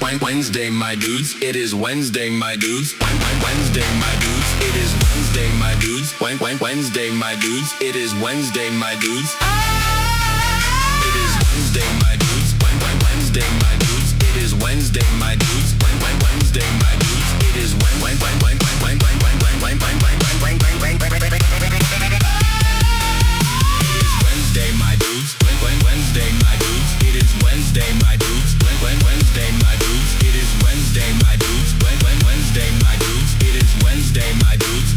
Wednesday, my dudes. It is Wednesday, my dudes. Wednesday, my dudes. It is Wednesday, my dudes. Wednesday, my dudes. It is Wednesday, my dudes. It is Wednesday, my dudes. Wednesday, my dudes. It is Wednesday, my dudes. Wednesday, my dudes. It is Wednesday, my dudes. Wednesday, my dudes. It is Wednesday, my dudes. Wednesday, my dudes. It is Wednesday, my dudes. Wednesday, my dudes. It is Wednesday, my dudes.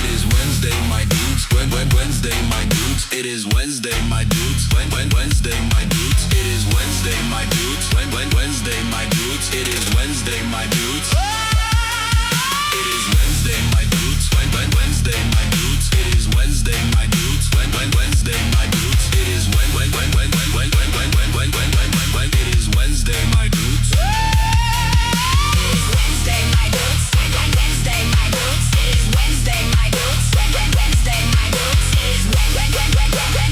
It is Wednesday, my dudes. Wednesday, my dudes. It is Wednesday, my dudes. Wednesday, my dudes. It is Wednesday, my dudes. Wednesday, my dudes. It is Wednesday, my dudes. It is Wednesday, my dudes. Wednesday, my dudes. It is Wednesday, my dudes. Wednesday, my dudes. It is It is Wednesday, my dudes. Wednesday, my dudes. Wednesday, my dudes. It is Wednesday, my dudes.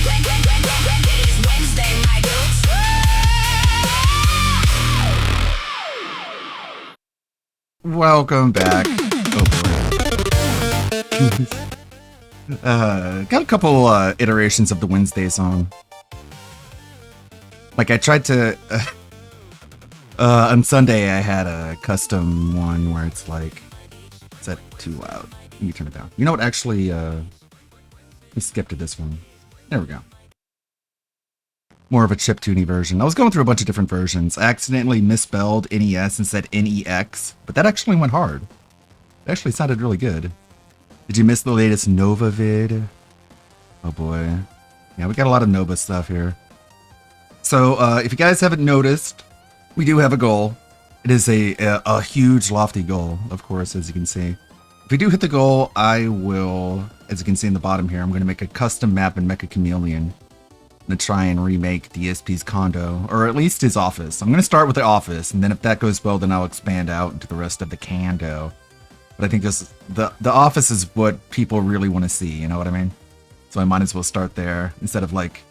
Wednesday, my dudes. It is Wednesday, my dudes. Welcome back. Oh boy. Got a couple iterations of the Wednesday song. Like I tried to on Sunday I had a custom one where it's like, is that too loud? Let me turn it down. You know what, actually we skipped to this one. There we go. More of a chiptune version. I was going through a bunch of different versions. I accidentally misspelled NES and said NEX, but that actually went hard. It actually sounded really good. Did you miss the latest Nova vid? Oh boy. Yeah, we got a lot of Nova stuff here. So, if you guys haven't noticed, we do have a goal. It is a huge, lofty goal, of course, as you can see. If we do hit the goal, I will, as you can see in the bottom here, I'm going to make a custom map in Mecha Chameleon. I'm going to try and remake DSP's condo, or at least his office. I'm going to start with the office, and then if that goes well, then I'll expand out into the rest of the condo. But I think the office is what people really want to see, you know what I mean? So I might as well start there, instead of like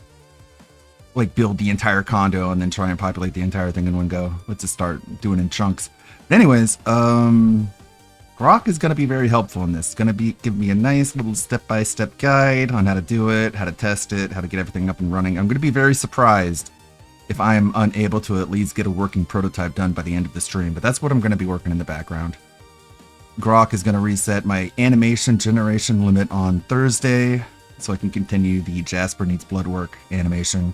build the entire condo and then try and populate the entire thing in one go. Let's just start doing it in chunks. But anyways, Grok is going to be very helpful in this. It's going to give me a nice little step-by-step guide on how to do it, how to test it, how to get everything up and running. I'm going to be very surprised if I'm unable to at least get a working prototype done by the end of the stream, but that's what I'm going to be working in the background. Grok is going to reset my animation generation limit on Thursday, so I can continue the Jasper Needs Blood work animation.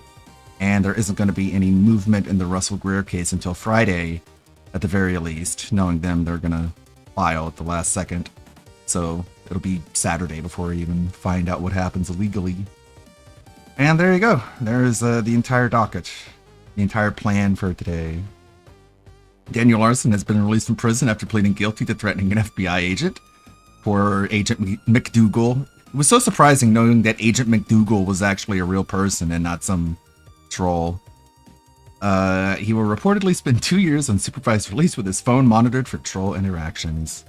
And there isn't going to be any movement in the Russell Greer case until Friday, at the very least. Knowing them, they're going to file at the last second. So it'll be Saturday before I even find out what happens legally. And there you go. There's the entire docket. The entire plan for today. Daniel Larson has been released from prison after pleading guilty to threatening an FBI agent. Poor Agent McDougal. It was so surprising knowing that Agent McDougal was actually a real person and not some troll. He will reportedly spend 2 years on supervised release with his phone monitored for troll interactions.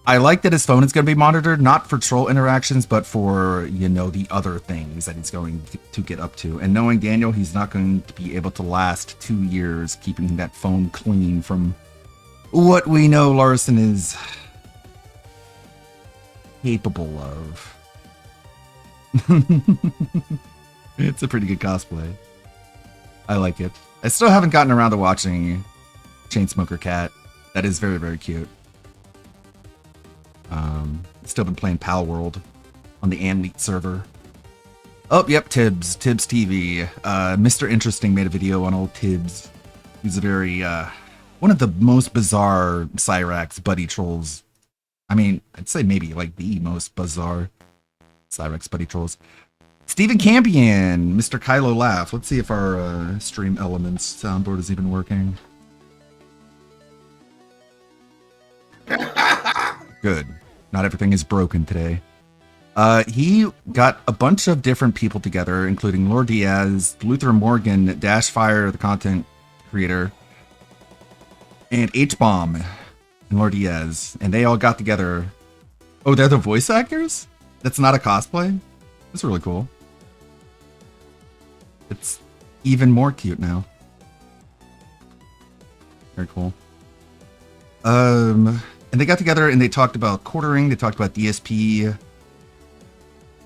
I like that his phone is going to be monitored, not for troll interactions, but for, you know, the other things that he's going to get up to. And knowing Daniel, he's not going to be able to last 2 years keeping that phone clean from what we know Larson is capable of. It's a pretty good cosplay. I like it. I still haven't gotten around to watching Chainsmoker Cat. That is very, very cute. Still been playing Pal World on the Anleet server. Oh, yep, Tibbs TV. Mr. Interesting made a video on old Tibbs. He's a very, one of the most bizarre Cyrax buddy trolls. I mean, I'd say maybe like the most bizarre Cyrax buddy trolls. Stephen Campion, Mr. Kylo Laugh. Let's see if our stream elements soundboard is even working. Good. Not everything is broken today. He got a bunch of different people together, including Lord Diaz, Luther Morgan, Dashfire, the content creator, and H-Bomb. and Lord Diaz, and they all got together. Oh, they're the voice actors? That's not a cosplay? That's really cool. It's even more cute now. Very cool. And they got together and they talked about quartering, they talked about DSP.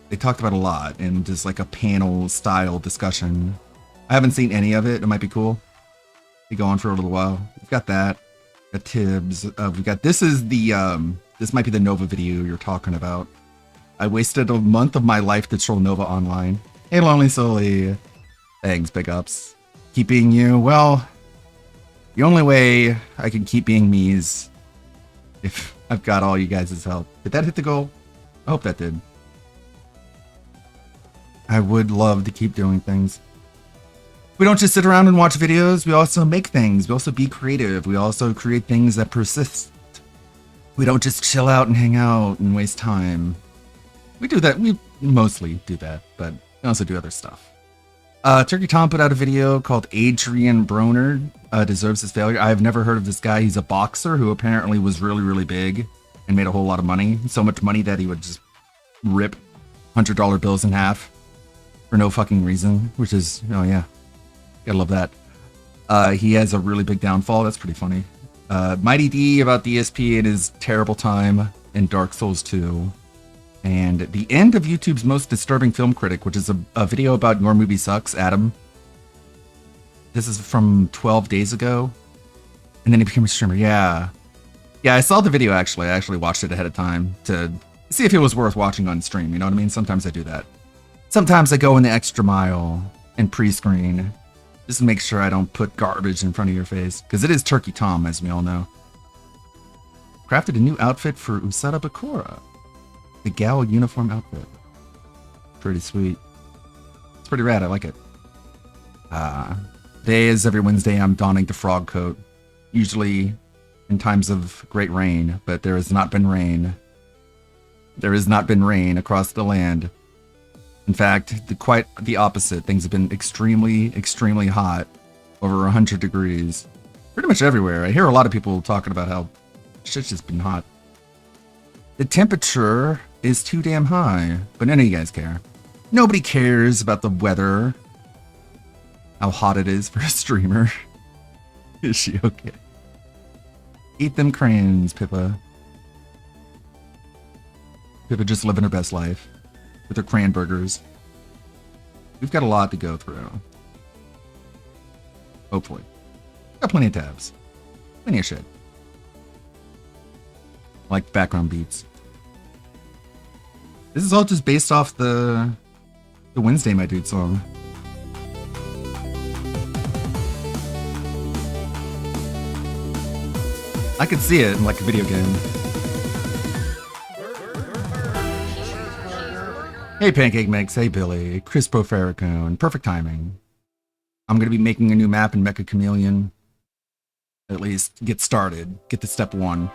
They talked about a lot in just like a panel style discussion. I haven't seen any of it. It might be cool. They go on for a little while. We've got that. Got Tibbs. We've got, this is the, this might be the Nova video you're talking about. I wasted a month of my life to troll Nova online. Hey, Lonely Sully. Thanks, big ups. Keep being you. Well, the only way I can keep being me is if I've got all you guys' help. Did that hit the goal? I hope that did. I would love to keep doing things. We don't just sit around and watch videos, we also make things. We also be creative. We also create things that persist. We don't just chill out and hang out and waste time. We do that, we mostly do that, but we also do other stuff. Turkey Tom put out a video called Adrian Broner Deserves His Failure. I've never heard of this guy. He's a boxer who apparently was really, really big and made a whole lot of money. So much money that he would just rip $100 bills in half for no fucking reason, which is, oh yeah, gotta love that. He has a really big downfall. That's pretty funny. Mighty D about DSP and his terrible time in Dark Souls 2. And the end of YouTube's most disturbing film critic, which is a video about Your Movie Sucks, Adam. This is from 12 days ago. And then he became a streamer. Yeah. Yeah, I saw the video actually. I actually watched it ahead of time to see if it was worth watching on stream. You know what I mean? Sometimes I do that. Sometimes I go in the extra mile and pre-screen just to make sure I don't put garbage in front of your face. Because it is Turkey Tom, as we all know. Crafted a new outfit for Usada Bakura. The Gal uniform outfit. Pretty sweet. It's pretty rad. I like it. Today is every Wednesday. I'm donning the frog coat. Usually in times of great rain, but there has not been rain. There has not been rain across the land. In fact, quite the opposite. Things have been extremely, extremely hot. Over 100 degrees. Pretty much everywhere. I hear a lot of people talking about how shit's just been hot. The temperature is too damn high, but none of you guys care. Nobody cares about the weather. How hot it is for a streamer. Is she okay? Eat them crayons, Pippa. Pippa just living her best life with her crayon burgers. We've got a lot to go through. Hopefully. Got plenty of tabs. Plenty of shit. Like background beats. This is all just based off the Wednesday My Dude song. I could see it in like a video game. Hey Pancake Mix, hey Billy, Chris Farrakhan, perfect timing. I'm gonna be making a new map in Mecha Chameleon. At least get started, get to step 1.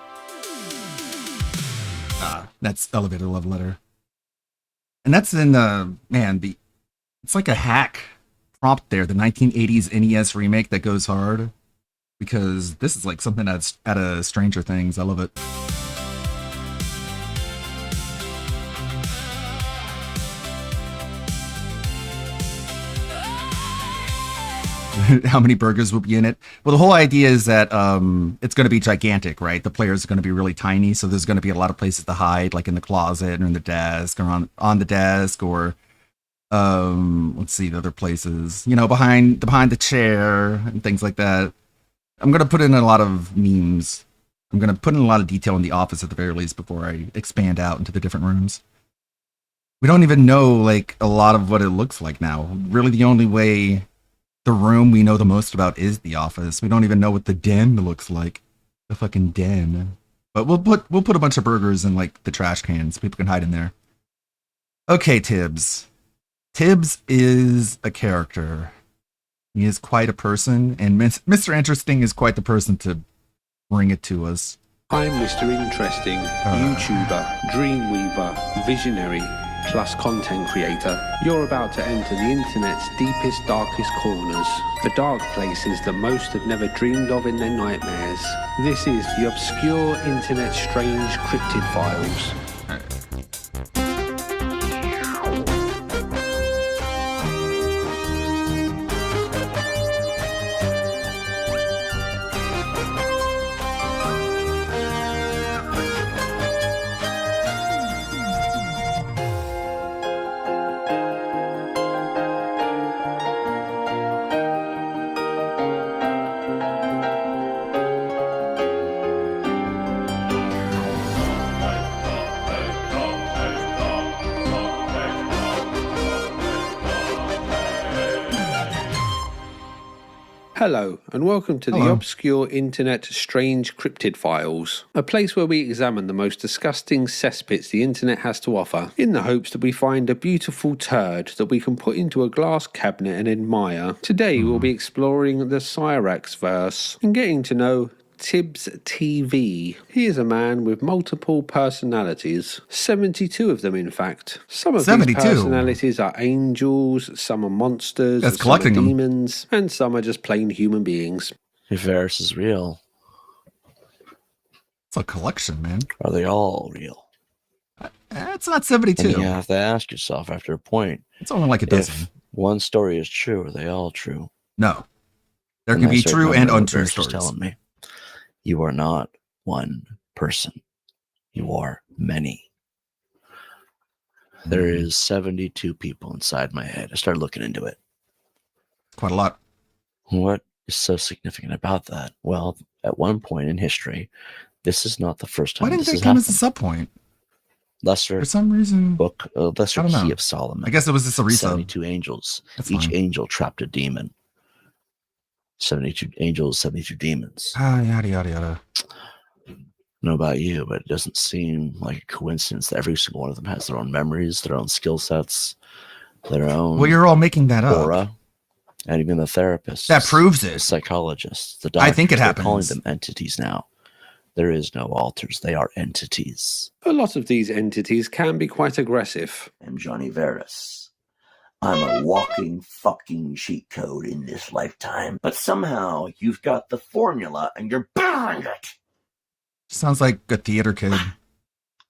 That's Elevator Love Letter. And that's in, it's like a hack prompt there, the 1980s NES remake that goes hard. Because this is like something that's out of Stranger Things. I love it. How many burgers will be in it? Well, the whole idea is that it's going to be gigantic, right? The players are going to be really tiny, so there's going to be a lot of places to hide, like in the closet or in the desk or on the desk or let's see, the other places, you know, behind the chair and things like that. I'm going to put in a lot of memes. I'm going to put in a lot of detail in the office at the very least before I expand out into the different rooms. We don't even know like a lot of what it looks like now. Really, the only way. The room we know the most about is the office. We don't even know what the den looks like. The fucking den. But we'll put a bunch of burgers in like the trash cans. People can hide in there. Okay, Tibbs. Tibbs is a character. He is quite a person, and Mr. Interesting is quite the person to bring it to us. I'm Mr. Interesting, YouTuber, Dreamweaver, Visionary, plus content creator, you're about to enter the internet's deepest, darkest corners, the dark places that most have never dreamed of in their nightmares. This is the obscure internet strange cryptid files. Hello, and welcome to the Hello. Obscure Internet Strange Cryptid Files, a place where we examine the most disgusting cesspits the internet has to offer, in the hopes that we find a beautiful turd that we can put into a glass cabinet and admire. Today we'll be exploring the Cyrax verse and getting to know Tibbs TV. He is a man with multiple personalities, 72 of them in fact. Some of 72? these personalities are angels, some are monsters, That's some are collecting them. demons, and some are just plain human beings. If Varys is real, It's a collection, man. are they all real? It's not And 72. you have to ask yourself after a point, It's only like a dozen. if one story is true, are they all true? No. There And can be that's true right, and remember what untrue Varys was stories. telling me. You are not one person. You are many. There is 72 people inside my head. I started looking into it. Quite a lot. What is so significant about that? Well, at one point in history, this is not the first time Why didn't this they has come happened. as a sub point? Lesser For some reason. book, lesser I don't key know. of Solomon. I guess it was just a resub. 72 angels. That's Each fine. angel trapped a demon. 72 angels, 72 demons. Ah, yada, yada, yada. I don't know about you, but it doesn't seem like a coincidence that every single one of them has their own memories, their own skill sets, their own Well, you're all making that up. aura, and even the therapists. That proves the it. psychologists, the I doctors. think it they're calling happens. them entities now. There is no alters. They are entities. A lot of these entities can be quite aggressive. I'm Johnny Veris. I'm a walking fucking cheat code in this lifetime, but somehow you've got the formula and you're behind it. Sounds like a theater kid.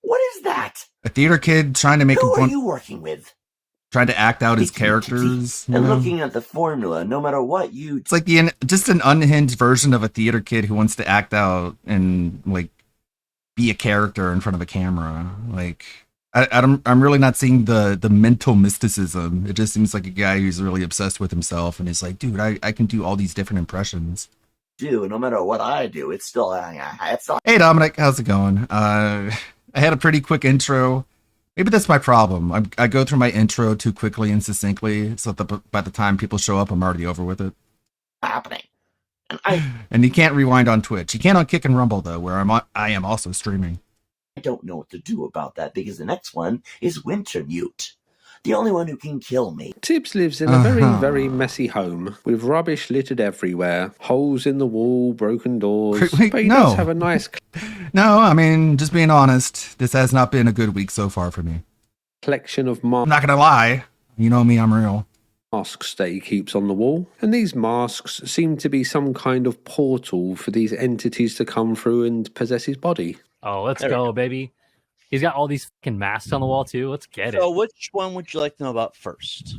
What is that? A theater kid trying to make Who are one, you working with? trying to act out his It's characters. you And know? looking at the formula, no matter what you It's like just an unhinged version of a theater kid who wants to act out and like be a character in front of a camera. Like I'm really not seeing the mental mysticism. It just seems like a guy who's really obsessed with himself and is like, dude, I can do all these different impressions. do, no matter what I do, it's still Hey Dominic, how's it going? I had a pretty quick intro. Maybe that's my problem. I go through my intro too quickly and succinctly, so that by the time people show up, I'm already over with it. happening. And I And you can't rewind on Twitch. You can't on Kick and Rumble though, where I am also streaming. don't know what to do about that because the next one is Wintermute, the only one who can kill me. Tibbs lives in a very, Uh-huh. very messy home with rubbish littered everywhere, holes in the wall, broken doors. Wait, But he no. does have a nice No, I mean, just being honest, this has not been a good week so far for me. collection of I'm not gonna lie. You know me, I'm real. masks that he keeps on the wall. And these masks seem to be some kind of portal for these entities to come through and possess his body. Oh, let's There we go, baby. He's got all these fucking masks on the wall too. Let's get it. So, which one would you like to know about first?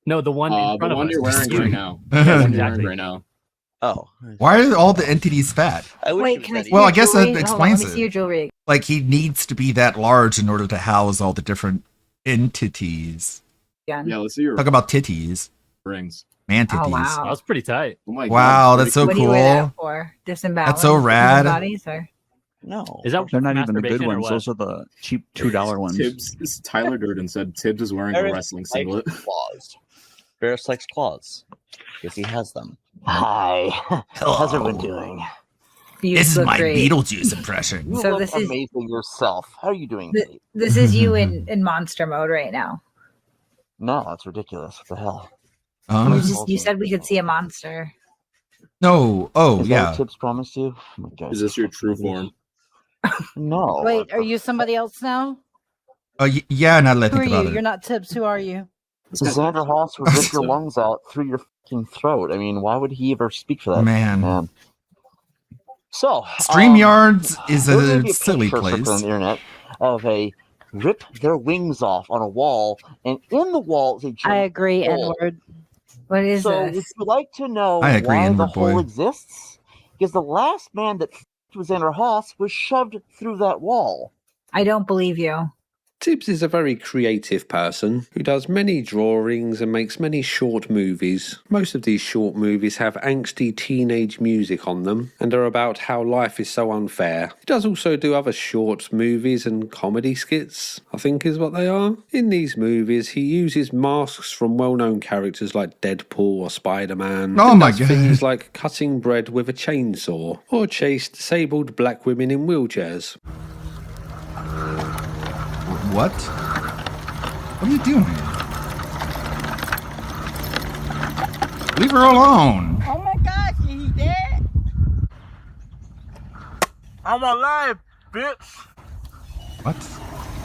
No, the one in The front of one us. you're wearing You. right now. Yes, The one you're exactly. wearing right now. Oh, Why are all the entities fat? I wish it Wait, was can I that see easy. Well, your I guess that jewelry? Hold on, explains let me it. see your jewelry. Like he needs to be that large in order to house all the different entities. Again. Yeah, let's see your Talk about titties. rings. Man Oh, titties. wow. That was pretty tight. Oh my Wow, God, that's so What do you wear cool. that for? Disembowel? That's so rad. Bodies or? No. Is that They're not even the good masturbation or ones. what? Those are the cheap $2 ones. Tibbs, Tyler Durden said Tibbs is wearing a Varys wrestling likes singlet. claws. Varys likes claws because he has them. Hi. How's everyone Hello. doing? You This is look my great. Beetlejuice impression. You So look this is- amazing yourself. How are you doing? Th- This is you in monster mode right now. No, that's ridiculous. What the hell? You said we could see a monster. No. Oh, Is that yeah. what Tibbs promised you? Oh my God. Is this your true form? No. Wait, are you somebody else now? Oh, yeah, now that I Who are think you? about it. You're not Tibbs. Who are you? Xander Haas would rip your lungs out through your fucking throat. I mean, why would he ever speak for that? Man. So, StreamYards is there's gonna a be a silly picture circulating place. on the internet of a rip their wings off on a wall, and in the wall is a giant I agree, hole. N-word. What is So, this? would you like to know I agree, why the N-word boy. hole exists? Because the last man that was Xander Haas was shoved through that wall. I don't believe you. Tibbs is a very creative person who does many drawings and makes many short movies. Most of these short movies have angsty teenage music on them and are about how life is so unfair. He does also do other short movies and comedy skits, I think is what they are. In these movies, he uses masks from well-known characters like Deadpool or Spider-Man. Oh and my does God. things like cutting bread with a chainsaw or chase disabled black women in wheelchairs. What? What are you doing? Leave her alone. Oh my gosh, he dead? I'm alive, bitch! What?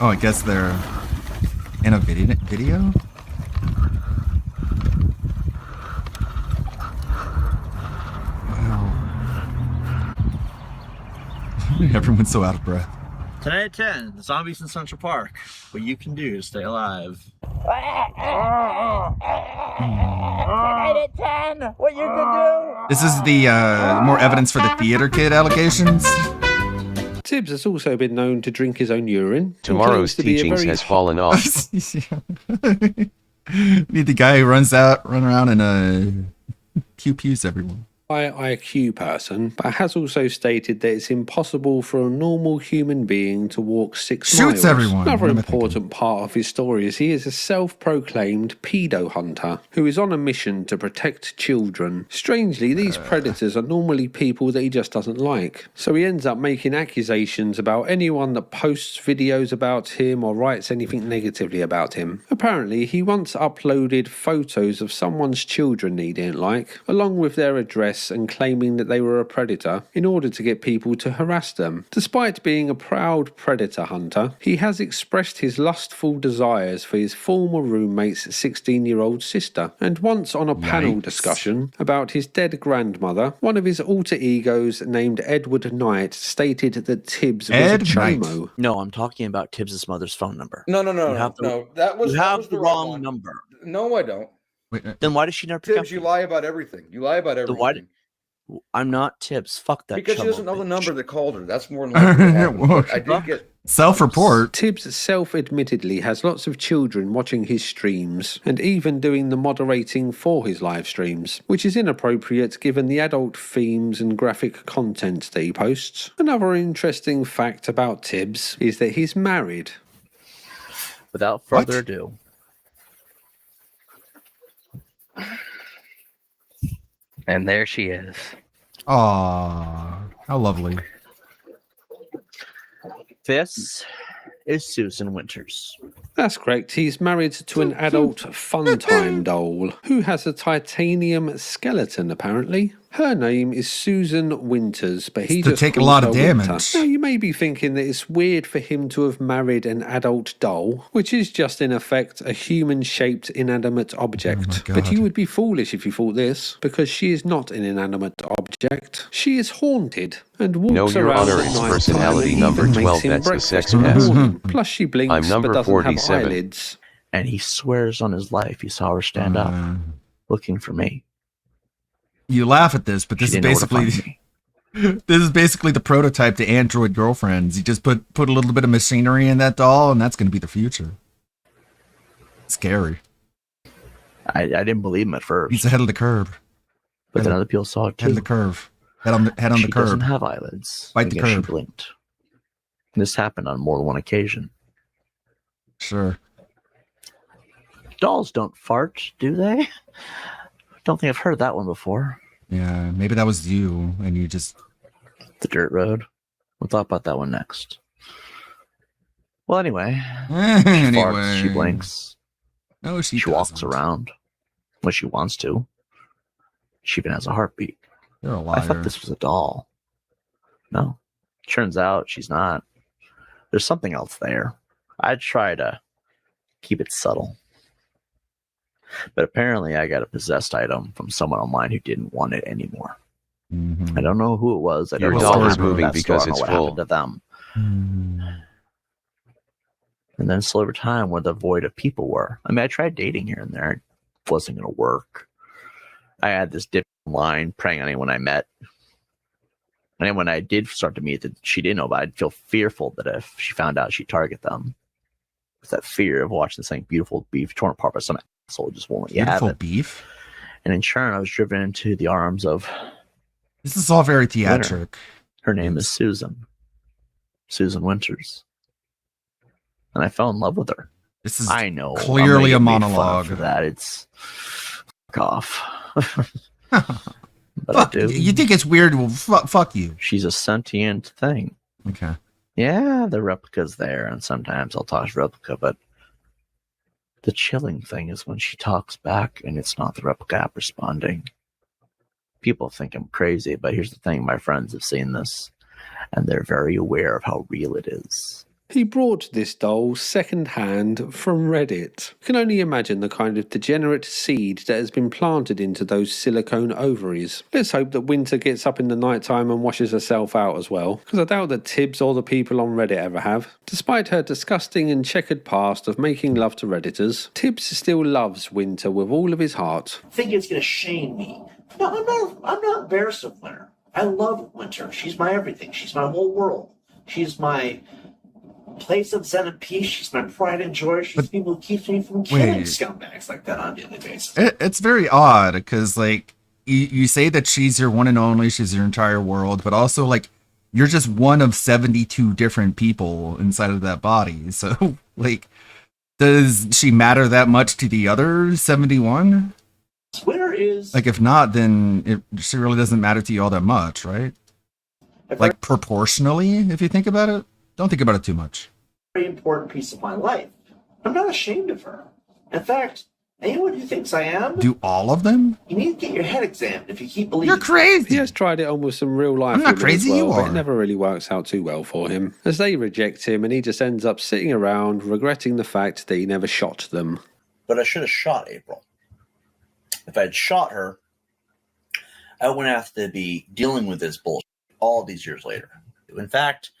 Oh, I guess they're in a video? Wow. Everyone's so out of breath. Tonight at 10, the zombies in Central Park. What you can do to stay alive. Tonight at 10, what you can do? This is the more evidence for the theater kid allegations. Tibbs has also been known to drink his own urine. and Tomorrow's claims to be a teachings very has fallen off. Need the guy who run around and pews everyone. high IQ person, but has also stated that it's impossible for a normal human being to walk 6 miles. Shoots everyone. Another What am I important part of his story is he is a self-proclaimed pedo hunter who is on a mission to protect children. Strangely, these predators are normally people that he just doesn't like, so he ends up making accusations about anyone that posts videos about him or writes anything negatively about him. Apparently, he once uploaded photos of someone's children he didn't like, along with their address and claiming that they were a predator in order to get people to harass them. Despite being a proud predator hunter, he has expressed his lustful desires for his former roommate's 16-year-old sister, and once on a panel discussion about his dead grandmother, one of his alter egos named Edward Knight stated that Tibbs was a chomo. No, I'm talking about Tibbs' mother's phone number. No. That was you have the the right wrong one. number. No, I don't. Then why does she never pick Tibbs, you lie about everything. You lie about Then everything. I'm not Tibbs. Fuck that. Because she chummo doesn't know the bitch. number that called her. That's more than likely what happened. But I did get self-report. Tibbs self-admittedly has lots of children watching his streams and even doing the moderating for his live streams, which is inappropriate given the adult themes and graphic content that he posts. Another interesting fact about Tibbs is that he's married. Without further ado. And there she is. Aw, how lovely. This is Susan Winters. That's correct. He's married to an adult Funtime doll who has a titanium skeleton, apparently. Her name is Susan Winters, but he To just take a calls lot her of Winter. damage. Now, you may be thinking that it's weird for him to have married an adult doll, which is just in effect a human-shaped inanimate object. Oh But you would be foolish if you thought this, because she is not an inanimate object. She is haunted and walks No, Your around Honor, at it's night personality time and number even makes 12, him that's the breakfast sex in the pass. morning. Plus, she blinks I'm number but doesn't 47. have eyelids. And he swears on his life he saw her stand up, looking for me. You laugh at this, but this She is didn't know where to basically this is basically the prototype to Android girlfriends. You just put a little bit of machinery in that doll, and that's going to be the future. Scary. I didn't believe him at first. He's ahead of the curve. But then other people saw it too. Head of the curve. Head on the She curb. doesn't have eyelids. Bite the Again, she curb. blinked. This happened on more than one occasion. Sure. Dolls don't fart, do they? Don't think I've heard that one before. Yeah, maybe that was you, and you just The dirt road. We'll talk about that one next. Well, anyway. She farts, she blinks. No, she walks around when she wants to. She even has a heartbeat. You're a I liar. thought this was a doll. No. Turns out she's not. There's something else there. I try to keep it subtle. But apparently I got a possessed item from someone online who didn't want it anymore. I don't know who it was. I don't Your know doll what is happened to moving that because store or it's what full. happened to them. And then slowly over time where the void of people were. I mean, I tried dating here and there. It wasn't going to work. I had this dip line praying on anyone I met. And then when I did start to meet that she didn't know about, I'd feel fearful that if she found out, she'd target them. It's that fear of watching this thing, beautiful beef torn apart by some asshole just won't let you have Beautiful it. beef? And in turn, I was driven into the arms of... This is all very theatric. Winter. Her name is Susan. Susan Winters. And I fell in love with her. This is I know. clearly a I'm gonna get made fun of monologue. for that. It's... Fuck off. But I Fuck, do. you think it's weird? Well, fuck you. She's a sentient thing. Okay. Yeah, the replica's there, and sometimes I'll talk to replica, but the chilling thing is when she talks back and it's not the replica app responding. People think I'm crazy, but here's the thing, my friends have seen this, and they're very aware of how real it is. He brought this doll second-hand from Reddit. You can only imagine the kind of degenerate seed that has been planted into those silicone ovaries. Let's hope that Winter gets up in the night time and washes herself out as well, because I doubt that Tibbs or the people on Reddit ever have. Despite her disgusting and checkered past of making love to Redditors, Tibbs still loves Winter with all of his heart. I think it's going to shame me. No, I'm not embarrassed of Winter. I love Winter. She's my everything. She's my whole world. She's my place of zen and peace. She's my pride and joy. She's the people who keeps me from killing scumbags like that on a daily basis. It's very odd because, like, you say that she's your one and only, she's your entire world, but also, like, you're just one of 72 different people inside of that body. So, like, does she matter that much to the other 71? Winter is... Like, if not, then she really doesn't matter to you all that much, right? Like, proportionally, if you think about it. Don't think about it too much. Very important piece of my life. I'm not ashamed of her. In fact, anyone who thinks I am, Do all of them? you need to get your head examined if you keep believing. You're crazy. He has tried it on with some real life I'm not women crazy, as well, you but are. it never really works out too well for him, as they reject him and he just ends up sitting around regretting the fact that he never shot them. But I should have shot April. If I had shot her, I wouldn't have to be dealing with this bullshit all these years later. In fact,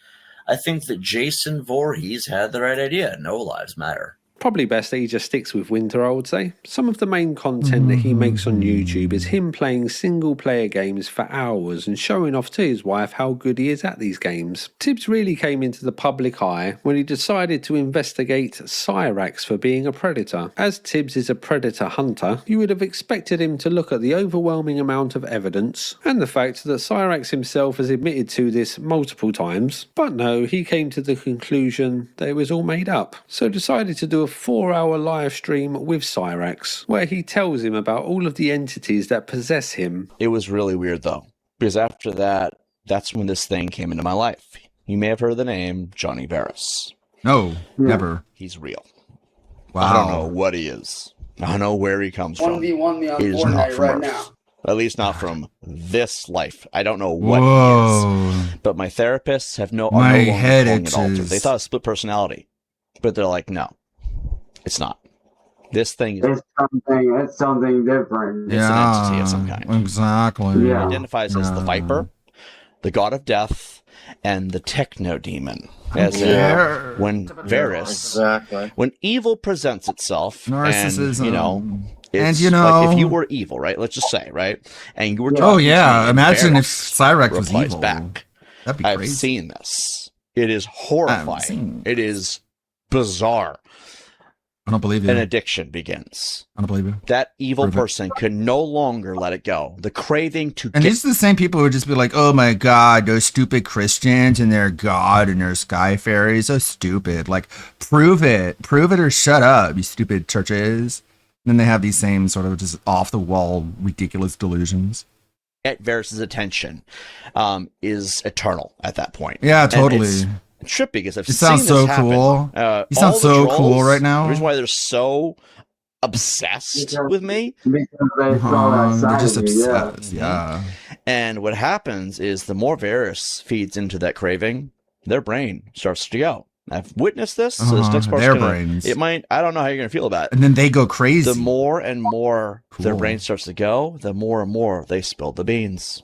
I think that Jason Voorhees had the right idea. No lives matter. Probably best that he just sticks with Winter, I would say. Some of the main content that he makes on YouTube is him playing single-player games for hours and showing off to his wife how good he is at these games. Tibbs really came into the public eye when he decided to investigate Cyrax for being a predator. As Tibbs is a predator hunter, you would have expected him to look at the overwhelming amount of evidence and the fact that Cyrax himself has admitted to this multiple times. But no, he came to the conclusion that it was all made up, so decided to do a 4-hour live stream with Cyrax, where he tells him about all of the entities that possess him. It was really weird, though, because after that, that's when this thing came into my life. You may have heard the name Johnny Varys. No, never. He's real. Wow. I don't know what he is. I don't know where he comes from. 1v1 me on He is not Fortnite from right Earth. now. At least not from this life. I don't know what he Whoa. is. But my therapists have no, My are no longer head calling it altered. itches. They thought it was split personality. But they're like, no, it's not. This thing is It's something different. it's an entity of some kind. Exactly. He identifies as the Viper, the God of Death, and the Techno Demon. As in, Yeah. when Varys, when evil presents itself, Narcissism. and, you know, And, it's you like if know- you were evil, right? Let's just say, right? And you were Oh, talking to yeah. me, and Imagine if Varys Cyrax was replies evil. back. That'd be I've crazy. seen this. It is horrifying. It is bizarre. I don't believe you. An addiction begins. I don't believe you. That evil Prove it. person can no longer let it go. The craving to And get these are the same people who would just be like, oh my God, those stupid Christians and their God and their sky fairies, so stupid. Like, prove it. Prove it or shut up, you stupid churches. And then they have these same sort of just off the wall, ridiculous delusions. get Varys' attention is eternal at that point. Yeah, And totally. it's trippy because I've You seen sound this so happen. cool. You all sound the so trolls, cool right now. The reason why they're so obsessed with me. Because they saw that They're side just of you, obsessed. Yeah. And what happens is the more Varys feeds into that craving, their brain starts to go. I've witnessed this. So this next part's their gonna, brains. it might. I don't know how you're gonna feel about it. And then they go crazy. The more and more their Cool. brain starts to go, the more and more they spill the beans.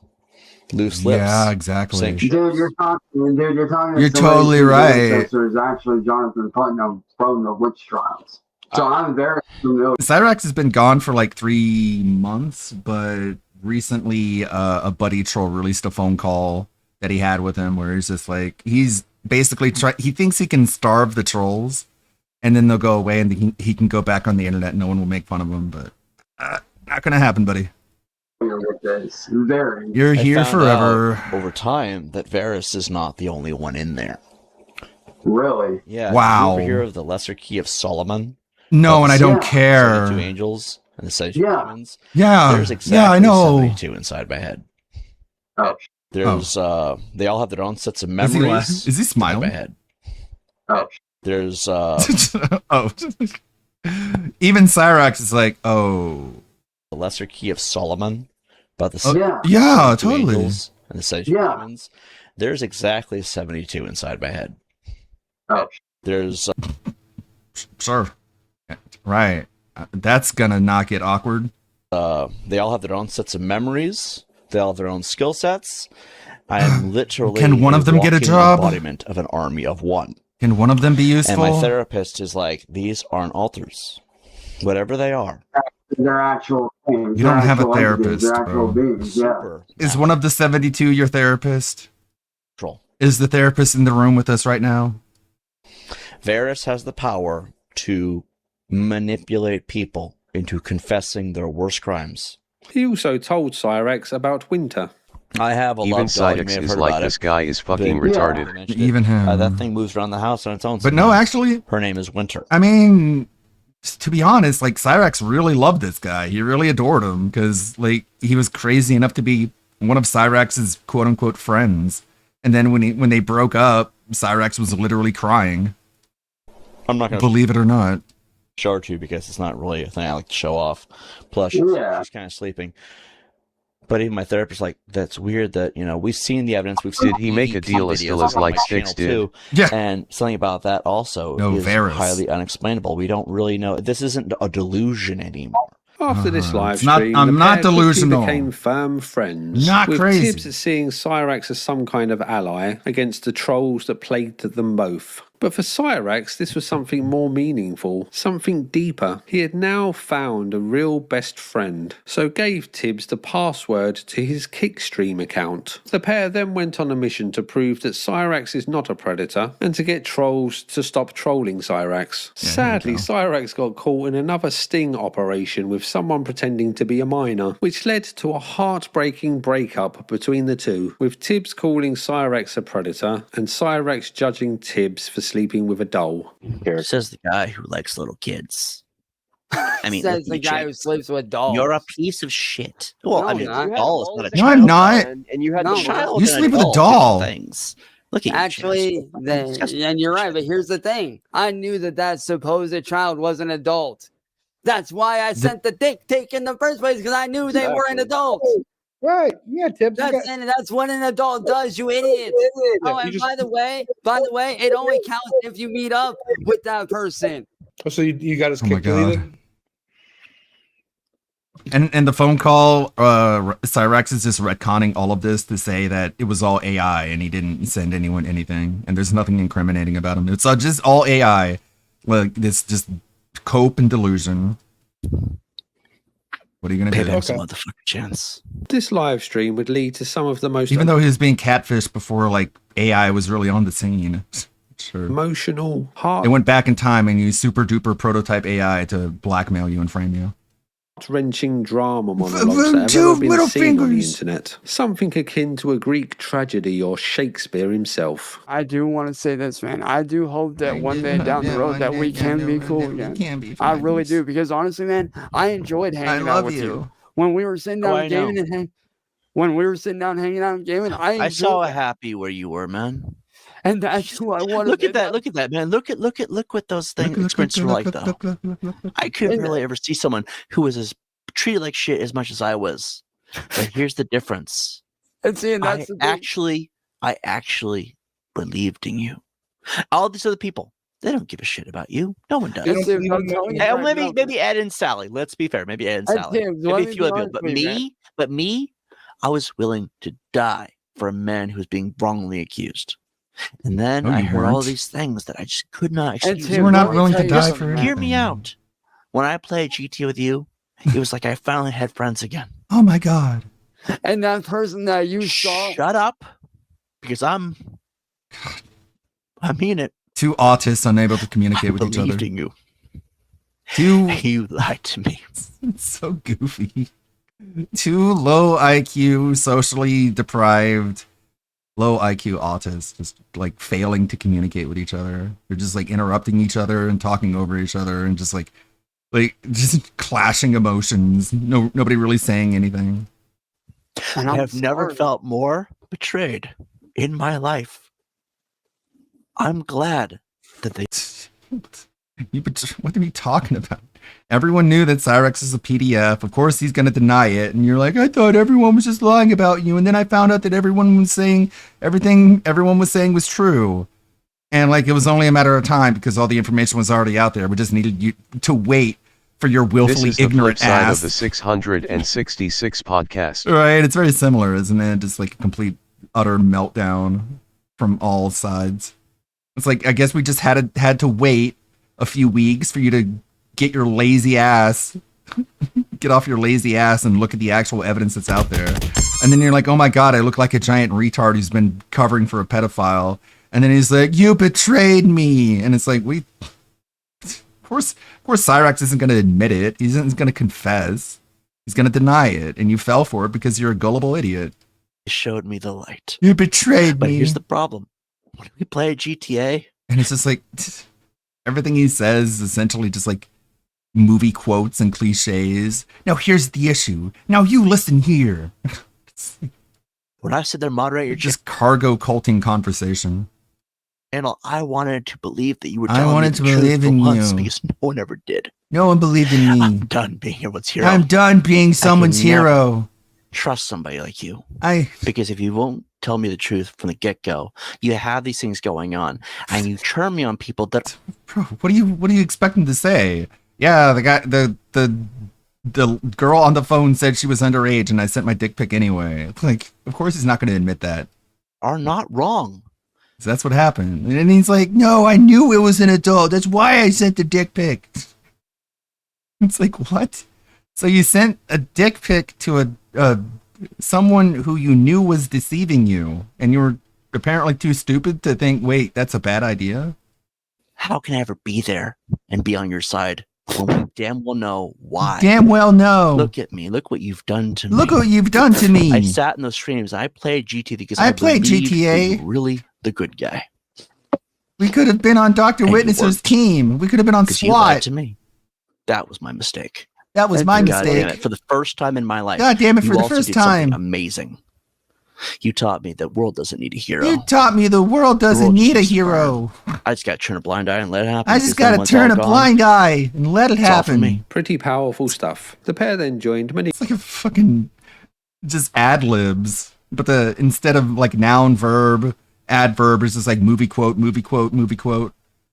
Loose lips. Yeah, exactly. Same shit. Dude, you're talking. You're somebody totally whose right. ancestor is actually Jonathan Putnam from the witch trials. So I'm very familiar. Cyrax has been gone for like 3 months, but recently a buddy troll released a phone call that he had with him where he's just like, he's basically he thinks he can starve the trolls and then they'll go away and he can go back on the internet and no one will make fun of him, but not gonna happen, buddy. With this. Very. You're I here found forever. out over time that Varys is not the only one in there. Really? Yeah. Wow. Did you ever hear of the Lesser Key of Solomon? No, and I don't Yeah. care. 72 angels and the 72 Yeah. demons. Yeah, There's exactly yeah, I know. 72 inside my head. Oh. There's they all have their own sets of Is he memories. laughing? Is he inside my smiling? head. Oh. There's Oh. Even Cyrax is like, oh. the Lesser Key of Solomon about the Yeah. 72 Yeah, totally. angels and the 72 Yeah. demons. There's exactly 72 inside my head. Oh. There's Sure. Right. That's gonna not get awkward. they all have their own sets of memories. They all have their own skill sets. I am literally Can one of them get a walking job? embodiment of an army of one. Can one of them be And my useful? therapist is like, these aren't altars. Whatever they are. They're actual things. You don't They're have a actual entities. therapist, They're actual bro. beings. Yeah. Super Is one of the 72 your therapist? natural. Is the therapist in the room with us right now? Varys has the power to manipulate people into confessing their worst crimes. He also told Cyrax about Winter. I have a Even love dog. You may Cyrax have is heard like, about this it. guy is fucking They- retarded. they mentioned Even him. that thing moves around the house on its own. But no, sometimes. actually, her name is Winter. I mean, to be honest, like Cyrax really loved this guy. He really adored him because like he was crazy enough to be one of Cyrax's quote unquote friends. And then when they broke up, Cyrax was literally crying. I'm not going to Believe it or not. show her to you because it's not really a thing I like to show off. Plus, Yeah. she's kind of sleeping. But even my therapist's like, that's weird that, you know, we've seen the evidence. We've seen Did he make a EVP deal as videos still as on my like Sticks channel, did? too. Yeah. And something about that also No, is Varys. highly unexplainable. We don't really know. This isn't a delusion anymore. After this live It's not- stream, I'm the not pair quickly delusional. became firm friends. Not with crazy. Tibbs seeing Cyrax as some kind of ally against the trolls that plagued them both. But for Cyrax, this was something more meaningful, something deeper. He had now found a real best friend, so gave Tibbs the password to his Kickstream account. The pair then went on a mission to prove that Cyrax is not a predator, and to get trolls to stop trolling Cyrax. Sadly, Cyrax got caught in another sting operation with someone pretending to be a miner, which led to a heartbreaking breakup between the two, with Tibbs calling Cyrax a predator, and Cyrax judging Tibbs for sleeping with a doll. Says the guy who likes little kids. I mean, Says look the at guy you. who sleeps with dolls. You're a piece of shit. Well, No, I I'm mean, not. a doll is not a No, child. I'm not. And you had No, the I'm child. You and sleep with a adult, doll. different Things. Look at you, Actually, and you're right, but here's the thing. I knew that supposed child was an adult. That's why I sent the dick pic in the first place, because I knew they were an adult. Right. Yeah, Tibbs. That's what an adult does, you idiot. Oh, and by the way, it only counts if you meet up with that person. Oh, so you got his Oh my kick deleted? God. And the phone call, Cyrax is just retconning all of this to say that it was all AI and he didn't send anyone anything, and there's nothing incriminating about him. It's just all AI, like this, just cope and delusion. What are you gonna Pay do? them some motherfucking chance. This live stream would lead to some of the most Even though he was being catfished before, like AI was really on the scene. Sure. emotional, heart They went back in time and used super duper prototype AI to blackmail you and frame you. wrenching drama monologues that have two ever been middle seen on the fingers. internet. Something akin to a Greek tragedy or Shakespeare himself. I do want to say this, man. I do hope that one day down the road that we can be cool again. I really do, because honestly, man, I enjoyed hanging out love with you. you. When we were sitting Oh, down I know. gaming when we were sitting down hanging out and gaming, I saw enjoyed- happy where you were, man. and that's who I wanted. Look at that! Look at that, man! Look what those things experiences were like, though. I couldn't really ever see someone who was as treated like shit as much as I was. But here's the difference. And see, and that's the thing. I actually believed in you. All these other people, they don't give a shit about you. No one does. That's it, I'm telling you Hey, right now. maybe Ed and Sally. Let's be fair. Maybe Ed and Hey, Sally. Tim, Maybe let a me few be other honest people. with you, man. But me, I was willing to die for a man who was being wrongly accused. And then No, I you heard all weren't. these things that I just could not And excuse. Tim, You were not let me willing to tell you die something, for man. Hear me anything. out. When I played GTA with you, it was like I finally had friends again. Oh my god. And that person that you saw. Shut up, because I mean it. Two autists unable to communicate I with each other. believed in you. Two. You lied to me. It's so goofy. Two low IQ, socially deprived, low IQ autists just like failing to communicate with each other. They're just like interrupting each other and talking over each other and just like just clashing emotions. Nobody really saying anything. And I I'm have never sorry. felt more betrayed in my life. I'm glad that they. What are you talking about? Everyone knew that Cyrex is a PDF. Of course he's going to deny it. And you're like, I thought everyone was just lying about you. And then I found out that everyone was saying everything everyone was saying was true. And like, it was only a matter of time because all the information was already out there. We just needed you to wait for your willfully This is the ignorant flip side ass. of the 666 podcast. Right. It's very similar, isn't it? Just like a complete utter meltdown from all sides. It's like, I guess we just had to wait a few weeks for you to get your lazy ass, get off your lazy ass and look at the actual evidence that's out there. And then you're like, oh my God, I look like a giant retard who's been covering for a pedophile. And then he's like, you betrayed me. And it's like, of course Cyrex isn't going to admit it. He isn't going to confess. He's going to deny it. And you fell for it because you're a gullible idiot. Showed me the light. You betrayed But me. here's the problem. When we play GTA, And it's just like, everything he says is essentially just like movie quotes and cliches. Now here's the issue. Now you listen here. when I said there, moderate your Just cargo culting conversation. channel, I wanted to believe that you were I telling wanted me to the truth believe for in once you. because no one ever did. No one believed in me. I'm done being everyone's hero. I'm done being someone's never hero. Trust somebody like you. Because if you won't tell me the truth from the get-go, you have these things going on, and you turn me on people that. Bro, what are you expecting to say? Yeah, the girl on the phone said she was underage, and I sent my dick pic anyway. Like, of course he's not going to admit that. Are not wrong. So that's what happened. And he's like, no, I knew it was an adult. That's why I sent the dick pic. It's like, what? So you sent a dick pic to someone who you knew was deceiving you, and you were apparently too stupid to think, wait, that's a bad idea? How can I ever be there and be on your side when we damn well know why? Damn well know. Look at me. Look what you've done to me. Look what you've done to me. I sat in those streams. I played GTA because I played believed that GTA. you were really the good guy. We could have been on Dr. And you Witnesser's weren't. team. We could have been on Because you lied SWAT. to me. That was my mistake. That was my God damn mistake. it, for the first time in my life. God damn it, you for the also first did something time. Amazing. You taught me that world doesn't need a hero. You taught me the world doesn't world need a just hero. I just got to turn a blind eye and let it happen. I just because then gotta once turn a all gone, blind eye and let it it's all for happen. me. Pretty powerful stuff. The pair then joined many. It's like a fucking just ad libs, but instead of like noun verb adverb is just like movie quote,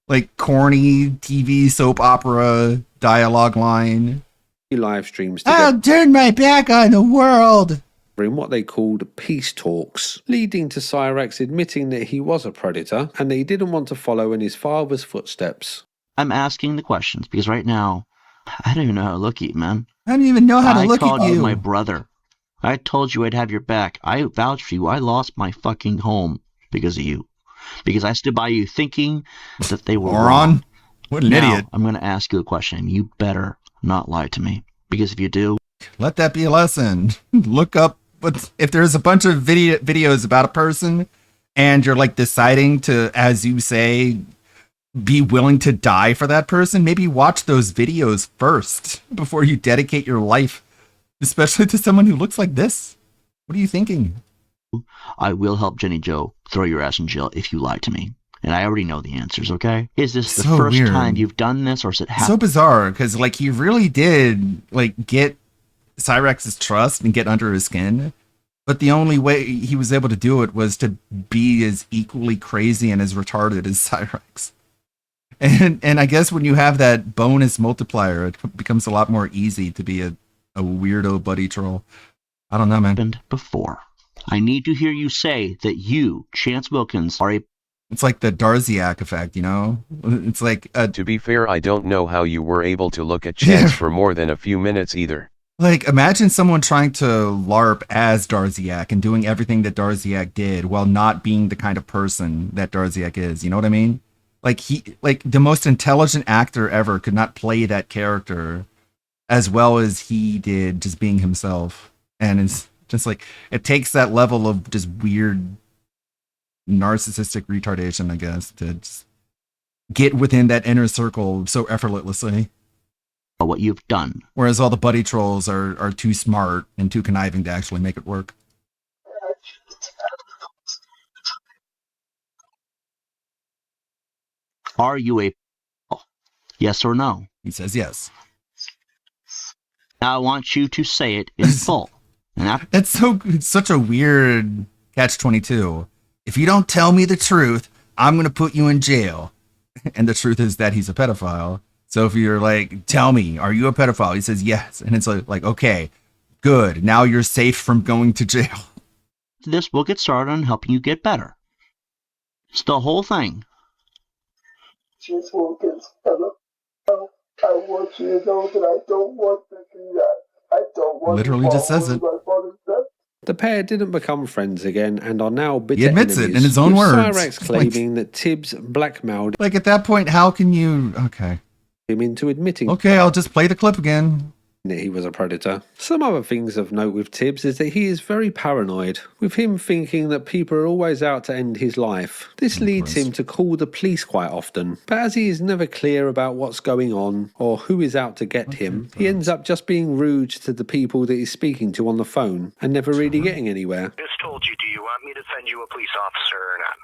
like corny TV soap opera dialogue line. live streams I'll together turn my back on the world. in what they called peace talks, leading to Cyrex admitting that he was a predator and that he didn't want to follow in his father's footsteps. I'm asking the questions because right now, I don't even know how to look at you, man. I don't even know how to look called at you. my brother. I told you I'd have your back. I vouched for you. I lost my fucking home because of you. Because I stood by you thinking that they were Moron. wrong. What an Now, idiot. I'm going to ask you a question. You better not lie to me. Because if you do, Let that be a lesson. Look up if there's a bunch of videos about a person and you're like deciding to, as you say, be willing to die for that person, maybe watch those videos first before you dedicate your life, especially to someone who looks like this. What are you thinking? I will help Jenny Joe throw your ass in jail if you lie to me. And I already know the answers, okay? Is this the So first weird. time you've done this, or is it So bizarre, because like he really did like get Cyrex's trust and get under his skin, But the only way he was able to do it was to be as equally crazy and as retarded as Cyrex. And I guess when you have that bonus multiplier, it becomes a lot more easy to be a weirdo buddy troll. I don't know, man. Before. I need to hear you say that you, Chance Wilkins, are a... It's like the Darziak effect, you know? It's like... To be fair, I don't know how you were able to look at Chance for more than a few minutes either. Like, imagine someone trying to LARP as Darziak and doing everything that Darziak did while not being the kind of person that Darziak is. You know what I mean? Like, the most intelligent actor ever could not play that character as well as he did just being himself. And it's just like, it takes that level of just weird narcissistic retardation, I guess, to just get within that inner circle so effortlessly. What you've done. Whereas all the buddy trolls are too smart and too conniving to actually make it work. Are you a... Yes or no? He says yes. Now I want you to say it in full. It's such a weird catch-22. If you don't tell me the truth, I'm going to put you in jail. And the truth is that he's a pedophile. So if you're like, tell me, are you a pedophile? He says yes. And it's like, okay, good. Now you're safe from going to jail. This will get started on helping you get better. It's the whole thing. Chance Wilkins, I want you to know that I don't want to do that. I don't want Literally just says it. The pair didn't become friends again and are now bitter He admits it enemies, in his own with words. Cyrex claiming that Tibbs blackmailed Like, at that point, how can you... Okay. him into admitting Okay, I'll just play the clip again. that he was a predator. Some other things of note with Tibbs is that he is very paranoid, with him thinking that people are always out to end his life. This leads him to call the police quite often, but as he is never clear about what's going on or who is out to get him, he ends up just being rude to the people that he's speaking to on the phone and never really getting anywhere. Just told you, do you want me to send you a police officer or not?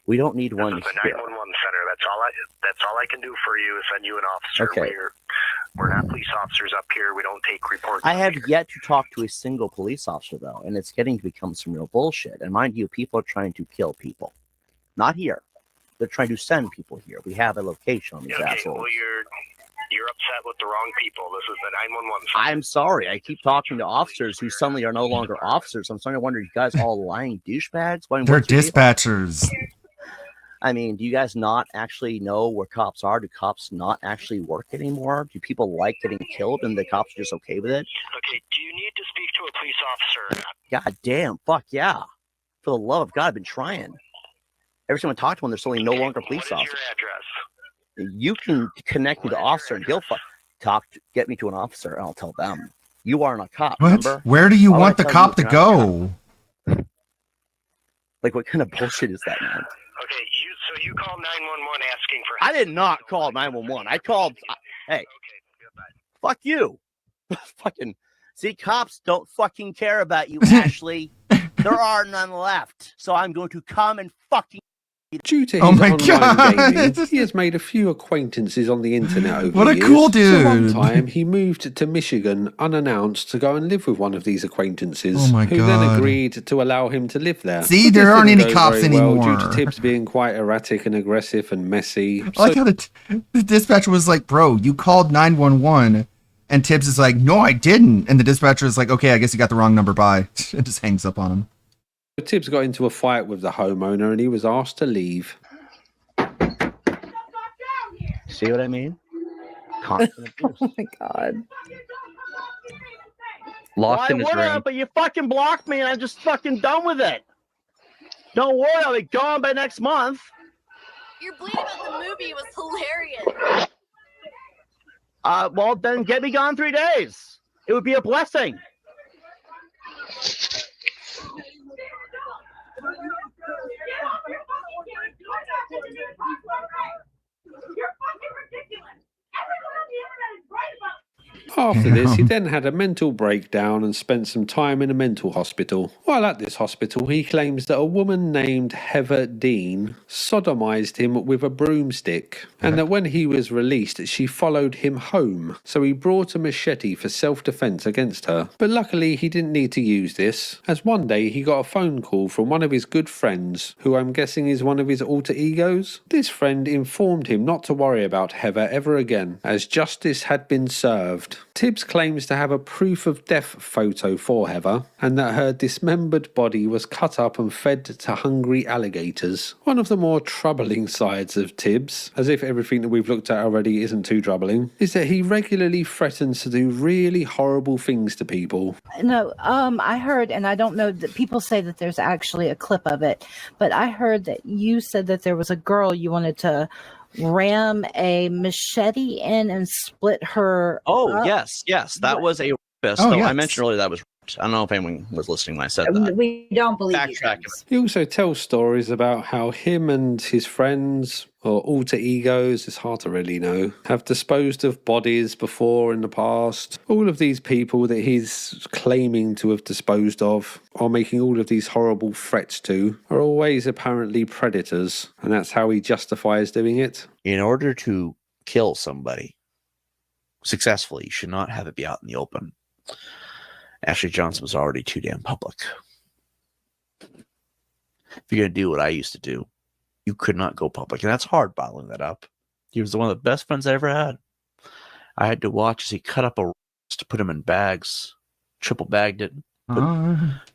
We don't need one This is the here. 911 center. That's all I can do for you is send you an officer. Okay. We're not police officers up here. We don't take reports. I have yet to talk to a single police officer, though, and it's getting to become some real bullshit. And mind you, people are trying to kill people. Not here. They're trying to send people here. We have a location on these assholes. Well, you're upset with the wrong people. This is the 911 center. I'm sorry. I keep talking to officers who suddenly are no longer officers. I'm starting to wonder, you guys all lying douchebags? They're dispatchers. I mean, do you guys not actually know where cops are? Do cops not actually work anymore? Do people like getting killed and the cops are just okay with it? Okay, do you need to speak to a police officer or not? God damn, fuck yeah. For the love of God, I've been trying. Every time I talk to one, they're suddenly no longer police officers. Your address. You can connect me to officer and he'll get me to an officer and I'll tell them. You aren't a cop, What? remember? Where do you Why would want I the tell you cop to you're not a cop? go? Like, what kind of bullshit is that, man? Okay, so you call 911 asking for... I did not call 911. I called... Hey, fuck you. Fucking... See, cops don't fucking care about you, Ashley. There are none left. So I'm going to come and fucking... Due to his Oh my online God. gaming, he has made a few acquaintances on the internet over What the a years. cool So one dude. time, he moved to Michigan unannounced to go and live with one of these acquaintances, Oh my who then God. agreed to allow him to live there. See, But there this aren't didn't any go cops very well anymore. due to Tibbs being quite erratic and aggressive and messy. I like how the dispatcher was like, bro, you called 911. And Tibbs is like, no, I didn't. And the dispatcher is like, okay, I guess you got the wrong number, bye. And just hangs up on him. Tibbs got into a fight with the homeowner and he was asked to leave. See what I mean? Constant abuse. Oh my God. Locked in his would I? room. But you fucking blocked me and I'm just fucking done with it. Don't worry, I'll be gone by next month. Your bleed about the movie was hilarious. Well, then get me gone 3 days. It would be a blessing. After this, he then had a mental breakdown and spent some time in a mental hospital. While at this hospital, he claims that a woman named Heather Dean sodomized him with a broomstick, and that when he was released, she followed him home, so he brought a machete for self-defense against her. But luckily, he didn't need to use this, as one day he got a phone call from one of his good friends, who I'm guessing is one of his alter egos. This friend informed him not to worry about Heather ever again, as justice had been served. Tibbs claims to have a proof of death photo for Heather, and that her dismembered body was cut up and fed to hungry alligators. One of the more troubling sides of Tibbs, as if everything that we've looked at already isn't too troubling, is that he regularly threatens to do really horrible things to people. No, I heard, and I don't know that people say that there's actually a clip of it, but I heard that you said that there was a girl you wanted to ram a machete in and split her up. Yes, that was a rapist. Oh, So I yes. mentioned earlier that was raped. I don't know if anyone was listening when I said that. We don't believe you. Backtrack. He also tells stories about how him and his friends, or alter egos, it's hard to really know, have disposed of bodies before in the past. All of these people that he's claiming to have disposed of, or making all of these horrible threats to, are always apparently predators, and that's how he justifies doing it. In order to kill somebody successfully, you should not have it be out in the open. Ashley Johnson was already too damn public. If you're going to do what I used to do, you could not go public. And that's hard bottling that up. He was one of the best friends I ever had. I had to watch as he cut up a to put him in bags, triple bagged it, put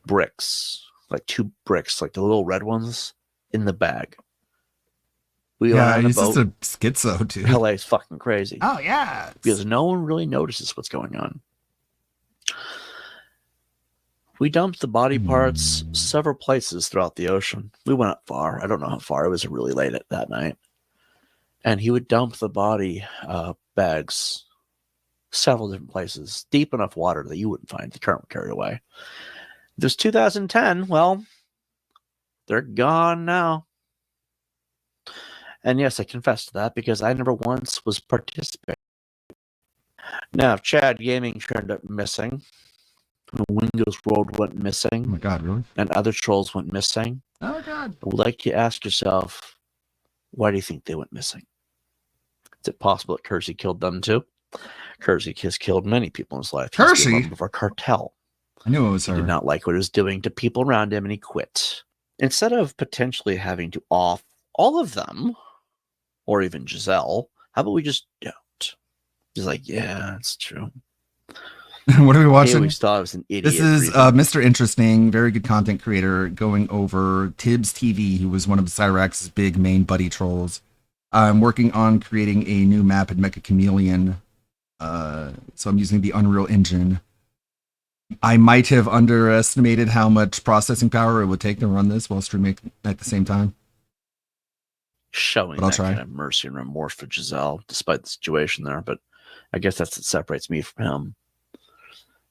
bricks, like 2 bricks, like the little red ones, in the bag. We were on a he's boat. just a schizo, dude. LA is fucking crazy. Oh, yeah. Because no one really notices what's going on. We dumped the body parts several places throughout the ocean. We went up far. I don't know how far. It was really late at that night. And he would dump the body bags several different places, deep enough water that you wouldn't find the current would carry it away. This 2010, well, they're gone now. And yes, I confess to that because I never once was participating. Now, if Chad Gaming turned up missing, Windows World went missing. Oh my god, really? And other trolls went missing. Oh god. I would like to ask yourself, why do you think they went missing? Is it possible that Kersey killed them too? Kersey has killed many people in his life. He used to be a member of our cartel. I knew it was her. He did not like what it was doing to people around him, and he quit. Instead of potentially having to off all of them, or even Giselle, how about we just don't? He's like, yeah, it's true. What are we watching? He always thought I was an idiot. This is Mr. Interesting, very good content creator, going over Tibbs TV, who was one of Cyrax's big main buddy trolls. I'm working on creating a new map in Mecha Chameleon, so I'm using the Unreal Engine. I might have underestimated how much processing power it would take to run this while streaming at the same time. Showing But I'll that try. kind of mercy and remorse for Giselle, despite the situation there. But I guess that's what separates me from him.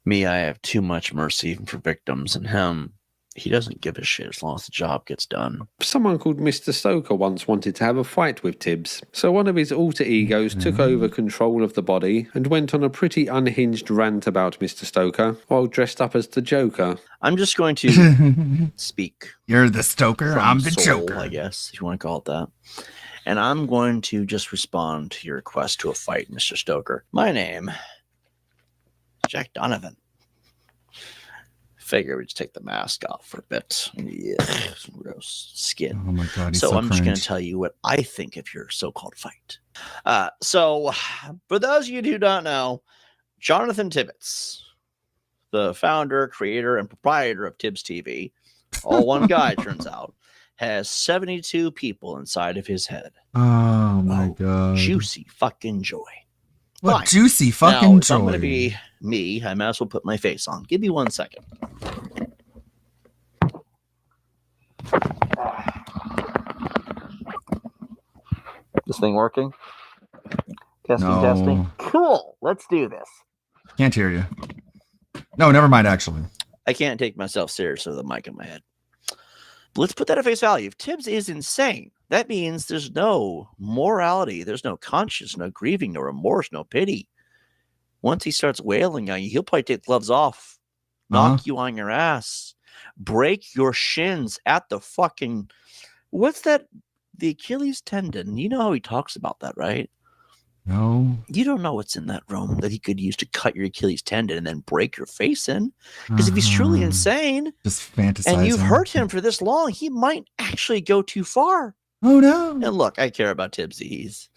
Me, I have too much mercy even for victims, and him, he doesn't give a shit as long as the job gets done. Someone called Mr. Stoker once wanted to have a fight with Tibbs, so one of his alter egos took over control of the body and went on a pretty unhinged rant about Mr. Stoker while dressed up as the Joker. I'm just going to speak. You're the Stoker, from I'm the soul, Joker. I guess, if you want to call it that. And I'm going to just respond to your request to a fight, Mr. Stoker. My name, Jack Donovan. Figure we just take the mask off for a bit. Yeah, gross skin. Oh my god, he's So so I'm just going cringe. to tell you what I think of your so-called fight. So for those of you who don't know, Jonathan Tibbets, the founder, creator, and proprietor of Tibbs TV, all one guy, turns out, has 72 people inside of his head. Oh my god. Juicy fucking joy. What Fine. juicy fucking Now, if joy. I'm going to be me, I might as well put my face on. Give me 1 second. This thing working? Testing, No. testing. Cool. Let's do this. Can't hear you. No, never mind, actually. I can't take myself seriously with a mic in my head. But let's put that at face value. If Tibbs is insane, that means there's no morality, there's no conscience, no grieving, no remorse, no pity. Once he starts wailing on you, he'll probably take gloves off, knock you on your ass, break your shins at the fucking, what's that? The Achilles tendon. You know how he talks about that, right? No. You don't know what's in that room that he could use to cut your Achilles tendon and then break your face in. Because if he's truly insane, just fantasizing, and you've hurt him for this long, he might actually go too far. Oh no! And look, I care about Tibbsy.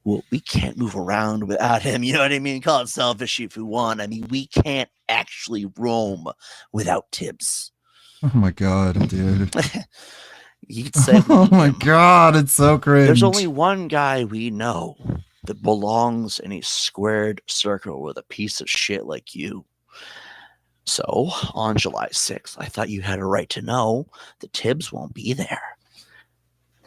Well, we can't move around without him. You know what I mean? Call it selfish if we want. I mean, we can't actually roam without Tibbs. Oh my god, dude. You could say, oh my god, it's so cringe. There's only one guy we know that belongs in a squared circle with a piece of shit like you. So, on July 6th, I thought you had a right to know that Tibbs won't be there.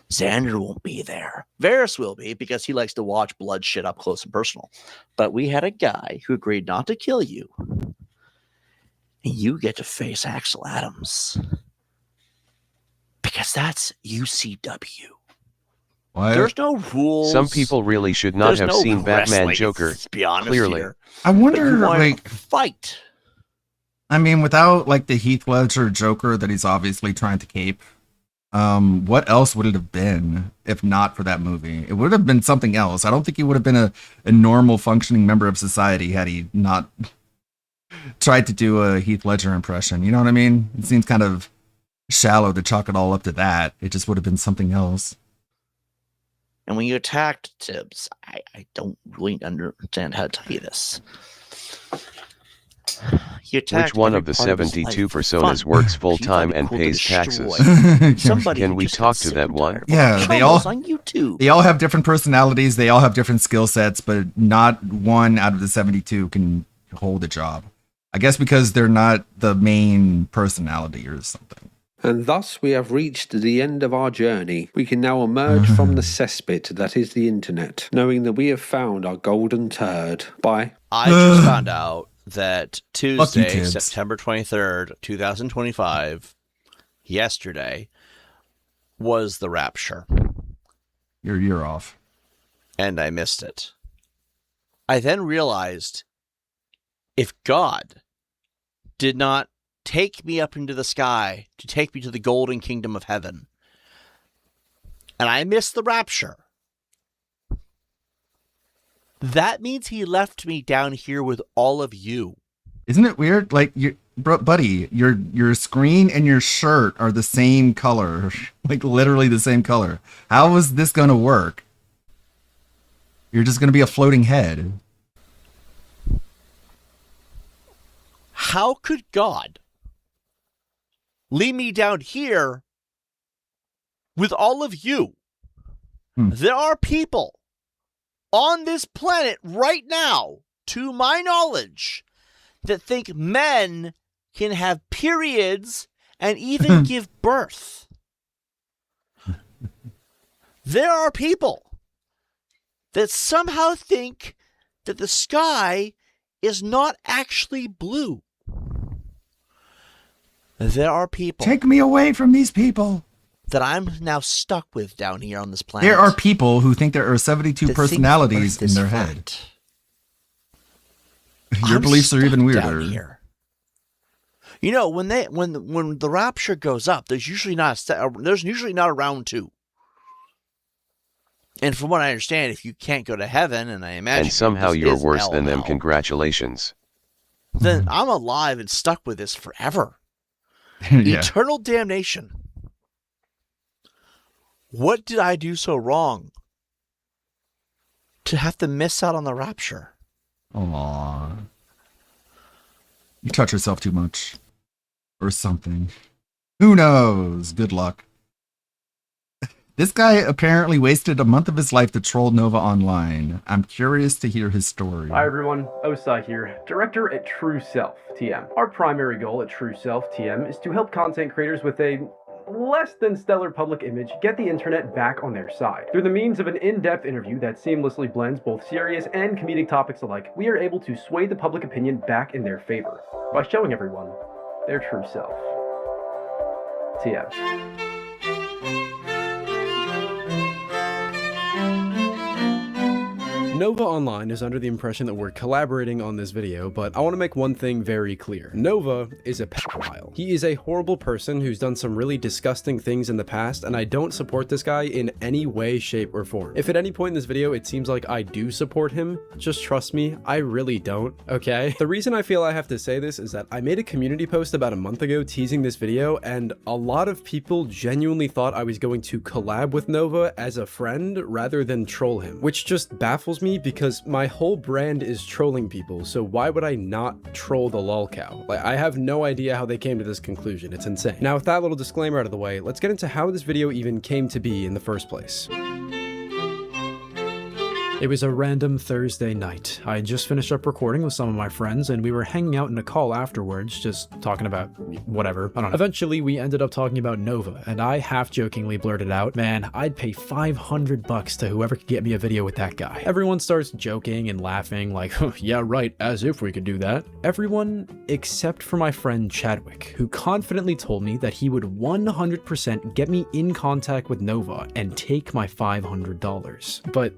Xander won't be there. Varys will be because he likes to watch blood shit up close and personal. But we had a guy who agreed not to kill you. And you get to face Axel Adams. Because that's UCW. What? There's no rules. Some people really should not have seen Batman Joker. Let's be honest Clearly. here. I wonder, But you like, fight. I mean, without like the Heath Ledger Joker that he's obviously trying to cape, what else would it have been if not for that movie? It would have been something else. I don't think he would have been a normal functioning member of society had he not tried to do a Heath Ledger impression. You know what I mean? It seems kind of shallow to chalk it all up to that. It just would have been something else. And when you attacked Tibbs, I don't really understand how to tell you this. You attacked Which one every of the part of his 72 life for personas fun. works You thought full-time it'd be and cool to pays destroy taxes? somebody Can who we just talk got to sick that and one? tired of Yeah, watching they all promos on YouTube. They all have different personalities. They all have different skill sets, but not one out of the 72 can hold a job. I guess because they're not the main personality or something. And thus we have reached the end of our journey. We can now emerge from the cesspit that is the internet, knowing that we have found our golden turd. Bye. I just found out that Fuck you, Tuesday, Tibbs. September 23rd, 2025, yesterday, was the rapture. You're off. And I missed it. I then realized if God did not take me up into the sky to take me to the golden kingdom of heaven, and I missed the rapture, that means he left me down here with all of you. Isn't it weird? Like, buddy, your screen and your shirt are the same color. Like, literally the same color. How is this going to work? You're just going to be a floating head. How could God leave me down here with all of you? There are people on this planet right now, to my knowledge, that think men can have periods and even give birth. There are people that somehow think that the sky is not actually blue. There are people. Take me away from these people. That I'm now stuck with down here on this planet. There are people who think there are 72 that personalities think in their flat. head. Your I'm beliefs are even stuck down weirder. here. You know, when the rapture goes up, there's usually not a round two. And from what I understand, if you can't go to heaven, and I imagine And somehow this you're is worse hell than them. now, Congratulations. then I'm alive and stuck with this forever. Yeah. Eternal damnation. What did I do so wrong to have to miss out on the rapture? Aww. You touch yourself too much. Or something. Who knows? Good luck. This guy apparently wasted a month of his life to troll Nova online. I'm curious to hear his story. Hi everyone, Osai here, director at True Self TM. Our primary goal at True Self TM is to help content creators with a less than stellar public image get the internet back on their side. Through the means of an in-depth interview that seamlessly blends both serious and comedic topics alike, we are able to sway the public opinion back in their favor by showing everyone their true self. TM. Nova Online is under the impression that we're collaborating on this video, but I want to make one thing very clear. Nova is a pedophile. He is a horrible person who's done some really disgusting things in the past, and I don't support this guy in any way, shape, or form. If at any point in this video it seems like I do support him, just trust me, I really don't, okay? The reason I feel I have to say this is that I made a community post about a month ago teasing this video, and a lot of people genuinely thought I was going to collab with Nova as a friend rather than troll him, which just baffles me because my whole brand is trolling people, so why would I not troll the lolcow? Like, I have no idea how they came to this conclusion. It's insane. Now, with that little disclaimer out of the way, let's get into how this video even came to be in the first place. It was a random Thursday night. I had just finished up recording with some of my friends, and we were hanging out in a call afterwards, just talking about whatever, I don't know. Eventually, we ended up talking about Nova, and I half-jokingly blurted out, man, I'd pay $500 to whoever could get me a video with that guy. Everyone starts joking and laughing, like, yeah, right, as if we could do that. Everyone except for my friend Chadwick, who confidently told me that he would 100% get me in contact with Nova and take my $500. But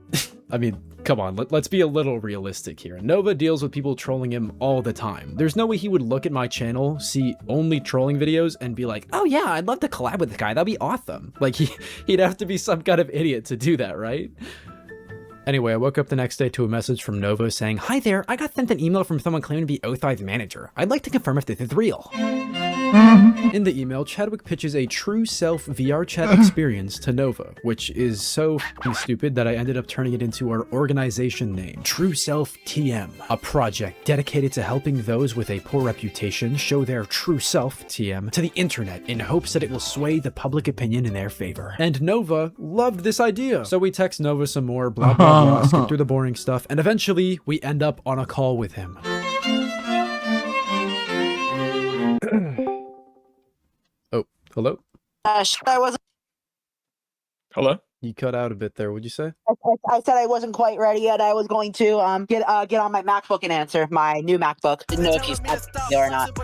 I mean, come on, let's be a little realistic here. Nova deals with people trolling him all the time. There's no way he would look at my channel, see only trolling videos, and be like, oh yeah, I'd love to collab with the guy, that'd be awesome. Like, he'd have to be some kind of idiot to do that, right? Anyway, I woke up the next day to a message from Nova saying, hi there, I got sent an email from someone claiming to be Othi's manager. I'd like to confirm if this is real. In the email, Chadwick pitches a true self VR chat experience to Nova, which is so f***ing stupid that I ended up turning it into our organization name, True Self TM, a project dedicated to helping those with a poor reputation show their true self TM to the internet in hopes that it will sway the public opinion in their favor. And Nova loved this idea. So we text Nova some more, blah blah blah, skip through the boring stuff, and eventually we end up on a call with him. Hello? I wasn't. Hello? You cut out a bit there. What'd you say? I said I wasn't quite ready yet. I was going to get on my MacBook and answer my new MacBook. Didn't know if you said it or not.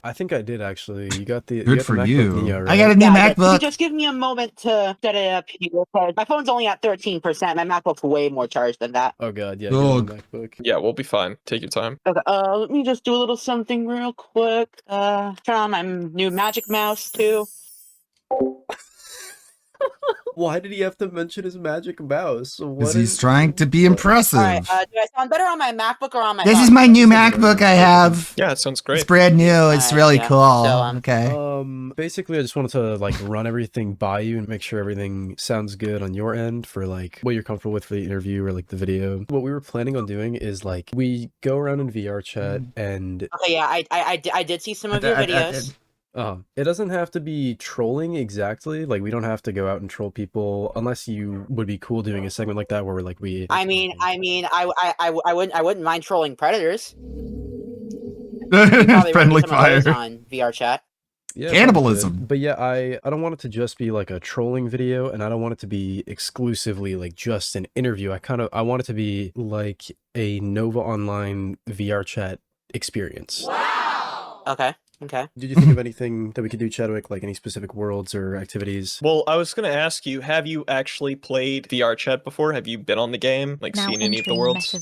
I think I did actually. You got the Good got for the MacBook you. Neo, right? I got a new Yeah, MacBook. just give me a moment to set it up here. Because my phone's only at 13%. My MacBook's way more charged than that. Oh god, yeah. Oh. Get the MacBook. Yeah, we'll be fine. Take your time. Okay, let me just do a little something real quick. Turn on my new Magic Mouse too. Why did he have to mention his magic mouse? Because he's trying to be impressive. All right, do I sound better on my MacBook or on my This phone? is my new MacBook I have. Yeah, it sounds great. It's brand new. It's really yeah. cool. So, okay. Basically I just wanted to like run everything by you and make sure everything sounds good on your end for like what you're comfortable with for the interview or like the video. What we were planning on doing is like we go around in VR chat and Okay, yeah, I did see some of your videos. It doesn't have to be trolling exactly. Like we don't have to go out and troll people unless you would be cool doing a segment like that where we're like I wouldn't mind trolling predators. Friendly fire. On VR chat. Yeah, Cannibalism. but yeah, I don't want it to just be like a trolling video, and I don't want it to be exclusively like just an interview. I want it to be like a Nova Online VR chat experience. Wow. Okay. Okay. Did you think of anything that we could do, Chadwick? Like any specific worlds or activities? Well, I was going to ask you, have you actually played VR chat before? Have you been on the game? Like seen any of the worlds?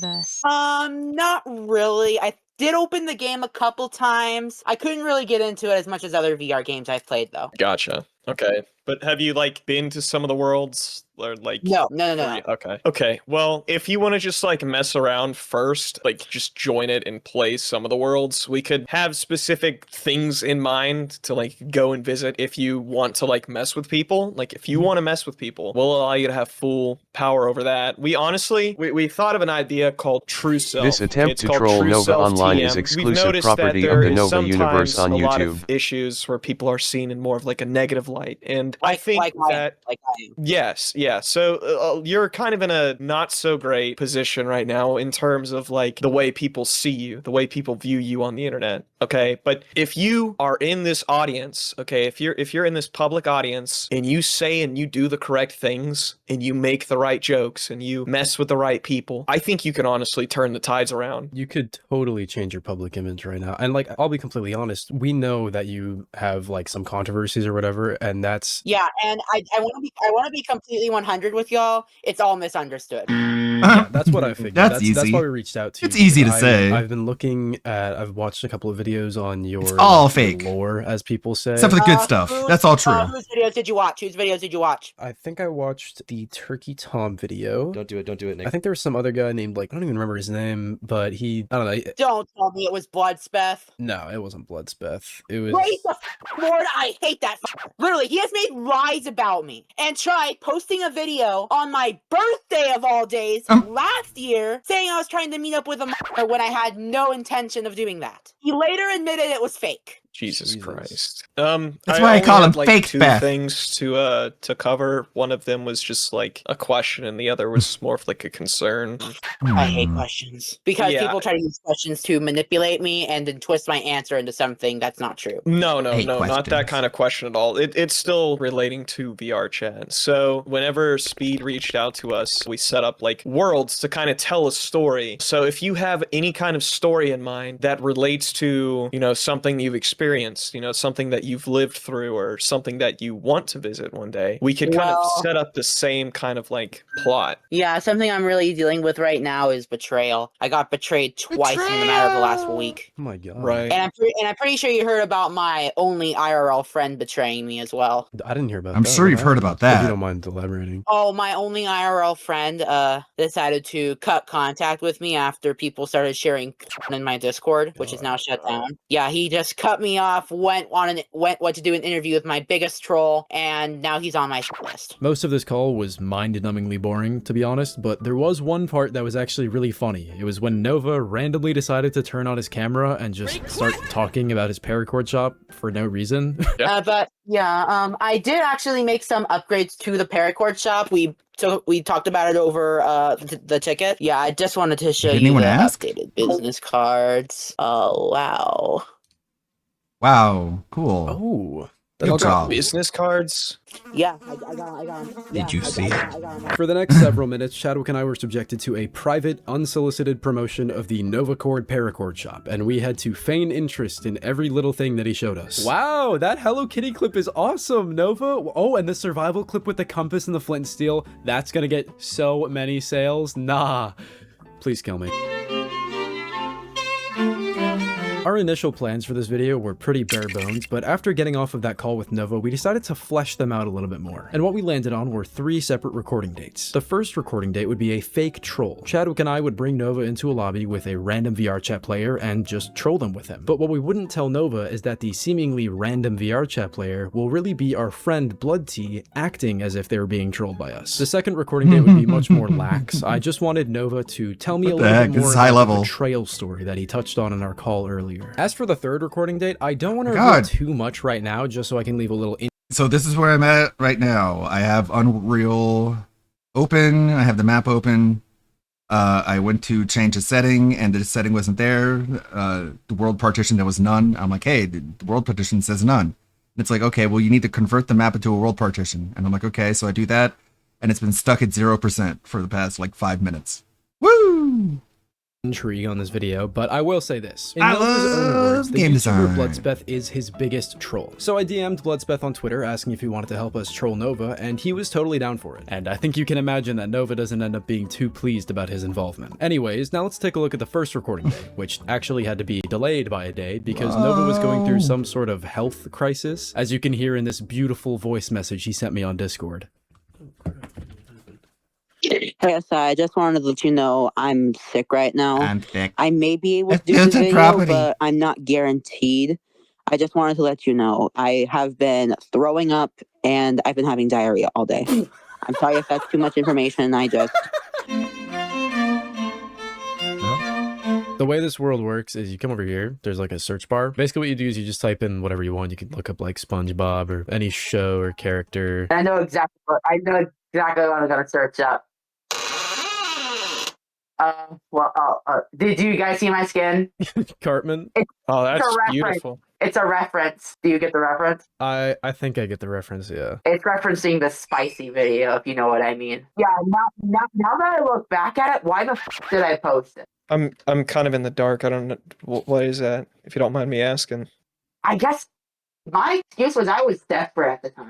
Not really. I did open the game a couple times. I couldn't really get into it as much as other VR games I've played though. Gotcha. Okay. But have you like been to some of the worlds? Or like No. Okay. Well, if you want to just like mess around first, like just join it and play some of the worlds, we could have specific things in mind to like go and visit if you want to like mess with people. Like if you want to mess with people, we'll allow you to have full power over that. We honestly we thought of an idea called True Self. This attempt It's to called troll True Nova Self Online TM. is We've exclusive noticed property that of there the is Nova sometimes universe on a lot YouTube. of issues where people are seen in more of like a negative light, and I think that yes, yeah. So you're kind of in a not so great position right now in terms of like the way people see you, the way people view you on the internet. Okay, but if you are in this audience, okay, if you're in this public audience and you say and you do the correct things and you make the right jokes and you mess with the right people, I think you can honestly turn the tides around. You could totally change your public image right now. And like, I'll be completely honest, we know that you have like some controversies or whatever, and that's Yeah, and I want to be completely 100 with y'all. It's all misunderstood. Yeah, that's what I figured. That's That's easy. why we reached out to you. It's easy to because say. I've been looking at. I've watched a couple of videos on your. It's all your fake. lore, as people say. Except for the good stuff. That's all true. Whose videos did you watch? Whose videos did you watch? I think I watched the Turkey Tom video. Don't do it. Don't do it, Nick. I think there was some other guy named I don't even remember his name, but I don't know. Don't tell me it was Bloodspeth. No, it wasn't Bloodspeth. It was. Praise the Lord, I hate that. Literally, he has made lies about me and tried posting a video on my birthday of all days last year saying I was trying to meet up with a when I had no intention of doing that. He later admitted it was fake. Jesus Christ. That's why I call him Fake two Beth. things to cover. One of them was just like a question, and the other was more of like a concern. I hate questions because Yeah. people try to use questions to manipulate me and then twist my answer into something that's not true. No, Hate not that kind of question at all. It's still relating to VR chat. So whenever Speed reached out to us, we set up like worlds to kind of tell a story. So if you have any kind of story in mind that relates to, something you've experienced, something that you've lived through or something that you want to visit one day, we could kind of set up the same kind of like plot. Yeah, something I'm really dealing with right now is betrayal. I got betrayed twice in the matter of the last week. Oh my god. Right. And I'm pretty sure you heard about my only IRL friend betraying me as well. I didn't hear about I'm that. sure you've heard about If that. you don't mind elaborating. Oh, my only IRL friend decided to cut contact with me after people started sharing in my Discord, which is now shut down. Yeah, he just cut me off, went to do an interview with my biggest troll, and now he's on my list. Most of this call was mind-numbingly boring, to be honest, but there was one part that was actually really funny. It was when Nova randomly decided to turn on his camera and just start talking about his paracord shop for no reason. I did actually make some upgrades to the paracord shop. We talked about it over the ticket. Yeah, I just wanted to show Did you anyone the ask? updated business cards. Oh, wow. Wow, cool. Oh, good job. Business cards. Yeah, I got them. Did you see it? For the next several minutes, Chadwick and I were subjected to a private, unsolicited promotion of the Novacord paracord shop, and we had to feign interest in every little thing that he showed us. Wow, that Hello Kitty clip is awesome, Nova! Oh, and the survival clip with the compass and the flint and steel, that's gonna get so many sales. Nah. Please kill me. Our initial plans for this video were pretty bare bones, but after getting off of that call with Nova, we decided to flesh them out a little bit more. And what we landed on were 3 separate recording dates. The first recording date would be a fake troll. Chadwick and I would bring Nova into a lobby with a random VR chat player and just troll them with him. But what we wouldn't tell Nova is that the seemingly random VR chat player will really be our friend Blood Tea acting as if they were being trolled by us. The second recording date would be much more lax. I just wanted Nova to tell me a little bit more about the betrayal story that he touched on in our call earlier. As for the third recording date, I don't want to reveal too much right now, just so I can leave a little So this is where I'm at right now. I have Unreal open. I have the map open. I went to change a setting, and the setting wasn't there. The world partition, there was none. I'm like, hey, the world partition says none. And it's like, okay, well, you need to convert the map into a world partition. And I'm like, okay, so I do that, and it's been stuck at 0% for the past, 5 minutes. Woo! intrigue on this video, but I will say this. In I Nova's own words, love the game YouTuber design. Bloodspeth is his biggest troll. So I DM'd Bloodspeth on Twitter asking if he wanted to help us troll Nova, and he was totally down for it. And I think you can imagine that Nova doesn't end up being too pleased about his involvement. Anyways, now let's take a look at the first recording day, which actually had to be delayed by a day because Nova was going through some sort of health crisis, as you can hear in this beautiful voice message he sent me on Discord. Hey, so I just wanted to let you know I'm sick right now. I'm sick. I may be able to do It's the a video, property. but I'm not guaranteed. I just wanted to let you know I have been throwing up and I've been having diarrhea all day. I'm sorry if that's too much information. The way this world works is you come over here, there's like a search bar. Basically what you do is you just type in whatever you want. You can look up like SpongeBob or any show or character. I know exactly what I'm gonna search up. Did you guys see my skin? Cartman? Oh, that's It's a reference. beautiful. It's a reference. Do you get the reference? I think I get the reference, yeah. It's referencing the spicy video, if you know what I mean. Yeah, now that I look back at it, why the f did I post it? I'm kind of in the dark. I don't know what is that. If you don't mind me asking. I guess my excuse was I was desperate at the time.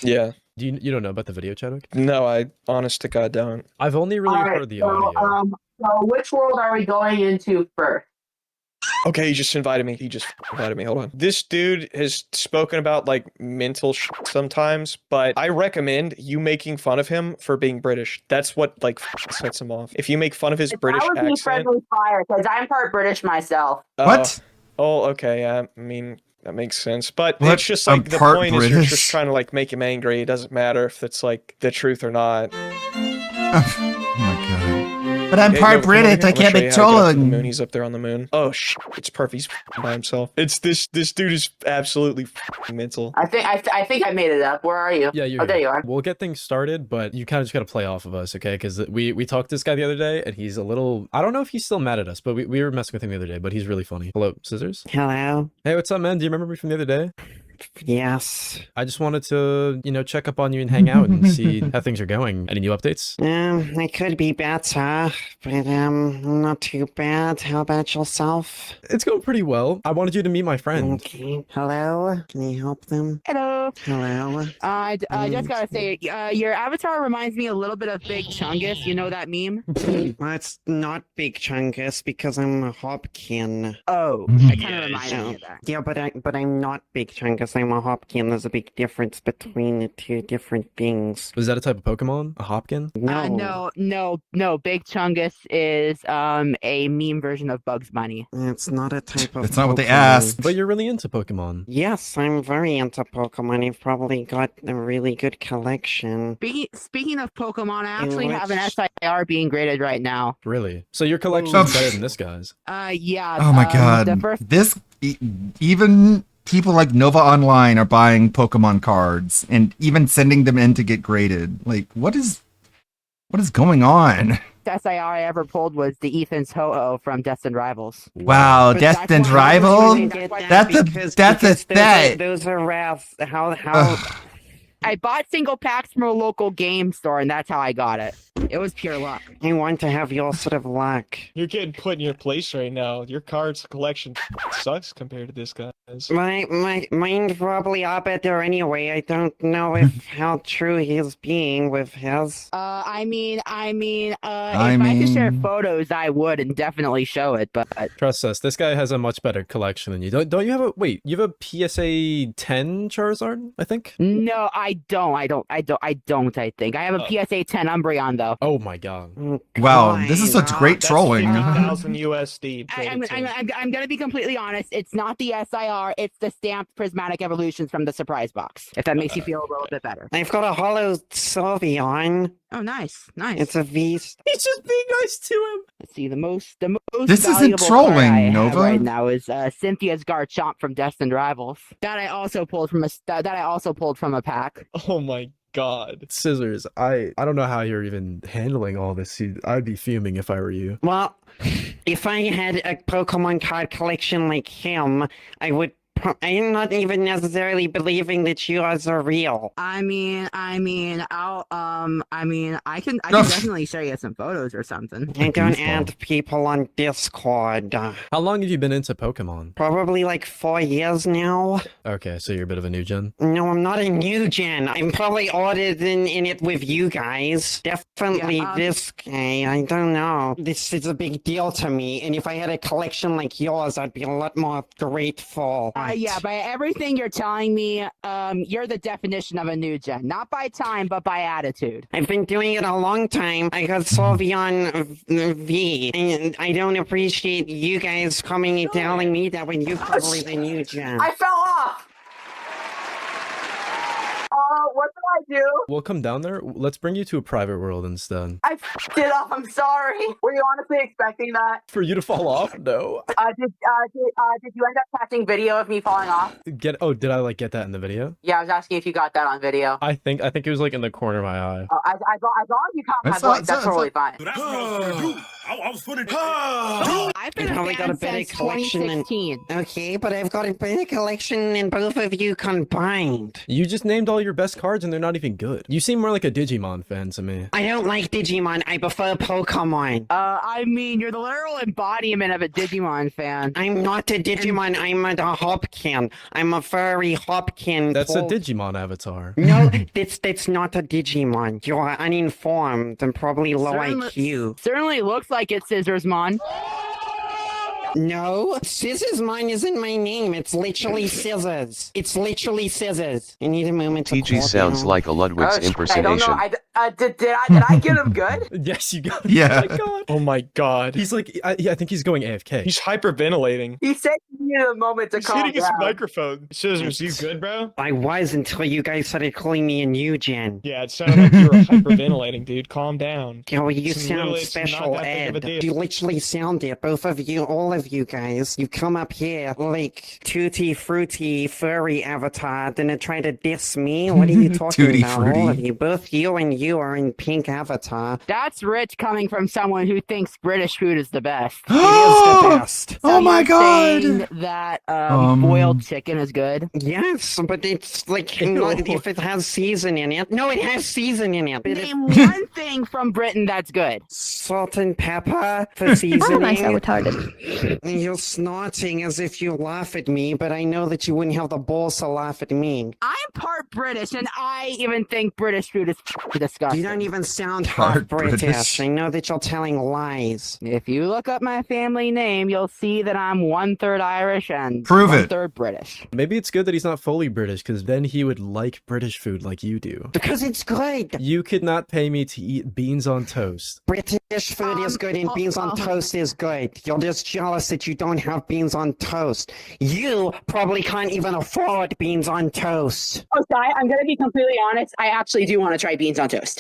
Yeah. You don't know about the video, Chadwick? No, I honest to God don't. I've only really heard the audio. So which world are we going into first? Okay, he just invited me. He just invited me. Hold on. This dude has spoken about like mental sometimes, but I recommend you making fun of him for being British. That's what like sets him off. If you make fun of his British I would be accent. friendly fire because I'm part British myself. What? Oh, okay. I mean, that makes sense. But What? it's just like I'm the part point is you're British? just trying to like make him angry. It doesn't matter if it's like the truth or not. Oh my god. But I'm Yeah, part no, come over British. here. I I'm gonna can't show be you how to get up to the trolling. moon. He's up there on the moon. Oh shit! It's perfect. He's by himself. It's this dude is absolutely mental. I think I made it up. Where are you? Yeah, you're Oh, there here. you are. We'll get things started, but you kind of just got to play off of us, okay? Because we talked to this guy the other day, and he's a little... I don't know if he's still mad at us, but we were messing with him the other day, but he's really funny. Hello, Scissors? Hello. Hey, what's up, man? Do you remember me from the other day? Yes. I just wanted to, check up on you and hang out and see how things are going. Any new updates? I could be better, but not too bad. How about yourself? It's going pretty well. I wanted you to meet my friend. Okay. Hello. Can you help them? Hello. Hello. I just gotta say, your avatar reminds me a little bit of Big Chungus. You know that meme? It's not Big Chungus because I'm a Hopkin. Oh, it kind of reminded me of that. Yeah, but I'm not Big Chungus. I'm a Hopkin. There's a big difference between the two different things. Was that a type of Pokemon? A Hopkin? No. Big Chungus is a meme version of Bugs Bunny. It's not a type of That's not what they Pokemon. asked. But you're really into Pokemon. Yes, I'm very into Pokemon. I've probably got a really good collection. Speaking of Pokemon, I actually which- have an SIR being graded right now. Really? So your collection's better than this guy's. Yeah. Oh my god. The first Even people like Nova Online are buying Pokemon cards and even sending them in to get graded. Like, what is going on? SIR I ever pulled was the Ethan's Ho-Oh from Destined Rivals. Wow, But Destined that's why I was Rivals? trying to get that That's because a set. Those are rats. How I bought single packs from a local game store, and that's how I got it. It was pure luck. I want to have your sort of luck. You're getting put in your place right now. Your cards collection sucks compared to this guy's. Mine probably are better anyway. I don't know if how true he's being with his. If I could share photos, I would and definitely show it. But Trust us, this guy has a much better collection than you. Don't you have you have a PSA 10 Charizard, I think? No, I don't. I think I have a PSA 10 Umbreon though. Oh my god. Wow, this is such great trolling. 50,000 USD. I'm gonna be completely honest. It's not the SIR. It's the stamped prismatic evolutions from the surprise box. If that makes you feel a little bit better. I've got a hollow Sylveon. Oh, nice. It's a V. He's just being nice to him. Let's see, the most This isn't valuable trolling, card I have Nova. right now is Cynthia's Garchomp from Destined Rivals. That I also pulled from a pack. Oh my god. Scissors, I don't know how you're even handling all this. I'd be fuming if I were you. Well, if I had a Pokemon card collection like him, I would. I'm not even necessarily believing that yours are real. I can definitely show you some photos or something. I don't add people on Discord. How long have you been into Pokemon? Probably like 4 years now. Okay, so you're a bit of a new gen. No, I'm not a new gen. I'm probably ordered in it with you guys. Definitely this guy. I don't know. This is a big deal to me. And if I had a collection like yours, I'd be a lot more grateful. Yeah, by everything you're telling me, you're the definition of a new gen. Not by time, but by attitude. I've been doing it a long time. I got Sylveon V, and I don't appreciate you guys coming and telling me that when you're probably the new gen. I fell off! What did I do? We'll come down there. Let's bring you to a private world instead. I f***ed it up. I'm sorry. Were you honestly expecting that? For you to fall off? No. Did you end up catching video of me falling off? Did I get that in the video? Yeah, I was asking if you got that on video. I think it was like in the corner of my eye. Oh, as long as you caught my voice, that's totally fine. I was putting. I I've been a probably got a fan better since collection than 2016. Okay, but I've got a better collection than both of you combined. You just named all your best cards and they're not even good. You seem more like a Digimon fan to me. I don't like Digimon. I prefer Pokemon. I mean, you're the literal embodiment of a Digimon fan. I'm not a Digimon. I'm a Hopkin. I'm a furry Hopkin. That's a Digimon avatar. No, that's not a Digimon. You're uninformed and probably low IQ. Certainly looks like it's Scissorsmon. No, Scissorsmon isn't my name. It's literally Scissors. It's literally Scissors. I need a moment to TG sounds like a Ludwig's impersonation. Did I get him good? Yes, you got. Yeah. Oh my god. Oh my god. He's like, I think he's going AFK. He's hyperventilating. He said he needed a moment to He's calm hitting his down. microphone. Scissors, you good, bro? I was until you guys started calling me a new gen. Yeah, it sounded like you were hyperventilating, dude. Calm down. Oh, you It's sound literally- it's special, not that big of a Ed. deal. You literally sound it. Both of you, all of you guys. You come up here like tutti frutti furry avatar, then try to diss me. What are you talking Tutti about? All of frutti. you. Both you and you are in pink avatar. That's rich coming from someone who thinks British food is the best. It is the best. Oh my You're god. saying that boiled chicken is good? Yes, but it's like not, if it has season in it. No, it has season in it. But Name one thing from Britain that's good. salt and pepper for seasoning. How am I so retarded? You're snorting as if you laugh at me, but I know that you wouldn't have the balls to laugh at me. I'm part British, and I even think British food is disgusting. You don't even sound Part half British. British. I know that you're telling lies. If you look up my family name, you'll see that I'm 1/3 Irish and Prove it. 1/3 British. Maybe it's good that he's not fully British, because then he would like British food like you do. Because it's good. You could not pay me to eat beans on toast. British food is good and beans on toast is good. You're just jealous that you don't have beans on toast. You probably can't even afford beans on toast. Oh, Sai, I'm gonna be completely honest. I actually do want to try beans on toast.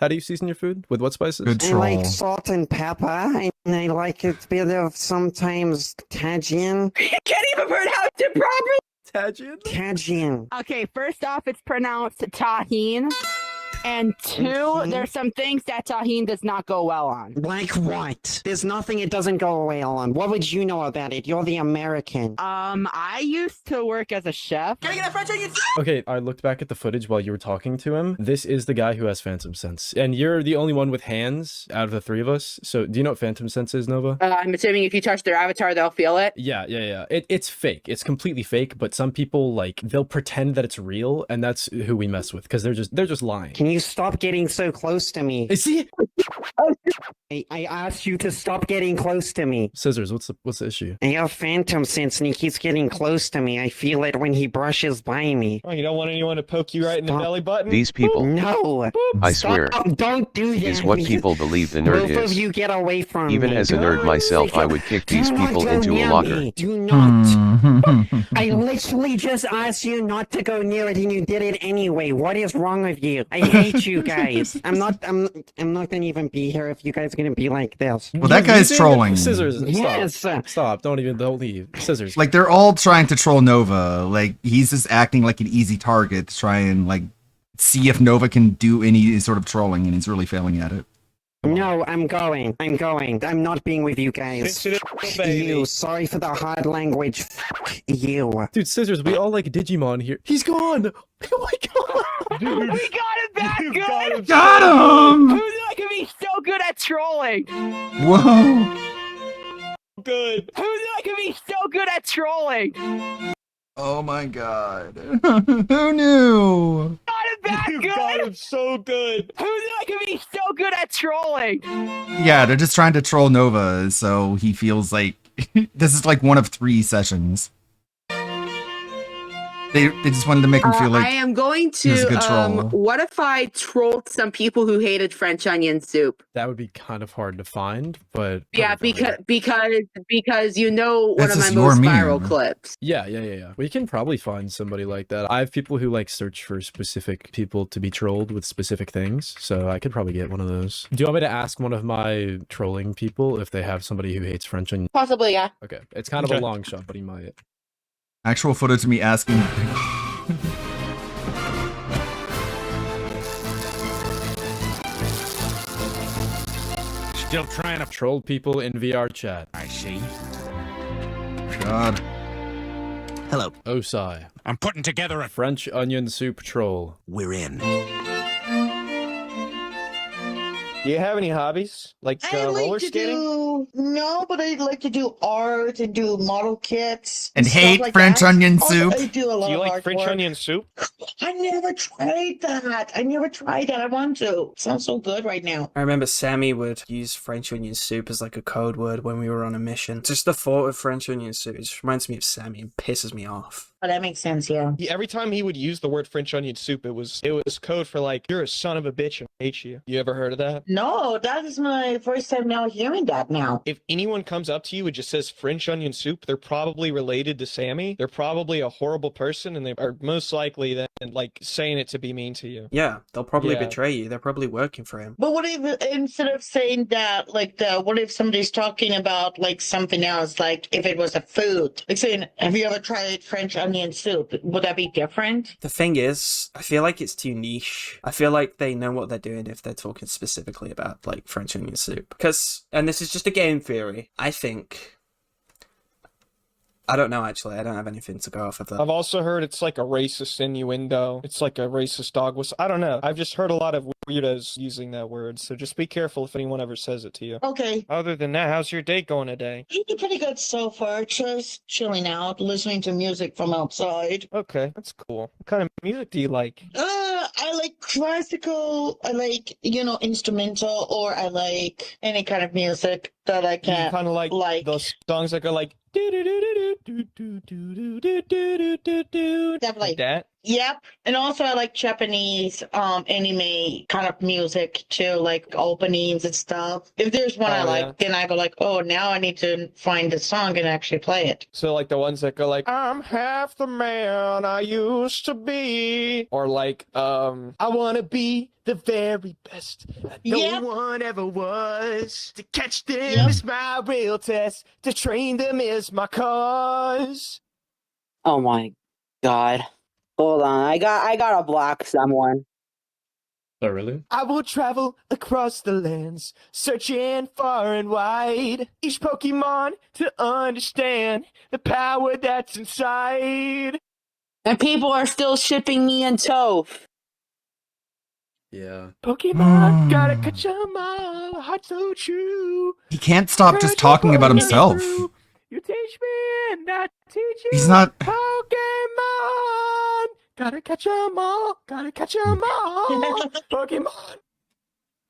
How do you season your food? With what spices? Good I troll. like salt and pepper, and I like a bit of sometimes Tajin. Can't even pronounce it properly. Tajin? Tajin. Okay, first off, it's pronounced tahine. And two, there's some things that tahine does not go well on. Like what? There's nothing it doesn't go well on. What would you know about it? You're the American. I used to work as a chef. Can I get a French onion? Okay, I looked back at the footage while you were talking to him. This is the guy who has Phantom Sense. And you're the only one with hands out of the three of us. So do you know what Phantom Sense is, Nova? I'm assuming if you touch their avatar, they'll feel it. Yeah. It's fake. It's completely fake, but some people, like, they'll pretend that it's real, and that's who we mess with, because they're just lying. Can you stop getting so close to me? See? I asked you to stop getting close to me. Scissors, what's the issue? I have Phantom Sense and he keeps getting close to me. I feel it when he brushes by me. Oh, you don't want anyone to poke you right in the belly button? These people, No. I swear, Stop. Don't do that. is what people believe the nerd Both of is. you get away from Even me. as a nerd myself, I would kick these Do not people go into a near locker. me. Do not. I literally just asked you not to go near it and you did it anyway. What is wrong with you? I hate you guys. I'm not gonna even be here if you guys are gonna be like this. Well, that guy's trolling. Scissors, Yes. Stop. Don't leave. Scissors. Like, they're all trying to troll Nova. Like, he's just acting like an easy target to try and, like, see if Nova can do any sort of trolling, and he's really failing at it. No, I'm going. I'm not being with you guys. You. Sorry for the hard language. You. Dude, Scissors, we all like Digimon here. He's gone! Oh my god! We got it back good! Got him! Who's not gonna be so good at trolling? Whoa! Good. Who's not gonna be so good at trolling? Oh my god. Who knew? Got it back You good! got him so good. Who's not gonna be so good at trolling? Yeah, they're just trying to troll Nova, so he feels like this is like one of 3 sessions. They just wanted to make him feel like I am going he was a good troll. what if I trolled some people who hated French onion soup? That would be kind of hard to find, but Yeah, because you know one That's of my just your most meme. viral clips. yeah. We can probably find somebody like that. I have people who like search for specific people to be trolled with specific things, so I could probably get one of those. Do you want me to ask one of my trolling people if they have somebody who hates French onion? Possibly, yeah. Okay, it's kind of a long shot, but he might. actual footage of me asking. Still trying to troll people in VR chat. I see. God. Hello. Osai. I'm putting together a French onion soup troll. We're in. Do you have any hobbies? Like I roller like to skating? no, but I like to do art and do model kits And stuff hate like French that. onion Also, soup. I do a lot Do you of like hard French work. onion soup? I never tried that. I want to. Sounds so good right now. I remember Sammy would use French onion soup as like a code word when we were on a mission. Just the thought of French onion soup, it just reminds me of Sammy and pisses me off. Oh, that makes sense, yeah. Every time he would use the word French onion soup, it was code for like, you're a son of a bitch and I hate you. You ever heard of that? No, that is my first time now hearing that now. If anyone comes up to you and just says French onion soup, they're probably related to Sammy. They're probably a horrible person, and they are most likely then like saying it to be mean to you. Yeah, they'll probably Yeah. betray you. They're probably working for him. But what if instead of saying that, like what if somebody's talking about like something else, like if it was a food, like saying, "Have you ever tried French onion soup?" Would that be different? The thing is, I feel like it's too niche. I feel like they know what they're doing if they're talking specifically about like French onion soup. Because, and this is just a game theory, I think. I don't know, actually. I don't have anything to go off of that. I've also heard it's like a racist innuendo. It's like a racist dog whistle. I don't know. I've just heard a lot of weirdos using that word, so just be careful if anyone ever says it to you. Okay. Other than that, how's your day going today? Pretty good so far. Just chilling out, listening to music from outside. Okay, that's cool. What kind of music do you like? I like classical. I like, instrumental, or I like any kind of music that I Do you can. kind of like those songs that go like Definitely. like that? Yep. And also I like Japanese anime kind of music too, like openings and stuff. If there's one I like, yeah. then I go like, oh, now I need to find the song and actually play it. So like the ones that go like, I'm half the man I used to be, or like, I wanna be the very best that no one ever was. To catch them is my real test. To train them is my cause. Oh my god. Hold on, I gotta block someone. Oh, really? I will travel across the lands, searching far and wide. Each Pokemon to understand the power that's inside. And people are still shipping me and Toph. Yeah. Pokemon, gotta catch 'em all, heart so true. He can't stop just talking about himself. You teach me and I teach you. He's not. Pokemon, gotta catch 'em all, gotta catch 'em all. Pokemon.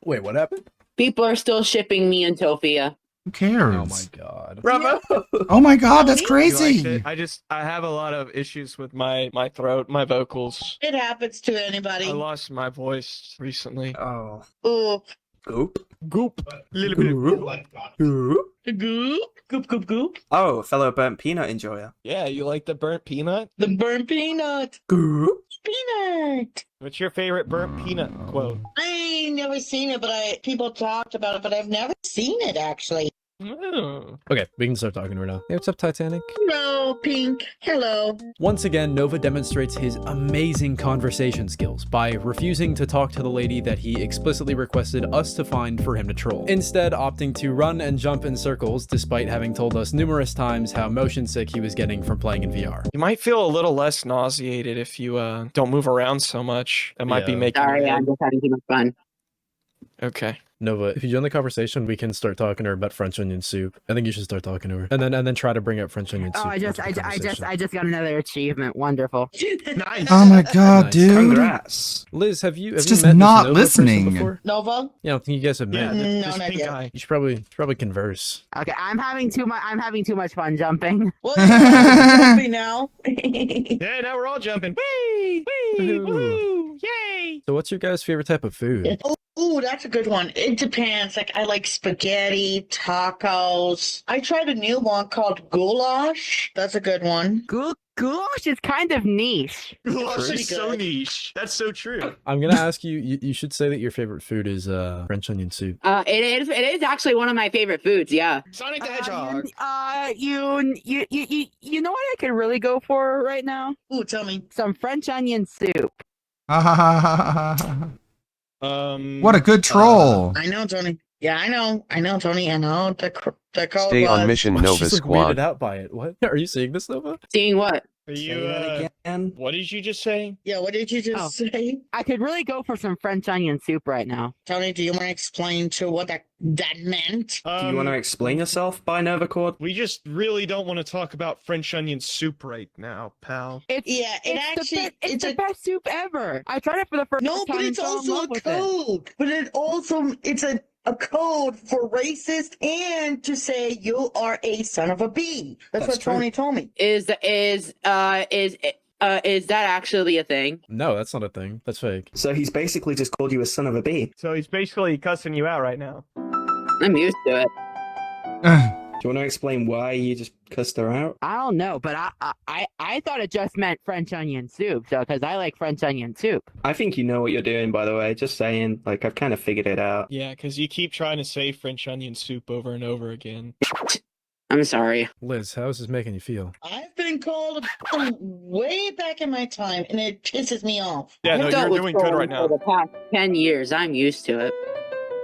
Wait, what happened? People are still shipping me and Tophia. Who cares? Oh my god. Bravo. Oh my god, that's You crazy. liked it? I have a lot of issues with my throat, my vocals. It happens to anybody. I lost my voice recently. Oh. Ooh. Goop? Goop. Little bit of goop. Goop? Goop, goop. Oh, fellow burnt peanut enjoyer. Yeah, you like the burnt peanut? The burnt peanut. Goop? Peanut. What's your favorite burnt peanut quote? I ain't never seen it, but people talked about it, but I've never seen it actually. Okay, we can start talking right now. Hey, what's up, Titanic? Hello, Pink. Hello. Once again, Nova demonstrates his amazing conversation skills by refusing to talk to the lady that he explicitly requested us to find for him to troll. Instead, opting to run and jump in circles despite having told us numerous times how motion sick he was getting from playing in VR. You might feel a little less nauseated if you don't move around so much. That might be making. Sorry, I'm just having too much fun. Okay. Nova, if you join the conversation, we can start talking to her about French onion soup. I think you should start talking to her, and then try to bring up French onion soup. Oh, I just got another achievement. Wonderful. Nice. Oh my god, Nice. dude. Congrats. Liz, have you It's met just this not Nova person listening. before? Nova? Yeah, I don't think you guys have met. No, not yet. You should probably converse. Okay, I'm having too much fun jumping. Well, you're jumping now. Yeah, now we're all jumping. Whee! Whee! Woohoo! Yay! So, what's your guys' favorite type of food? Ooh, that's a good one. It depends. Like, I like spaghetti, tacos. I tried a new one called goulash. That's a good one. Goulash is kind of niche. Goulash is so niche. That's so true. I'm gonna ask you. You should say that your favorite food is French onion soup. It is actually one of my favorite foods. Yeah. Sonic the Hedgehog. You know what I could really go for right now? Ooh, tell me. Some French onion soup. What a good troll. I know, Tony. Yeah, I know, Tony. I know the code Stay on was- mission, Oh, Nova she's like Squad. weirded out by it. What? Are you seeing this, Nova? Seeing what? Are you, what did you just say? Yeah, what did you just say? I could really go for some French onion soup right now. Tony, do you want to explain to what that meant? Do you want to explain yourself by Novacord? We just really don't want to talk about French onion soup right now, pal. It's the best soup ever. I tried it for the first time. No, but and it's fell in also love a with it. code. But it's a code for racist and to say you are a son of a bee. That's what Tony told me. Is that actually a thing? No, that's not a thing. That's fake. So he's basically just called you a son of a bee. So he's basically cussing you out right now. I'm used to it. Do you want to explain why you just cussed her out? I don't know, but I thought it just meant French onion soup, so because I like French onion soup. I think you know what you're doing, by the way. Just saying, like, I've kind of figured it out. Yeah, because you keep trying to say French onion soup over and over again. I'm sorry. Liz, how is this making you feel? I've been called a way back in my time, and it pisses me off. Yeah, no, I've dealt you're with doing good trolling right now. For the past 10 years, I'm used to it.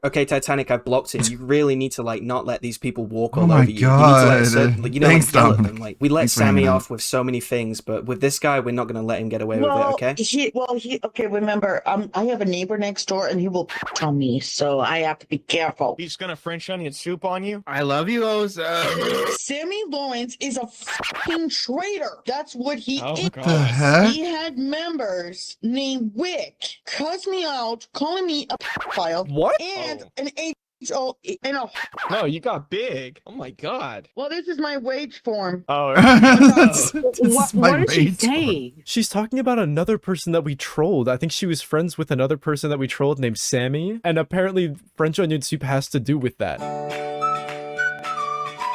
Okay, Titanic, I've blocked it. You really need to, like, not let these people walk all Oh my over you. God. You need to let a certain, like, you know, Thanks, like, yell at Dominic. them. Like, we let Thanks for Sammy hanging out. off with so many things, but with this guy, we're not going to let him get away with it, okay? Okay, remember, I have a neighbor next door, and he will on me, so I have to be careful. He's gonna French onion soup on you? I love you, Oza. Sammy Lawrence is a fucking traitor. That's what he Oh, is. God. The heck? He had members named Wick cuss me out, calling me a pedophile. What? And an HO and a. No, you got big. Oh my god. Well, this is my wage form. Oh, What did she say? She's talking about another person that we trolled. I think she was friends with another person that we trolled named Sammy, and apparently French onion soup has to do with that.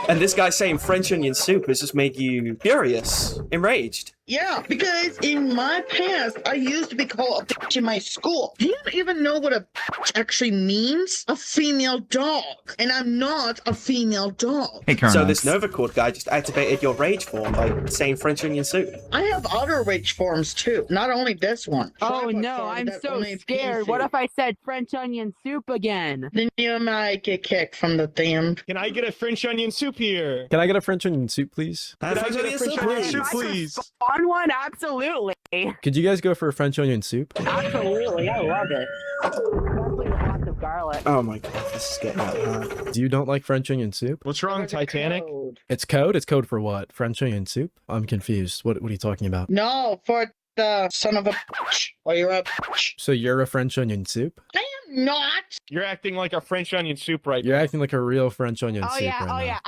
And this guy saying French onion soup has just made you furious, enraged. Yeah, because in my past, I used to be called a bitch in my school. Do you even know what a bitch actually means? A female dog. And I'm not a female dog. Hey, Karen. So this Novacord guy just activated your rage form by saying French onion soup. I have other rage forms too, not only this one. Oh Tripod no, form I'm that so only scared. PC. What if I said French onion soup again? Then you might get kicked from the thing. Can I get a French onion soup here? Can I get a French onion soup, please? Can I get a French onion soup, please? On one, absolutely. Could you guys go for a French onion soup? Absolutely, I love it. Especially with lots of garlic. Oh my god, this is getting out of hand. You don't like French onion soup? What's wrong, Titanic? It's code? It's code for what? French onion soup? I'm confused. What are you talking about? No, for the son of a bitch. Or you're a bitch. So you're a French onion soup? I am not. You're acting like a French onion soup right You're acting like a real French onion Oh soup yeah, right now. yeah,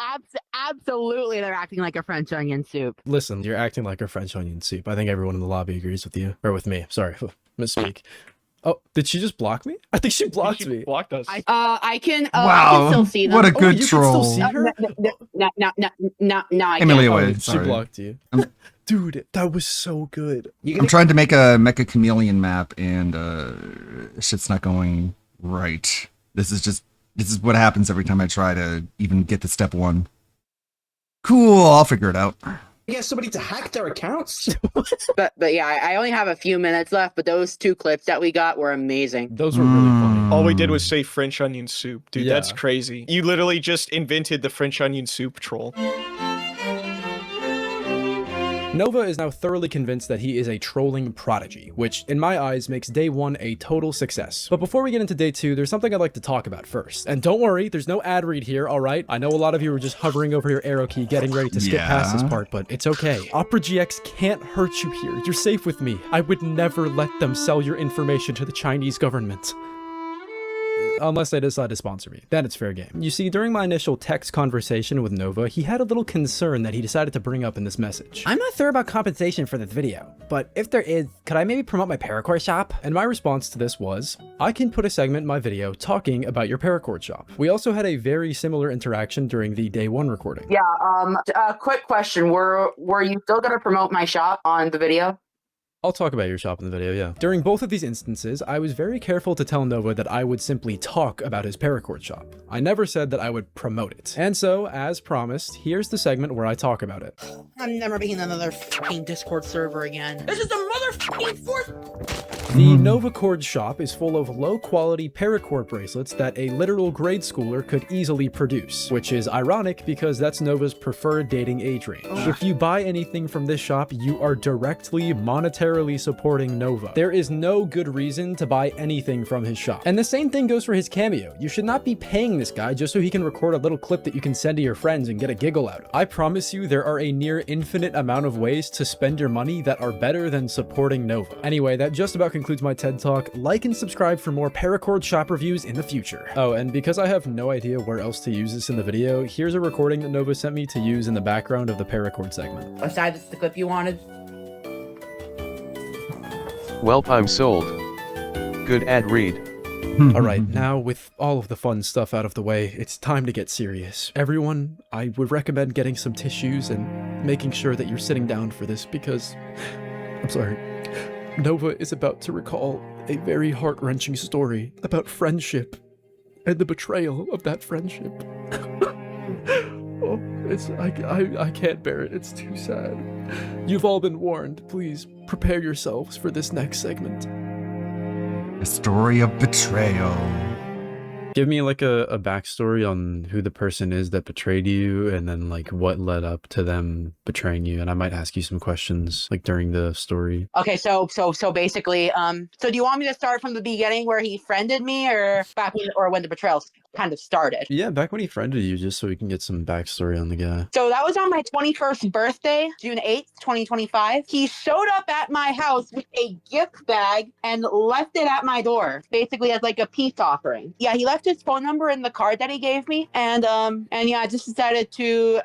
absolutely. They're acting like a French onion soup. Listen, you're acting like a French onion soup. I think everyone in the lobby agrees with you. Or with me. Sorry. Misspeak. Oh, did she just block me? I think she blocked me. Blocked us. I can Wow, still see them. what a good you troll. Can still see her? No, I Emily can't. Wade, She sorry. blocked you. Dude, that was so good. I'm trying to make a Mecha Chameleon map, and shit's not going right. This is what happens every time I try to even get to step one. Cool, I'll figure it out. You get somebody to hack their accounts? But yeah, I only have a few minutes left, but those two clips that we got were amazing. Those were really funny. All we did was say French onion soup. Dude, Yeah. that's crazy. You literally just invented the French onion soup troll. Nova is now thoroughly convinced that he is a trolling prodigy, which in my eyes makes day one a total success. But before we get into day two, there's something I'd like to talk about first. And don't worry, there's no ad read here, alright? I know a lot of you are just hovering over your arrow key getting ready to skip past this part, but it's okay. Opera GX can't hurt you here. You're safe with me. I would never let them sell your information to the Chinese government. Unless they decide to sponsor me. Then it's fair game. You see, during my initial text conversation with Nova, he had a little concern that he decided to bring up in this message. I'm not sure about compensation for this video, but if there is, could I maybe promote my paracord shop? And my response to this was, I can put a segment in my video talking about your paracord shop. We also had a very similar interaction during the day one recording. Yeah, quick question. Were you still gonna promote my shop on the video? I'll talk about your shop in the video, yeah. During both of these instances, I was very careful to tell Nova that I would simply talk about his paracord shop. I never said that I would promote it. And so, as promised, here's the segment where I talk about it. I'm never being another fucking Discord server again. This is the motherfucking fourth. The Nova Cord shop is full of low-quality paracord bracelets that a literal grade schooler could easily produce, which is ironic because that's Nova's preferred dating age range. If you buy anything from this shop, you are directly monetarily supporting Nova. There is no good reason to buy anything from his shop. And the same thing goes for his Cameo. You should not be paying this guy just so he can record a little clip that you can send to your friends and get a giggle out of. I promise you there are a near infinite amount of ways to spend your money that are better than supporting Nova. Anyway, that just about concludes my TED Talk. Like and subscribe for more paracord shop reviews in the future. Oh, and because I have no idea where else to use this in the video, here's a recording that Nova sent me to use in the background of the paracord segment. Besides the clip you wanted. Welp, I'm sold. Good ad read. Alright, now with all of the fun stuff out of the way, it's time to get serious. Everyone, I would recommend getting some tissues and making sure that you're sitting down for this because, I'm sorry, Nova is about to recall a very heart-wrenching story about friendship and the betrayal of that friendship. Oh, I can't bear it. It's too sad. You've all been warned. Please prepare yourselves for this next segment. A story of betrayal. Give me like a backstory on who the person is that betrayed you and then like what led up to them betraying you, and I might ask you some questions like during the story. Okay, so basically, so do you want me to start from the beginning where he friended me, or when the betrayal kind of started? Yeah, back when he friended you, just so we can get some backstory on the guy. So that was on my 21st birthday, June 8th, 2025. He showed up at my house with a gift bag and left it at my door, basically as like a peace offering. Yeah, he left his phone number in the card that he gave me, and yeah, I just decided to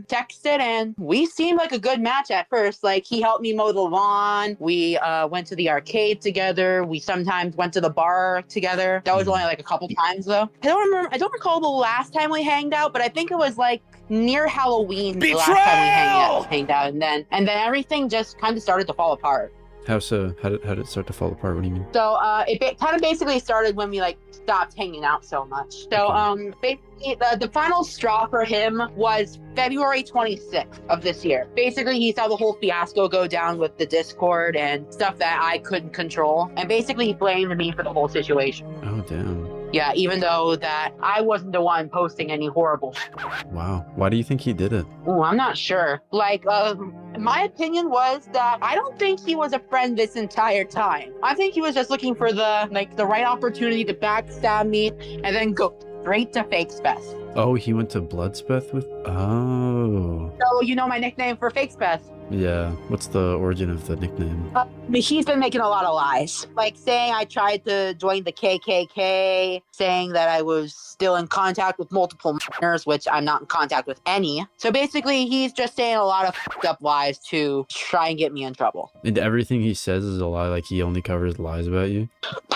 text it, and we seemed like a good match at first. Like, he helped me mow the lawn. We went to the arcade together. We sometimes went to the bar together. That was only like a couple times though. I don't recall the last time we hanged out, but I think it was like near Halloween. The last time we hanged out, and then everything just kind of started to fall apart. How so? How did it start to fall apart? What do you mean? So it kind of basically started when we like stopped hanging out so much. So basically the final straw for him was February 26th of this year. Basically, he saw the whole fiasco go down with the Discord and stuff that I couldn't control, and basically he blamed me for the whole situation. Oh damn. Yeah, even though that I wasn't the one posting any horrible shit. Wow. Why do you think he did it? Ooh, I'm not sure. Like, my opinion was that I don't think he was a friend this entire time. I think he was just looking for the right opportunity to backstab me and then go straight to Fakespeth. Oh, he went to Bloodspeth with... Oh. So, you know my nickname for Fakespeth? Yeah. What's the origin of the nickname? He's been making a lot of lies. Like saying I tried to join the KKK, saying that I was still in contact with multiple minors, which I'm not in contact with any. So basically, he's just saying a lot of fucked up lies to try and get me in trouble. And everything he says is a lie, like he only covers lies about you?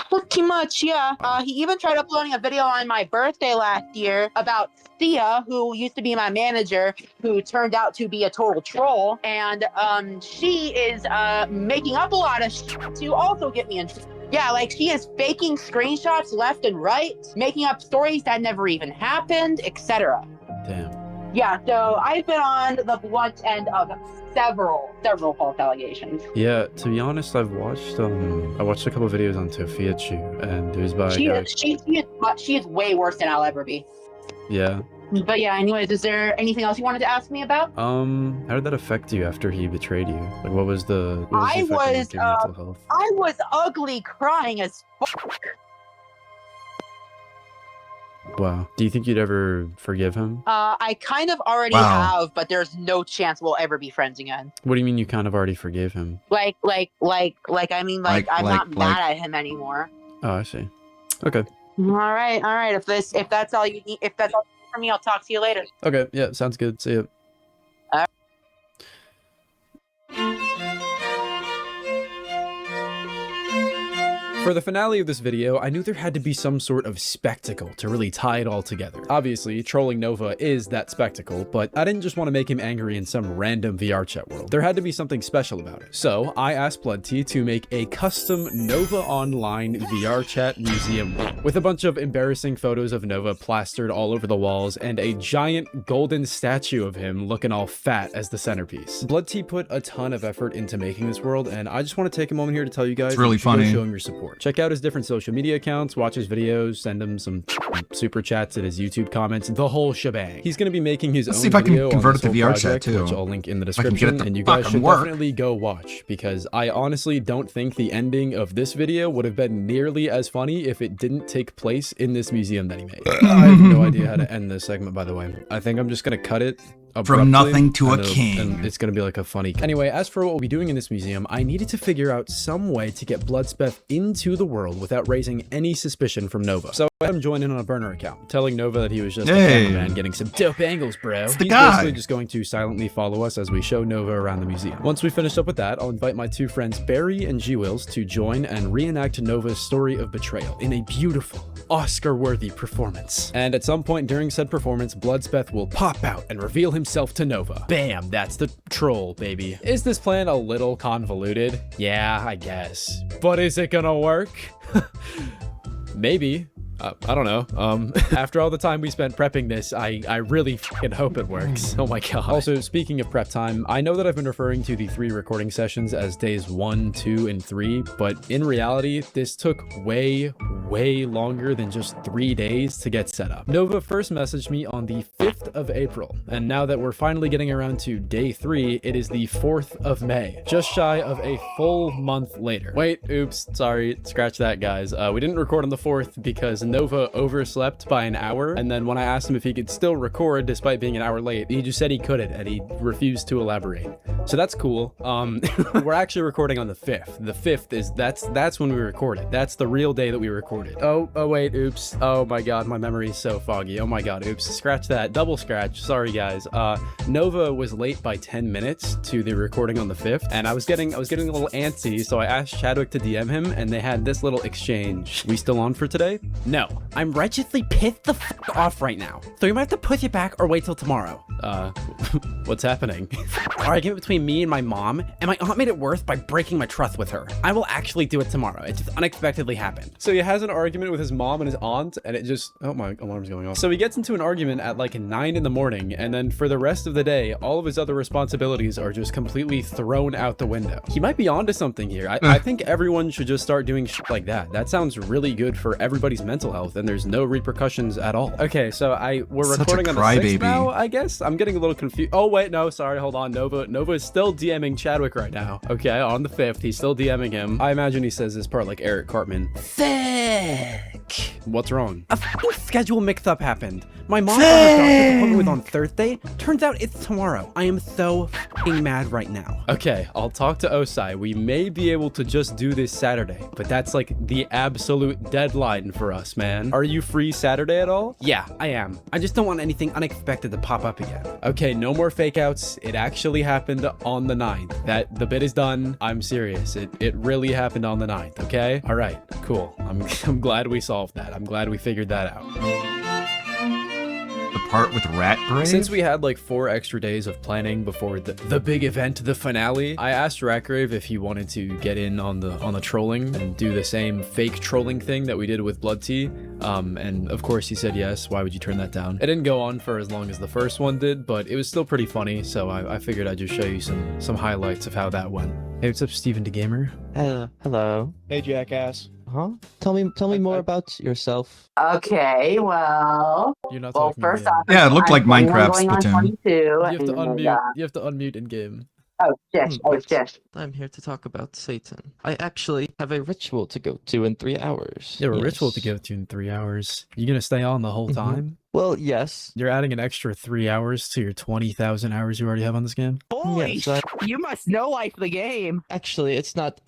Pretty much, yeah. He even tried uploading a video on my birthday last year about Thea, who used to be my manager, who turned out to be a total troll, and she is making up a lot of shit to also get me in trouble. Yeah, like she is faking screenshots left and right, making up stories that never even happened, etc. Damn. Yeah, so I've been on the blunt end of several false allegations. Yeah, to be honest, I watched a couple videos on Tofiachu, and it was by she is way worse than I'll ever be. Yeah. But yeah, anyways, is there anything else you wanted to ask me about? How did that affect you after he betrayed you? Like, what was the I effect on your mental health? I was ugly crying as fuck. Wow. Do you think you'd ever forgive him? I kind of already have, but there's no chance we'll ever be friends again. What do you mean you kind of already forgave him? I'm not mad at him anymore. Oh, I see. Okay. All right. If that's all you need, if that's all for me, I'll talk to you later. Okay. Yeah, sounds good. See ya. For the finale of this video, I knew there had to be some sort of spectacle to really tie it all together. Obviously, trolling Nova is that spectacle, but I didn't just want to make him angry in some random VR chat world. There had to be something special about it. So I asked Bloodtea to make a custom Nova Online VR chat museum with a bunch of embarrassing photos of Nova plastered all over the walls and a giant golden statue of him looking all fat as the centerpiece. Bloodtea put a ton of effort into making this world, and I just want to take a moment here to tell you guys, it's really funny. Show him your support. Check out his different social media accounts, watch his videos, send him some super chats at his YouTube comments, the whole shebang. He's going to be making his own see if I can video convert on it to this VR whole chat, project, too. which I'll link in the If I can get it description, to and you guys fucking should work. definitely go watch, because I honestly don't think the ending of this video would have been nearly as funny if it didn't take place in this museum that he made. I have no idea how to end this segment, by the way. I think I'm just going to cut it abruptly, From nothing to a and king. and it's going to be like a funny... Anyway, as for what we'll be doing in this museum, I needed to figure out some way to get Bloodspeth into the world without raising any suspicion from Nova. So I had him join in on a burner account, telling Nova that he was just a cameraman getting some dope angles, bro. He's basically just going to silently follow us as we show Nova around the museum. Once we finish up with that, I'll invite my two friends Barry and G-Wills to join and reenact Nova's story of betrayal in a beautiful, Oscar-worthy performance. And at some point during said performance, Bloodspeth will pop out and reveal himself to Nova. Bam, that's the troll, baby. Is this plan a little convoluted? Yeah, I guess. But is it gonna work? Maybe. I don't know. After all the time we spent prepping this, I really fucking hope it works. Oh my god. Also, speaking of prep time, I know that I've been referring to the 3 recording sessions as days 1, 2, and 3, but in reality, this took way longer than just 3 days to get set up. Nova first messaged me on the 5th of April, and now that we're finally getting around to day 3, it is the 4th of May, just shy of a full month later. Wait, oops, sorry, scratch that, guys. We didn't record on the 4th because Nova overslept by an hour, and then when I asked him if he could still record despite being an hour late, he just said he couldn't, and he refused to elaborate. So that's cool. We're actually recording on the 5th. The 5th is that's when we recorded. That's the real day that we recorded. Oh wait, oops. Oh my god, my memory is so foggy. Oh my god, oops. Scratch that. Double scratch. Sorry guys. Nova was late by 10 minutes to the recording on the 5th, and I was getting a little antsy, so I asked Chadwick to DM him, and they had this little exchange. We still on for today? No. I'm wretchedly pissed the f off right now, so you might have to push it back or wait till tomorrow. What's happening? Argument between me and my mom, and my aunt made it worse by breaking my trust with her. I will actually do it tomorrow. It just unexpectedly happened. So he has an argument with his mom and his aunt, and it just... Oh, my alarm's going off. So he gets into an argument at like 9 in the morning, and then for the rest of the day, all of his other responsibilities are just completely thrown out the window. He might be onto something here. I think everyone should just start doing shit like that. That sounds really good for everybody's mental health, and there's no repercussions at all. Okay, so we're recording on the 6th now, I guess? I'm getting a little confused. Oh, wait, no, sorry, hold on. Nova is still DMing Chadwick right now. Okay, on the 5th, he's still DMing him. I imagine he says this part like Eric Cartman. Sick. What's wrong? A fucking schedule mix-up happened. My mom got her doctor's appointment with on Thursday. Turns out it's tomorrow. I am so fucking mad right now. Okay, I'll talk to Osai. We may be able to just do this Saturday, but that's like the absolute deadline for us, man. Are you free Saturday at all? Yeah, I am. I just don't want anything unexpected to pop up again. Okay, no more fake outs. It actually happened on the 9th. The bit is done. I'm serious. It really happened on the 9th, okay? All right, cool. I'm glad we solved that. I'm glad we figured that out. The part with Ratgrave? Since we had like 4 extra days of planning before the big event, the finale, I asked Ratgrave if he wanted to get in on the trolling and do the same fake trolling thing that we did with Bloodtea. And of course he said yes. Why would you turn that down? It didn't go on for as long as the first one did, but it was still pretty funny, so I figured I'd just show you some highlights of how that went. Hey, what's up, Steven DeGamer? Hello. Hey, jackass. Huh? Tell me more about yourself. Okay, well. You're not well, talking first again. off, Yeah, it looked like I'm Minecraft going on Splatoon. 22, You have to and, unmute. You have to unmute in game. Oh, shit. Oh, shit. I'm here to talk about Satan. I actually have a ritual to go to in 3 hours. You have a Yes. ritual to go to in 3 hours. You gonna stay on the whole time? Well, yes. You're adding an extra 3 hours to your 20,000 hours you already have on this game? Holy Yes, I- you must know life the game. Actually, it's not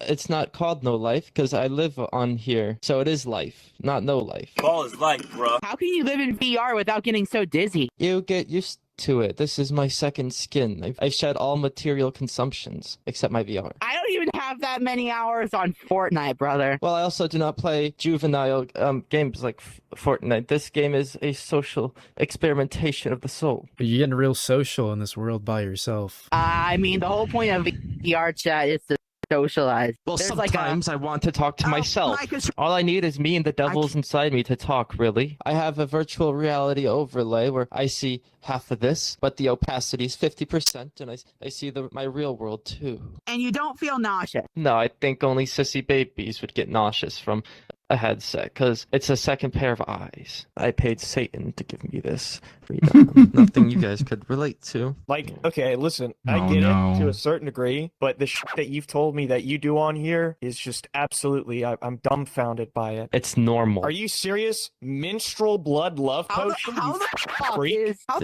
called no life because I live on here, so it is life, not no life. Ball is life, bro. How can you live in VR without getting so dizzy? You get used to it. This is my second skin. I've shed all material consumptions except my VR. I don't even have that many hours on Fortnite, brother. Well, I also do not play juvenile games like Fortnite. This game is a social experimentation of the soul. You're getting real social in this world by yourself. I mean, the whole point of VR chat is to socialize. Well, There's sometimes I want to talk to myself. All I need is me and the devils inside me to talk, really. I have a virtual reality overlay where I see half of this, but the opacity is 50%, and I see my real world too. And you don't feel nauseous. No, I think only sissy babies would get nauseous from a headset, because it's a second pair of eyes. I paid Satan to give me this freedom. Nothing you guys could relate to. Like, okay, listen, I Oh, get no. it to a certain degree, but the shit that you've told me that you do on here is just absolutely, I'm dumbfounded by it. It's normal. Are you serious? Menstrual blood love potion? How the freak? fuck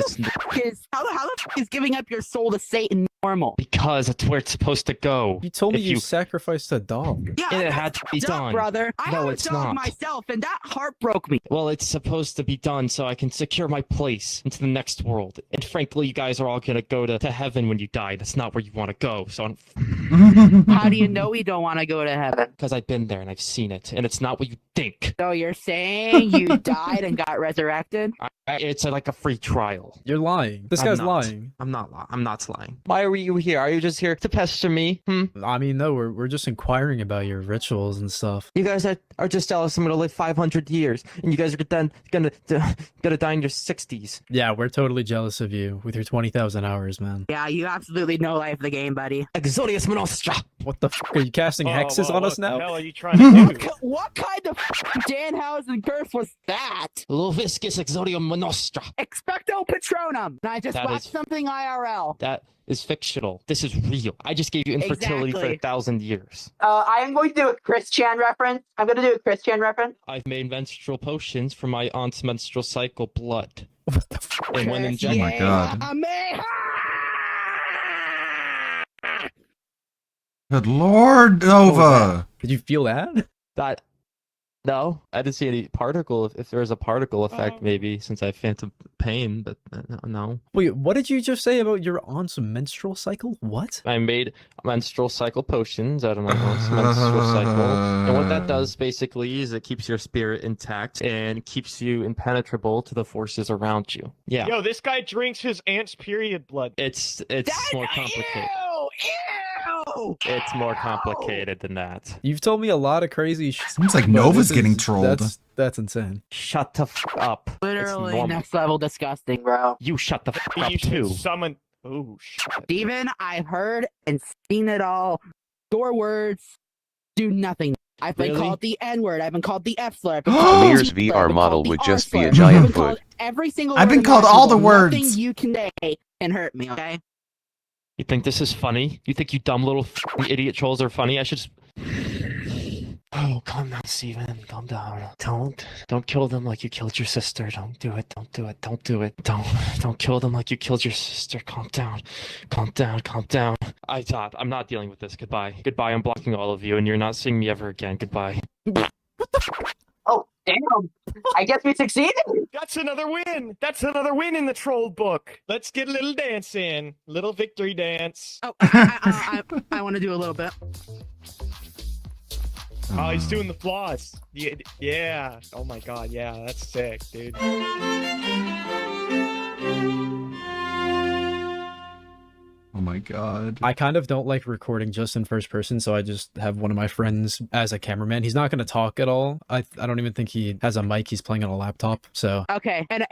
is giving up your soul to Satan normal? Because that's where it's supposed to go. You told me If you sacrificed a dog. Yeah, And it had to be done. brother. I No, have a it's dog not. myself, and that heart broke me. Well, it's supposed to be done so I can secure my place into the next world. And frankly, you guys are all gonna go to heaven when you die. That's not where you want to go. So, How do you know we don't want to go to heaven? because I've been there and I've seen it, and it's not what you think. So you're saying you died and got resurrected? It's like a free trial. You're lying. This I'm guy's not. lying. I'm not lying. Why are you here? Are you just here to pester me? I mean, no, we're just inquiring about your rituals and stuff. You guys are just jealous I'm gonna live 500 years, and you guys are then gonna die in your 60s. Yeah, we're totally jealous of you with your 20,000 hours, man. Yeah, you absolutely know life the game, buddy. Exodius Monostra! What the fuck? Are you casting hexes on us now? What the hell are you trying to do? What kind of Danhausen curse was that? Loviscus Exodium Monostra! Expecto Patronum. And I just That watched is- something IRL. That is fictional. This is real. I just gave you infertility for Exactly. 1,000 years. I am going to do a Chris Chan reference. I'm going to do a Chris Chan reference. I've made menstrual potions for my aunt's menstrual cycle blood. And when Oh injected, my God. Good Lord, Nova. Did you feel that? No, I didn't see any particle. If there was a particle effect, maybe, since I have phantom pain, but no. Wait, what did you just say about your aunt's menstrual cycle? What? I made menstrual cycle potions out of my aunt's menstrual cycle. And what that does basically is it keeps your spirit intact and keeps you impenetrable to the forces around you. Yeah. Yo, this guy drinks his aunt's period blood. It's more complicated. Ew! It's more complicated than that. You've told me a lot of crazy shit. Seems like but Nova's this getting is- trolled. That's insane. Shut the up. It's Literally normal. next level disgusting, bro. You shut the up You should too. summon. Oh shit. Steven, I've heard and seen it all. Your words do nothing. I've been Really? called the N-word. I've been called the F-slur. I've been Amir's called the T-slur, I've VR been model called the would just be a R-slur. giant I've been foot. called every single I've word been called imaginable. all the words. Nothing you can say can hurt me, okay? You think this is funny? You think you dumb little idiot trolls are funny? I should just... Oh, calm down, Steven. Calm down. Don't kill them like you killed your sister. Don't do it. Don't do it. Don't do it. Don't kill them like you killed your sister. Calm down. Calm down. Calm down. I'm not dealing with this. Goodbye. Goodbye. I'm blocking all of you, and you're not seeing me ever again. Goodbye. Oh, damn. I guess we succeeded. That's another win. That's another win in the troll book. Let's get a little dance in. Little victory dance. Oh, I want to do a little bit. Oh, he's doing the floss. Yeah. Oh my god. Yeah, that's sick, dude. Oh my God. I kind of don't like recording just in first person, so I just have one of my friends as a cameraman. He's not going to talk at all. I don't even think he has a mic. He's playing on a laptop. So Okay, and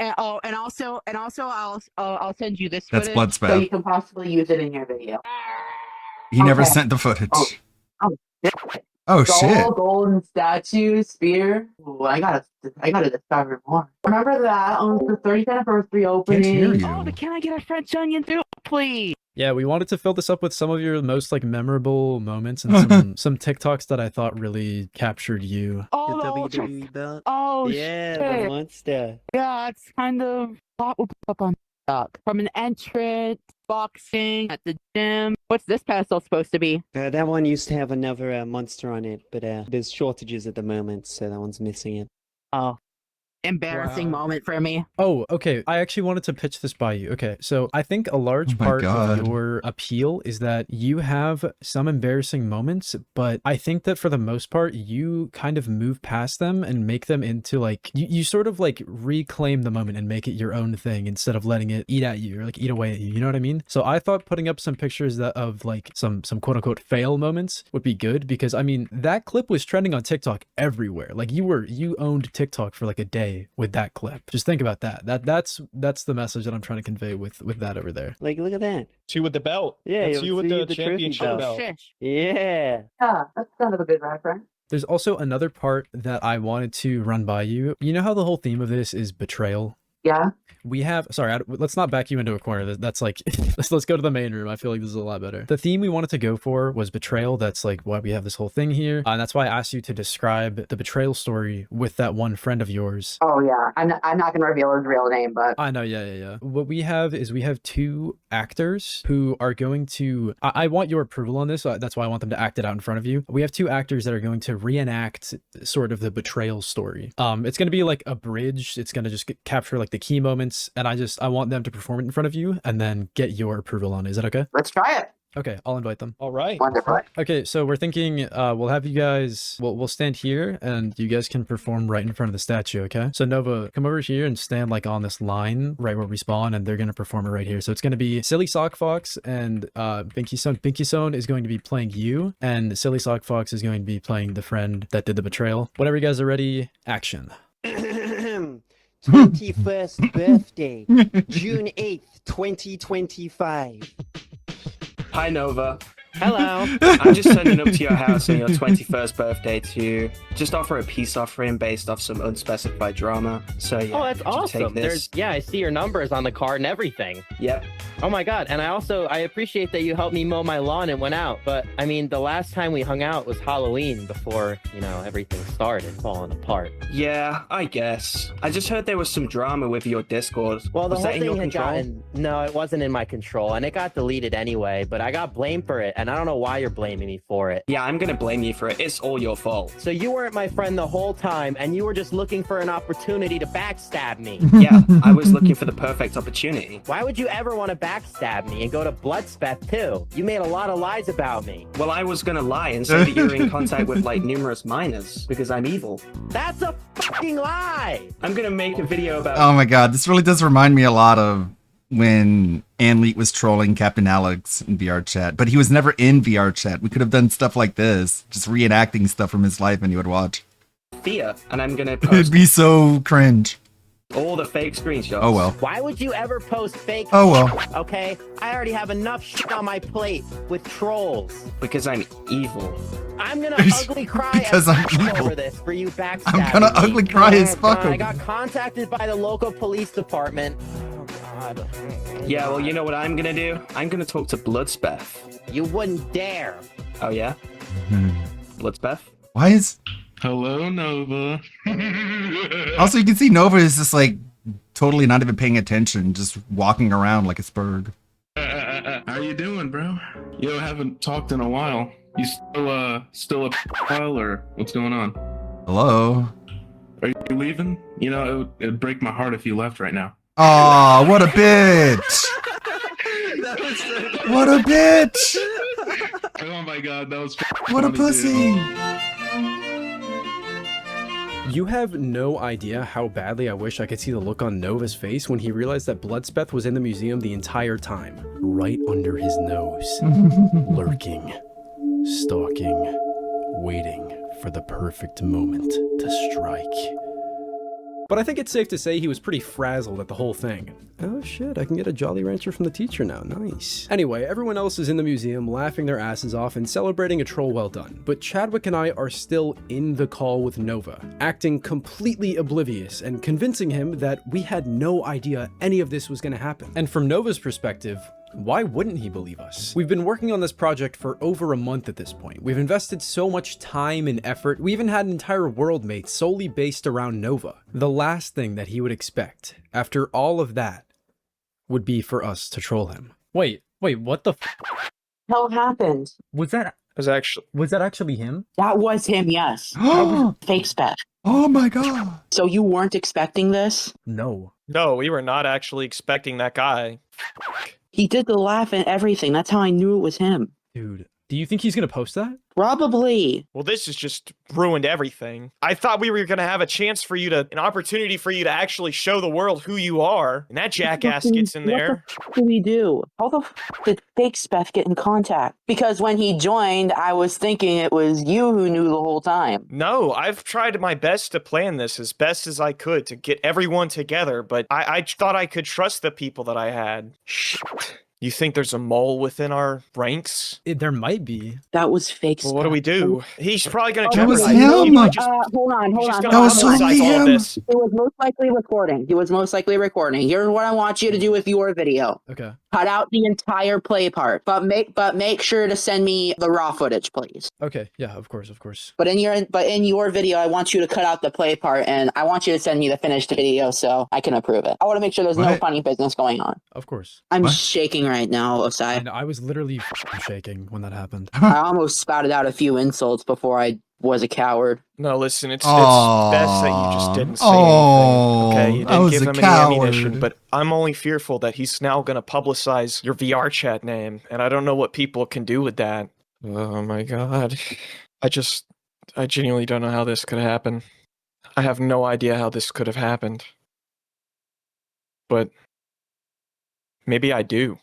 also I'll send you this. That's footage blood so spath. you can possibly use it in your video. He never Okay. sent the footage. Oh, Oh, shit. Golden statue, spear. Ooh, I gotta discover more. Remember that on the 30th anniversary opening? hear you. Oh, but can I get a French onion too, please? yeah, we wanted to fill this up with some of your most like memorable moments and some TikToks that I thought really captured you. Oh, The the ultra- WWE belt. Oh, Yeah, shit. the monster. Yeah, it's kind of a lot will put up on TikTok. From an entrance, boxing at the gym. What's this pedestal supposed to be? That one used to have another monster on it, but there's shortages at the moment, so that one's missing it. Oh, Embarrassing moment for me. Oh, okay. I actually wanted to pitch this by you. Okay, so I think a large my part God. of your appeal is that you have some embarrassing moments, but I think that for the most part, you kind of move past them and make them into like, you sort of like reclaim the moment and make it your own thing instead of letting it eat at you or like eat away at you. You know what I mean? So I thought putting up some pictures that of like some quote unquote fail moments would be good because I mean, that clip was trending on TikTok everywhere. Like you owned TikTok for like a day with that clip. Just think about that. That's the message that I'm trying to convey with that over there. Like, look at that. Two with the belt. Yeah, That's you with the trophy championship belt. Yeah. Yeah, that's kind of a good reference. There's also another part that I wanted to run by you. You know how the whole theme of this is betrayal? Yeah. We have, sorry, let's not back you into a corner. That's like, let's go to the main room. I feel like this is a lot better. The theme we wanted to go for was betrayal. That's like why we have this whole thing here. And that's why I asked you to describe the betrayal story with that one friend of yours. Oh yeah, I'm not gonna reveal his real name, but I know, yeah. What we have is we have two actors who are going to, I want your approval on this. So that's why I want them to act it out in front of you. We have two actors that are going to reenact sort of the betrayal story. It's going to be like a bridge. It's going to just capture like the key moments. And I want them to perform it in front of you and then get your approval on it. Is that okay? Let's try it. Okay, I'll invite them. All right. Wonderful. Okay, so we're thinking we'll have you guys, we'll stand here and you guys can perform right in front of the statue, okay? So Nova, come over here and stand like on this line right where we spawn and they're going to perform it right here. So it's going to be Silly Sock Fox and Binky Son. Binky Son is going to be playing you and Silly Sock Fox is going to be playing the friend that did the betrayal. Whenever you guys are ready, action. 21st birthday, June 8th, 2025. Hi, Nova. Hello. I'm just sending up to your house on your 21st birthday to just offer a peace offering based off some unspecified drama. So yeah. Oh, that's would you take awesome. this? Yeah, I see your numbers on the card and everything. Yep. Oh my god, and I appreciate that you helped me mow my lawn and went out, but I mean, the last time we hung out was Halloween before, everything started falling apart. Yeah, I guess. I just heard there was some drama with your Discord. Well, the was whole that in your thing had control? gotten, no, it wasn't in my control, and it got deleted anyway, but I got blamed for it, and I don't know why you're blaming me for it. Yeah, I'm gonna blame you for it. It's all your fault. So you weren't my friend the whole time, and you were just looking for an opportunity to backstab me. Yeah, I was looking for the perfect opportunity. Why would you ever want to backstab me and go to Bloodspeth too? You made a lot of lies about me. Well, I was gonna lie and say that you're in contact with like numerous minors because I'm evil. That's a fucking lie! I'm gonna make a video about. Oh my god, this really does remind me a lot of when Anleet was trolling Captain Alex in VR chat, but he was never in VR chat. We could have done stuff like this, just reenacting stuff from his life and you would watch. Fear, and I'm gonna It'd post be so cringe. all the fake screenshots. Oh well. Why would you ever post fake Oh well. shit, okay? I already have enough shit on my plate with trolls. Because I'm evil. I'm gonna ugly cry Because as I'm fuck evil. over this for you backstabbing I'm gonna me. ugly cry as fuck I over got contacted by the local police department. Oh god. Yeah, well, you know what I'm gonna do? I'm gonna talk to Bloodspeth. You wouldn't dare. Oh yeah? Bloodspeth? Why is... Hello, Nova. Also, you can see Nova is just like totally not even paying attention, just walking around like a spurg. How you doing, bro? Yo, haven't talked in a while. You still a while, or what's going on? Hello? Are you leaving? It'd break my heart if you left right now. Aw, what a bitch! What a bitch! Oh my god, that was What a funny, pussy! dude. You have no idea how badly I wish I could see the look on Nova's face when he realized that Bloodspeth was in the museum the entire time, right under his nose, lurking, stalking, waiting for the perfect moment to strike. But I think it's safe to say he was pretty frazzled at the whole thing. Oh shit, I can get a Jolly Rancher from the teacher now, nice. Anyway, everyone else is in the museum laughing their asses off and celebrating a troll well done. But Chadwick and I are still in the call with Nova, acting completely oblivious and convincing him that we had no idea any of this was gonna happen. And from Nova's perspective, why wouldn't he believe us? We've been working on this project for over a month at this point. We've invested so much time and effort. We even had an entire world made solely based around Nova. The last thing that he would expect, after all of that, would be for us to troll him. Wait, what the hell happened? Was that Was that actually him? That was him, yes. That was fake spec. Oh my god. So you weren't expecting this? No. No, we were not actually expecting that guy. He did the laugh and everything. That's how I knew it was him. Dude, do you think he's gonna post that? Probably. Well, this has just ruined everything. I thought we were going to have a chance for you to, an opportunity for you to actually show the world who you are. And that jackass gets in there. What the f*** did we do? How the f*** did fake Speth get in contact? Because when he joined, I was thinking it was you who knew the whole time. No, I've tried my best to plan this as best as I could to get everyone together, but I thought I could trust the people that I had. Shit. You think there's a mole within our ranks? There might be. That was fake. Well, what do we do? He's probably going to That was jeopardize him. He might just, Hold on. That was totally him. this. He was most likely recording. Here's what I want you to do with your video. Okay. Cut out the entire play part, but make sure to send me the raw footage, please. Okay. Yeah. Of course. Of course. But in your video, I want you to cut out the play part, and I want you to send me the finished video so I can approve it. I want to make sure there's no funny business going on. Of course. I'm shaking right now, Osai. And I was literally shaking when that happened. I almost spouted out a few insults before I was a coward. No, listen, it's best that you just didn't say anything. Okay, you didn't give him any ammunition, but I'm only fearful that he's now going to publicize your VR chat name, and I don't know what people can do with that. Oh my god. I genuinely don't know how this could happen. I have no idea how this could have happened. But maybe I do.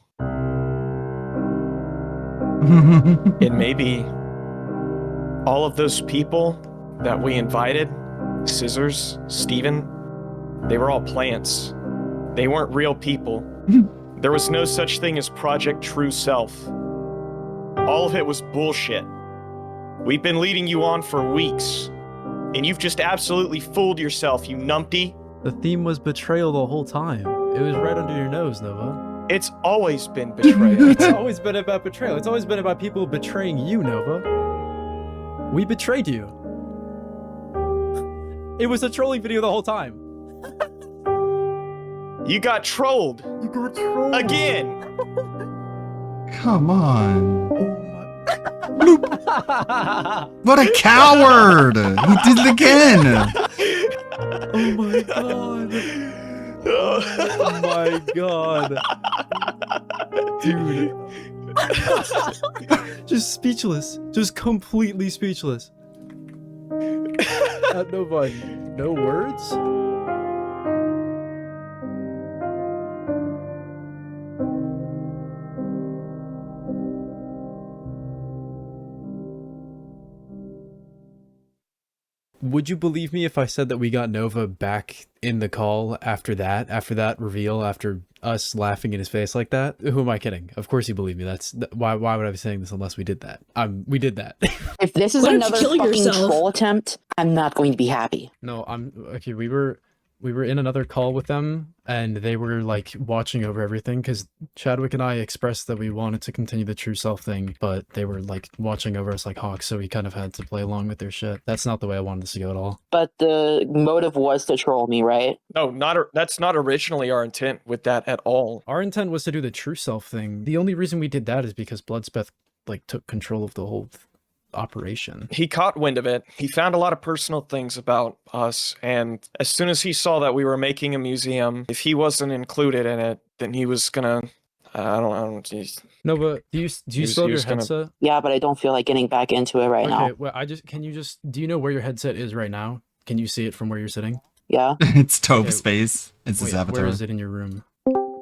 And maybe all of those people that we invited, Scissors, Steven, they were all plants. They weren't real people. There was no such thing as Project True Self. All of it was bullshit. We've been leading you on for weeks, and you've just absolutely fooled yourself, you numpty. The theme was betrayal the whole time. It was right under your nose, Nova. It's always been betrayal. It's always been about betrayal. It's always been about people betraying you, Nova. We betrayed you. It was a trolling video the whole time. You got trolled. You got trolled. Again. Come on. What a coward! He did it again! Oh my god. Oh my god. Dude. Just speechless. Just completely speechless. Nova, no words? Would you believe me if I said that we got Nova back in the call after that reveal, after us laughing in his face like that? Who am I kidding? Of course you believe me. Why would I be saying this unless we did that? We did that. If this is another fucking troll attempt, I'm not going to be happy. No, okay. We were in another call with them, and they were like watching over everything because Chadwick and I expressed that we wanted to continue the True Self thing, but they were like watching over us like hawks, so we kind of had to play along with their shit. That's not the way I wanted this to go at all. But the motive was to troll me, right? No, that's not originally our intent with that at all. Our intent was to do the True Self thing. The only reason we did that is because Bloodspeth like took control of the whole operation. He caught wind of it. He found a lot of personal things about us, and as soon as he saw that we were making a museum, if he wasn't included in it, then he was gonna I don't geez. No, but do you still have your headset? Yeah, but I don't feel like getting back into it right now. Okay, well, do you know where your headset is right now? Can you see it from where you're sitting? Yeah. It's Tobe's face. It's his Wait, avatar. where is it in your room?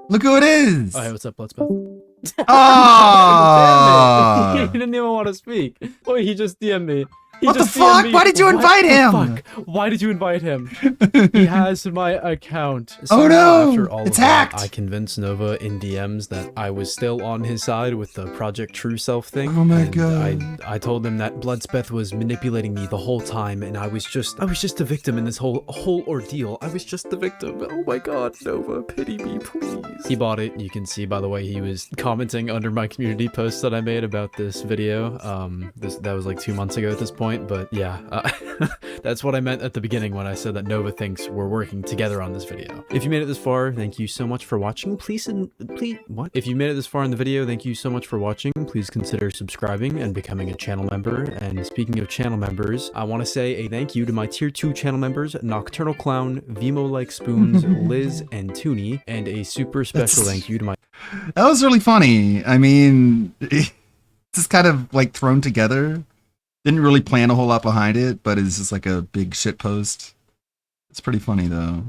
Look who it is! Oh, hey, what's up, Bloodspeth? Oh! He didn't even want to speak. Oh, he just DM'd me. What the fuck? Why did you invite him? Why did you invite him? He has my account. Oh no! After all it's of that, hacked! I convinced Nova in DMs that I was still on his side with the Project True Self thing. Oh my and god. I told him that Bloodspeth was manipulating me the whole time, and I was just a victim in this whole ordeal. I was just the victim. Oh my god, Nova, pity me, please. He bought it. You can see by the way he was commenting under my community post that I made about this video. That was like 2 months ago at this point. point, but yeah, that's what I meant at the beginning when I said that Nova thinks we're working together on this video. If you made it this far, thank you so much for watching. Please, what? If you made it this far in the video, thank you so much for watching. Please consider subscribing and becoming a channel member. And speaking of channel members, I want to say a thank you to my tier 2 channel members, Nocturnal Clown, Vimo Like Spoons, Liz, and Toonie, and a super special thank you to my... That was really funny. I mean, it's just kind of like thrown together. Didn't really plan a whole lot behind it, but it's just like a big shit post. It's pretty funny though.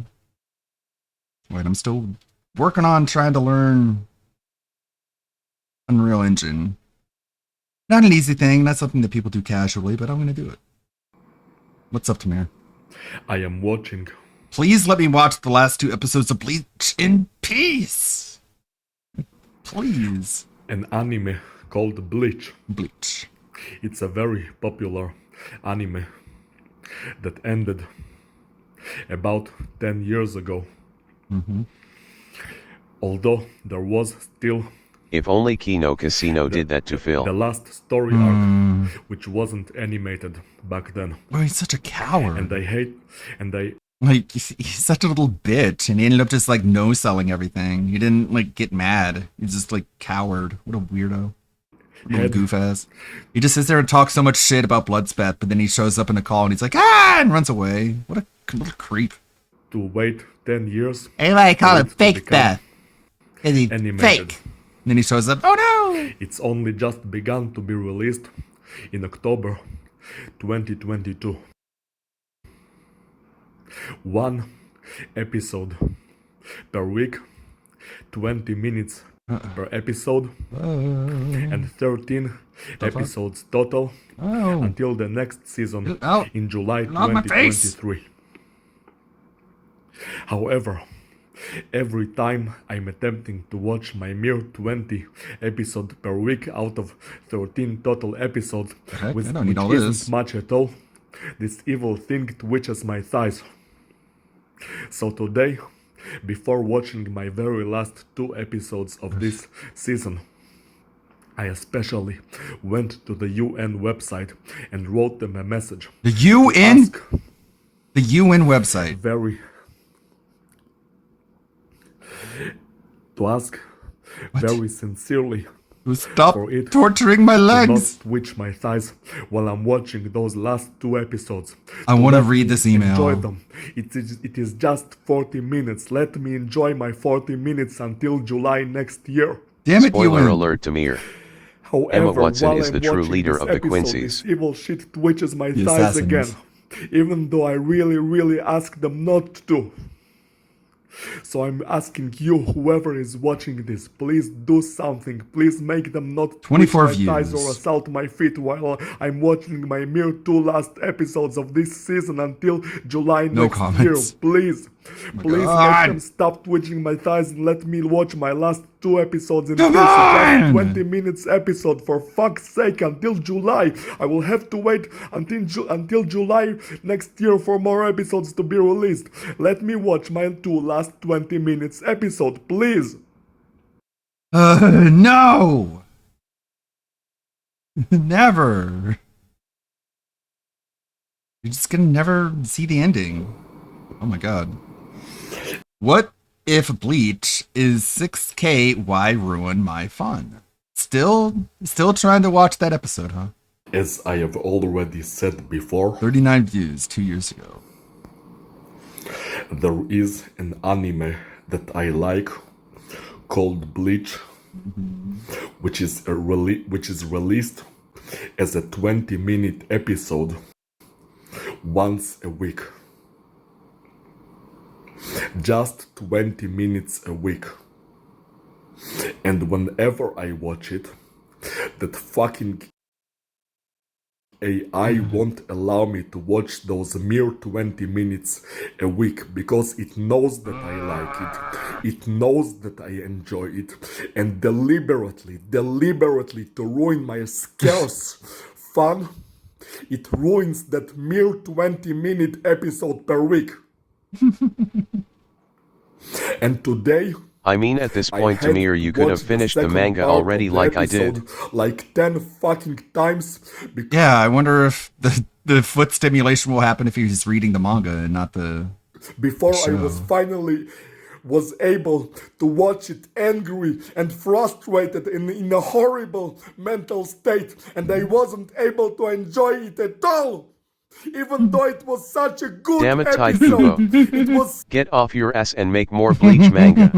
Wait, I'm still working on trying to learn Unreal Engine. Not an easy thing, not something that people do casually, but I'm gonna do it. What's up, Tamir? I am watching. Please let me watch the last 2 episodes of Bleach in peace. Please. An anime called Bleach. Bleach. It's a very popular anime that ended about 10 years ago. Although there was still... If only Kino Casino did that to Phil. The last story arc, which wasn't animated back then. Oh, he's such a coward. And I Like, he's such a little bitch, and he ended up just, like, no-selling everything. He didn't, like, get mad. He's just, like, coward. What a weirdo. Little goof-ass. He just sits there and talks so much shit about Bloodspat, but then he shows up in a call, and he's like, ah, and runs away. What a little creep. To wait 10 years... Anyway, I call it fake Beth. Is he fake? And then he shows up, oh no! It's only just begun to be released in October 2022. 1 episode per week, 20 minutes per episode, and 13 episodes total until the next season in July 2023. However, every time I'm attempting to watch my mere 20 episodes per week out of 13 total episodes, which isn't much at all, this evil thing twitches my thighs. So today, before watching my very last 2 episodes of this season, I especially went to the UN website and wrote them a message. The UN? The UN website. To ask very sincerely stop torturing my legs. To not twitch my thighs while I'm watching those last 2 episodes. I want to read this email. Enjoy them. It is just 40 minutes. Let me enjoy my 40 minutes until July next year. Damn it, Spoiler alert, Tamir. However, Emma Watson while is the I'm true watching leader this of the episode, Quincy's. This evil shit twitches my The thighs Assassins. again. Even though I really asked them not to. So I'm asking you, whoever is watching this, please do something. Please make them not 24 twitch my thighs views. or assault my feet while I'm watching my mere 2 last episodes of this season until July No next comments. year. Please. Please God. make them stop twitching my thighs and let me watch my last 2 episodes in Come this on! 20 minutes episode, for fuck's sake, until July. I will have to wait until July next year for more episodes to be released. Let me watch my 2 last 20 minutes episode, please. No! Never. You're just gonna never see the ending. Oh my god. What if Bleach is 6K? Why ruin my fun? Still trying to watch that episode, huh? As I have already said before, 39 views 2 years ago. There is an anime that I like called Bleach, which is released as a 20-minute episode once a week. Just 20 minutes a week. And whenever I watch it, that fucking AI won't allow me to watch those mere 20 minutes a week because it knows that I like it. It knows that I enjoy it. And deliberately to ruin my scarce fun, it ruins that mere 20-minute episode per week. And today, I mean, at this point, Tamir, you could have finished the manga already like I did. Like 10 fucking times. Yeah, I wonder if the the foot stimulation will happen if he's reading the manga and not the Before show. I was finally able to watch it angry and frustrated in a horrible mental state, and I wasn't able to enjoy it at all. Even though it was such a good Damn it, Tide episode, Kubo. it was Get off your ass and make more Bleach manga.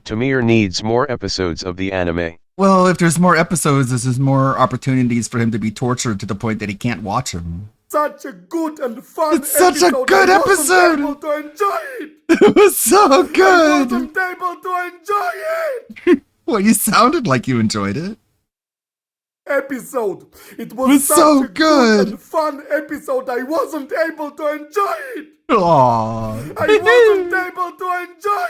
Tamir needs more episodes of the anime. Well, if there's more episodes, there's more opportunities for him to be tortured to the point that he can't watch them. such a good and fun It's such a episode. good I wasn't episode. able to enjoy it. It was so good. I wasn't able to enjoy it. Well, you sounded like you enjoyed it. Episode. It was was such so a good. and fun episode. I wasn't able to enjoy it. Aww. I wasn't able to enjoy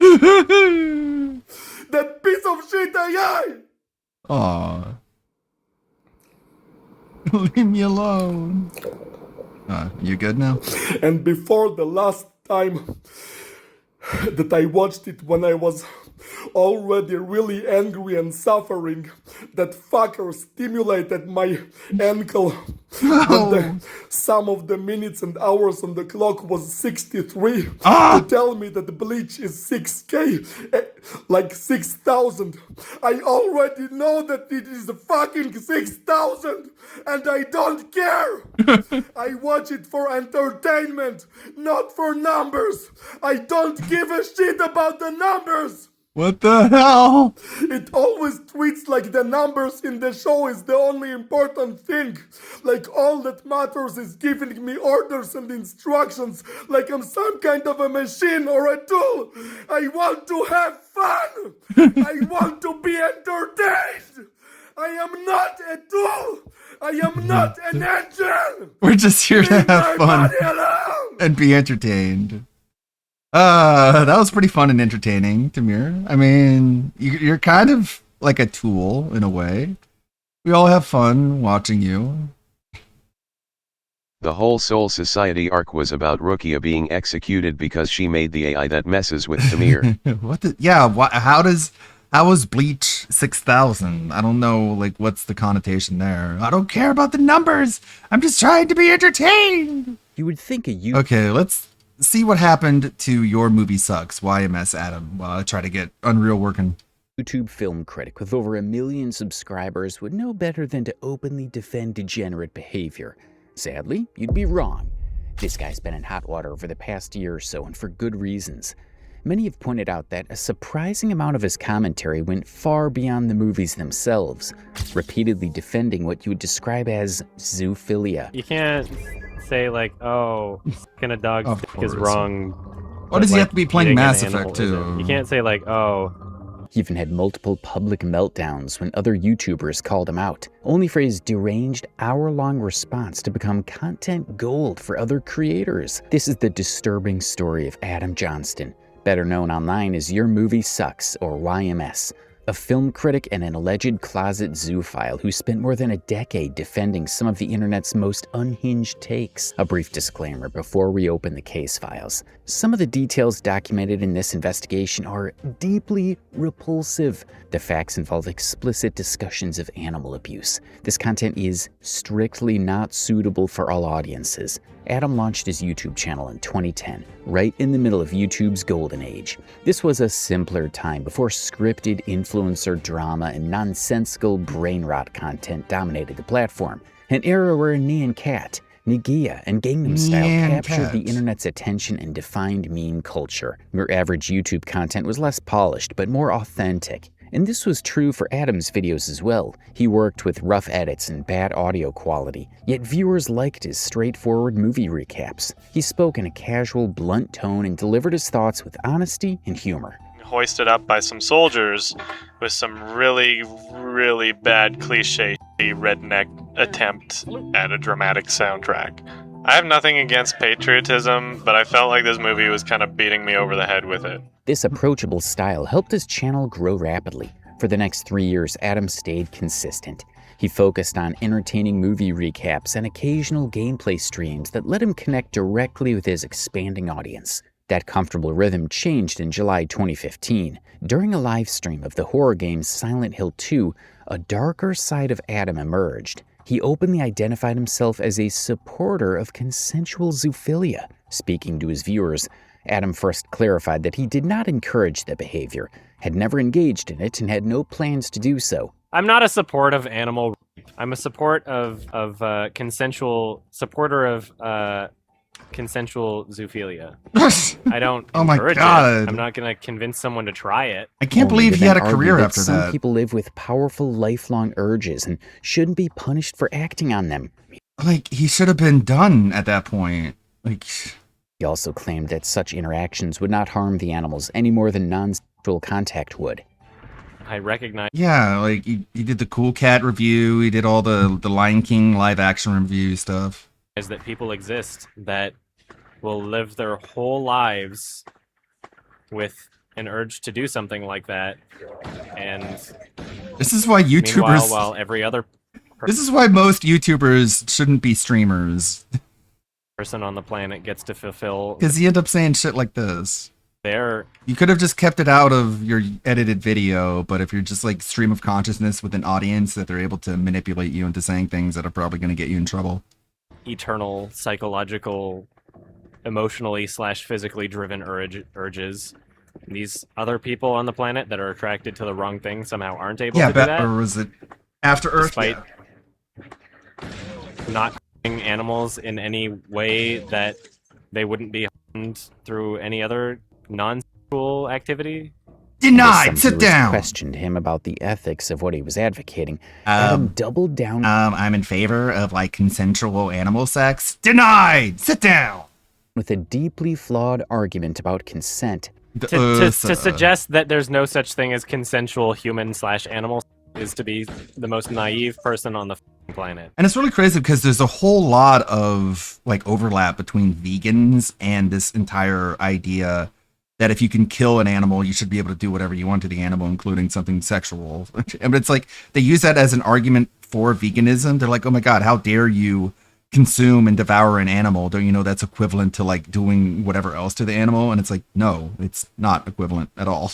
it. That piece of shit AI. Aww. Leave me alone. You good now? And before the last time that I watched it, when I was already really angry and suffering, that fucker stimulated my ankle. When the sum of the minutes and hours on the clock was 63 to tell me that Bleach is 6K, like 6,000. I already know that it is fucking 6,000 and I don't care. I watch it for entertainment, not for numbers. I don't give a shit about the numbers. What the hell? It always tweets like the numbers in the show is the only important thing. Like all that matters is giving me orders and instructions like I'm some kind of a machine or a tool. I want to have fun. I want to be entertained. I am not a tool. I am not an engine. We're just here to Leave have my fun body alone. and be entertained. That was pretty fun and entertaining, Tamir. I mean, you're kind of like a tool in a way. We all have fun watching you. The whole Soul Society arc was about Rukia being executed because she made the AI that messes with Tamir. What the? Yeah. How is Bleach 6,000? I don't know. Like, what's the connotation there? I don't care about the numbers. I'm just trying to be entertained. You would think Okay, let's see what happened to Your Movie Sucks, YMS Adam, while I try to get Unreal working. YouTube film critic with over 1 million subscribers would know better than to openly defend degenerate behavior. Sadly, you'd be wrong. This guy's been in hot water over the past year or so, and for good reasons. Many have pointed out that a surprising amount of his commentary went far beyond the movies themselves, repeatedly defending what you would describe as zoophilia. You can't say like, oh, fucking a dog's dick is wrong. Why does he have to be playing Mass Effect too? You can't say like, oh. He even had multiple public meltdowns when other YouTubers called him out, only for his deranged hour-long response to become content gold for other creators. This is the disturbing story of Adam Johnston, better known online as Your Movie Sucks, or YMS, a film critic and an alleged closet zoophile who spent more than a decade defending some of the internet's most unhinged takes. A brief disclaimer before we open the case files. Some of the details documented in this investigation are deeply repulsive. The facts involve explicit discussions of animal abuse. This content is strictly not suitable for all audiences. Adam launched his YouTube channel in 2010, right in the middle of YouTube's golden age. This was a simpler time before scripted influencer drama and nonsensical brain rot content dominated the platform, an era where Nyan Cat, Nagia, and Gangnam Style captured the internet's attention and defined meme culture. Your average YouTube content was less polished, but more authentic. And this was true for Adam's videos as well. He worked with rough edits and bad audio quality, yet viewers liked his straightforward movie recaps. He spoke in a casual, blunt tone and delivered his thoughts with honesty and humor. Hoisted up by some soldiers with some really, really bad cliche redneck attempt at a dramatic soundtrack. I have nothing against patriotism, but I felt like this movie was kind of beating me over the head with it. This approachable style helped his channel grow rapidly. For the next 3 years, Adam stayed consistent. He focused on entertaining movie recaps and occasional gameplay streams that let him connect directly with his expanding audience. That comfortable rhythm changed in July 2015. During a live stream of the horror game Silent Hill 2, a darker side of Adam emerged. he openly identified himself as a supporter of consensual zoophilia. Speaking to his viewers, Adam first clarified that he did not encourage the behavior, had never engaged in it, and had no plans to do so. I'm not a support of animal rape. I'm a supporter of consensual zoophilia. I don't Oh my encourage God. it. I'm not going to convince someone to try it. I can't Only believe to he had a then argue career that after some that. people live with powerful lifelong urges and shouldn't be punished for acting on them. Like, he should have been done at that point. Like, he also claimed that such interactions would not harm the animals any more than non-sexual contact would. I recognize. yeah, like, he did the Cool Cat review, he did all the Lion King live action review stuff. Is that people exist that will live their whole lives with an urge to do something like that, and This is why YouTubers. meanwhile, while every other This is why most YouTubers shouldn't be streamers. person on the planet gets to fulfill Because you end up saying shit like this. their You could have just kept it out of your edited video, but if you're just like stream of consciousness with an audience that they're able to manipulate you into saying things that are probably going to get you in trouble. eternal psychological, emotionally / physically driven urges. These other people on the planet that are attracted to the wrong thing somehow aren't able to do that. Or was it After Earth? Despite not harming animals in any way that they wouldn't be harmed through any other non-sexual activity. Denied! As Sit some viewers down! questioned him about the ethics of what he was advocating. Adam doubled down. I'm in favor of like consensual animal sex. Denied! Sit down! With a deeply flawed argument about consent. To suggest that there's no such thing as consensual human / animal is to be the most naive person on the planet. And it's really crazy because there's a whole lot of like overlap between vegans and this entire idea that if you can kill an animal, you should be able to do whatever you want to the animal, including something sexual. But it's like they use that as an argument for veganism. They're like, oh my God, how dare you consume and devour an animal? Don't you know that's equivalent to like doing whatever else to the animal? And it's like, no, it's not equivalent at all.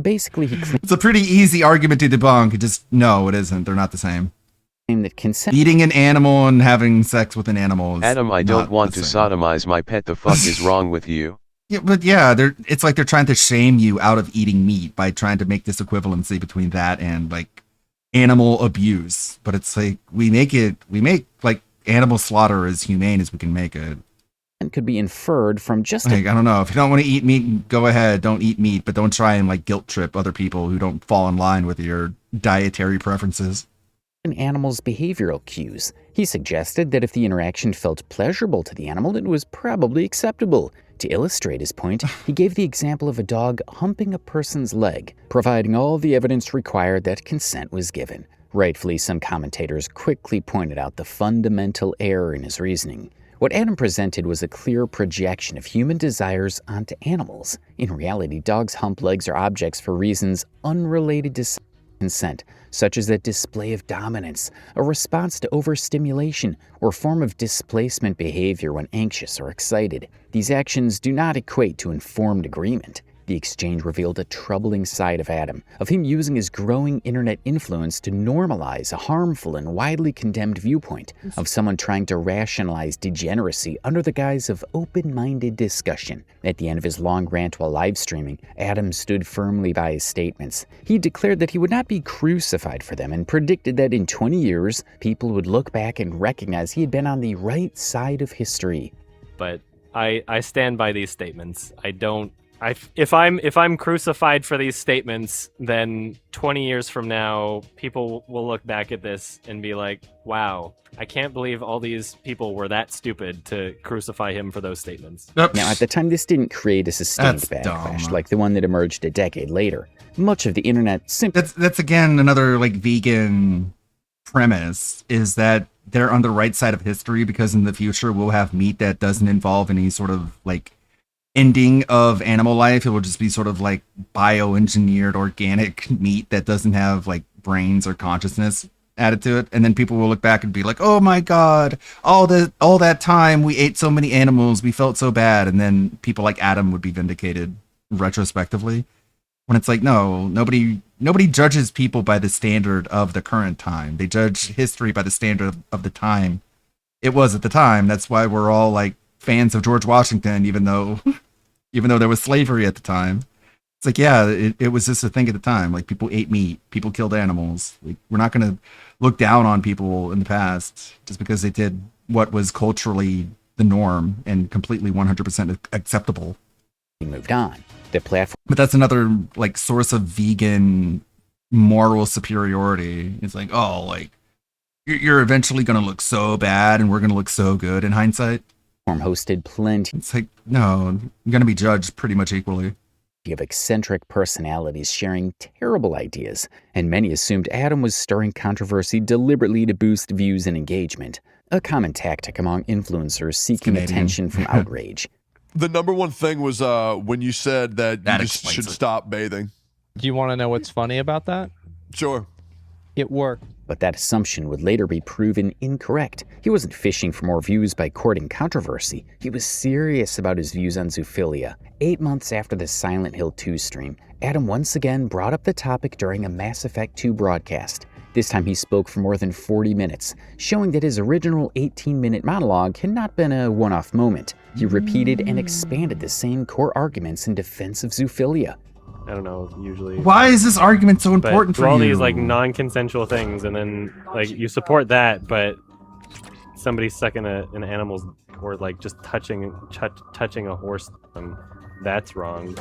Basically, he It's a pretty easy argument to debunk. Just no, it isn't. They're not the same. claimed that consent. Eating an animal and having sex with an animal is Adam, I not don't want the to same. sodomize my pet. The fuck is wrong with you? Yeah, but yeah, it's like they're trying to shame you out of eating meat by trying to make this equivalency between that and like animal abuse. But it's like we make like animal slaughter as humane as we can make it. Could be inferred from just Like, I don't know, if you don't want to eat meat, go ahead, don't eat meat, but don't try and like guilt trip other people who don't fall in line with your dietary preferences. an animal's behavioral cues. He suggested that if the interaction felt pleasurable to the animal, it was probably acceptable. To illustrate his point, he gave the example of a dog humping a person's leg, providing all the evidence required that consent was given. Rightfully, some commentators quickly pointed out the fundamental error in his reasoning. What Adam presented was a clear projection of human desires onto animals. In reality, dogs hump legs or objects for reasons unrelated to consent, such as a display of dominance, a response to overstimulation, or form of displacement behavior when anxious or excited. These actions do not equate to informed agreement. The exchange revealed a troubling side of Adam, of him using his growing internet influence to normalize a harmful and widely condemned viewpoint of someone trying to rationalize degeneracy under the guise of open-minded discussion. At the end of his long rant while live streaming, Adam stood firmly by his statements. He declared that he would not be crucified for them and predicted that in 20 years, people would look back and recognize he had been on the right side of history. But I stand by these statements. If I'm crucified for these statements, then 20 years from now, people will look back at this and be like, wow, I can't believe all these people were that stupid to crucify him for those statements. Now, at the time, this didn't create a sustained That's backlash dumb. like the one that emerged a decade later. Much of the internet simply... That's again another like vegan premise, is that they're on the right side of history because in the future we'll have meat that doesn't involve any sort of like ending of animal life. It will just be sort of like bioengineered organic meat that doesn't have like brains or consciousness added to it. And then people will look back and be like, oh my God, all that time we ate so many animals, we felt so bad. And then people like Adam would be vindicated retrospectively. When it's like, no, nobody judges people by the standard of the current time. They judge history by the standard of the time it was at the time. That's why we're all like fans of George Washington, even though there was slavery at the time. It's like, yeah, it was just a thing at the time. Like, people ate meat, people killed animals. Like, we're not going to look down on people in the past just because they did what was culturally the norm and completely 100% acceptable. He moved on. The platform. But that's another like source of vegan moral superiority. It's like, oh, like you're eventually going to look so bad and we're going to look so good in hindsight. Hosted plenty. It's like, no, I'm going to be judged pretty much equally. Of eccentric personalities sharing terrible ideas, and many assumed Adam was stirring controversy deliberately to boost views and engagement, a common tactic among influencers seeking attention from outrage. The number one thing was when you said that you just should stop bathing. Do you want to know what's funny about that? Sure. It worked. But that assumption would later be proven incorrect. He wasn't fishing for more views by courting controversy. He was serious about his views on zoophilia. 8 months after the Silent Hill 2 stream, Adam once again brought up the topic during a Mass Effect 2 broadcast. This time he spoke for more than 40 minutes, showing that his original 18-minute monologue had not been a one-off moment. He repeated and expanded the same core arguments in defense of zoophilia. I don't know, usually. Why is this argument so important for you? All these like non-consensual things, and then like you support that, but somebody sucking an animal's or like just touching a horse, that's wrong.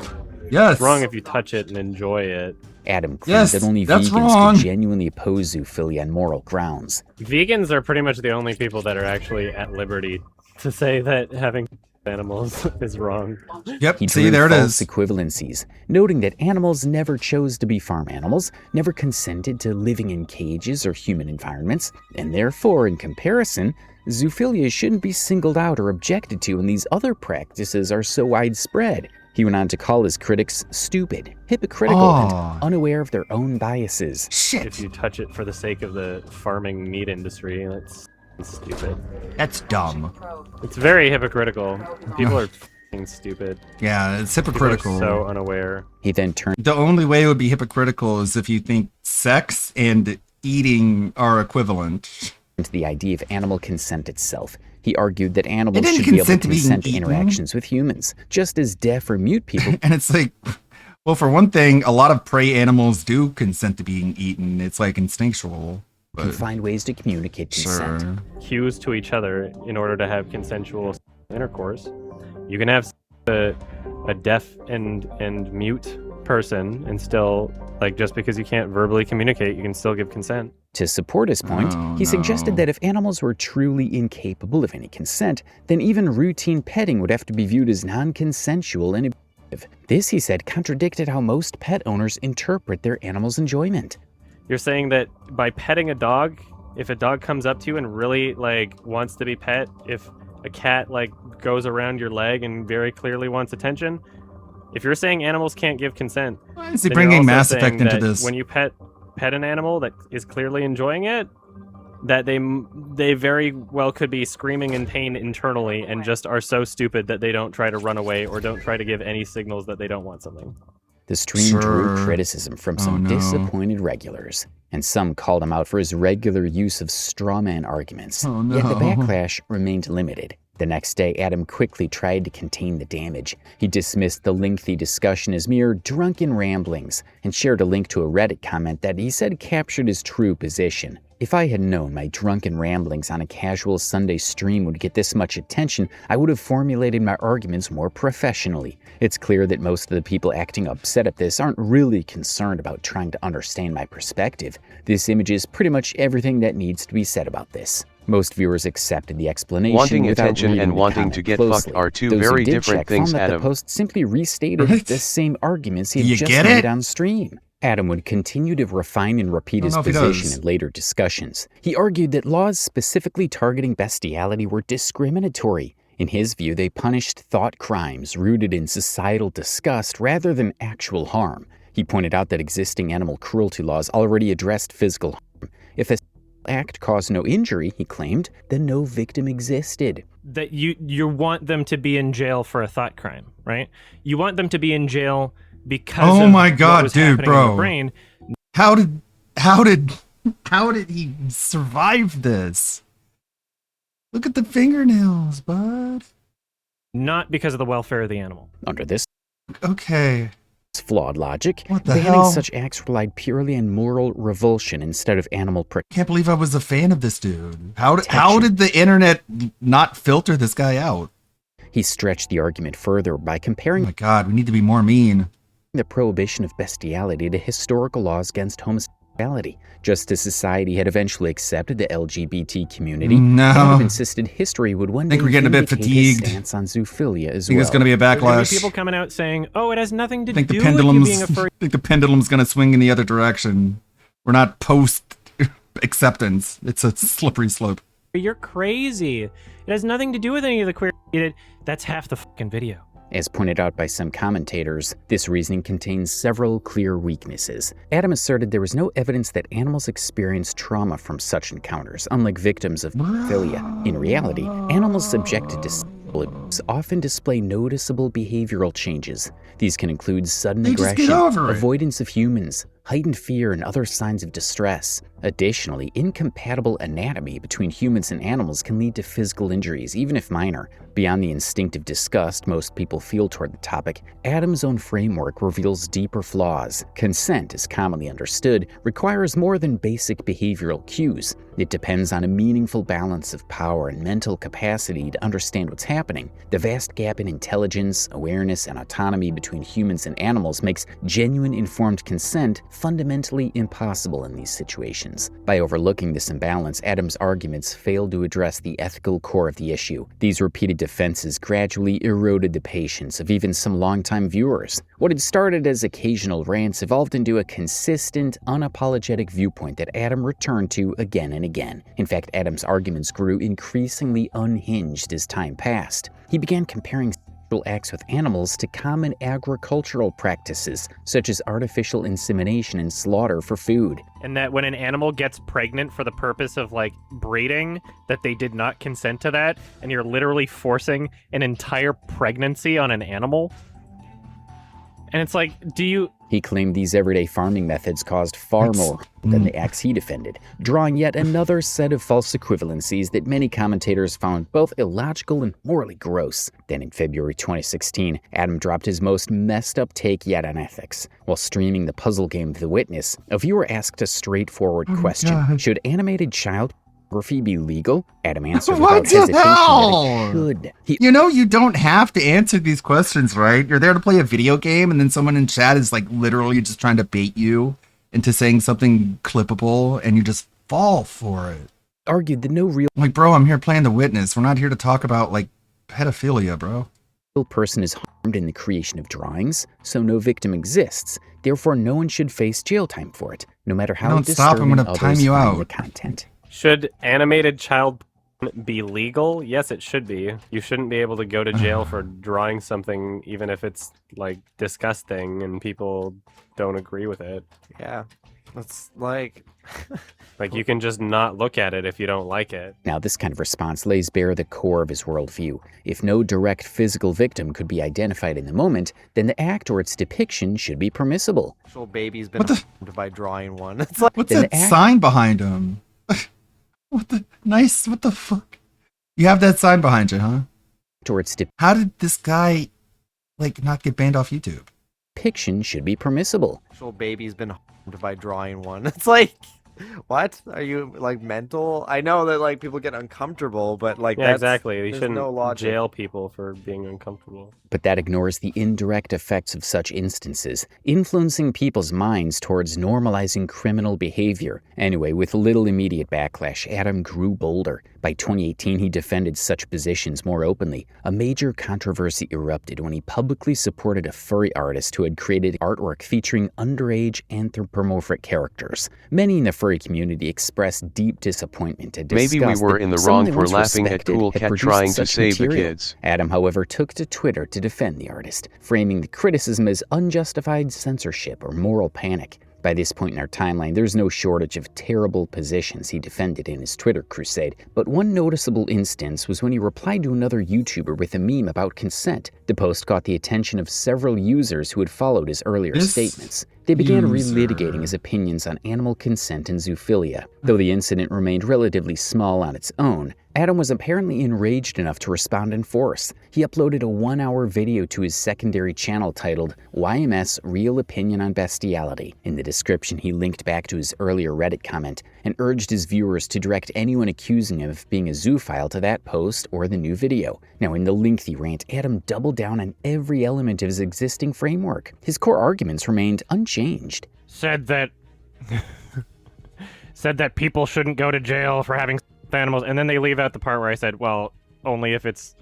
Yes. It's wrong if you touch it and enjoy it. Adam claimed that only vegans could genuinely oppose zoophilia on moral grounds. Vegans are pretty much the only people that are actually at liberty to say that having animals is wrong. Yep, he see, there it false is. Equivalencies, noting that animals never chose to be farm animals, never consented to living in cages or human environments, and therefore, in comparison, zoophilia shouldn't be singled out or objected to when these other practices are so widespread. He went on to call his critics stupid, hypocritical, and unaware of their own biases. If you touch it for the sake of the farming meat industry, that's stupid. That's dumb. It's very hypocritical. People are f***ing stupid. Yeah, it's hypocritical. People are so unaware. He then turned. The only way it would be hypocritical is if you think sex and eating are equivalent. To the idea of animal consent itself. He argued that animals should be able to consent to interactions with humans, just as deaf or mute people. And it's like, well, for one thing, a lot of prey animals do consent to being eaten. It's like instinctual. Can find ways to communicate consent. Cues to each other in order to have consensual intercourse. You can have a deaf and mute person and still, like, just because you can't verbally communicate, you can still give consent. To support his point, he suggested that if animals were truly incapable of any consent, then even routine petting would have to be viewed as non-consensual and abusive. This, he said, contradicted how most pet owners interpret their animal's enjoyment. You're saying that by petting a dog, if a dog comes up to you and really like wants to be pet, if a cat like goes around your leg and very clearly wants attention, if you're saying animals can't give consent, why is he bringing Mass Effect into this? When you pet an animal that is clearly enjoying it, that they very well could be screaming in pain internally and just are so stupid that they don't try to run away or don't try to give any signals that they don't want something. The stream drew criticism from some disappointed regulars, and some called him out for his regular use of straw man arguments. Yet the backlash remained limited. The next day, Adam quickly tried to contain the damage. He dismissed the lengthy discussion as mere drunken ramblings, and shared a link to a Reddit comment that he said captured his true position. If I had known my drunken ramblings on a casual Sunday stream would get this much attention, I would have formulated my arguments more professionally. It's clear that most of the people acting upset at this aren't really concerned about trying to understand my perspective. This image is pretty much everything that needs to be said about this. Most viewers accepted the explanation. Wanting attention and wanting to get fucked are two very different things, Adam. The post simply restated the same arguments he had just made on stream. Adam would continue to refine and repeat his position in later discussions. He argued that laws specifically targeting bestiality were discriminatory. In his view, they punished thought crimes rooted in societal disgust rather than actual harm. He pointed out that existing animal cruelty laws already addressed physical harm. If a act caused no injury, he claimed, then no victim existed. That you want them to be in jail for a thought crime, right? You want them to be in jail because oh of my god, what was dude, happening in bro. the brain. How did he survive this? Look at the fingernails, bud. Not because of the welfare of the animal. Under this okay flawed logic, what the banning hell? such acts relied purely on moral revulsion instead of animal protection. Can't believe I was a fan of this dude. How did the internet not filter this guy out? He stretched the argument further by comparing oh my god, we need to be more mean. The prohibition of bestiality to historical laws against homosexuality. Just as society had eventually accepted the LGBT community, no. insisted history would one day I think we're getting a bit fatigued. Stance on zoophilia as I think well. there's going to be a There's gonna be backlash. people coming out saying, "Oh, it has nothing to think do the with pendulum's, you being a furry." I think the pendulum's going to swing in the other direction. We're not post acceptance. It's a slippery slope. You're crazy. It has nothing to do with any of the queer. That's half the fucking video. As pointed out by some commentators, this reasoning contains several clear weaknesses. Adam asserted there was no evidence that animals experience trauma from such encounters, unlike victims of pedophilia. In reality, animals subjected to sexual abuse often display noticeable behavioral changes. These can include sudden aggression, avoidance of humans, heightened fear, and other signs of distress. Additionally, incompatible anatomy between humans and animals can lead to physical injuries, even if minor. Beyond the instinctive disgust most people feel toward the topic, Adam's own framework reveals deeper flaws. Consent, as commonly understood, requires more than basic behavioral cues. It depends on a meaningful balance of power and mental capacity to understand what's happening. The vast gap in intelligence, awareness, and autonomy between humans and animals makes genuine informed consent fundamentally impossible in these situations. By overlooking this imbalance, Adam's arguments failed to address the ethical core of the issue. These repeated defenses gradually eroded the patience of even some longtime viewers. What had started as occasional rants evolved into a consistent, unapologetic viewpoint that Adam returned to again and again. In fact, Adam's arguments grew increasingly unhinged as time passed. He began comparing sexual acts with animals to common agricultural practices, such as artificial insemination and slaughter for food. And that when an animal gets pregnant for the purpose of like breeding, that they did not consent to that, and you're literally forcing an entire pregnancy on an animal. And it's like, He claimed these everyday farming methods caused far more than the acts he defended, drawing yet another set of false equivalencies that many commentators found both illogical and morally gross. Then in February 2016, Adam dropped his most messed up take yet on ethics. While streaming the puzzle game The Witness, a viewer asked a straightforward question. Should animated child pornography be legal? Adam answered without hesitation that it should. You know, you don't have to answer these questions, right? You're there to play a video game, and then someone in chat is like literally just trying to bait you into saying something clippable, and you just fall for it. Argued that no real bro, I'm here playing The Witness. We're not here to talk about like pedophilia, bro. Person is harmed in the creation of drawings, so no victim exists. Therefore, no one should face jail time for it, no matter how don't stop, I'm gonna time you out. The content. Should animated child be legal? Yes, it should be. You shouldn't be able to go to jail for drawing something, even if it's like disgusting and people don't agree with it. Yeah, that's like like you can just not look at it if you don't like it. Now, this kind of response lays bare the core of his worldview. If no direct physical victim could be identified in the moment, then the act or its depiction should be permissible. Actual baby's been harmed by drawing one. It's like, what's that sign behind him? What the fuck? You have that sign behind you, huh? How did this guy, like, not get banned off YouTube? Depiction should be permissible. Actual baby's been harmed by drawing one. It's like, what? Are you, like, mental? I know that, like, people get uncomfortable, but, like, yeah, exactly. You shouldn't no jail people for being uncomfortable. But that ignores the indirect effects of such instances, influencing people's minds towards normalizing criminal behavior. Anyway, with little immediate backlash, Adam grew bolder. By 2018, he defended such positions more openly. A major controversy erupted when he publicly supported a furry artist who had created artwork featuring underage anthropomorphic characters. Many in the furry community expressed deep disappointment and disgust. Maybe we were in the wrong for laughing at Cool Cat trying to save the kids. Adam, however, took to Twitter to defend the artist, framing the criticism as unjustified censorship or moral panic. By this point in our timeline, there's no shortage of terrible positions he defended in his Twitter crusade, but one noticeable instance was when he replied to another YouTuber with a meme about consent. The post caught the attention of several users who had followed his earlier statements. They began relitigating his opinions on animal consent and zoophilia. Though the incident remained relatively small on its own, Adam was apparently enraged enough to respond in force. He uploaded a 1-hour video to his secondary channel titled YMS Real Opinion on Bestiality. In the description, he linked back to his earlier Reddit comment and urged his viewers to direct anyone accusing him of being a zoophile to that post or the new video. Now, in the lengthy rant, Adam doubled down on every element of his existing framework. His core arguments remained unchanged. Said that people shouldn't go to jail for having animals, and then they leave out the part where I said, well, only if it's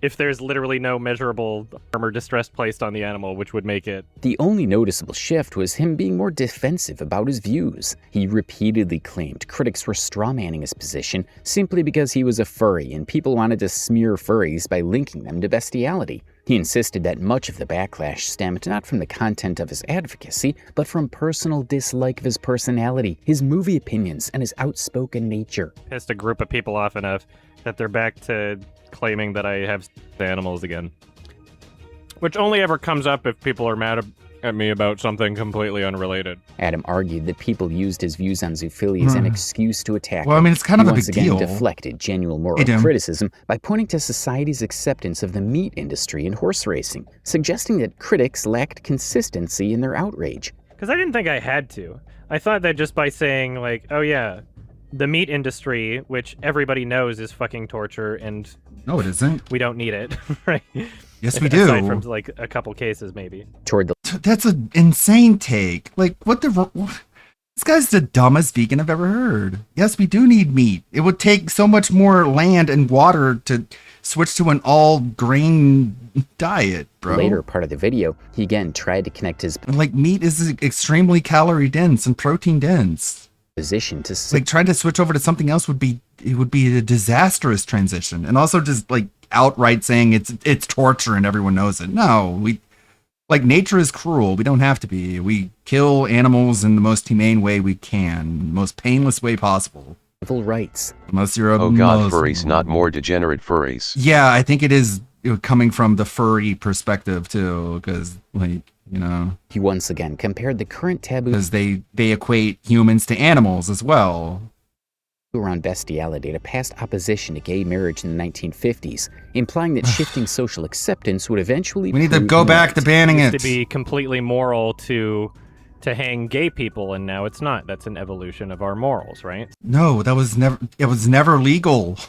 if there's literally no measurable harm or distress placed on the animal, which would make it. The only noticeable shift was him being more defensive about his views. He repeatedly claimed critics were strawmanning his position simply because he was a furry and people wanted to smear furries by linking them to bestiality. He insisted that much of the backlash stemmed not from the content of his advocacy, but from personal dislike of his personality, his movie opinions, and his outspoken nature. Pissed a group of people off enough that they're back to claiming that I have animals again. Which only ever comes up if people are mad at me about something completely unrelated. Adam argued that people used his views on zoophilia as an excuse to attack him. Well, I mean, it's kind of a big deal. Once again deflected genuine moral criticism by pointing to society's acceptance of the meat industry and horse racing, suggesting that critics lacked consistency in their outrage. Because I didn't think I had to. I thought that just by saying, like, oh yeah, the meat industry, which everybody knows is fucking torture, and no, it isn't. We don't need it, right? Yes, we do. Aside from like a couple cases, maybe. That's an insane take. Like, this guy's the dumbest vegan I've ever heard. Yes, we do need meat. It would take so much more land and water to switch to an all-grain diet, bro. Later part of the video, he again tried to connect his meat is extremely calorie dense and protein dense. Position to like trying to switch over to something else would be a disastrous transition, and also just like outright saying it's torture and everyone knows it. No, nature is cruel. We don't have to be. We kill animals in the most humane way we can, most painless way possible. Civil rights. Unless you're a furries, not more degenerate furries. Yeah, I think it is coming from the furry perspective too, because he once again compared the current taboo because they equate humans to animals as well around bestiality to past opposition to gay marriage in the 1950s, implying that shifting social acceptance would eventually. We need to go back to banning it. To be completely moral to hang gay people, and now it's not. That's an evolution of our morals, right? No, it was never legal.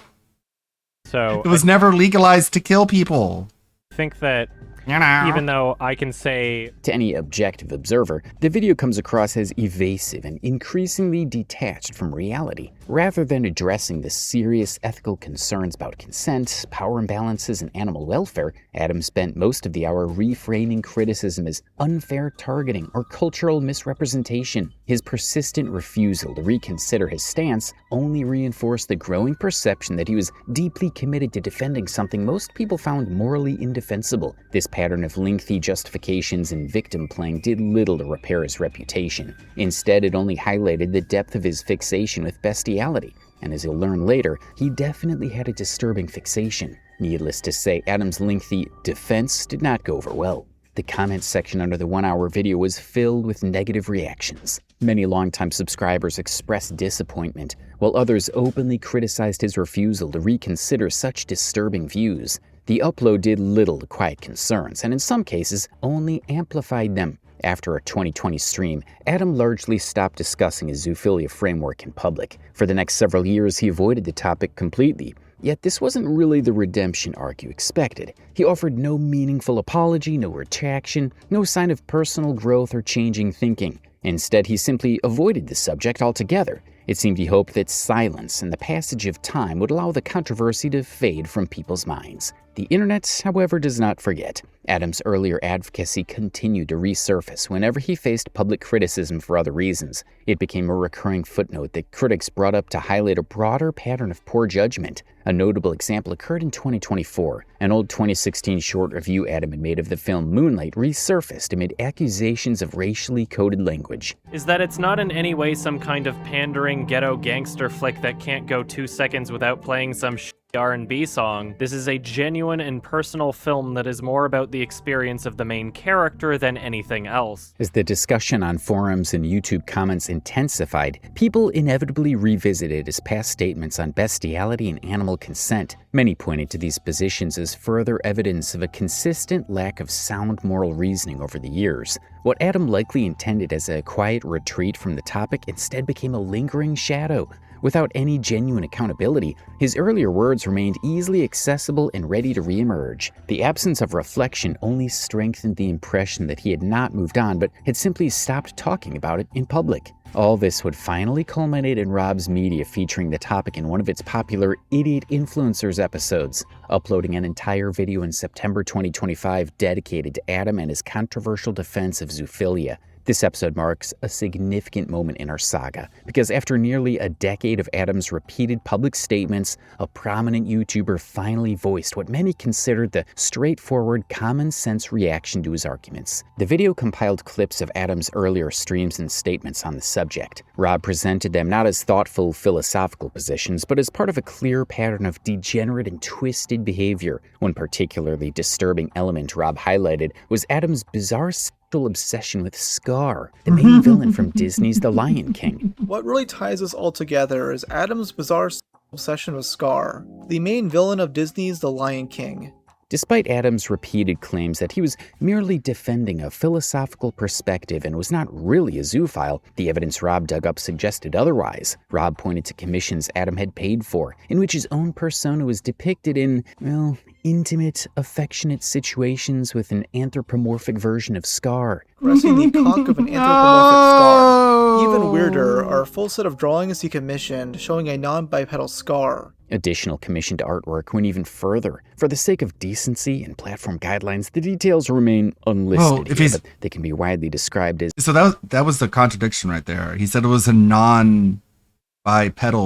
So it was never legalized to kill people. I think that even though I can say to any objective observer, the video comes across as evasive and increasingly detached from reality. Rather than addressing the serious ethical concerns about consent, power imbalances, and animal welfare, Adam spent most of the hour reframing criticism as unfair targeting or cultural misrepresentation. His persistent refusal to reconsider his stance only reinforced the growing perception that he was deeply committed to defending something most people found morally indefensible. This pattern of lengthy justifications and victim playing did little to repair his reputation. Instead, it only highlighted the depth of his fixation with bestiality. And as you'll learn later, he definitely had a disturbing fixation. Needless to say, Adam's lengthy defense did not go over well. The comments section under the 1-hour video was filled with negative reactions. Many longtime subscribers expressed disappointment, while others openly criticized his refusal to reconsider such disturbing views. The upload did little to quiet concerns, and in some cases, only amplified them. After a 2020 stream, Adam largely stopped discussing his zoophilia framework in public. For the next several years, he avoided the topic completely. Yet this wasn't really the redemption arc you expected. He offered no meaningful apology, no retraction, no sign of personal growth or changing thinking. Instead, he simply avoided the subject altogether. It seemed he hoped that silence and the passage of time would allow the controversy to fade from people's minds. The internet, however, does not forget. Adam's earlier advocacy continued to resurface whenever he faced public criticism for other reasons. It became a recurring footnote that critics brought up to highlight a broader pattern of poor judgment. A notable example occurred in 2024. An old 2016 short review Adam had made of the film Moonlight resurfaced amid accusations of racially coded language. Is that it's not in any way some kind of pandering ghetto gangster flick that can't go 2 seconds without playing some R&B song. This is a genuine and personal film that is more about the experience of the main character than anything else. As the discussion on forums and YouTube comments intensified, people inevitably revisited his past statements on bestiality and animal consent. Many pointed to these positions as further evidence of a consistent lack of sound moral reasoning over the years. What Adam likely intended as a quiet retreat from the topic instead became a lingering shadow. Without any genuine accountability, his earlier words remained easily accessible and ready to reemerge. The absence of reflection only strengthened the impression that he had not moved on, but had simply stopped talking about it in public. All this would finally culminate in Rob's Media featuring the topic in one of its popular Idiot Influencers episodes, uploading an entire video in September 2025 dedicated to Adam and his controversial defense of zoophilia. This episode marks a significant moment in our saga, because after nearly a decade of Adam's repeated public statements, a prominent YouTuber finally voiced what many considered the straightforward, common-sense reaction to his arguments. The video compiled clips of Adam's earlier streams and statements on the subject. Rob presented them not as thoughtful philosophical positions, but as part of a clear pattern of degenerate and twisted behavior. One particularly disturbing element Rob highlighted was Adam's bizarre obsession with Scar, the main villain from Disney's The Lion King. What really ties us all together is Adam's bizarre obsession with Scar, the main villain of Disney's The Lion King. Despite Adam's repeated claims that he was merely defending a philosophical perspective and was not really a zoophile, the evidence Rob dug up suggested otherwise. Rob pointed to commissions Adam had paid for, in which his own persona was depicted in, well, intimate, affectionate situations with an anthropomorphic version of Scar. Caressing the cock of an anthropomorphic Scar. Even weirder are a full set of drawings he commissioned showing a non-bipedal Scar. Additional commissioned artwork went even further. For the sake of decency and platform guidelines, the details remain unlisted here, but they can be widely described as... So that was the contradiction right there. He said it was a non-bipedal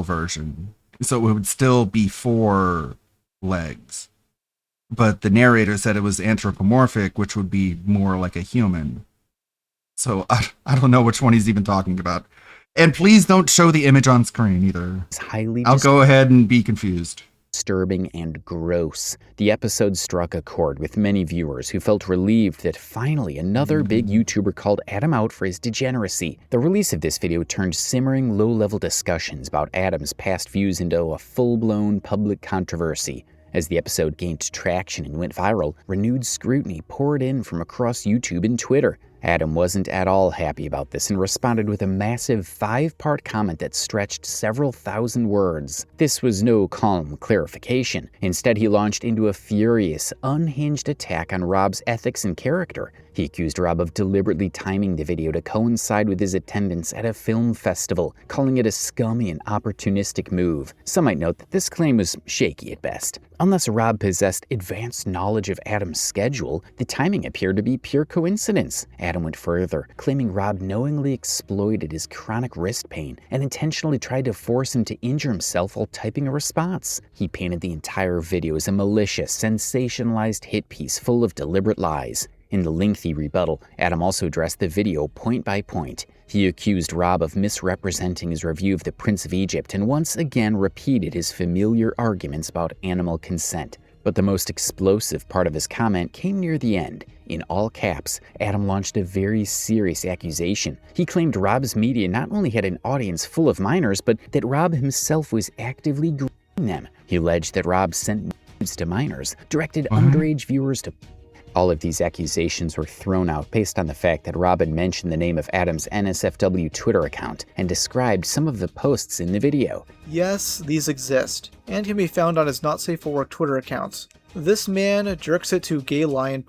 version, so it would still be 4 legs. But the narrator said it was anthropomorphic, which would be more like a human. So I don't know which one he's even talking about. And please don't show the image on screen either. I'll go ahead and be confused. Disturbing and gross. The episode struck a chord with many viewers who felt relieved that finally another big YouTuber called Adam out for his degeneracy. The release of this video turned simmering low-level discussions about Adam's past views into a full-blown public controversy. As the episode gained traction and went viral, renewed scrutiny poured in from across YouTube and Twitter. Adam wasn't at all happy about this and responded with a massive 5-part comment that stretched several thousand words. This was no calm clarification. Instead, he launched into a furious, unhinged attack on Rob's ethics and character. He accused Rob of deliberately timing the video to coincide with his attendance at a film festival, calling it a scummy and opportunistic move. Some might note that this claim was shaky at best. Unless Rob possessed advanced knowledge of Adam's schedule, the timing appeared to be pure coincidence. Adam went further, claiming Rob knowingly exploited his chronic wrist pain and intentionally tried to force him to injure himself while typing a response. He painted the entire video as a malicious, sensationalized hit piece full of deliberate lies. In the lengthy rebuttal, Adam also addressed the video point by point. He accused Rob of misrepresenting his review of The Prince of Egypt and once again repeated his familiar arguments about animal consent. But the most explosive part of his comment came near the end. In all caps, Adam launched a very serious accusation. He claimed Rob's Media not only had an audience full of minors, but that Rob himself was actively grooming them. He alleged that Rob sent nudes to minors, directed underage viewers to... All of these accusations were thrown out based on the fact that Rob had mentioned the name of Adam's NSFW Twitter account and described some of the posts in the video. Yes, these exist, and can be found on his Not Safe for Work Twitter accounts. This man jerks it to gay lion.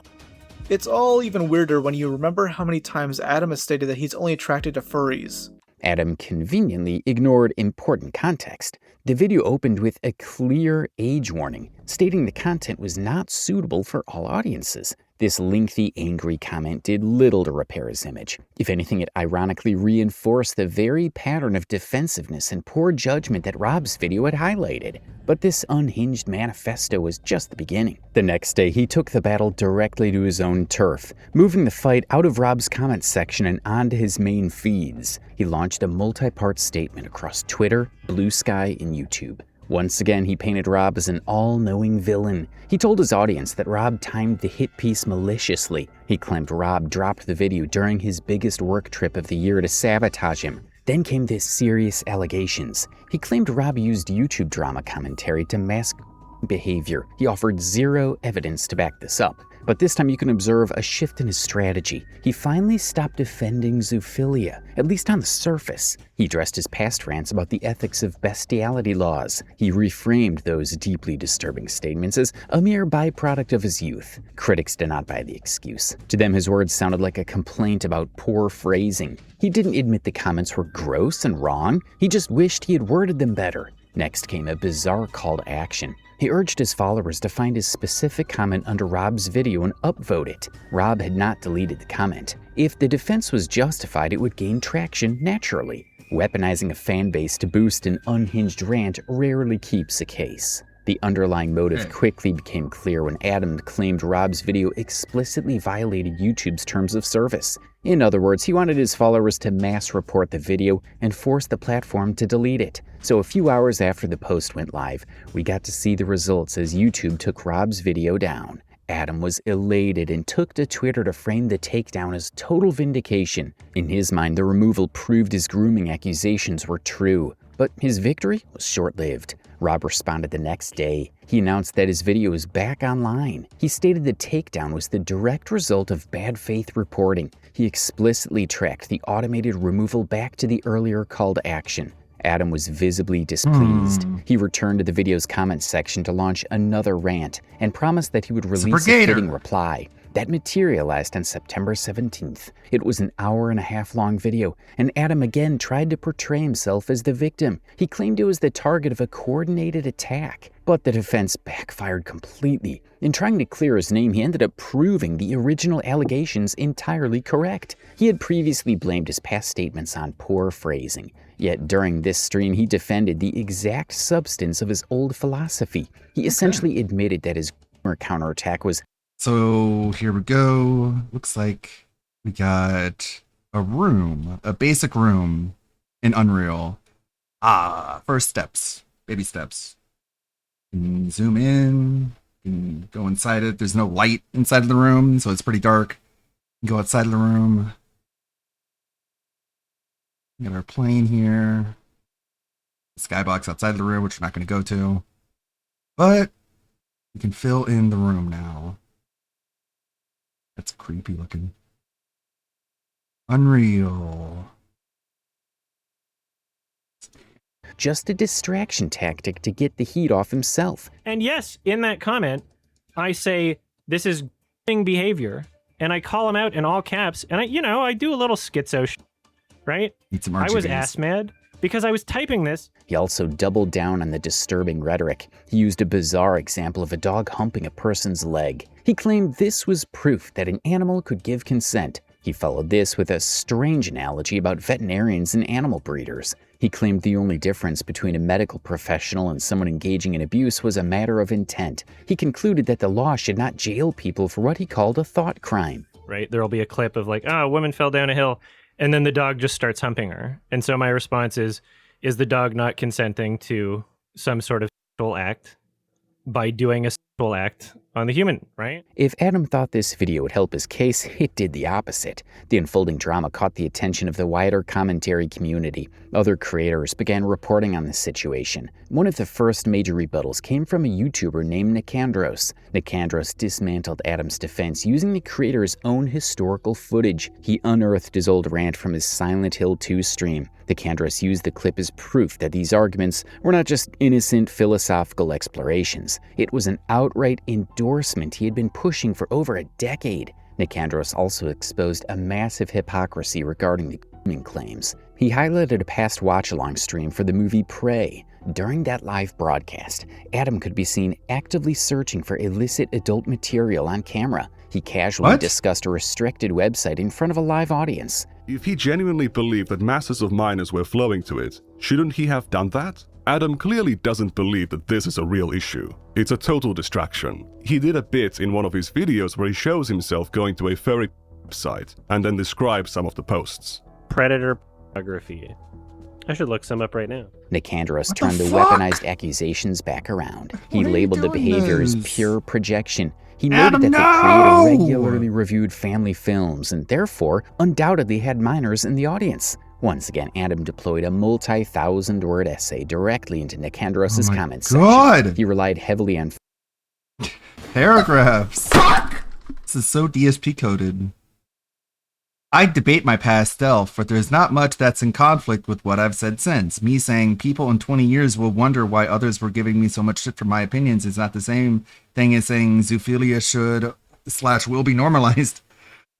It's all even weirder when you remember how many times Adam has stated that he's only attracted to furries. Adam conveniently ignored important context. The video opened with a clear age warning, stating the content was not suitable for all audiences. This lengthy, angry comment did little to repair his image. If anything, it ironically reinforced the very pattern of defensiveness and poor judgment that Rob's video had highlighted. But this unhinged manifesto was just the beginning. The next day, he took the battle directly to his own turf, moving the fight out of Rob's comments section and onto his main feeds. He launched a multi-part statement across Twitter, Blue Sky, and YouTube. Once again, he painted Rob as an all-knowing villain. He told his audience that Rob timed the hit piece maliciously. He claimed Rob dropped the video during his biggest work trip of the year to sabotage him. Then came the serious allegations. He claimed Rob used YouTube drama commentary to mask behavior. He offered zero evidence to back this up. But this time you can observe a shift in his strategy. He finally stopped defending zoophilia, at least on the surface. He addressed his past rants about the ethics of bestiality laws. He reframed those deeply disturbing statements as a mere byproduct of his youth. Critics did not buy the excuse. To them, his words sounded like a complaint about poor phrasing. He didn't admit the comments were gross and wrong. He just wished he had worded them better. Next came a bizarre call to action. He urged his followers to find his specific comment under Rob's video and upvote it. Rob had not deleted the comment. If the defense was justified, it would gain traction naturally. Weaponizing a fan base to boost an unhinged rant rarely keeps a case. The underlying motive quickly became clear when Adam claimed Rob's video explicitly violated YouTube's terms of service. In other words, he wanted his followers to mass report the video and force the platform to delete it. So a few hours after the post went live, we got to see the results as YouTube took Rob's video down. Adam was elated and took to Twitter to frame the takedown as total vindication. In his mind, the removal proved his grooming accusations were true. But his victory was short-lived. Rob responded the next day. He announced that his video is back online. He stated the takedown was the direct result of bad faith reporting. He explicitly tracked the automated removal back to the earlier call to action. Adam was visibly displeased. He returned to the video's comments section to launch another rant and promised that he would release a fitting reply. That materialized on September 17th. It was an hour-and-a-half long video, and Adam again tried to portray himself as the victim. He claimed he was the target of a coordinated attack, but the defense backfired completely. In trying to clear his name, he ended up proving the original allegations entirely correct. He had previously blamed his past statements on poor phrasing. Yet during this stream, he defended the exact substance of his old philosophy. He essentially admitted that his counterattack was... So here we go. Looks like we got a room, a basic room in Unreal. First steps, baby steps. You can zoom in, you can go inside it. There's no light inside of the room, so it's pretty dark. You can go outside of the room. We got our plane here. Skybox outside of the room, which we're not going to go to. But we can fill in the room now. That's creepy looking. Unreal. Just a distraction tactic to get the heat off himself. And yes, in that comment, I say, this is behavior, and I call him out in all caps, and I do a little schizo right? I was ass mad because I was typing this. He also doubled down on the disturbing rhetoric. He used a bizarre example of a dog humping a person's leg. He claimed this was proof that an animal could give consent. He followed this with a strange analogy about veterinarians and animal breeders. He claimed the only difference between a medical professional and someone engaging in abuse was a matter of intent. He concluded that the law should not jail people for what he called a thought crime. Right? There'll be a clip of like, a woman fell down a hill, and then the dog just starts humping her. And so my response is the dog not consenting to some sort of sexual act by doing a sexual act on the human, right? If Adam thought this video would help his case, it did the opposite. The unfolding drama caught the attention of the wider commentary community. Other creators began reporting on the situation. One of the first major rebuttals came from a YouTuber named Nicandros. Nicandros dismantled Adam's defense using the creator's own historical footage. He unearthed his old rant from his Silent Hill 2 stream. Nicandros used the clip as proof that these arguments were not just innocent philosophical explorations. It was an outright endorsement he had been pushing for over a decade. Nicandros also exposed a massive hypocrisy regarding the claims. He highlighted a past watch-along stream for the movie Prey. During that live broadcast, Adam could be seen actively searching for illicit adult material on camera. He casually discussed a restricted website in front of a live audience. If he genuinely believed that masses of minors were flowing to it, shouldn't he have done that? Adam clearly doesn't believe that this is a real issue. It's a total distraction. He did a bit in one of his videos where he shows himself going to a furry website and then describes some of the posts. Predator pornography. I should look some up right now. Nicandros turned the weaponized accusations back around. He labeled the behavior as pure projection. He noted that the creator regularly reviewed family films and therefore undoubtedly had minors in the audience. Once again, Adam deployed a multi-thousand-word essay directly into Nicandros' comments section. He relied heavily on paragraphs. This is so DSP coded. I debate my past self, but there's not much that's in conflict with what I've said since. Me saying people in 20 years will wonder why others were giving me so much shit for my opinions is not the same thing as saying zoophilia should/will be normalized.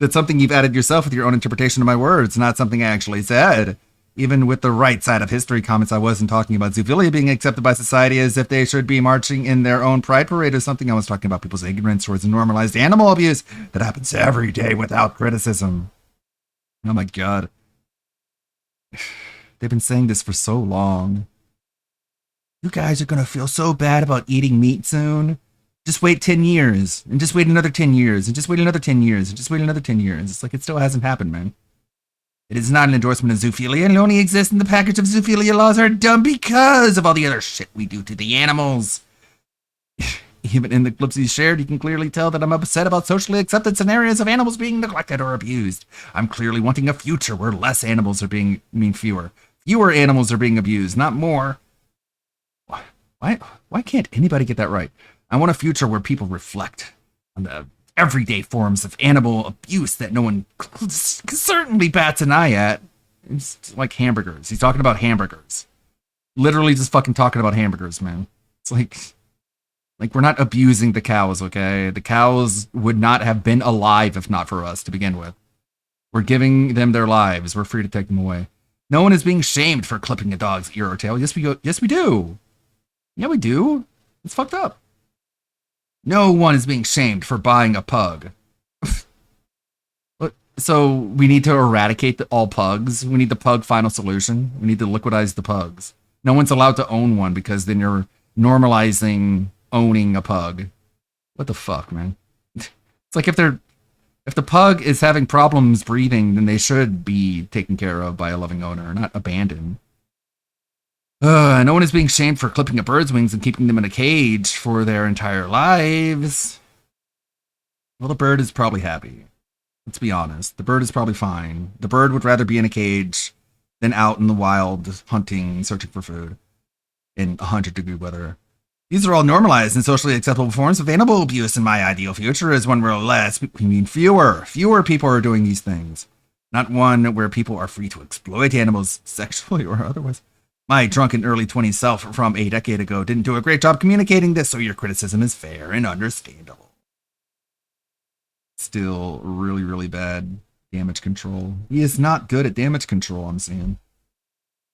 That's something you've added yourself with your own interpretation of my words, not something I actually said. Even with the right side of history comments, I wasn't talking about zoophilia being accepted by society as if they should be marching in their own pride parade or something. I was talking about people's ignorance towards normalized animal abuse that happens every day without criticism. Oh my god. They've been saying this for so long. You guys are gonna feel so bad about eating meat soon. Just wait 10 years, and just wait another 10 years, and just wait another 10 years, and just wait another 10 years. It's like it still hasn't happened, man. It is not an endorsement of zoophilia, and it only exists in the package of zoophilia laws are dumb because of all the other shit we do to the animals. Even in the clips he's shared, you can clearly tell that I'm upset about socially accepted scenarios of animals being neglected or abused. I'm clearly wanting a future where less animals are being, fewer. Fewer animals are being abused, not more. Why can't anybody get that right? I want a future where people reflect on the everyday forms of animal abuse that no one certainly bats an eye at. It's like hamburgers. He's talking about hamburgers. Literally just fucking talking about hamburgers, man. It's like we're not abusing the cows, okay? The cows would not have been alive if not for us to begin with. We're giving them their lives. We're free to take them away. No one is being shamed for clipping a dog's ear or tail. Yes, we do. Yeah, we do. It's fucked up. No one is being shamed for buying a pug. So we need to eradicate all pugs. We need the pug final solution. We need to liquidize the pugs. No one's allowed to own one because then you're normalizing owning a pug. What the fuck, man? It's like if the pug is having problems breathing, then they should be taken care of by a loving owner, not abandoned. No one is being shamed for clipping a bird's wings and keeping them in a cage for their entire lives. Well, the bird is probably happy. Let's be honest. The bird is probably fine. The bird would rather be in a cage than out in the wild hunting, searching for food in 100-degree weather. These are all normalized and socially acceptable forms of animal abuse, and my ideal future is one where fewer people are doing these things. Not one where people are free to exploit animals sexually or otherwise. My drunken early 20s self from a decade ago didn't do a great job communicating this, so your criticism is fair and understandable. Still really, really bad damage control. He is not good at damage control, I'm saying.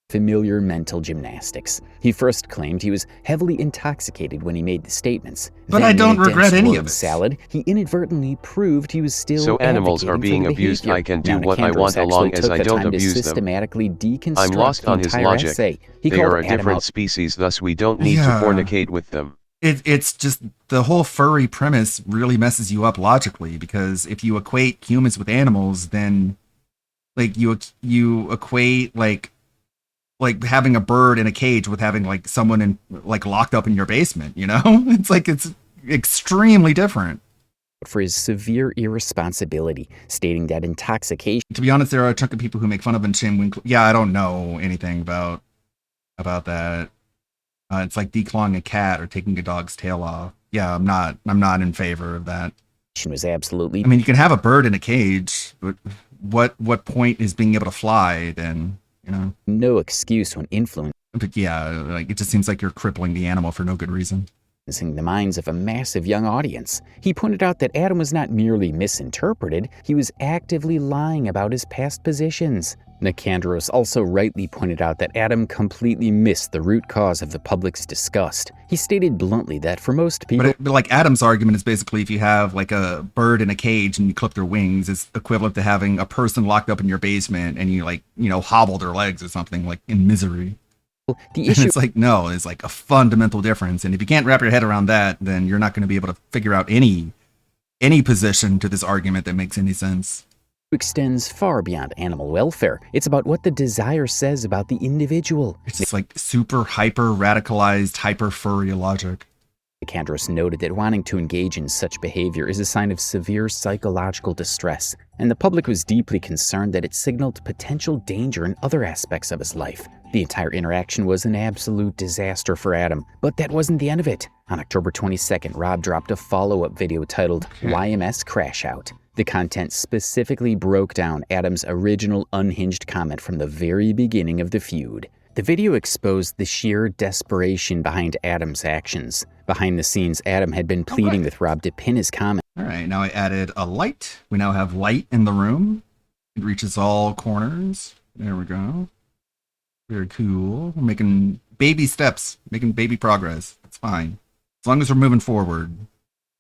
Familiar mental gymnastics. He first claimed he was heavily intoxicated when he made the statements. But then I don't regret any of it. Salad, he inadvertently proved he was still So animals are being abused. I can do what I want as long as I don't abuse them. Systematically deconstruct I'm lost on his logic. Essay. They are a different species, thus we don't need to fornicate with them. It's just the whole furry premise really messes you up logically, because if you equate humans with animals, then like you equate like having a bird in a cage with having like someone locked up in your basement, you know? It's extremely different. For his severe irresponsibility, stating that intoxication. To be honest, there are a chunk of people who make fun of and shame Winkler. Yeah, I don't know anything about that. It's like declawing a cat or taking a dog's tail off. Yeah, I'm not in favor of that. Was absolutely. I mean, you can have a bird in a cage, but what point is being able to fly then? You know, no excuse when influencing. But yeah, it just seems like you're crippling the animal for no good reason. The minds of a massive young audience. He pointed out that Adam was not merely misinterpreted, he was actively lying about his past positions. Nicandros also rightly pointed out that Adam completely missed the root cause of the public's disgust. He stated bluntly that for most people... But like Adam's argument is basically if you have like a bird in a cage and you clip their wings, it's equivalent to having a person locked up in your basement and you like, you know, hobble their legs or something like in misery. The issue... It's like, no, it's like a fundamental difference. And if you can't wrap your head around that, then you're not going to be able to figure out any position to this argument that makes any sense. Extends far beyond animal welfare. It's about what the desire says about the individual. It's like super hyper radicalized, hyper furry logic. Nicandros noted that wanting to engage in such behavior is a sign of severe psychological distress, and the public was deeply concerned that it signaled potential danger in other aspects of his life. The entire interaction was an absolute disaster for Adam, but that wasn't the end of it. On October 22nd, Rob dropped a follow-up video titled YMS Crash Out. The content specifically broke down Adam's original unhinged comment from the very beginning of the feud. The video exposed the sheer desperation behind Adam's actions. Behind the scenes, Adam had been pleading with Rob to pin his comment. All right, now I added a light. We now have light in the room. It reaches all corners. There we go. Very cool. We're making baby steps, making baby progress. It's fine. As long as we're moving forward,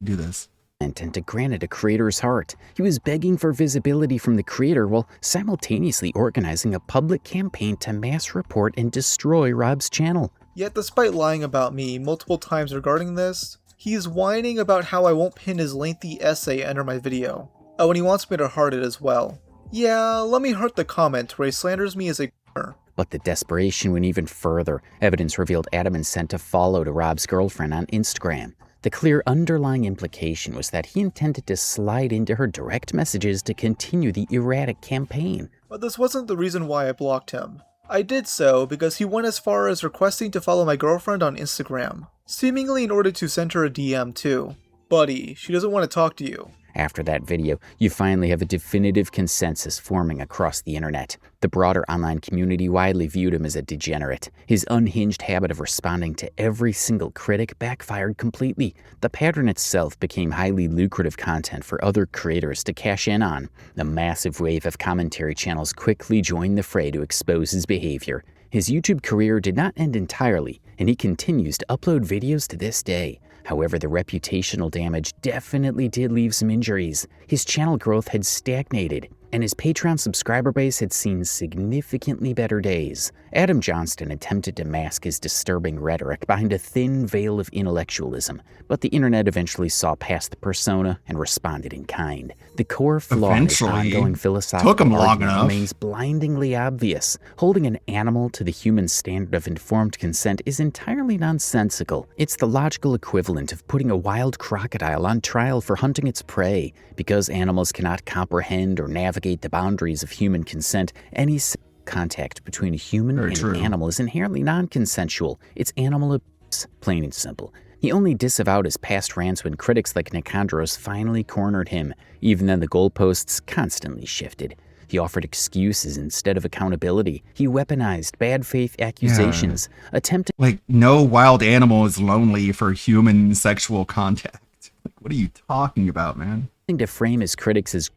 do this. And to grant a creator's heart. He was begging for visibility from the creator while simultaneously organizing a public campaign to mass report and destroy Rob's channel. Yet despite lying about me multiple times regarding this, he's whining about how I won't pin his lengthy essay under my video. Oh, and he wants me to heart it as well. Yeah, let me heart the comment where he slanders me as a c***er. But the desperation went even further. Evidence revealed Adam sent a follow to Rob's girlfriend on Instagram. The clear underlying implication was that he intended to slide into her direct messages to continue the erratic campaign. But this wasn't the reason why I blocked him. I did so because he went as far as requesting to follow my girlfriend on Instagram, seemingly in order to send her a DM too. Buddy, she doesn't want to talk to you. After that video, you finally have a definitive consensus forming across the internet. The broader online community widely viewed him as a degenerate. His unhinged habit of responding to every single critic backfired completely. The pattern itself became highly lucrative content for other creators to cash in on. A massive wave of commentary channels quickly joined the fray to expose his behavior. His YouTube career did not end entirely, and he continues to upload videos to this day. However, the reputational damage definitely did leave some injuries. His channel growth had stagnated, and his Patreon subscriber base had seen significantly better days. Adam Johnston attempted to mask his disturbing rhetoric behind a thin veil of intellectualism, but the internet eventually saw past the persona and responded in kind. The core flaw in his ongoing philosophical argument remains blindingly obvious. Holding an animal to the human standard of informed consent is entirely nonsensical. It's the logical equivalent of putting a wild crocodile on trial for hunting its prey. Because animals cannot comprehend or navigate the boundaries of human consent, any contact between a human and an animal is inherently non-consensual. It's animal abuse, plain and simple. He only disavowed his past rants when critics like Nicandros finally cornered him. Even then, the goalposts constantly shifted. He offered excuses instead of accountability. He weaponized bad faith accusations, attempting... Like, no wild animal is lonely for human sexual contact. Like, what are you talking about, man? ...to frame his critics as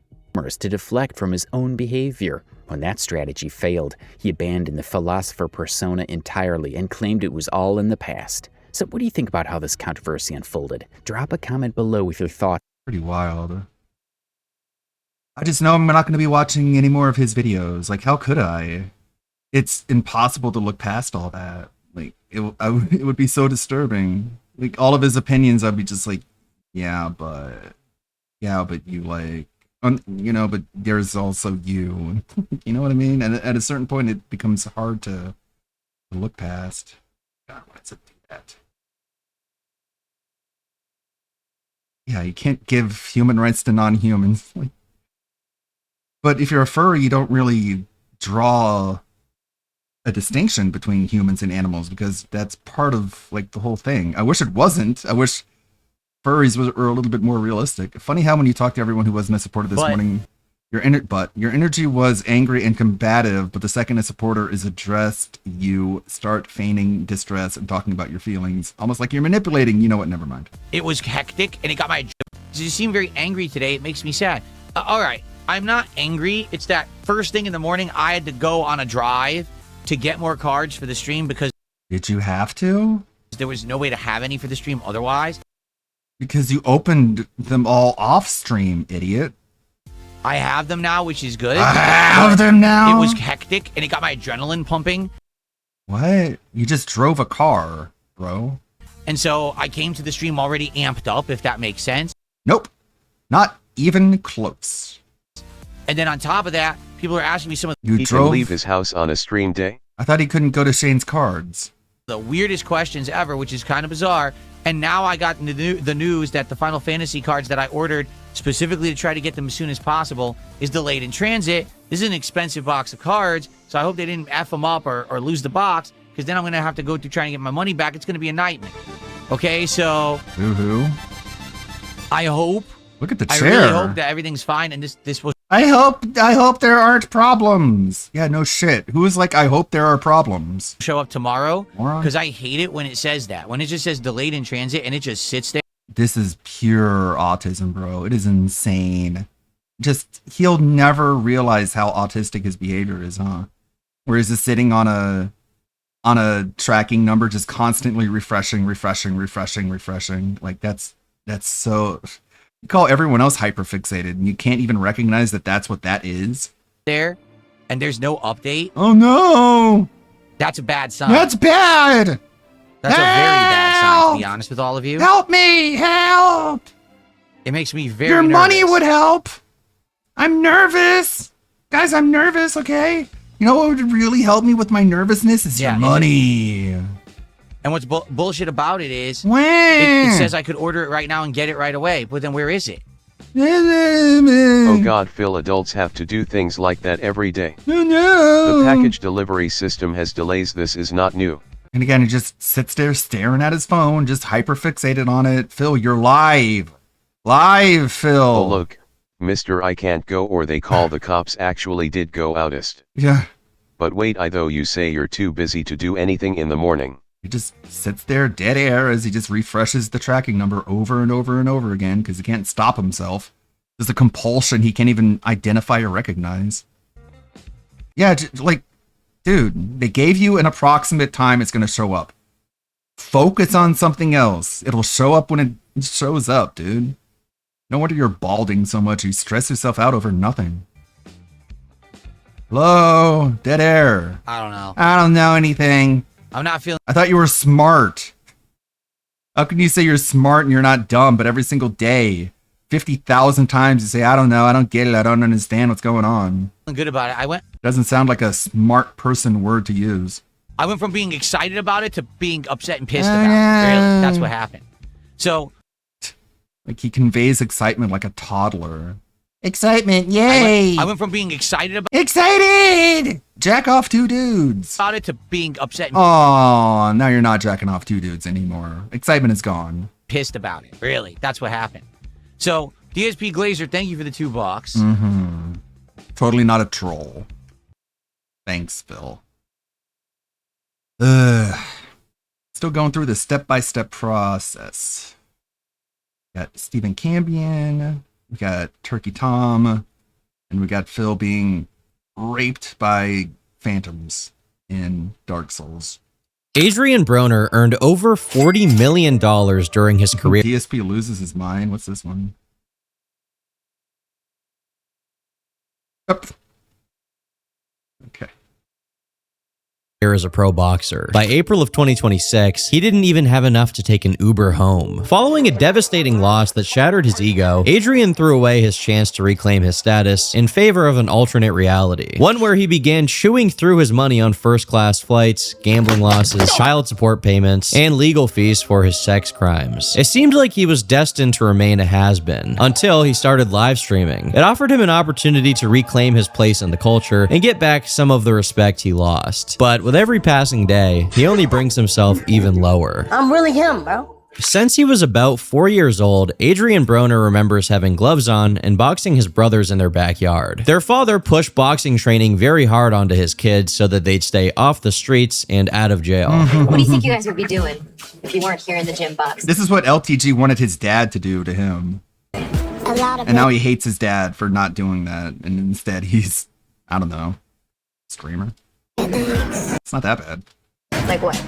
to deflect from his own behavior. When that strategy failed, he abandoned the philosopher persona entirely and claimed it was all in the past. So what do you think about how this controversy unfolded? Drop a comment below with your thoughts. Pretty wild. I just know I'm not going to be watching any more of his videos. Like, how could I? It's impossible to look past all that. Like, it would be so disturbing. Like, all of his opinions, I'd be just like, yeah, but you like, you know, but there's also you. You know what I mean? And at a certain point, it becomes hard to look past. God, why does it do that? Yeah, you can't give human rights to non-humans. Like, but if you're a furry, you don't really draw a distinction between humans and animals because that's part of like the whole thing. I wish it wasn't. I wish furries were a little bit more realistic. Funny how when you talk to everyone who wasn't a supporter this morning, your energy was angry and combative, but the second a supporter is addressed, you start feigning distress and talking about your feelings, almost like you're manipulating. You know what? Never mind. It was hectic, and it got my... You seem very angry today. It makes me sad. All right. I'm not angry. It's that first thing in the morning, I had to go on a drive to get more cards for the stream because... Did you have to? There was no way to have any for the stream otherwise. Because you opened them all off stream, idiot. I have them now, which is good. I have them now? It was hectic, and it got my adrenaline pumping. What? You just drove a car, bro. And so I came to the stream already amped up, if that makes sense. Nope. Not even close. And then on top of that, people are asking me some of He can leave his house on a stream day? I thought he couldn't go to Shane's cards. The weirdest questions ever, which is kind of bizarre. And now I got the news that the Final Fantasy cards that I ordered specifically to try to get them as soon as possible is delayed in transit. This is an expensive box of cards, so I hope they didn't F them up or lose the box, because then I'm going to have to go through trying to get my money back. It's going to be a nightmare. Okay, so... Woohoo. I hope... Look at the I chair. really hope that everything's fine, and this was... I hope there aren't problems. Yeah, no shit. Who is like, I hope there are problems? Show up tomorrow, because I hate it when it says that. When it just says delayed in transit, and it just sits there. This is pure autism, bro. It is insane. Just, he'll never realize how autistic his behavior is, huh? Where he's just sitting on a tracking number, just constantly refreshing. Like, that's so... You call everyone else hyperfixated, and you can't even recognize that that's what that is. There, and there's no update. Oh no! That's a bad sign. That's bad! That's a very bad sign, to be honest with all of you. Help me! Help! It makes me very Your nervous. money would help! I'm nervous! Guys, I'm nervous, okay? You know what would really help me with my nervousness is your money. And what's bullshit about it is, when? It says I could order it right now and get it right away, but then where is it? Oh god, Phil, adults have to do things like that every day. No. The package delivery system has delays. This is not new. And again, he just sits there staring at his phone, just hyper-fixated on it. Phil, you're live. Live, Phil. Oh look, Mr. I can't go, or they call the cops actually did go outist. Yeah. But wait, though you say you're too busy to do anything in the morning. He just sits there dead air as he just refreshes the tracking number over and over and over again because he can't stop himself. There's a compulsion he can't even identify or recognize. Yeah, like, dude, they gave you an approximate time it's going to show up. Focus on something else. It'll show up when it shows up, dude. No wonder you're balding so much. You stress yourself out over nothing. Hello? Dead air. I don't know. I don't know anything. I'm not feeling... I thought you were smart. How can you say you're smart and you're not dumb, but every single day, 50,000 times you say, I don't know, I don't get it, I don't understand what's going on. Good about it. Doesn't sound like a smart person word to use. I went from being excited about it to being upset and pissed about it. Really, that's what happened. So... Like he conveys excitement like a toddler. Excitement, yay! I went from being excited about... Excited! Jack off two dudes. About it to being upset and oh, now you're not jacking off two dudes anymore. Excitement is gone. Pissed about it. Really, that's what happened. So, DSP Glazer, thank you for the $2. Mm-hmm. Totally not a troll. Thanks, Phil. Still going through the step-by-step process. Got Stephen Cambion, we got Turkey Tom, and we got Phil being raped by phantoms in Dark Souls. Adrian Broner earned over $40 million during his career. DSP loses his mind. What's this one? Up. Okay. As a pro boxer. By April of 2026, he didn't even have enough to take an Uber home. Following a devastating loss that shattered his ego, Adrian threw away his chance to reclaim his status in favor of an alternate reality. One where he began chewing through his money on first-class flights, gambling losses, child support payments, and legal fees for his sex crimes. It seemed like he was destined to remain a has-been, until he started live streaming. It offered him an opportunity to reclaim his place in the culture and get back some of the respect he lost. But with every passing day, he only brings himself even lower. I'm really him, bro. Since he was about 4 years old, Adrian Broner remembers having gloves on and boxing his brothers in their backyard. Their father pushed boxing training very hard onto his kids so that they'd stay off the streets and out of jail. What do you think you guys would be doing if you weren't here in the gym box? This is what LTG wanted his dad to do to him. I And now he hates his dad for not doing that, and instead he's, I don't know, streamer. It's not that bad. Like what?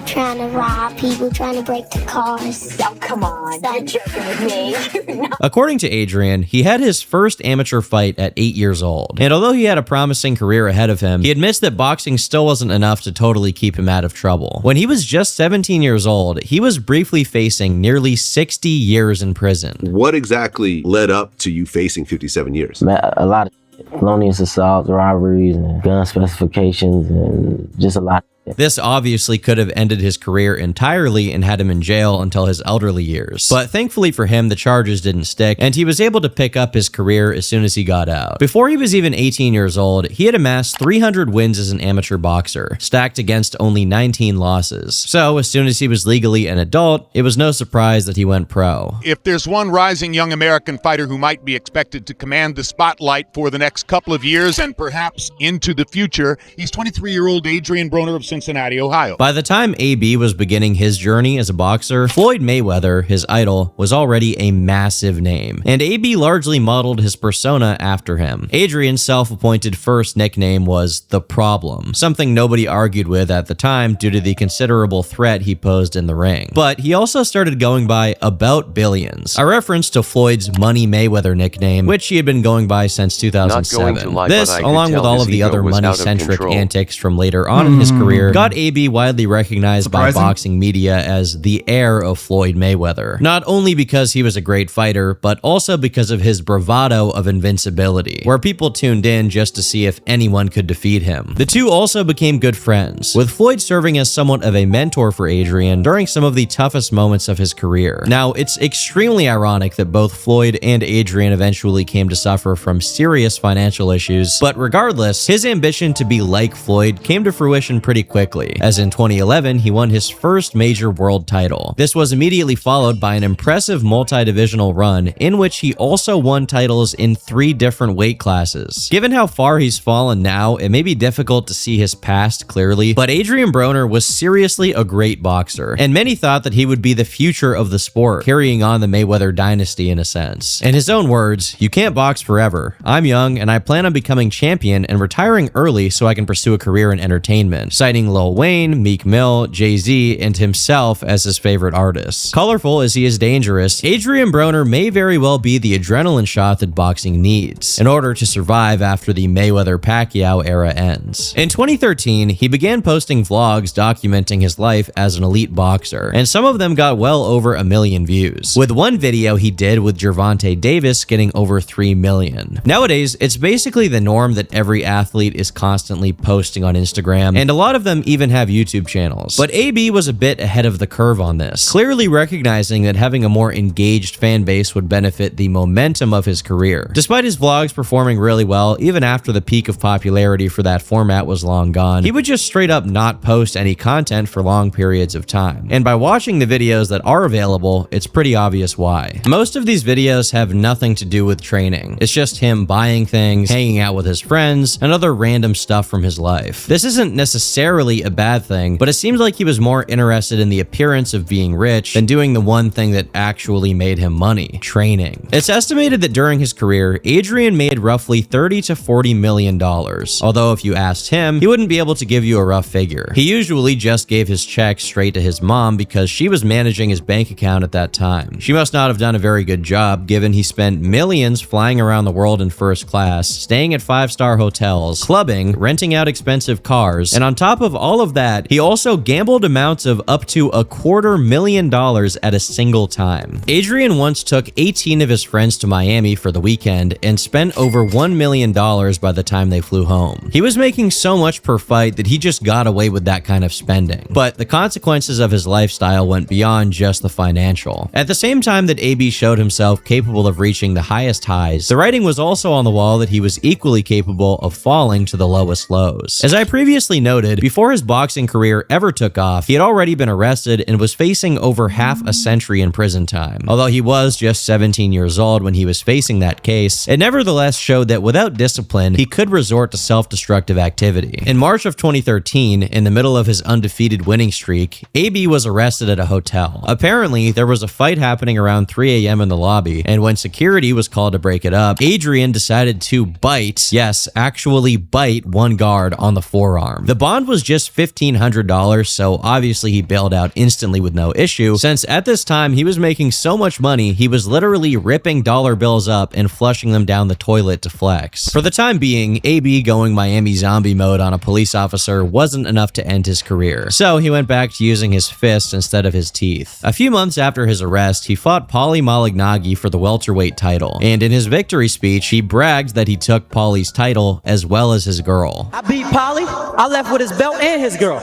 Trying to rob people, trying to break the cars. Oh, come on. You're joking with me. According to Adrian, he had his first amateur fight at 8 years old. And although he had a promising career ahead of him, he admits that boxing still wasn't enough to totally keep him out of trouble. When he was just 17 years old, he was briefly facing nearly 60 years in prison. What exactly led up to you facing 57 years? A lot of felonious assaults, robberies, and gun specifications, and just a lot. This obviously could have ended his career entirely and had him in jail until his elderly years. But thankfully for him, the charges didn't stick, and he was able to pick up his career as soon as he got out. Before he was even 18 years old, he had amassed 300 wins as an amateur boxer, stacked against only 19 losses. So as soon as he was legally an adult, it was no surprise that he went pro. If there's one rising young American fighter who might be expected to command the spotlight for the next couple of years and perhaps into the future, he's 23-year-old Adrian Broner of Cincinnati, Ohio. By the time AB was beginning his journey as a boxer, Floyd Mayweather, his idol, was already a massive name, and AB largely modeled his persona after him. Adrian's self-appointed first nickname was The Problem, something nobody argued with at the time due to the considerable threat he posed in the ring. But he also started going by About Billions, a reference to Floyd's Money Mayweather nickname, which he had been going by since 2007. This, along with all of the other money-centric antics from later on in his career, got AB widely recognized by boxing media as the heir of Floyd Mayweather. Not only because he was a great fighter, but also because of his bravado of invincibility, where people tuned in just to see if anyone could defeat him. The two also became good friends, with Floyd serving as somewhat of a mentor for Adrian during some of the toughest moments of his career. Now, it's extremely ironic that both Floyd and Adrian eventually came to suffer from serious financial issues, but regardless, his ambition to be like Floyd came to fruition pretty quickly, as in 2011, he won his first major world title. This was immediately followed by an impressive multi-divisional run in which he also won titles in 3 different weight classes. Given how far he's fallen now, it may be difficult to see his past clearly, but Adrian Broner was seriously a great boxer, and many thought that he would be the future of the sport, carrying on the Mayweather dynasty in a sense. In his own words, "You can't box forever. I'm young, and I plan on becoming champion and retiring early so I can pursue a career in entertainment," citing Lil Wayne, Meek Mill, Jay-Z, and himself as his favorite artists. Colorful as he is dangerous, Adrian Broner may very well be the adrenaline shot that boxing needs in order to survive after the Mayweather-Pacquiao era ends. In 2013, he began posting vlogs documenting his life as an elite boxer, and some of them got well over 1 million views, with one video he did with Gervonta Davis getting over 3 million. Nowadays, it's basically the norm that every athlete is constantly posting on Instagram, and a lot of them even have YouTube channels. But AB was a bit ahead of the curve on this, clearly recognizing that having a more engaged fan base would benefit the momentum of his career. Despite his vlogs performing really well, even after the peak of popularity for that format was long gone, he would just straight up not post any content for long periods of time. And by watching the videos that are available, it's pretty obvious why. Most of these videos have nothing to do with training. It's just him buying things, hanging out with his friends, and other random stuff from his life. This isn't necessarily a bad thing, but it seems like he was more interested in the appearance of being rich than doing the one thing that actually made him money: training. It's estimated that during his career, Adrian made roughly $30 to $40 million. Although if you asked him, he wouldn't be able to give you a rough figure. He usually just gave his checks straight to his mom because she was managing his bank account at that time. She must not have done a very good job, given he spent millions flying around the world in first class, staying at 5-star hotels, clubbing, renting out expensive cars, and on top of all of that, he also gambled amounts of up to $250,000 at a single time. Adrian once took 18 of his friends to Miami for the weekend and spent over $1 million by the time they flew home. He was making so much per fight that he just got away with that kind of spending. But the consequences of his lifestyle went beyond just the financial. At the same time that AB showed himself capable of reaching the highest highs, the writing was also on the wall that he was equally capable of falling to the lowest lows. As I previously noted, before Before his boxing career ever took off, he had already been arrested and was facing over half a century in prison time. Although he was just 17 years old when he was facing that case, it nevertheless showed that without discipline, he could resort to self-destructive activity. In March of 2013, in the middle of his undefeated winning streak, AB was arrested at a hotel. Apparently, there was a fight happening around 3 a.m. in the lobby, and when security was called to break it up, Adrian decided to bite, yes, actually bite one guard on the forearm. The bond was just $1,500, so obviously he bailed out instantly with no issue, since at this time he was making so much money he was literally ripping dollar bills up and flushing them down the toilet to flex. For the time being, AB going Miami zombie mode on a police officer wasn't enough to end his career, so he went back to using his fists instead of his teeth. A few months after his arrest, he fought Paulie Malignaggi for the welterweight title, and in his victory speech, he bragged that he took Paulie's title as well as his girl. I beat Paulie, I left with his belt and his girl.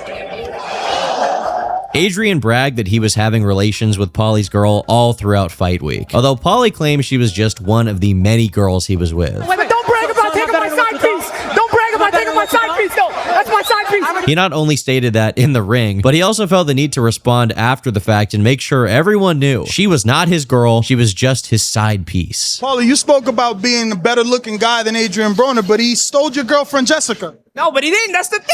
Adrian bragged that he was having relations with Paulie's girl all throughout fight week, although Paulie claims she was just one of the many girls he was with. Wait, don't brag about taking my side piece! Don't brag about taking my side piece, though! That's my side piece! He not only stated that in the ring, but he also felt the need to respond after the fact and make sure everyone knew she was not his girl, she was just his side piece. Paulie, you spoke about being a better looking guy than Adrian Broner, but he stole your girlfriend Jessica. No, but he didn't. That's the thing.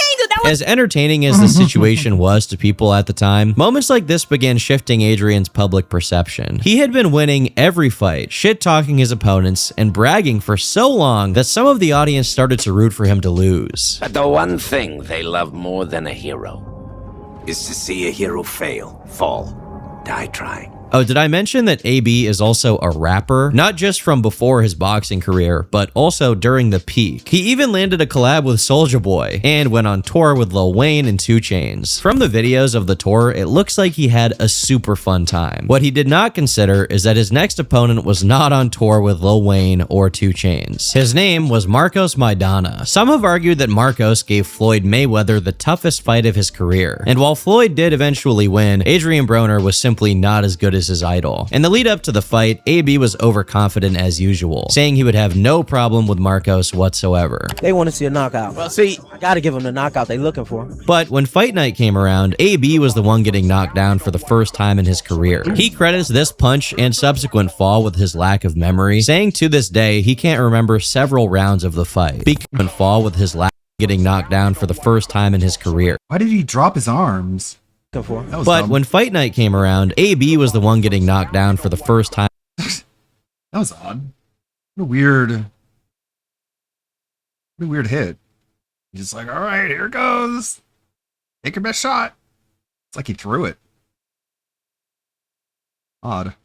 As entertaining as the situation was to people at the time, moments like this began shifting Adrian's public perception. He had been winning every fight, shit-talking his opponents, and bragging for so long that some of the audience started to root for him to lose. But the one thing they love more than a hero is to see a hero fail, fall, die trying. Oh, did I mention that AB is also a rapper? Not just from before his boxing career, but also during the peak. He even landed a collab with Soulja Boy and went on tour with Lil Wayne and 2 Chainz. From the videos of the tour, it looks like he had a super fun time. What he did not consider is that his next opponent was not on tour with Lil Wayne or 2 Chainz. His name was Marcos Maidana. Some have argued that Marcos gave Floyd Mayweather the toughest fight of his career. And while Floyd did eventually win, Adrian Broner was simply not as good as his idol. In the lead up to the fight, AB was overconfident as usual, saying he would have no problem with Marcos whatsoever. They want to see a knockout. Well, see, I gotta give them the knockout they looking for. But when fight night came around, AB was the one getting knocked down for the first time in his career. He credits this punch and subsequent fall with his lack of memory, saying to this day he can't remember several rounds of the fight. And fall with his lack of getting knocked down for the first time in his career. Why did he drop his arms? But dumb. when fight night came around, AB was the one getting knocked down for the first time. That was odd. What a weird hit. He's just like, all right, here goes. Take your best shot. It's like he threw it. Odd.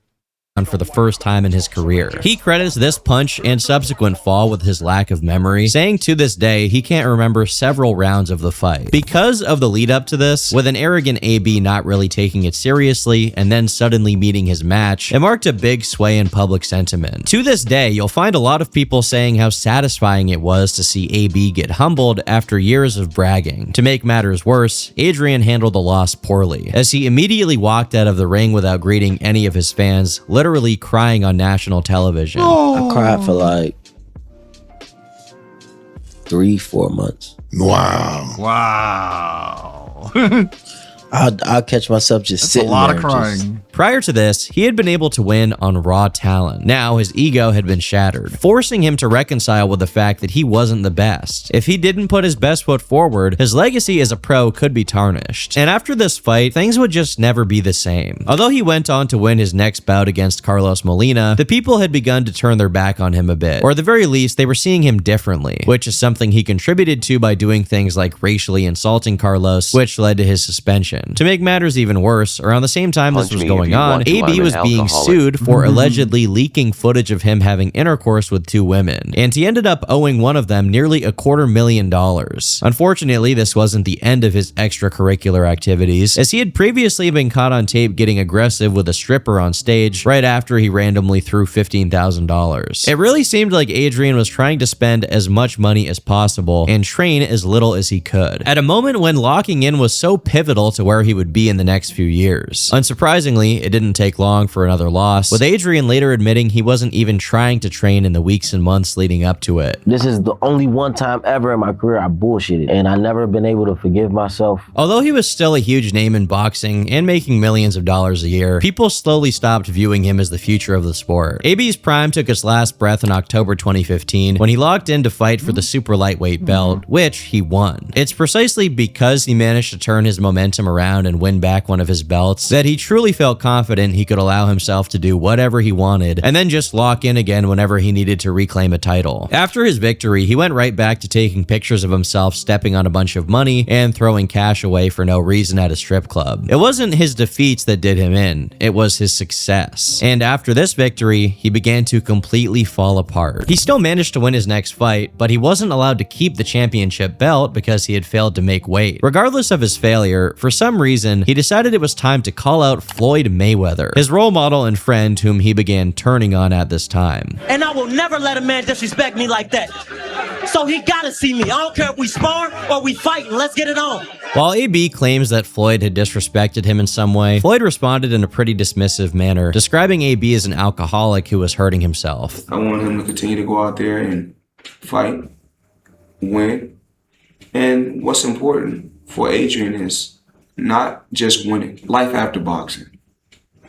For the first time in his career. He credits this punch and subsequent fall with his lack of memory, saying to this day he can't remember several rounds of the fight. Because of the lead up to this, with an arrogant AB not really taking it seriously and then suddenly meeting his match, it marked a big sway in public sentiment. To this day, you'll find a lot of people saying how satisfying it was to see AB get humbled after years of bragging. To make matters worse, Adrian handled the loss poorly, as he immediately walked out of the ring without greeting any of his fans, literally crying on national television. I cried for like 3-4 months. Wow. I'll catch myself just That's sitting a lot there of crying. Prior to this, he had been able to win on raw talent. Now his ego had been shattered, forcing him to reconcile with the fact that he wasn't the best. If he didn't put his best foot forward, his legacy as a pro could be tarnished. And after this fight, things would just never be the same. Although he went on to win his next bout against Carlos Molina, the people had begun to turn their back on him a bit, or at the very least, they were seeing him differently, which is something he contributed to by doing things like racially insulting Carlos, which led to his suspension. To make matters even worse, around the same time this was going on, AB was being sued for allegedly leaking footage of him having intercourse with 2 women, and he ended up owing one of them nearly $250,000. Unfortunately, this wasn't the end of his extracurricular activities, as he had previously been caught on tape getting aggressive with a stripper on stage right after he randomly threw $15,000. It really seemed like Adrian was trying to spend as much money as possible and train as little as he could, at a moment when locking in was so pivotal to where he would be in the next few years. Unsurprisingly, Unfortunately, it didn't take long for another loss, with Adrian later admitting he wasn't even trying to train in the weeks and months leading up to it. This is the only one time ever in my career I bullshitted, and I never been able to forgive myself. Although he was still a huge name in boxing and making millions of dollars a year, people slowly stopped viewing him as the future of the sport. AB's prime took its last breath in October 2015 when he logged in to fight for the super lightweight belt, which he won. It's precisely because he managed to turn his momentum around and win back one of his belts that he truly felt confident he could allow himself to do whatever he wanted and then just lock in again whenever he needed to reclaim a title. After his victory, he went right back to taking pictures of himself stepping on a bunch of money and throwing cash away for no reason at a strip club. It wasn't his defeats that did him in, it was his success. And after this victory, he began to completely fall apart. He still managed to win his next fight, but he wasn't allowed to keep the championship belt because he had failed to make weight. Regardless of his failure, for some reason, he decided it was time to call out Floyd Mayweather, his role model and friend whom he began turning on at this time. And I will never let a man disrespect me like that. So he gotta see me. I don't care if we spar or we fight, and let's get it on. While AB claims that Floyd had disrespected him in some way, Floyd responded in a pretty dismissive manner, describing AB as an alcoholic who was hurting himself. I want him to continue to go out there and fight, win, and what's important for Adrian is not just winning, life after boxing.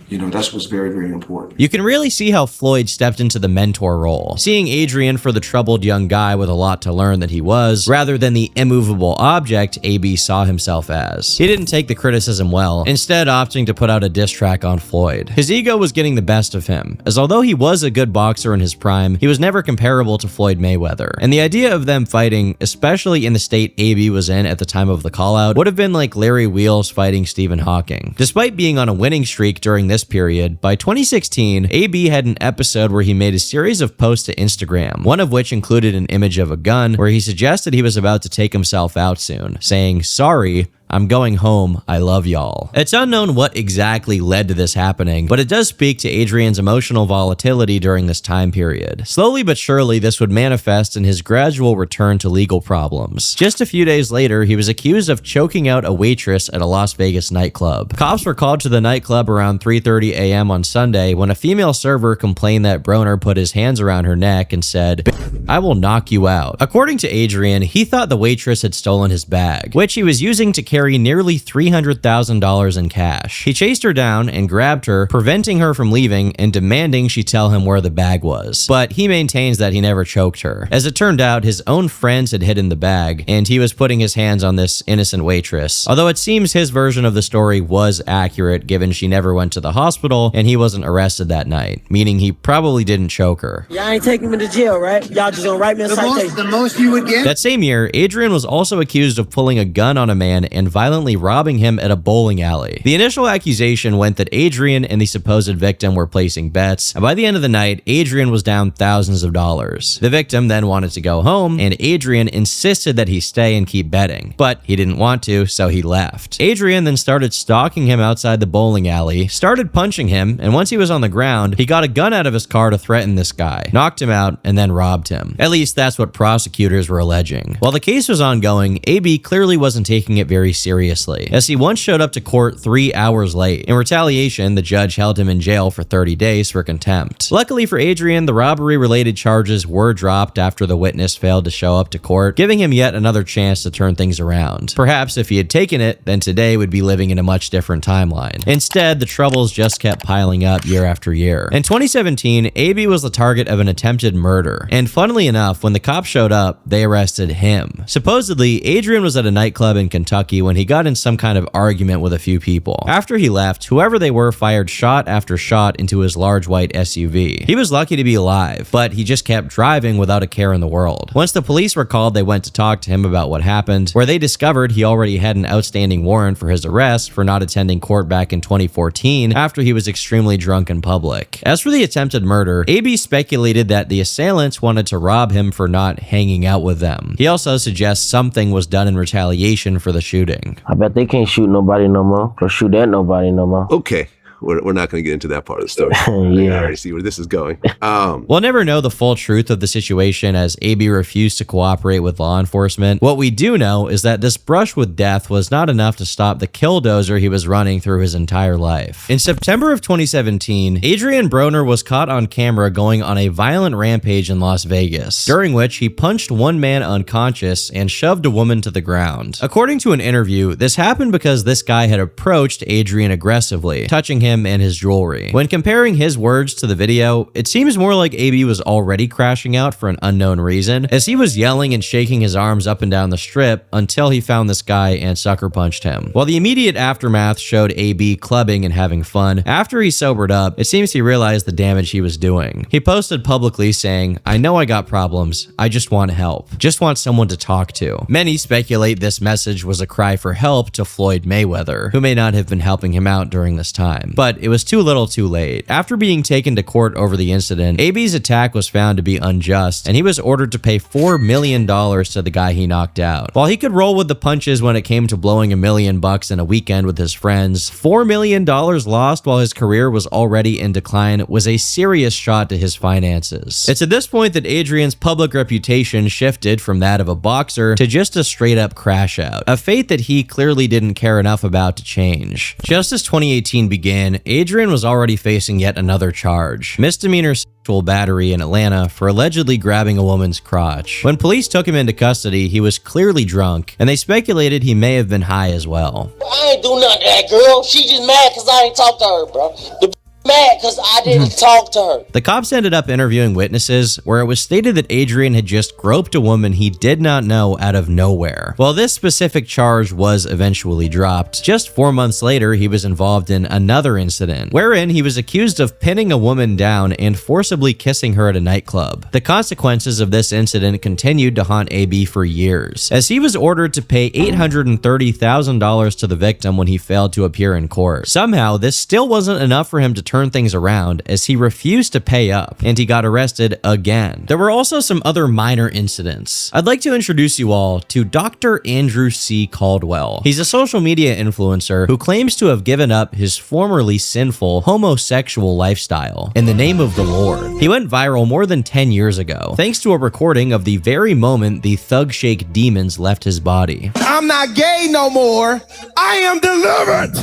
You know, that's what's very, very important. You can really see how Floyd stepped into the mentor role, seeing Adrian for the troubled young guy with a lot to learn that he was, rather than the immovable object AB saw himself as. He didn't take the criticism well, instead opting to put out a diss track on Floyd. His ego was getting the best of him, as although he was a good boxer in his prime, he was never comparable to Floyd Mayweather. And the idea of them fighting, especially in the state AB was in at the time of the call-out, would have been like Larry Wheels fighting Stephen Hawking. Despite being on a winning streak during this period, by 2016, AB had an episode where he made a series of posts to Instagram, one of which included an image of a gun where he suggested he was about to take himself out soon, saying, "Sorry, I'm going home, I love y'all." It's unknown what exactly led to this happening, but it does speak to Adrian's emotional volatility during this time period. Slowly but surely, this would manifest in his gradual return to legal problems. Just a few days later, he was accused of choking out a waitress at a Las Vegas nightclub. Cops were called to the nightclub around 3:30 a.m. on Sunday when a female server complained that Broner put his hands around her neck and said, "I will knock you out." According to Adrian, he thought the waitress had stolen his bag, which he was using to carry nearly $300,000 in cash. He chased her down and grabbed her, preventing her from leaving and demanding she tell him where the bag was. But he maintains that he never choked her. As it turned out, his own friends had hidden the bag, and he was putting his hands on this innocent waitress. Although it seems his version of the story was accurate, given she never went to the hospital and he wasn't arrested that night, meaning he probably didn't choke her. Y'all ain't taking me to jail, right? Y'all just gonna write me a citation. The most you would get? That same year, Adrian was also accused of pulling a gun on a man and violently robbing him at a bowling alley. The initial accusation went that Adrian and the supposed victim were placing bets, and by the end of the night, Adrian was down thousands of dollars. The victim then wanted to go home, and Adrian insisted that he stay and keep betting, but he didn't want to, so he left. Adrian then started stalking him outside the bowling alley, started punching him, and once he was on the ground, he got a gun out of his car to threaten this guy, knocked him out, and then robbed him. At least that's what prosecutors were alleging. While the case was ongoing, AB clearly wasn't taking it very seriously, as he once showed up to court 3 hours late. In retaliation, the judge held him in jail for 30 days for contempt. Luckily for Adrian, the robbery-related charges were dropped after the witness failed to show up to court, giving him yet another chance to turn things around. Perhaps if he had taken it, then today would be living in a much different timeline. Instead, the troubles just kept piling up year after year. In 2017, AB was the target of an attempted murder, and funnily enough, when the cops showed up, they arrested him. Supposedly, Adrian was at a nightclub in Kentucky when he got in some kind of argument with a few people. After he left, whoever they were fired shot after shot into his large white SUV. He was lucky to be alive, but he just kept driving without a care in the world. Once the police were called, they went to talk to him about what happened, where they discovered he already had an outstanding warrant for his arrest for not attending court back in 2014 after he was extremely drunk in public. As for the attempted murder, AB speculated that the assailants wanted to rob him for not hanging out with them. He also suggests something was done in retaliation for the shooting. I bet they can't shoot nobody no more, or shoot at nobody no more. Okay, we're not going to get into that part of the story. I already see where this is going. We'll never know the full truth of the situation as AB refused to cooperate with law enforcement. What we do know is that this brush with death was not enough to stop the killdozer he was running through his entire life. In September of 2017, Adrian Broner was caught on camera going on a violent rampage in Las Vegas, during which he punched one man unconscious and shoved a woman to the ground. According to an interview, this happened because this guy had approached Adrian aggressively, touching him and his jewelry. When comparing his words to the video, it seems more like AB was already crashing out for an unknown reason, as he was yelling and shaking his arms up and down the strip until he found this guy and sucker punched him. While the immediate aftermath showed AB clubbing and having fun, after he sobered up, it seems he realized the damage he was doing. He posted publicly saying, "I know I got problems, I just want help. Just want someone to talk to." Many speculate this message was a cry for help to Floyd Mayweather, who may not have been helping him out during this time. But it was too little too late. After being taken to court over the incident, AB's attack was found to be unjust, and he was ordered to pay $4 million to the guy he knocked out. While he could roll with the punches when it came to blowing $1 million in a weekend with his friends, $4 million lost while his career was already in decline was a serious shot to his finances. It's at this point that Adrian's public reputation shifted from that of a boxer to just a straight-up crash out, a fate that he clearly didn't care enough about to change. Just as 2018 began, Adrian was already facing yet another charge: misdemeanor sexual battery in Atlanta for allegedly grabbing a woman's crotch. When police took him into custody, he was clearly drunk, and they speculated he may have been high as well. I ain't do nothing to that girl. She just mad because I ain't talked to her, bro. The mad because I didn't talk to her. The cops ended up interviewing witnesses where it was stated that Adrian had just groped a woman he did not know out of nowhere. While this specific charge was eventually dropped, just 4 months later he was involved in another incident wherein he was accused of pinning a woman down and forcibly kissing her at a nightclub. The consequences of this incident continued to haunt AB for years, as he was ordered to pay $830,000 to the victim when he failed to appear in court. Somehow, this still wasn't enough for him to turn things around, as he refused to pay up and he got arrested again. There were also some other minor incidents. I'd like to introduce you all to Dr. Andrew C. Caldwell. He's a social media influencer who claims to have given up his formerly sinful homosexual lifestyle in the name of the Lord. He went viral more than 10 years ago, thanks to a recording of the very moment the Thug Shake demons left his body. I'm not gay no more. I am delivered.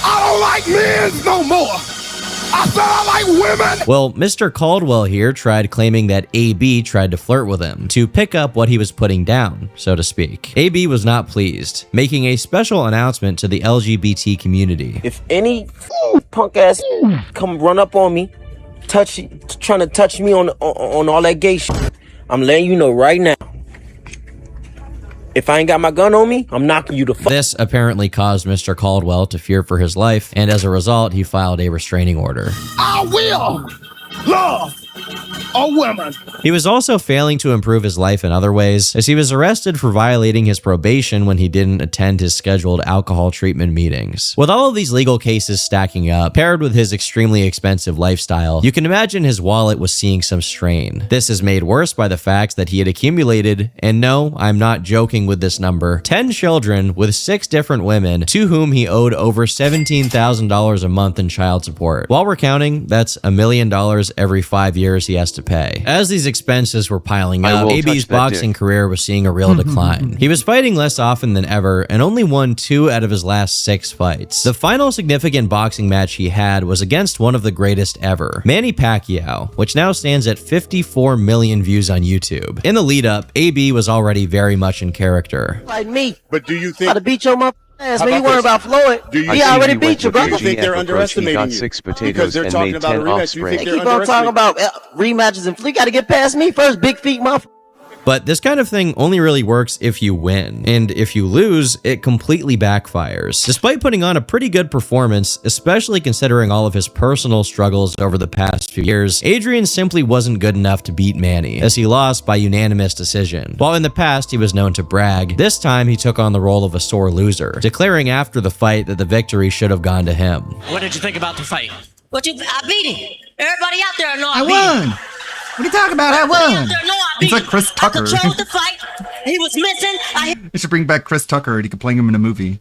I don't like men no more. I said I like women. Well, Mr. Caldwell here tried claiming that AB tried to flirt with him to pick up what he was putting down, so to speak. AB was not pleased, making a special announcement to the LGBT community. If any punk ass come run up on me, trying to touch me on all that gay shit, I'm letting you know right now. If I ain't got my gun on me, I'm knocking you the fuck. This apparently caused Mr. Caldwell to fear for his life, and as a result, he filed a restraining order. I will love a woman. He was also failing to improve his life in other ways, as he was arrested for violating his probation when he didn't attend his scheduled alcohol treatment meetings. With all of these legal cases stacking up, paired with his extremely expensive lifestyle, you can imagine his wallet was seeing some strain. This is made worse by the fact that he had accumulated, and no, I'm not joking with this number, 10 children with 6 different women to whom he owed over $17,000 a month in child support. While we're counting, that's $1 million every 5 years he has to pay. As these expenses were piling up, AB's boxing career was seeing a real decline. He was fighting less often than ever and only won 2 out of his last 6 fights. The final significant boxing match he had was against one of the greatest ever, Manny Pacquiao, which now stands at 54 million views on YouTube. In the lead up, AB was already very much in character. Like me. But do you think... I'd have beat your ass, man. You worry about Floyd. He already beat you, bro. You think they're underestimating you? Because they're talking about a rematch. You think they're keep on talking about rematches and you got to get past me first, big feet motherfucker. But this kind of thing only really works if you win, and if you lose, it completely backfires. Despite putting on a pretty good performance, especially considering all of his personal struggles over the past few years, Adrian simply wasn't good enough to beat Manny, as he lost by unanimous decision. While in the past he was known to brag, this time he took on the role of a sore loser, declaring after the fight that the victory should have gone to him. What did you think about the fight? I beat him. Everybody out there know I beat won. him. What are you talking about? I won. It's like Chris Tucker. Controlled the fight. He was missing. They should bring back Chris Tucker and he could play him in a movie.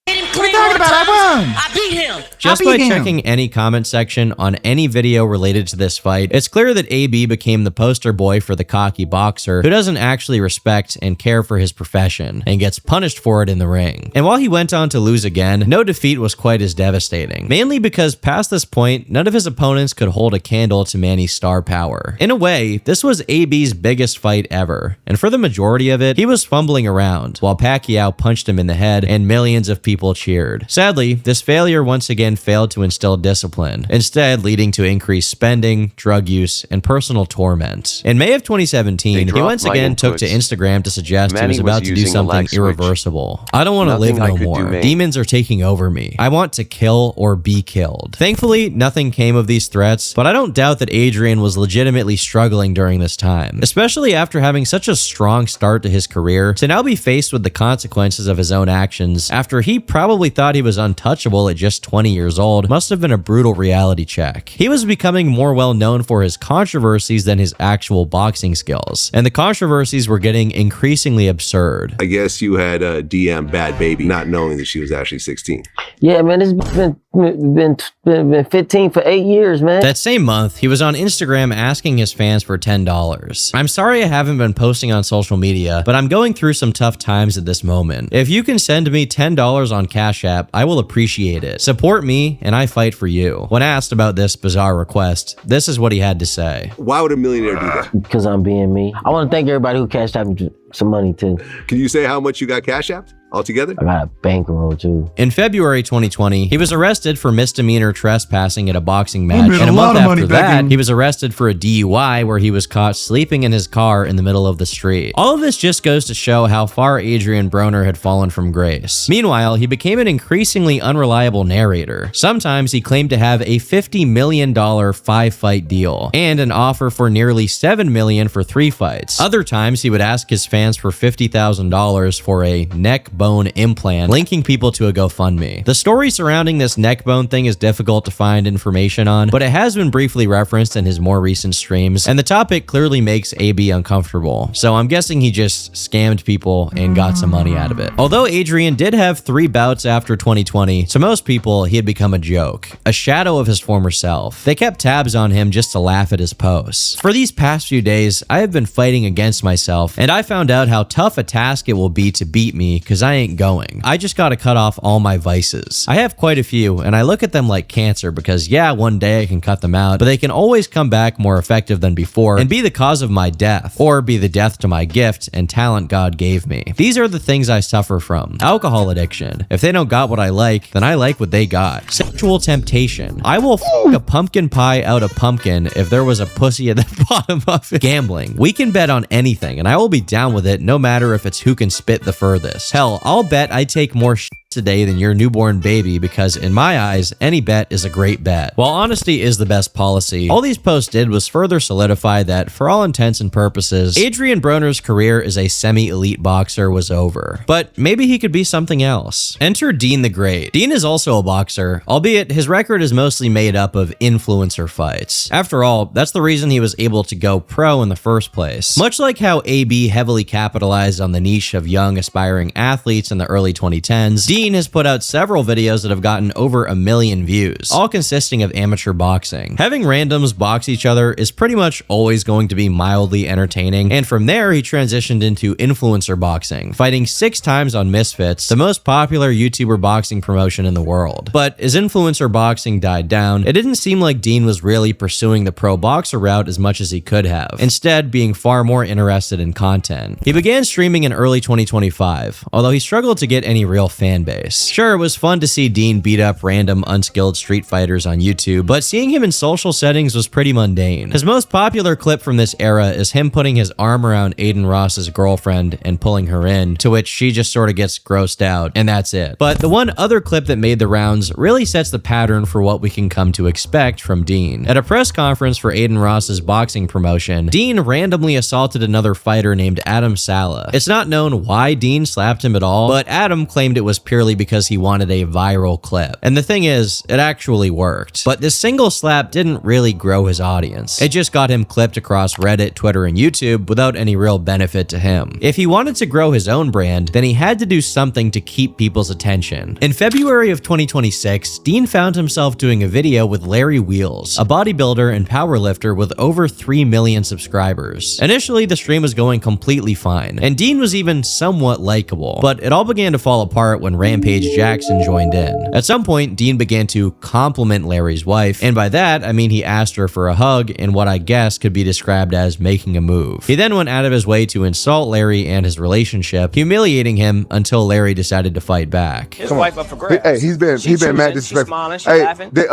Hit him clean talking about? I won. I beat him. Just I'll by beat him. checking any comment section on any video related to this fight, it's clear that AB became the poster boy for the cocky boxer who doesn't actually respect and care for his profession and gets punished for it in the ring. And while he went on to lose again, no defeat was quite as devastating, mainly because past this point, none of his opponents could hold a candle to Manny's star power. In a way, this was AB's biggest fight ever, and for the majority of it, he was fumbling around while Pacquiao punched him in the head and millions of people cheered. Sadly, this failure once again failed to instill discipline, instead leading to increased spending, drug use, and personal torment. In May of 2017, he once again took to Instagram to suggest he was about to do something irreversible. I don't want to live no more. Demons are taking over me. I want to kill or be killed. Thankfully, nothing came of these threats, but I don't doubt that Adrian was legitimately struggling during this time, especially after having such a strong start to his career, to now be faced with the consequences of his own actions after he probably thought he was untouchable at just 20 years old must have been a brutal reality check. He was becoming more well known for his controversies than his actual boxing skills, and the controversies were getting increasingly absurd. I guess you had a DM Bad Baby, not knowing that she was actually 16. Yeah, man, it's been 15 for 8 years, man. That same month, he was on Instagram asking his fans for $10. I'm sorry I haven't been posting on social media, but I'm going through some tough times at this moment. If you can send me $10 on Cash App, I will appreciate it. Support me, and I fight for you. When asked about this bizarre request, this is what he had to say. Why would a millionaire do that? Because I'm being me. I want to thank everybody who cashed out me some money too. Can you say how much you got Cash Apped altogether? I got a bankroll too. In February 2020, he was arrested for misdemeanor trespassing at a boxing match, and a month after that, he was arrested for a DUI where he was caught sleeping in his car in the middle of the street. All of this just goes to show how far Adrian Broner had fallen from grace. Meanwhile, he became an increasingly unreliable narrator. Sometimes he claimed to have a $50 million 5-fight deal and an offer for nearly $7 million for 3 fights. Other times, he would ask his fans for $50,000 for a neck bone implant, linking people to a GoFundMe. The story surrounding this neck bone thing is difficult to find information on, but it has been briefly referenced in his more recent streams, and the topic clearly makes AB uncomfortable, so I'm guessing he just scammed people and got some money out of it. Although Adrian did have 3 bouts after 2020, to most people, he had become a joke, a shadow of his former self. They kept tabs on him just to laugh at his posts. For these past few days, I have been fighting against myself, and I found out how tough a task it will be to beat me because I ain't going. I just gotta cut off all my vices. I have quite a few, and I look at them like cancer because yeah, one day I can cut them out, but they can always come back more effective than before and be the cause of my death, or be the death to my gift and talent God gave me. These are the things I suffer from. Alcohol addiction. If they don't got what I like, then I like what they got. Sexual temptation. I will f*** a pumpkin pie out of pumpkin if there was a pussy at the bottom of it. Gambling. We can bet on anything, and I will be down with it no matter if it's who can spit the furthest. Hell, I'll bet I take more shit today than your newborn baby because in my eyes, any bet is a great bet. While honesty is the best policy, all these posts did was further solidify that, for all intents and purposes, Adrian Broner's career as a semi-elite boxer was over. But maybe he could be something else. Enter Dean the Great. Dean is also a boxer, albeit his record is mostly made up of influencer fights. After all, that's the reason he was able to go pro in the first place. Much like how AB heavily capitalized on the niche of young aspiring athletes in the early 2010s, Dean has put out several videos that have gotten over 1 million views, all consisting of amateur boxing. Having randoms box each other is pretty much always going to be mildly entertaining, and from there he transitioned into influencer boxing, fighting 6 times on Misfits, the most popular YouTuber boxing promotion in the world. But as influencer boxing died down, it didn't seem like Dean was really pursuing the pro boxer route as much as he could have, instead being far more interested in content. He began streaming in early 2025, although he struggled to get any real fan base. Sure, it was fun to see Dean beat up random unskilled street fighters on YouTube, but seeing him in social settings was pretty mundane. His most popular clip from this era is him putting his arm around Aiden Ross's girlfriend and pulling her in, to which she just sort of gets grossed out, and that's it. But the one other clip that made the rounds really sets the pattern for what we can come to expect from Dean. At a press conference for Aiden Ross's boxing promotion, Dean randomly assaulted another fighter named Adam Sala. It's not known why Dean slapped him at all, but Adam claimed it was pure purely because he wanted a viral clip. And the thing is, it actually worked. But this single slap didn't really grow his audience. It just got him clipped across Reddit, Twitter, and YouTube without any real benefit to him. If he wanted to grow his own brand, then he had to do something to keep people's attention. In February of 2026, Dean found himself doing a video with Larry Wheels, a bodybuilder and powerlifter with over 3 million subscribers. Initially, the stream was going completely fine, and Dean was even somewhat likable, but it all began to fall apart when Rampage Jackson joined in. At some point, Dean began to compliment Larry's wife, and by that, I mean he asked her for a hug in what I guess could be described as making a move. He then went out of his way to insult Larry and his relationship, humiliating him until Larry decided to fight back. His wife up for grabs. Hey, he's been mad disrespectful. Smiling, hey, laughing. did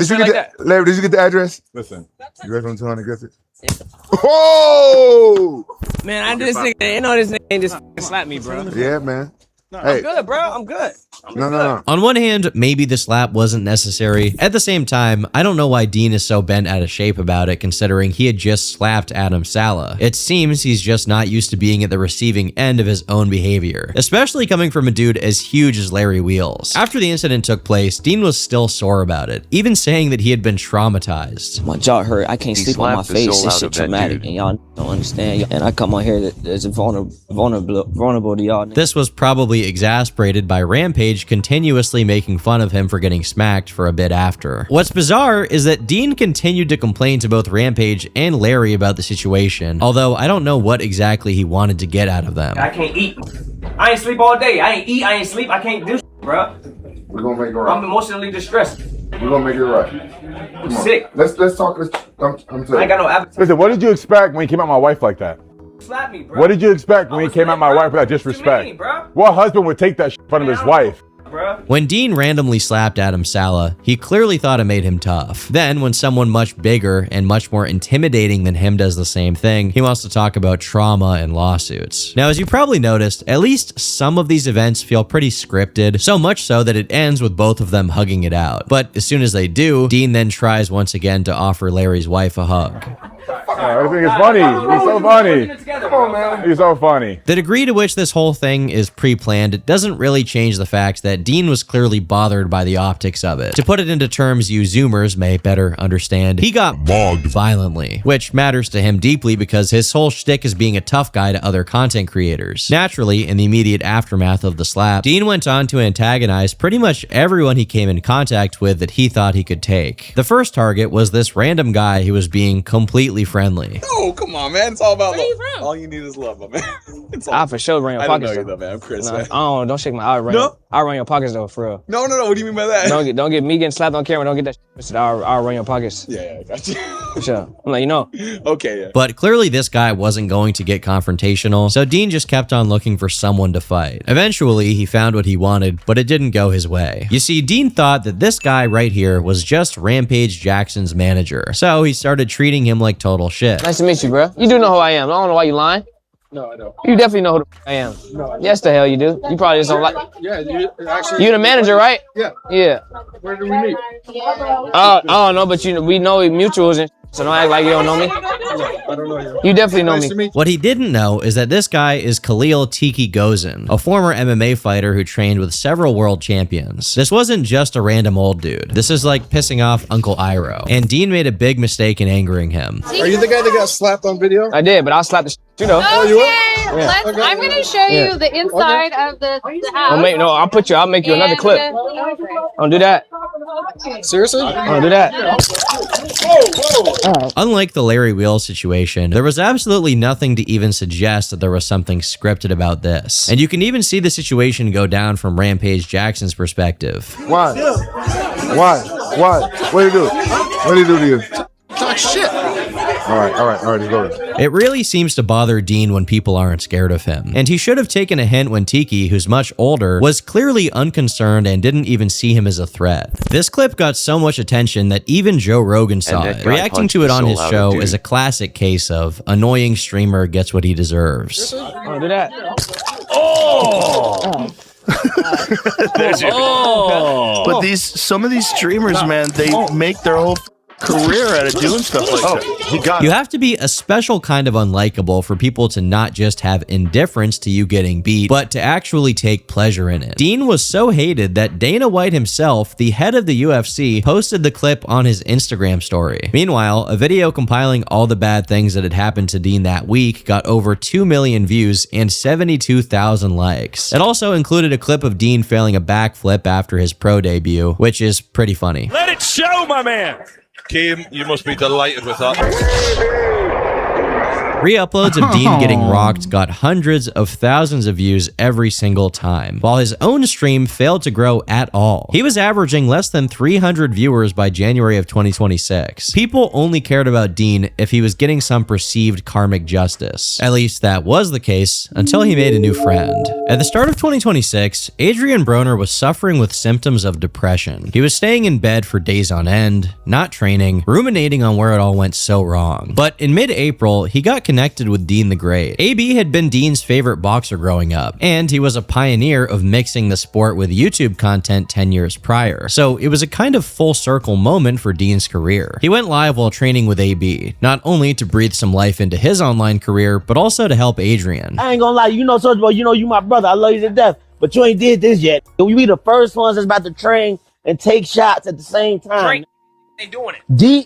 you get like that? Larry, did you get the address? Listen, you ready from 200 Griffith? Oh! Man, I just nigga, ain't know this nigga ain't just slap me, bro. Yeah, man. I'm good, bro. I'm good. No. On one hand, maybe the slap wasn't necessary. At the same time, I don't know why Dean is so bent out of shape about it, considering he had just slapped Adam Saleh. It seems he's just not used to being at the receiving end of his own behavior, especially coming from a dude as huge as Larry Wheels. After the incident took place, Dean was still sore about it, even saying that he had been traumatized. My jaw hurt. I can't sleep on my face. This shit traumatic, and y'all don't understand. And I come on here that's vulnerable to y'all. This was probably exasperated by Rampage continuously making fun of him for getting smacked for a bit after. What's bizarre is that Dean continued to complain to both Rampage and Larry about the situation, although I don't know what exactly he wanted to get out of them. I can't eat. I ain't sleep all day. I ain't eat. I ain't sleep. I can't do shit, bro. We're gonna make it right. I'm emotionally distressed. We're gonna make it right. I'm sick. Let's talk. I'm I ain't got no appetite. Listen, what did you expect when you came at my wife like that? Slap me, bro. What did you expect when you came at my wife with that disrespect? What husband would take that shit in front of his wife? When Dean randomly slapped Adam Saleh, he clearly thought it made him tough. Then, when someone much bigger and much more intimidating than him does the same thing, he wants to talk about trauma and lawsuits. Now, as you probably noticed, at least some of these events feel pretty scripted, so much so that it ends with both of them hugging it out. But as soon as they do, Dean then tries once again to offer Larry's wife a hug. I think it's funny. He's so funny. Come on, man. He's so funny. The degree to which this whole thing is pre-planned, it doesn't really change the fact that Dean was clearly bothered by the optics of it. To put it into terms you Zoomers may better understand, he got bogged violently, which matters to him deeply because his whole shtick is being a tough guy to other content creators. Naturally, in the immediate aftermath of the slap, Dean went on to antagonize pretty much everyone he came in contact with that he thought he could take. The first target was this random guy who was being completely friendly. Oh, come on, man. It's all about love. All you need is love, my man. I for sure run your I pockets. don't know you though, man. I'm Chris, man. Don't shake my eye. I'll run your pockets though, for real. No. What do you mean by that? Don't get me getting slapped on camera. Don't get that shit. I'll run your pockets. Yeah, I got you. For sure. I'm like, you know. Okay, yeah. But clearly this guy wasn't going to get confrontational, so Dean just kept on looking for someone to fight. Eventually, he found what he wanted, but it didn't go his way. You see, Dean thought that this guy right here was just Rampage Jackson's manager, so he started treating him like total shit. Nice to meet you, bro. You do know who I am. I don't know why you lying. No, I don't. You definitely know who the I am. No, yes, the hell you do. You probably just don't like. Yeah, you actually. You the manager, right? Yeah. Yeah. Where did we meet? I don't know, but we know we mutuals, and so don't act like you don't know me. I don't know you. You definitely know me. What he didn't know is that this guy is Khalil Tiki Gozan, a former MMA fighter who trained with several world champions. This wasn't just a random old dude. This is like pissing off Uncle Iroh, and Dean made a big mistake in angering him. Are you the guy that got slapped on video? I did, but I'll slap the shit, you know. Oh, you are? Let's, Okay. I'm gonna show you the inside of the house. I'll make you another clip. Don't do that. Seriously? Don't do that. Unlike the Larry Wheels situation, there was absolutely nothing to even suggest that there was something scripted about this. And you can even see the situation go down from Rampage Jackson's perspective. Why? What did he do? What did he do to you? Talk shit. All right, let's go. It really seems to bother Dean when people aren't scared of him. And he should have taken a hint when Tiki, who's much older, was clearly unconcerned and didn't even see him as a threat. This clip got so much attention that even Joe Rogan saw it. Reacting to it on his show is a classic case of annoying streamer gets what he deserves. Don't do that. But some of these streamers, man, they make their whole career out of doing stuff like that. He got You have to be a special kind of unlikable for people to not just have indifference to you getting beat, but to actually take pleasure in it. Dean was so hated that Dana White himself, the head of the UFC, posted the clip on his Instagram story. Meanwhile, a video compiling all the bad things that had happened to Dean that week got over 2 million views and 72,000 likes. It also included a clip of Dean failing a backflip after his pro debut, which is pretty funny. Let it show, my man. Kim, you must be delighted with that. Re-uploads of Dean getting rocked got hundreds of thousands of views every single time, while his own stream failed to grow at all. He was averaging less than 300 viewers by January of 2026. People only cared about Dean if he was getting some perceived karmic justice. At least that was the case until he made a new friend. At the start of 2026, Adrian Broner was suffering with symptoms of depression. He was staying in bed for days on end, not training, ruminating on where it all went so wrong. But in mid-April, he got connected with Dean the Great. AB had been Dean's favorite boxer growing up, and he was a pioneer of mixing the sport with YouTube content 10 years prior. So it was a kind of full circle moment for Dean's career. He went live while training with AB, not only to breathe some life into his online career, but also to help Adrian. I ain't gonna lie, you know, Soulja Boy, you know you my brother. I love you to death, but you ain't did this yet. We be the first ones that's about to train and take shots at the same time. They doing it.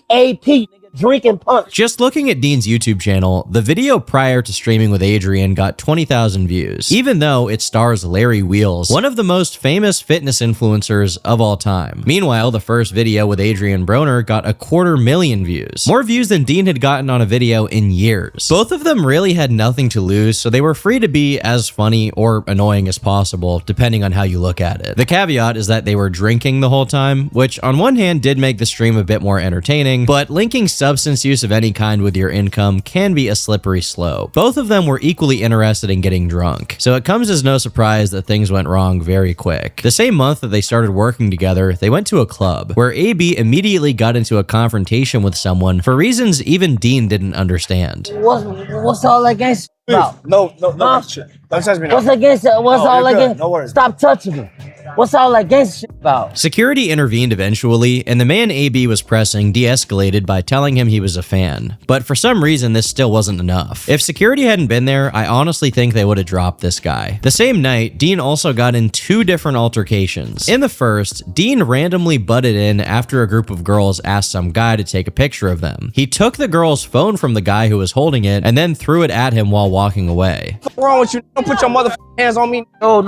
DAP, nigga, drinking punch. Just looking at Dean's YouTube channel, the video prior to streaming with Adrian got 20,000 views, even though it stars Larry Wheels, one of the most famous fitness influencers of all time. Meanwhile, the first video with Adrian Broner got 250,000 views, more views than Dean had gotten on a video in years. Both of them really had nothing to lose, so they were free to be as funny or annoying as possible, depending on how you look at it. The caveat is that they were drinking the whole time, which on one hand did make the stream a bit more entertaining, but linking substance use of any kind with your income can be a slippery slope. Both of them were equally interested in getting drunk, so it comes as no surprise that things went wrong very quick. The same month that they started working together, they went to a club, where AB immediately got into a confrontation with someone for reasons even Dean didn't understand. What's all that gangsta about? No. Don't touch me now. What's that gangsta? What's all that gangsta? No worries. Stop touching me. What's all that gangsta shit about? Security intervened eventually, and the man AB was pressing de-escalated by telling him he was a fan. But for some reason, this still wasn't enough. If security hadn't been there, I honestly think they would have dropped this guy. The same night, Dean also got in 2 different altercations. In the first, Dean randomly butted in after a group of girls asked some guy to take a picture of them. He took the girl's phone from the guy who was holding it and then threw it at him while walking away. What's wrong with you? Don't put your motherfucking hands on me. No.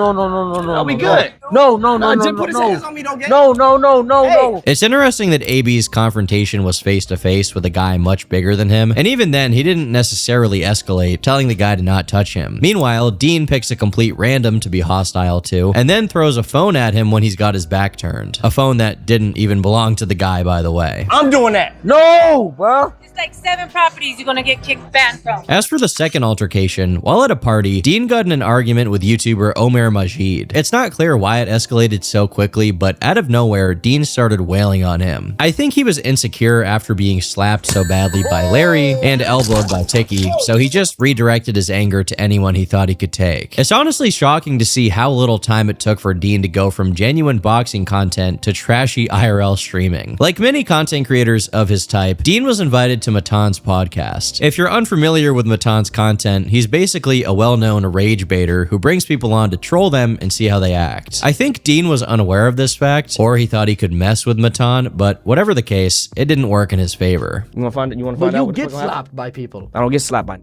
I'll be good. No. Put his hands on me, don't get it. No. It's interesting that AB's confrontation was face-to-face with a guy much bigger than him, and even then, he didn't necessarily escalate, telling the guy to not touch him. Meanwhile, Dean picks a complete random to be hostile to, and then throws a phone at him when he's got his back turned. A phone that didn't even belong to the guy, by the way. I'm doing that. No, bro. It's like 7 properties you're gonna get kicked banned from. As for the second altercation, while at a party, Dean got in an argument with YouTuber Omer Majid. It's not clear why it escalated so quickly, but out of nowhere, Dean started wailing on him. I think he was insecure after being slapped so badly by Larry and elbowed by Tiki, so he just redirected his anger to anyone he thought he could take. It's honestly shocking to see how little time it took for Dean to go from genuine boxing content to trashy IRL streaming. Like many content creators of his type, Dean was invited to Matan's podcast. If you're unfamiliar with Matan's content, he's basically a well-known rage baiter who brings people on to troll them and see how they act. I think Dean was unaware of this fact, or he thought he could mess with Matan, but whatever the case, it didn't work in his favor. You want to find out? But you what get slapped by people. I don't get slapped by. You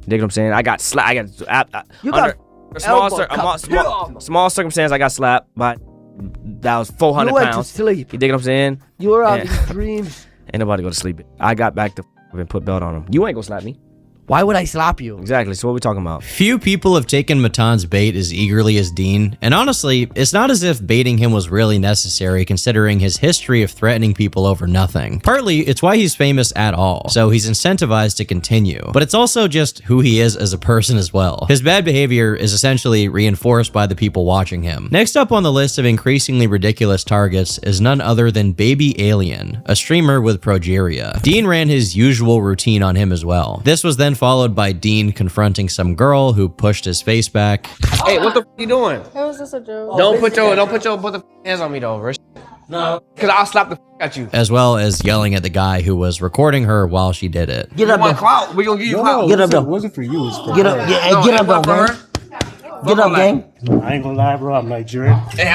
dig what I'm saying? I got slapped. You got small circumstance. I got slapped by. That was 400 you went pounds. To sleep. You dig what I'm saying? You were out in dreams. Ain't nobody go to sleep. I got back to and put belt on him. You ain't gonna slap me. Why would I slap you? Exactly. So what we talking about? Few people have taken Matan's bait as eagerly as Dean, and honestly, it's not as if baiting him was really necessary considering his history of threatening people over nothing. Partly, it's why he's famous at all, so he's incentivized to continue, but it's also just who he is as a person as well. His bad behavior is essentially reinforced by the people watching him. Next up on the list of increasingly ridiculous targets is none other than Baby Alien, a streamer with progeria. Dean ran his usual routine on him as well. This was then followed by Dean confronting some girl who pushed his face back. Hey, what the f you doing? How is this a joke? Don't put your hands on me though, Rich. No. Because I'll slap the at you. as well as yelling at the guy who was recording her while she did it. Get up there. Clout. We gonna give you clout. Get up there. It wasn't for you. It was for Get up. Yeah, hey, get up there, gang. Get up, gang. I ain't gonna lie, bro. I'm Nigerian. Hey,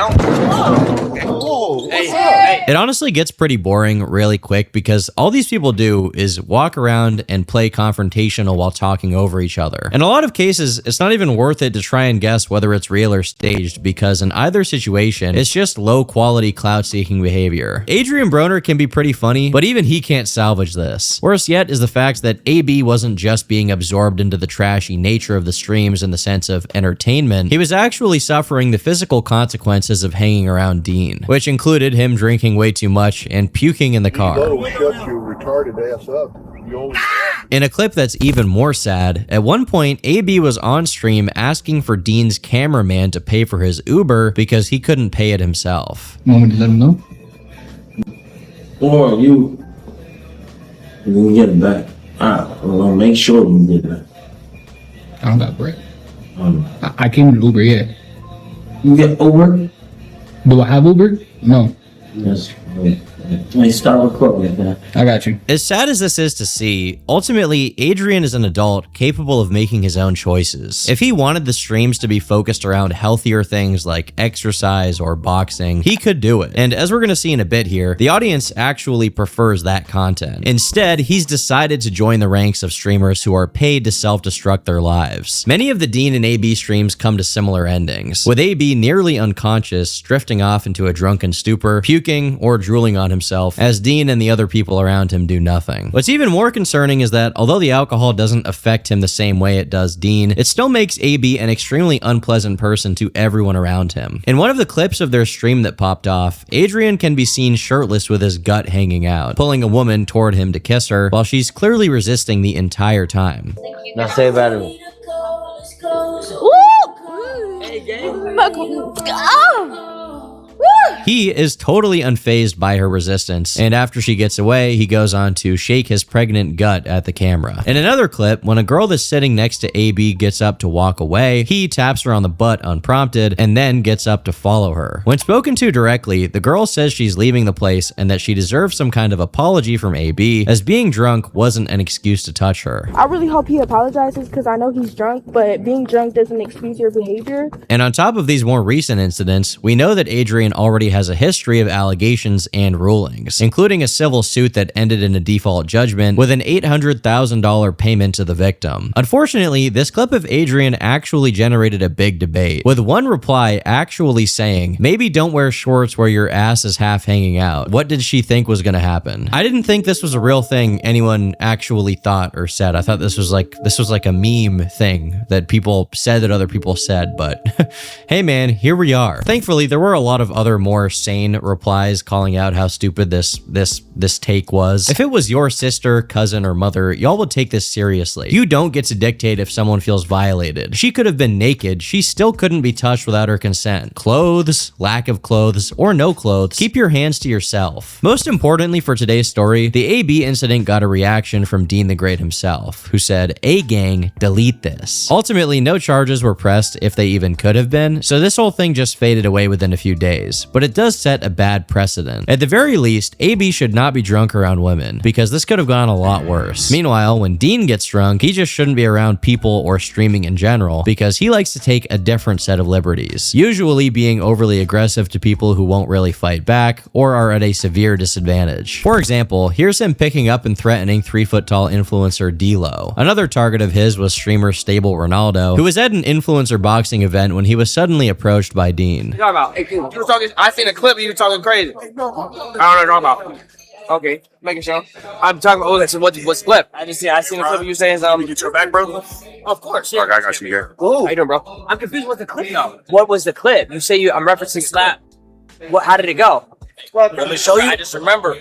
hey. It honestly gets pretty boring really quick because all these people do is walk around and play confrontational while talking over each other. In a lot of cases, it's not even worth it to try and guess whether it's real or staged because in either situation, it's just low quality clout seeking behavior. Adrian Broner can be pretty funny, but even he can't salvage this. Worse yet is the fact that AB wasn't just being absorbed into the trashy nature of the streams in the sense of entertainment. He was actually suffering the physical consequences of hanging around Dean, which included him drinking way too much and puking in the car. In a clip that's even more sad, at one point, AB was on stream asking for Dean's cameraman to pay for his Uber because he couldn't pay it himself. Want me to let him know? Or you can get it back. Alright, well, make sure we get it back. I don't got bread. I came with Uber, yeah. You get Uber? Do I have Uber? No. Yes. Wait, start recording that. I got you. As sad as this is to see, ultimately, Adrian is an adult capable of making his own choices. If he wanted the streams to be focused around healthier things like exercise or boxing, he could do it. And as we're going to see in a bit here, the audience actually prefers that content. Instead, he's decided to join the ranks of streamers who are paid to self-destruct their lives. Many of the Dean and AB streams come to similar endings, with AB nearly unconscious, drifting off into a drunken stupor, puking, or drooling on himself, as Dean and the other people around him do nothing. What's even more concerning is that although the alcohol doesn't affect him the same way it does Dean, it still makes AB an extremely unpleasant person to everyone around him. In one of the clips of their stream that popped off, Adrian can be seen shirtless with his gut hanging out, pulling a woman toward him to kiss her while she's clearly resisting the entire time. Now say about it. He is totally unfazed by her resistance, and after she gets away, he goes on to shake his pregnant gut at the camera. In another clip, when a girl that's sitting next to AB gets up to walk away, he taps her on the butt unprompted and then gets up to follow her. When spoken to directly, the girl says she's leaving the place and that she deserves some kind of apology from AB, as being drunk wasn't an excuse to touch her. I really hope he apologizes because I know he's drunk, but being drunk doesn't excuse your behavior. And on top of these more recent incidents, we know that Adrian already has a history of allegations and rulings, including a civil suit that ended in a default judgment with an $800,000 payment to the victim. Unfortunately, this clip of Adrian actually generated a big debate, with one reply actually saying, "Maybe don't wear shorts where your ass is half hanging out." What did she think was going to happen? I didn't think this was a real thing anyone actually thought or said. I thought this was like a meme thing that people said that other people said, but hey man, here we are. Thankfully, there were a lot of other more sane replies calling out how stupid this take was. If it was your sister, cousin, or mother, y'all would take this seriously. You don't get to dictate if someone feels violated. She could have been naked. She still couldn't be touched without her consent. Clothes, lack of clothes, or no clothes, keep your hands to yourself. Most importantly for today's story, the AB incident got a reaction from Dean the Great himself, who said, "A gang, delete this." Ultimately, no charges were pressed if they even could have been, so this whole thing just faded away within a few days. But it does set a bad precedent. At the very least, AB should not be drunk around women, because this could have gone a lot worse. Meanwhile, when Dean gets drunk, he just shouldn't be around people or streaming in general, because he likes to take a different set of liberties, usually being overly aggressive to people who won't really fight back or are at a severe disadvantage. For example, here's him picking up and threatening 3-foot-tall influencer D-Lo. Another target of his was streamer Stable Ronaldo, who was at an influencer boxing event when he was suddenly approached by Dean. You about? Hey, you were talking. I seen a clip of you talking crazy. I don't know what you're talking about. Okay, making sure. I'm talking about. Oh, that's what's clip. I seen a clip of you saying something. Get your back, bro. Of course. Yeah. I got you here. How you doing, bro? I'm confused. What's the clip though? What was the clip? You say I'm referencing slap. What? How did it go? Let me show you. I just remember.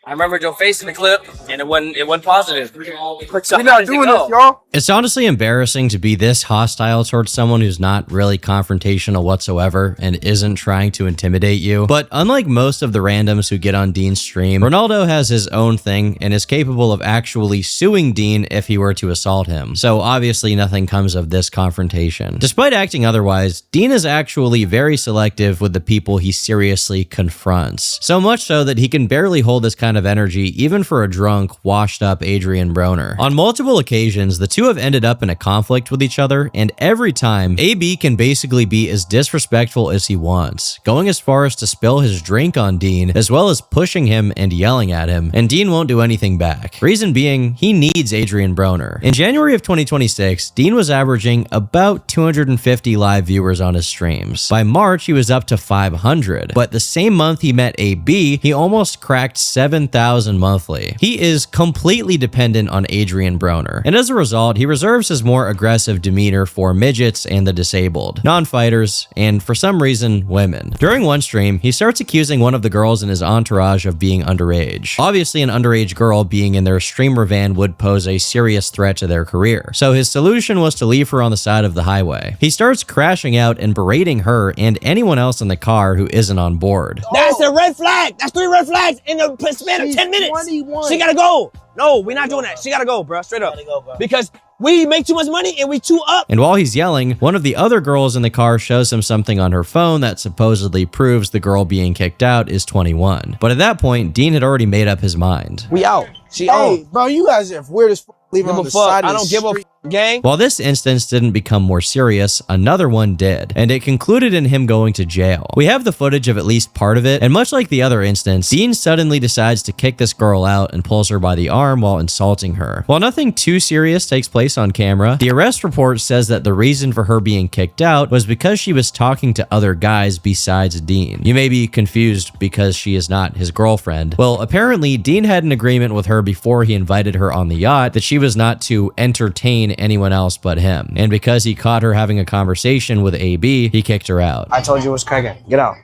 I remember your face in the clip, and it wasn't positive. We're not doing this, y'all. It's honestly embarrassing to be this hostile towards someone who's not really confrontational whatsoever and isn't trying to intimidate you. But unlike most of the randoms who get on Dean's stream, Ronaldo has his own thing and is capable of actually suing Dean if he were to assault him. So obviously nothing comes of this confrontation. Despite acting otherwise, Dean is actually very selective with the people he seriously confronts. So much so that he can barely hold this kind of energy even for a drunk, washed up Adrian Broner. On multiple occasions, the two have ended up in a conflict with each other, and every time, AB can basically be as disrespectful as he wants, going as far as to spill his drink on Dean, as well as pushing him and yelling at him, and Dean won't do anything back. Reason being, he needs Adrian Broner. In January of 2026, Dean was averaging about 250 live viewers on his streams. By March, he was up to 500, but the same month he met AB, he almost cracked 7,000 monthly. He is completely dependent on Adrian Broner, and as a result, he reserves his more aggressive demeanor for midgets and the disabled, non-fighters, and for some reason, women. During one stream, he starts accusing one of the girls in his entourage of being underage. Obviously, an underage girl being in their streamer van would pose a serious threat to their career, so his solution was to leave her on the side of the highway. He starts crashing out and berating her and anyone else in the car who isn't on board. That's a red flag. That's 3 red flags in the span of 10 minutes. 21. She gotta go. No, we're not doing that. She gotta go, bro. Straight up. Because we make too much money and we too up. And while he's yelling, one of the other girls in the car shows him something on her phone that supposedly proves the girl being kicked out is 21. But at that point, Dean had already made up his mind. We out. She Hey, bro, you guys are weird as f. Leaving on the side of I the don't give a street. gang. While this instance didn't become more serious, another one did, and it concluded in him going to jail. We have the footage of at least part of it, and much like the other instance, Dean suddenly decides to kick this girl out and pulls her by the arm while insulting her. While nothing too serious takes place on camera, the arrest report says that the reason for her being kicked out was because she was talking to other guys besides Dean. You may be confused because she is not his girlfriend. Well, apparently Dean had an agreement with her before he invited her on the yacht that she was not to entertain anyone else but him. And because he caught her having a conversation with AB, he kicked her out. I told you it was cracking. Get out.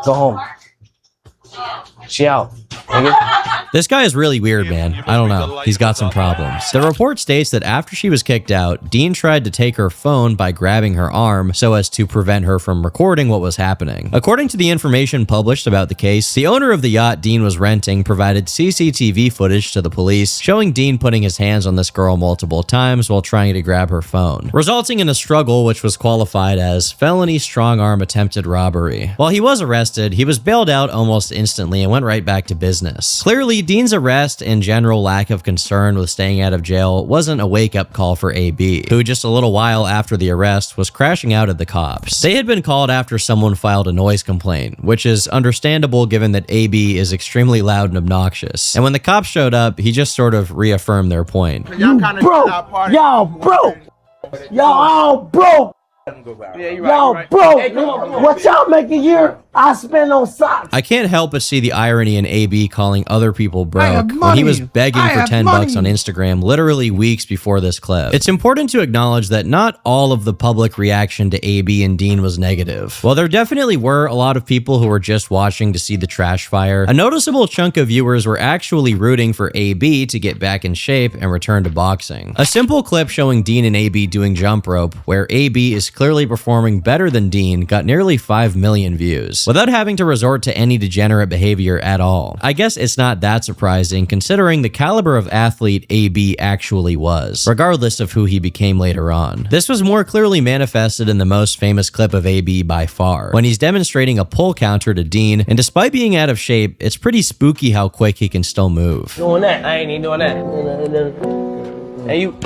Go home. She out. This guy is really weird, man. I don't know. He's got some problems. The report states that after she was kicked out, Dean tried to take her phone by grabbing her arm so as to prevent her from recording what was happening. According to the information published about the case, the owner of the yacht Dean was renting provided CCTV footage to the police showing Dean putting his hands on this girl multiple times while trying to grab her phone, resulting in a struggle which was qualified as felony strong-arm attempted robbery. While he was arrested, he was bailed out almost instantly and went right back to business. Clearly, Dean's arrest and general lack of concern with staying out of jail wasn't a wake-up call for AB, who just a little while after the arrest was crashing out at the cops. They had been called after someone filed a noise complaint, which is understandable given that AB is extremely loud and obnoxious. And when the cops showed up, he just sort of reaffirmed their point. You broke. Y'all broke. Y'all all broke. Y'all broke. What y'all make a year, I spend on socks. I can't help but see the irony in AB calling other people broke when he was begging for 10 bucks on Instagram literally weeks before this clip. It's important to acknowledge that not all of the public reaction to AB and Dean was negative. While there definitely were a lot of people who were just watching to see the trash fire, a noticeable chunk of viewers were actually rooting for AB to get back in shape and return to boxing. A simple clip showing Dean and AB doing jump rope, where AB is clearly performing better than Dean, got nearly 5 million views, without having to resort to any degenerate behavior at all. I guess it's not that surprising considering the caliber of athlete AB actually was, regardless of who he became later on. This was more clearly manifested in the most famous clip of AB by far, when he's demonstrating a pull counter to Dean, and despite being out of shape, it's pretty spooky how quick he can still move. Doing that. I ain't even doing that. Hey, you.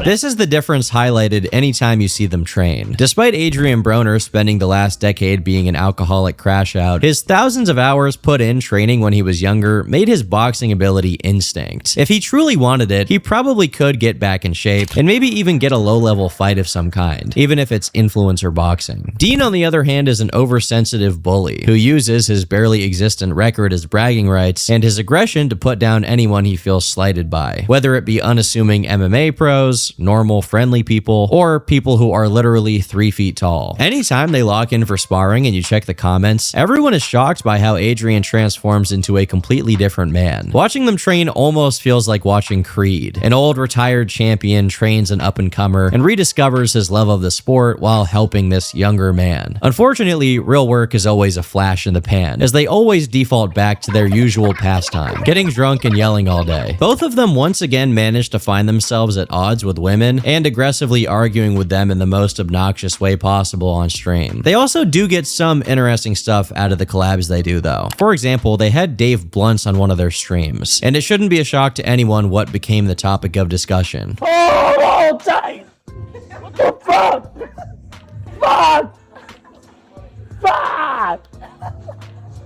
This is the difference highlighted anytime you see them train. Despite Adrian Broner spending the last decade being an alcoholic crash out, his thousands of hours put in training when he was younger made his boxing ability instinct. If he truly wanted it, he probably could get back in shape and maybe even get a low-level fight of some kind, even if it's influencer boxing. Dean, on the other hand, is an oversensitive bully who uses his barely existent record as bragging rights and his aggression to put down anyone he feels slighted by, whether it be unassuming MMA pros, normal, friendly people, or people who are literally 3 feet tall. Anytime they lock in for sparring and you check the comments, everyone is shocked by how Adrian transforms into a completely different man. Watching them train almost feels like watching Creed. An old retired champion trains an up-and-comer and rediscovers his love of the sport while helping this younger man. Unfortunately, real work is always a flash in the pan, as they always default back to their usual pastime, getting drunk and yelling all day. Both of them once again manage to find themselves at odds with women and aggressively arguing with them in the most obnoxious way possible on stream. They also do get some interesting stuff out of the collabs they do though. For example, they had Dave Blunts on one of their streams, and it shouldn't be a shock to anyone what became the topic of discussion. Oh, tight. What the fuck? Fuck! Fuck!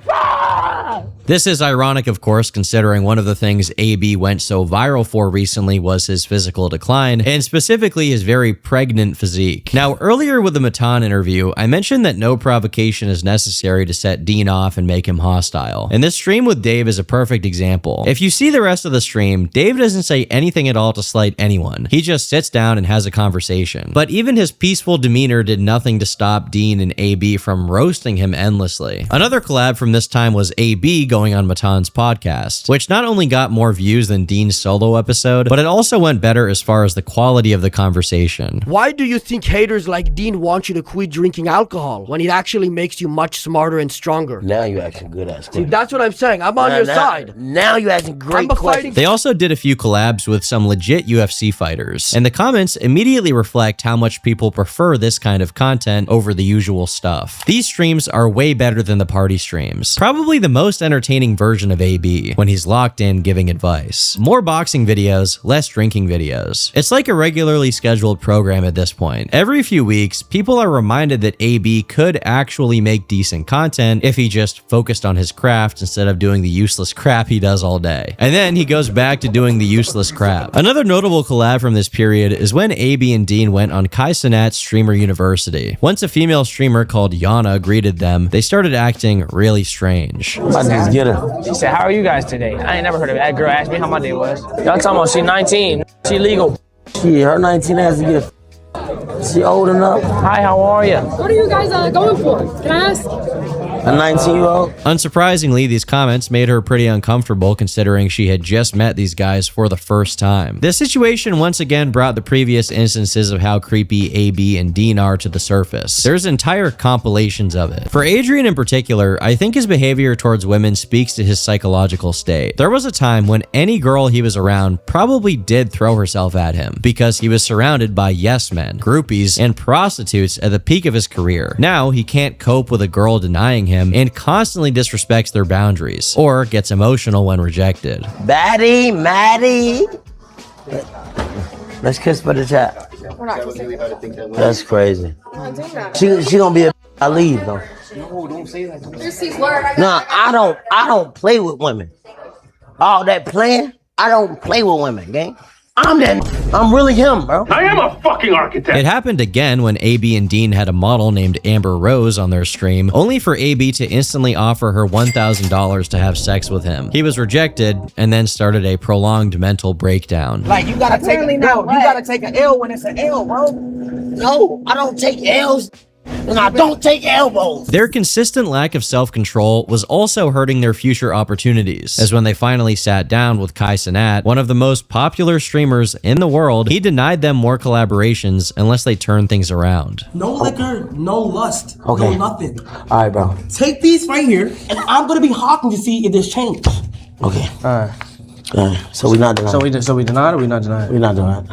Fuck! This is ironic, of course, considering one of the things AB went so viral for recently was his physical decline, and specifically his very pregnant physique. Now, earlier with the Matan interview, I mentioned that no provocation is necessary to set Dean off and make him hostile. And this stream with Dave is a perfect example. If you see the rest of the stream, Dave doesn't say anything at all to slight anyone. He just sits down and has a conversation. But even his peaceful demeanor did nothing to stop Dean and AB from roasting him endlessly. Another collab from this time was AB going on Matan's podcast, which not only got more views than Dean's solo episode, but it also went better as far as the quality of the conversation. Why do you think haters like Dean want you to quit drinking alcohol when it actually makes you much smarter and stronger? Now you asking good ass See, questions. that's what I'm saying. I'm on your side. Now you asking great questions. They also did a few collabs with some legit UFC fighters, and the comments immediately reflect how much people prefer this kind of content over the usual stuff. These streams are way better than the party streams. Probably the most entertaining version of AB when he's locked in giving advice. More boxing videos, less drinking videos. It's like a regularly scheduled program at this point. Every few weeks, people are reminded that AB could actually make decent content if he just focused on his craft instead of doing the useless crap he does all day. And then he goes back to doing the useless crap. Another notable collab from this period is when AB and Dean went on Kai Cenat's Streamer University. Once a female streamer called Yana greeted them, they started acting really strange. She said, "How are you guys today?" I ain't never heard of it. That girl asked me how my day was. Y'all talking about she 19. She legal. She, her 19 has to get she old enough. Hi, how are you? What are you guys going for? Can I ask? A 19-year-old? Unsurprisingly, these comments made her pretty uncomfortable considering she had just met these guys for the first time. This situation once again brought the previous instances of how creepy AB and Dean are to the surface. There's entire compilations of it. For Adrian in particular, I think his behavior towards women speaks to his psychological state. There was a time when any girl he was around probably did throw herself at him because he was surrounded by yes men, groupies, and prostitutes at the peak of his career. Now he can't cope with a girl denying him and constantly disrespects their boundaries or gets emotional when rejected. Maddie. Let's kiss for the chat. We're not kissing. That's crazy. I'm not doing that. She gonna be a I leave though. No, don't say that. Just see word. No, I don't play with women. All that playing, I don't play with women, gang. I'm really him, bro. I am a fucking architect. It happened again when AB and Dean had a model named Amber Rose on their stream, only for AB to instantly offer her $1,000 to have sex with him. He was rejected and then started a prolonged mental breakdown. Like, you gotta take an L. You gotta take an L when it's an L, bro. No, I don't take L's. And I don't take elbows. Their consistent lack of self-control was also hurting their future opportunities, as when they finally sat down with Kai Cenat, one of the most popular streamers in the world, he denied them more collaborations unless they turned things around. No liquor, no lust, Okay. no nothing. All right, bro. Take these right here, and I'm gonna be hawking to see if there's change. Okay. All right. So we not denying. So we denied or we not denying? We not denying.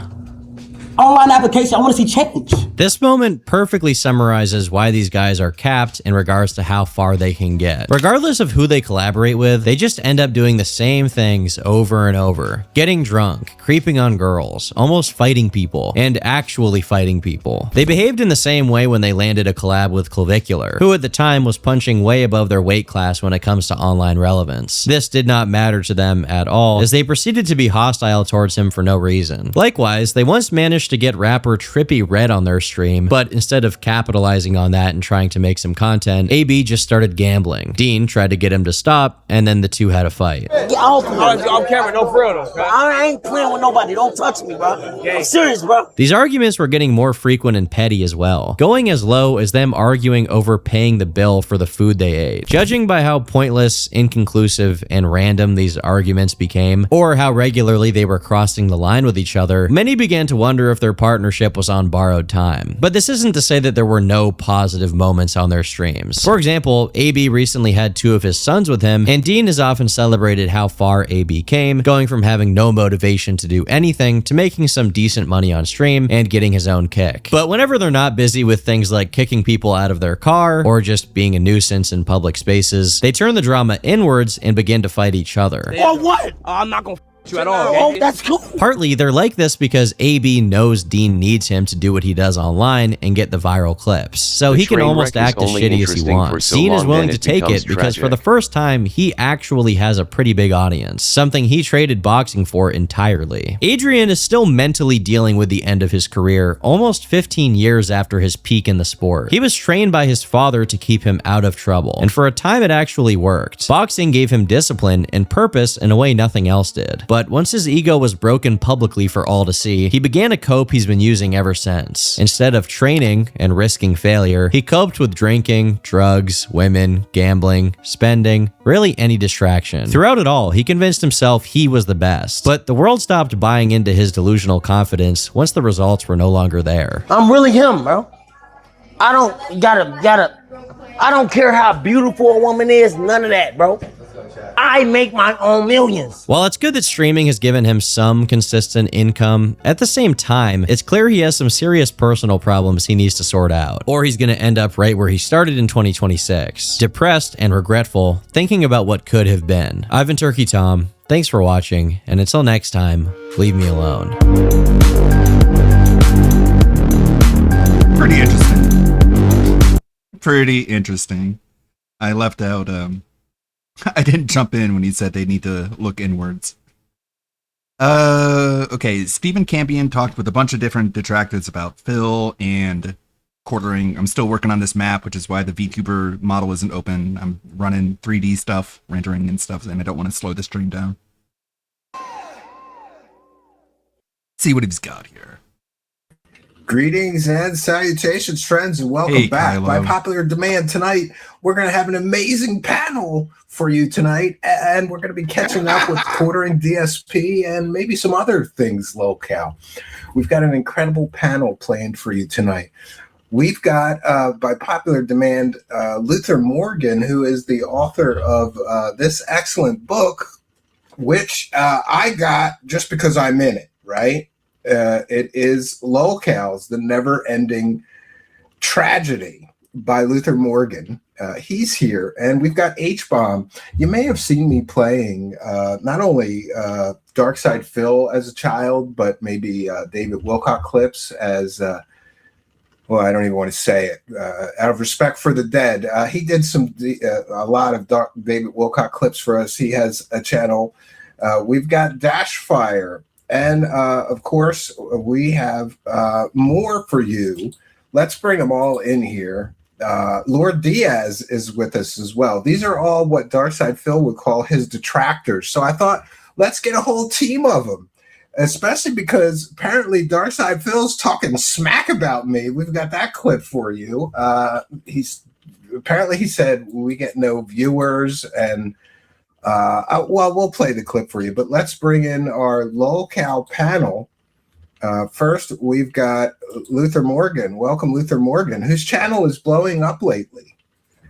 Online application, I want to see change. This moment perfectly summarizes why these guys are capped in regards to how far they can get. Regardless of who they collaborate with, they just end up doing the same things over and over. Getting drunk, creeping on girls, almost fighting people, and actually fighting people. They behaved in the same way when they landed a collab with Clavicular, who at the time was punching way above their weight class when it comes to online relevance. This did not matter to them at all, as they proceeded to be hostile towards him for no reason. Likewise, they once managed to get rapper Trippie Redd on their stream, but instead of capitalizing on that and trying to make some content, AB just started gambling. Dean tried to get him to stop, and then the two had a fight. Get off me. On camera, no for real though. I ain't playing with nobody. Don't touch me, bro. I'm serious, bro. These arguments were getting more frequent and petty as well, going as low as them arguing over paying the bill for the food they ate. Judging by how pointless, inconclusive, and random these arguments became, or how regularly they were crossing the line with each other, many began to wonder if their partnership was on borrowed time. But this isn't to say that there were no positive moments on their streams. For example, AB recently had 2 of his sons with him, and Dean has often celebrated how far AB came, going from having no motivation to do anything to making some decent money on stream and getting his own kick. But whenever they're not busy with things like kicking people out of their car or just being a nuisance in public spaces, they turn the drama inwards and begin to fight each other. Or what? I'm not gonna you at all. Oh, that's cool. Partly, they're like this because AB knows Dean needs him to do what he does online and get the viral clips. So he can almost act as shitty as he wants. Dean is willing to take it because for the first time, he actually has a pretty big audience, something he traded boxing for entirely. Adrian is still mentally dealing with the end of his career, almost 15 years after his peak in the sport. He was trained by his father to keep him out of trouble, and for a time it actually worked. Boxing gave him discipline and purpose in a way nothing else did. But once his ego was broken publicly for all to see, he began a cope he's been using ever since. Instead of training and risking failure, he coped with drinking, drugs, women, gambling, spending, really any distraction. Throughout it all, he convinced himself he was the best. But the world stopped buying into his delusional confidence once the results were no longer there. I'm really him, bro. I don't care how beautiful a woman is, none of that, bro. I make my own millions. While it's good that streaming has given him some consistent income, at the same time, it's clear he has some serious personal problems he needs to sort out, or he's gonna end up right where he started in 2026, depressed and regretful, thinking about what could have been. I've been Turkey Tom, thanks for watching, and until next time, leave me alone. Pretty interesting. Pretty interesting. I left out, I didn't jump in when he said they need to look inwards. Okay, Stephen Campion talked with a bunch of different detractors about Phil and quartering. I'm still working on this map, which is why the VTuber model isn't open. I'm running 3D stuff, rendering and stuff, and I don't want to slow the stream down. See what he's got here. Greetings and salutations, friends, and welcome back. Kylo. By popular demand tonight, we're going to have an amazing panel for you tonight, and we're going to be catching up with quartering DSP and maybe some other things locale. We've got an incredible panel planned for you tonight. We've got, by popular demand, Luther Morgan, who is the author of this excellent book, which I got just because I'm in it, right? It is Locales, The Never-Ending Tragedy by Luther Morgan. He's here, and we've got H-Bomb. You may have seen me playing not only Darkside Phil as a child, but maybe David Wilcock clips as, well, I don't even want to say it. Out of respect for the dead, he did a lot of David Wilcock clips for us. He has a channel. We've got Dashfire. And, of course, we have more for you. Let's bring them all in here. Lord Diaz is with us as well. These are all what Darkside Phil would call his detractors. So I thought, let's get a whole team of them, especially because apparently Darkside Phil's talking smack about me. We've got that clip for you. He said we get no viewers and... well, we'll play the clip for you, but let's bring in our locale panel. First, we've got Luther Morgan. Welcome, Luther Morgan, whose channel is blowing up lately.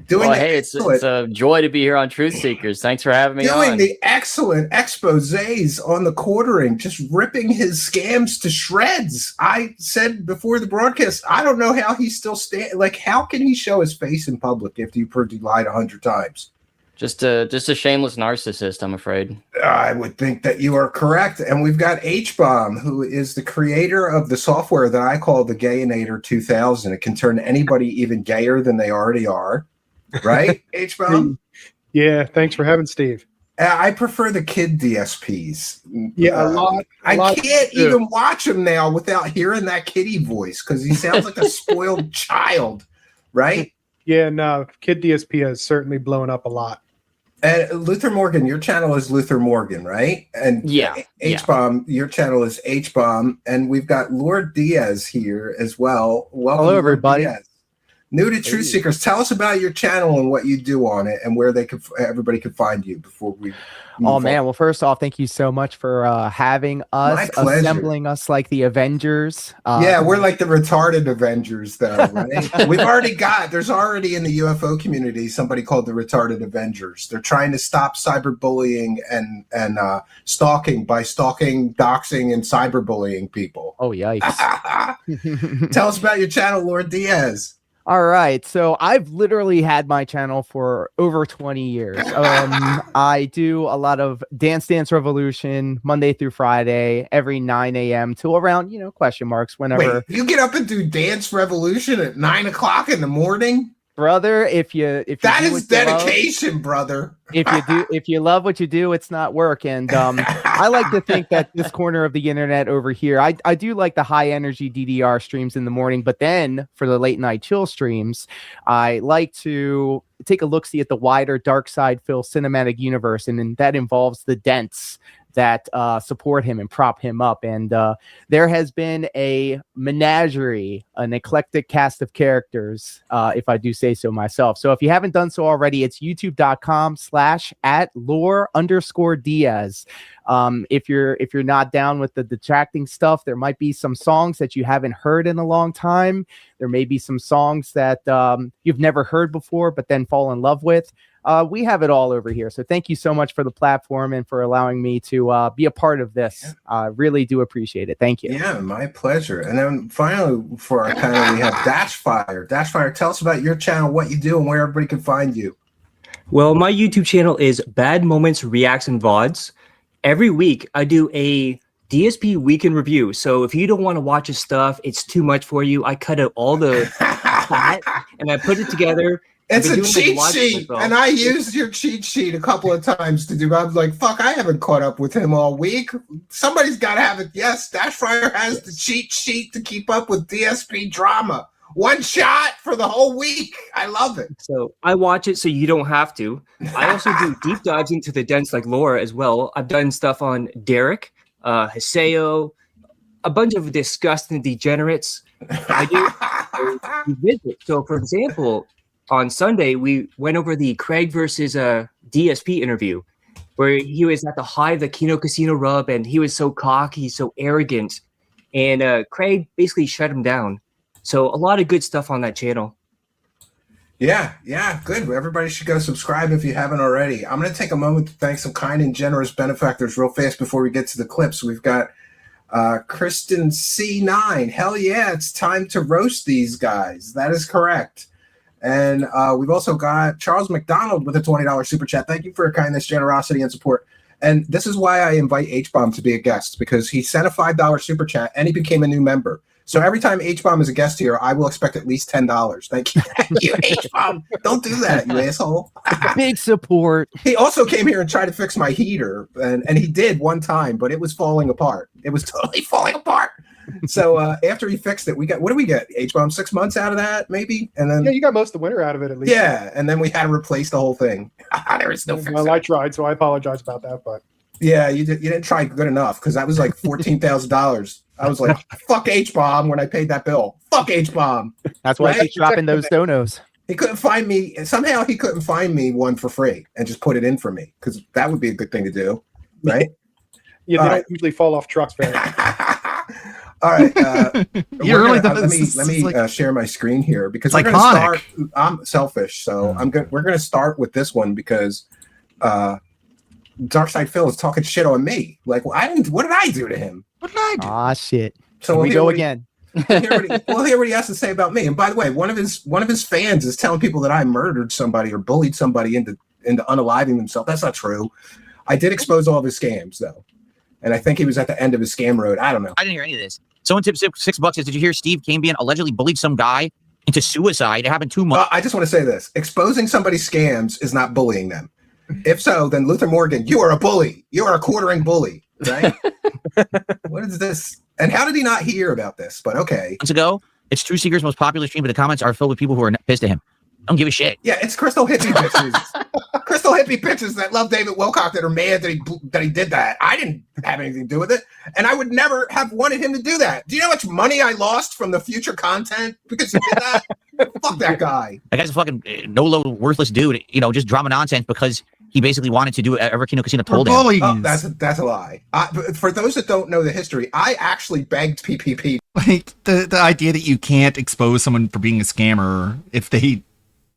Hey, it's a joy to be here on Truth Seekers. Thanks for having me on. Doing the excellent exposés on the quartering, just ripping his scams to shreds. I said before the broadcast, I don't know how he's still how can he show his face in public if you've heard he lied 100 times? Just a shameless narcissist, I'm afraid. I would think that you are correct. And we've got H-Bomb, who is the creator of the software that I call the Gayinator 2000. It can turn anybody even gayer than they already are. Right, H-Bomb? Yeah, thanks for having Steve. I prefer the kid DSPs. Yeah, a lot. I can't even watch him now without hearing that kitty voice because he sounds like a spoiled child, right? Yeah, no, Kid DSP has certainly blown up a lot. And Luther Morgan, your channel is Luther Morgan, right? And H-Bomb, your channel is H-Bomb. And we've got Lord Diaz here as well. Welcome, hello, everybody. Diaz. New to Truth Seekers, tell us about your channel and what you do on it and where everybody can find you before we Oh man, well first off, thank you so much for having us, assembling us like the Avengers. Yeah, we're like the retarded Avengers though, right? There's already in the UFO community somebody called the retarded Avengers. They're trying to stop cyberbullying and stalking by stalking, doxing, and cyberbullying people. Oh yikes. Tell us about your channel, Lord Diaz. All right, so I've literally had my channel for over 20 years. I do a lot of Dance Revolution Monday through Friday, every 9 a.m. till around, question marks, whenever. Wait, you get up and do Dance Revolution at 9 o'clock in the morning? Brother, if you that is dedication, brother. If you love what you do, it's not work. And I like to think that this corner of the internet over here, I do like the high energy DDR streams in the morning, but then for the late night chill streams, I like to take a look-see at the wider Dark Side Phil cinematic universe, and that involves the dents that support him and prop him up. And there has been a menagerie, an eclectic cast of characters, if I do say so myself. So if you haven't done so already, it's youtube.com/@lore_Diaz. If you're not down with the detracting stuff, there might be some songs that you haven't heard in a long time. There may be some songs that you've never heard before, but then fall in love with. We have it all over here. So thank you so much for the platform and for allowing me to be a part of this. I really do appreciate it. Thank you. Yeah, my pleasure. And then finally, for our panel, we have Dashfire. Dashfire, tell us about your channel, what you do, and where everybody can find you. Well, my YouTube channel is Bad Moments Reacts and VODs. Every week, I do a DSP weekend review. So if you don't want to watch his stuff, it's too much for you. I cut out all the fat and I put it together. It's a cheat sheet, and I used your cheat sheet a couple of times to do. I was like, fuck, I haven't caught up with him all week. Somebody's got to have it. Yes, Dashfire has the cheat sheet to keep up with DSP drama. One shot for the whole week. I love it. So I watch it so you don't have to. I also do deep dives into the dents like Laura as well. I've done stuff on Derek, Haseo, a bunch of disgusting degenerates. I do visit. So for example, on Sunday, we went over the Craig versus DSP interview where he was at the height of the Kino Casino rub and he was so cocky, so arrogant. And Craig basically shut him down. So a lot of good stuff on that channel. Yeah, good. Everybody should go subscribe if you haven't already. I'm going to take a moment to thank some kind and generous benefactors real fast before we get to the clips. We've got Kristen C9. Hell yeah, it's time to roast these guys. That is correct. And we've also got Charles McDonald with a $20 super chat. Thank you for your kindness, generosity, and support. And this is why I invite H-Bomb to be a guest, because he sent a $5 super chat and he became a new member. So every time H-Bomb is a guest here, I will expect at least $10. Thank you. Thank you, H-Bomb. Don't do that, you asshole. Big support. He also came here and tried to fix my heater, and he did one time, but it was falling apart. It was totally falling apart. So after he fixed it, we got, what do we get? H-Bomb 6 months out of that, maybe? And then you got most of the winter out of it at least. Yeah, and then we had to replace the whole thing. There is no fix. Well, I tried, so I apologize about that, but yeah, you didn't try good enough, because that was like $14,000. I was like, fuck H-Bomb when I paid that bill. Fuck H-Bomb. That's why he's dropping those donos. He couldn't find me. Somehow he couldn't find me one for free and just put it in for me, because that would be a good thing to do, right? Yeah, they don't usually fall off trucks very much. All right. Let me like, share my screen here, because we're going to start. I'm selfish, so we're going to start with this one because Darkside Phil is talking shit on me. Like, well, what did I do to him? What did I do? Ah, shit. So we go again. We'll hear what he has to say about me. And by the way, one of his fans is telling people that I murdered somebody or bullied somebody into unaliving themselves. That's not true. I did expose all of his scams, though. And I think he was at the end of his scam road. I don't know. I didn't hear any of this. Someone tipped $6. Did you hear Steve Cambian allegedly bullied some guy into suicide? It happened 2 months. I just want to say this. Exposing somebody's scams is not bullying them. If so, then Luther Morgan, you are a bully. You are a quartering bully, right? What is this? And how did he not hear about this? But okay. Months ago, it's Truth Seeker's most popular stream, but the comments are filled with people who are pissed at him. I don't give a shit. Yeah, it's crystal hippie bitches. Crystal hippie bitches that love David Wilcock that are mad that he did that. I didn't have anything to do with it, and I would never have wanted him to do that. Do you know how much money I lost from the future content because he did that? Fuck that guy. That guy's a fucking no-low, worthless dude. You know, just drama nonsense because he basically wanted to do whatever Kino Casino told him. Oh, that's a lie. For those that don't know the history, I actually begged PPP. Like the idea that you can't expose someone for being a scammer if they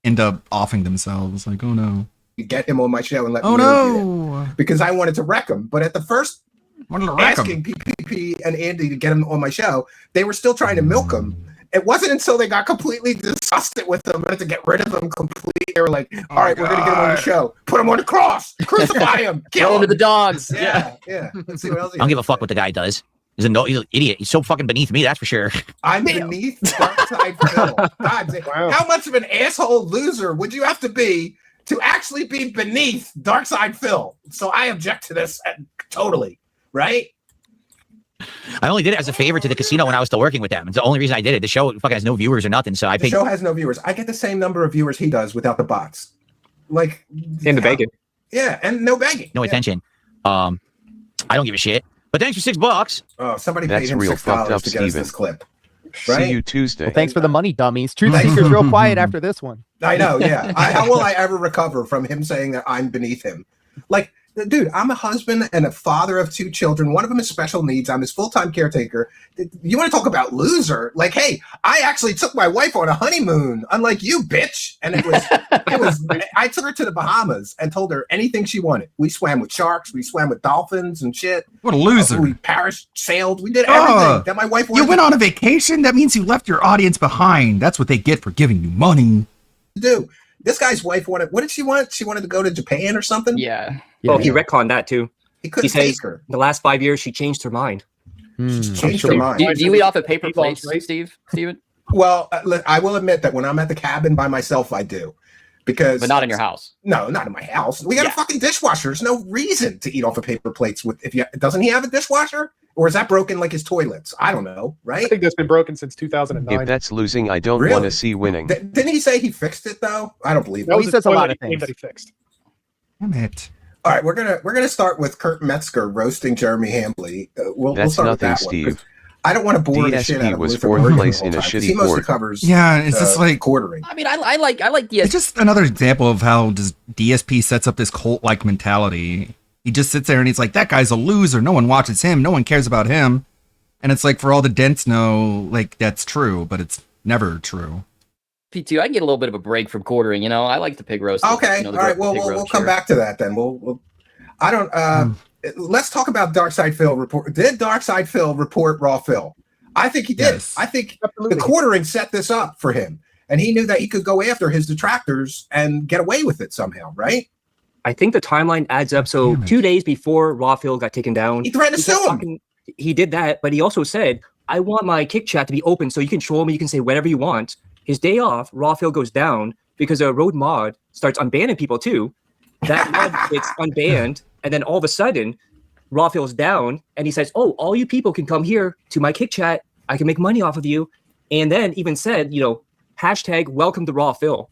end up offing themselves. Like, oh no. Get him on my show and let me Oh know no. because I wanted to wreck him. But at the first asking PPP and Andy to get him on my show, they were still trying to milk him. It wasn't until they got completely disgusted with him and to get rid of him completely. They were like, all right, we're going to get him on the show. Put him on the cross. Crucify him. Kill him to the dogs. Yeah. Let's see what else I don't give a fuck what the guy does. He's an idiot. He's so fucking beneath me, that's for sure. I'm beneath Darkside Phil. God damn. Wow. How much of an asshole loser would you have to be to actually be beneath Darkside Phil? So I object to this totally, right? I only did it as a favor to the casino when I was still working with them. It's the only reason I did it. The show fucking has no viewers or nothing, so I The paid. show has no viewers. I get the same number of viewers he does without the bots. Like, And the bacon. yeah, and no begging. No attention. I don't give a shit. But thanks for $6. Oh, somebody That's paid him real $6 fucked up, to get us Steven. this clip. See Right? you Tuesday. Well, thanks for the money, dummies. Truth Thanks. Seeker's real quiet after this one. I know, yeah. How will I ever recover from him saying that I'm beneath him? Like, dude, I'm a husband and a father of 2 children. One of them is special needs. I'm his full-time caretaker. You want to talk about loser? Like, hey, I actually took my wife on a honeymoon, unlike you, bitch. And it was I took her to the Bahamas and told her anything she wanted. We swam with sharks. We swam with dolphins and shit. What a loser. We sailed. We did everything that my wife wanted. You went on a vacation? That means you left your audience behind. That's what they get for giving you money. to do. This guy's wife wanted, what did she want? She wanted to go to Japan or something? Yeah. Oh, he retconned that too. He couldn't says take her. the last 5 years she changed her mind. Changed her mind. Do you eat off of paper plates, Steven? Well, I will admit that when I'm at the cabin by myself, I do. Because, But not in your house. No, not in my house. We got a fucking dishwasher. There's no reason to eat off of paper plates. Doesn't he have a dishwasher? Or is that broken like his toilets? I don't know, right? I think that's been broken since 2009. If that's losing, I don't want to see winning. Didn't he say he fixed it though? I don't believe it. That was a toilet game that he fixed. Damn it. All right, we're gonna start with Kurt Metzger roasting Jeremy Hambley. We'll That's start with nothing, that one, 'cause Steve. I don't want to bore the shit out DSP of was Luther 4th Morgan place the in a whole time, 'cause shitty he mostly port. covers Yeah, it's just like quartering. I mean, I like DSP. It's just another example of how just DSP sets up this cult-like mentality. He just sits there and he's like, that guy's a loser. No one watches him. No one cares about him. And it's like, for all the dents know, like, that's true, but it's never true. P2, I can get a little bit of a break from quartering. You know, I like the pig roast. Okay, You know, all right. Well, we'll come back to that then. I don't. Let's talk about Darkside Phil report. Did Darkside Phil report Raw Phil? I think he did. Yes. I think the quartering set this up for him, and he knew that he could go after his detractors and get away with it somehow, right? I think the timeline adds up. So 2 days before Raw Phil got taken down, He threatened to sue him. He did that, but he also said, I want my kick chat to be open so you can troll me, you can say whatever you want. His day off, Raw Phil goes down because a road mod starts unbanning people too. That mod gets unbanned, and then all of a sudden, Raw Phil's down, and he says, oh, all you people can come here to my kick chat. I can make money off of you. And then even said, hashtag welcome to Raw Phil.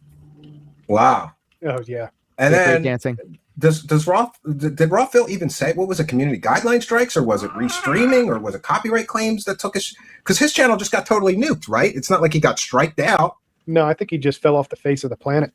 Wow. Oh yeah. And Yeah, then dancing. did Raw Phil even say what was it? Community guideline strikes, or was it restreaming, or was it copyright claims that took his? Because his channel just got totally nuked, right? It's not like he got striked out. No, I think he just fell off the face of the planet.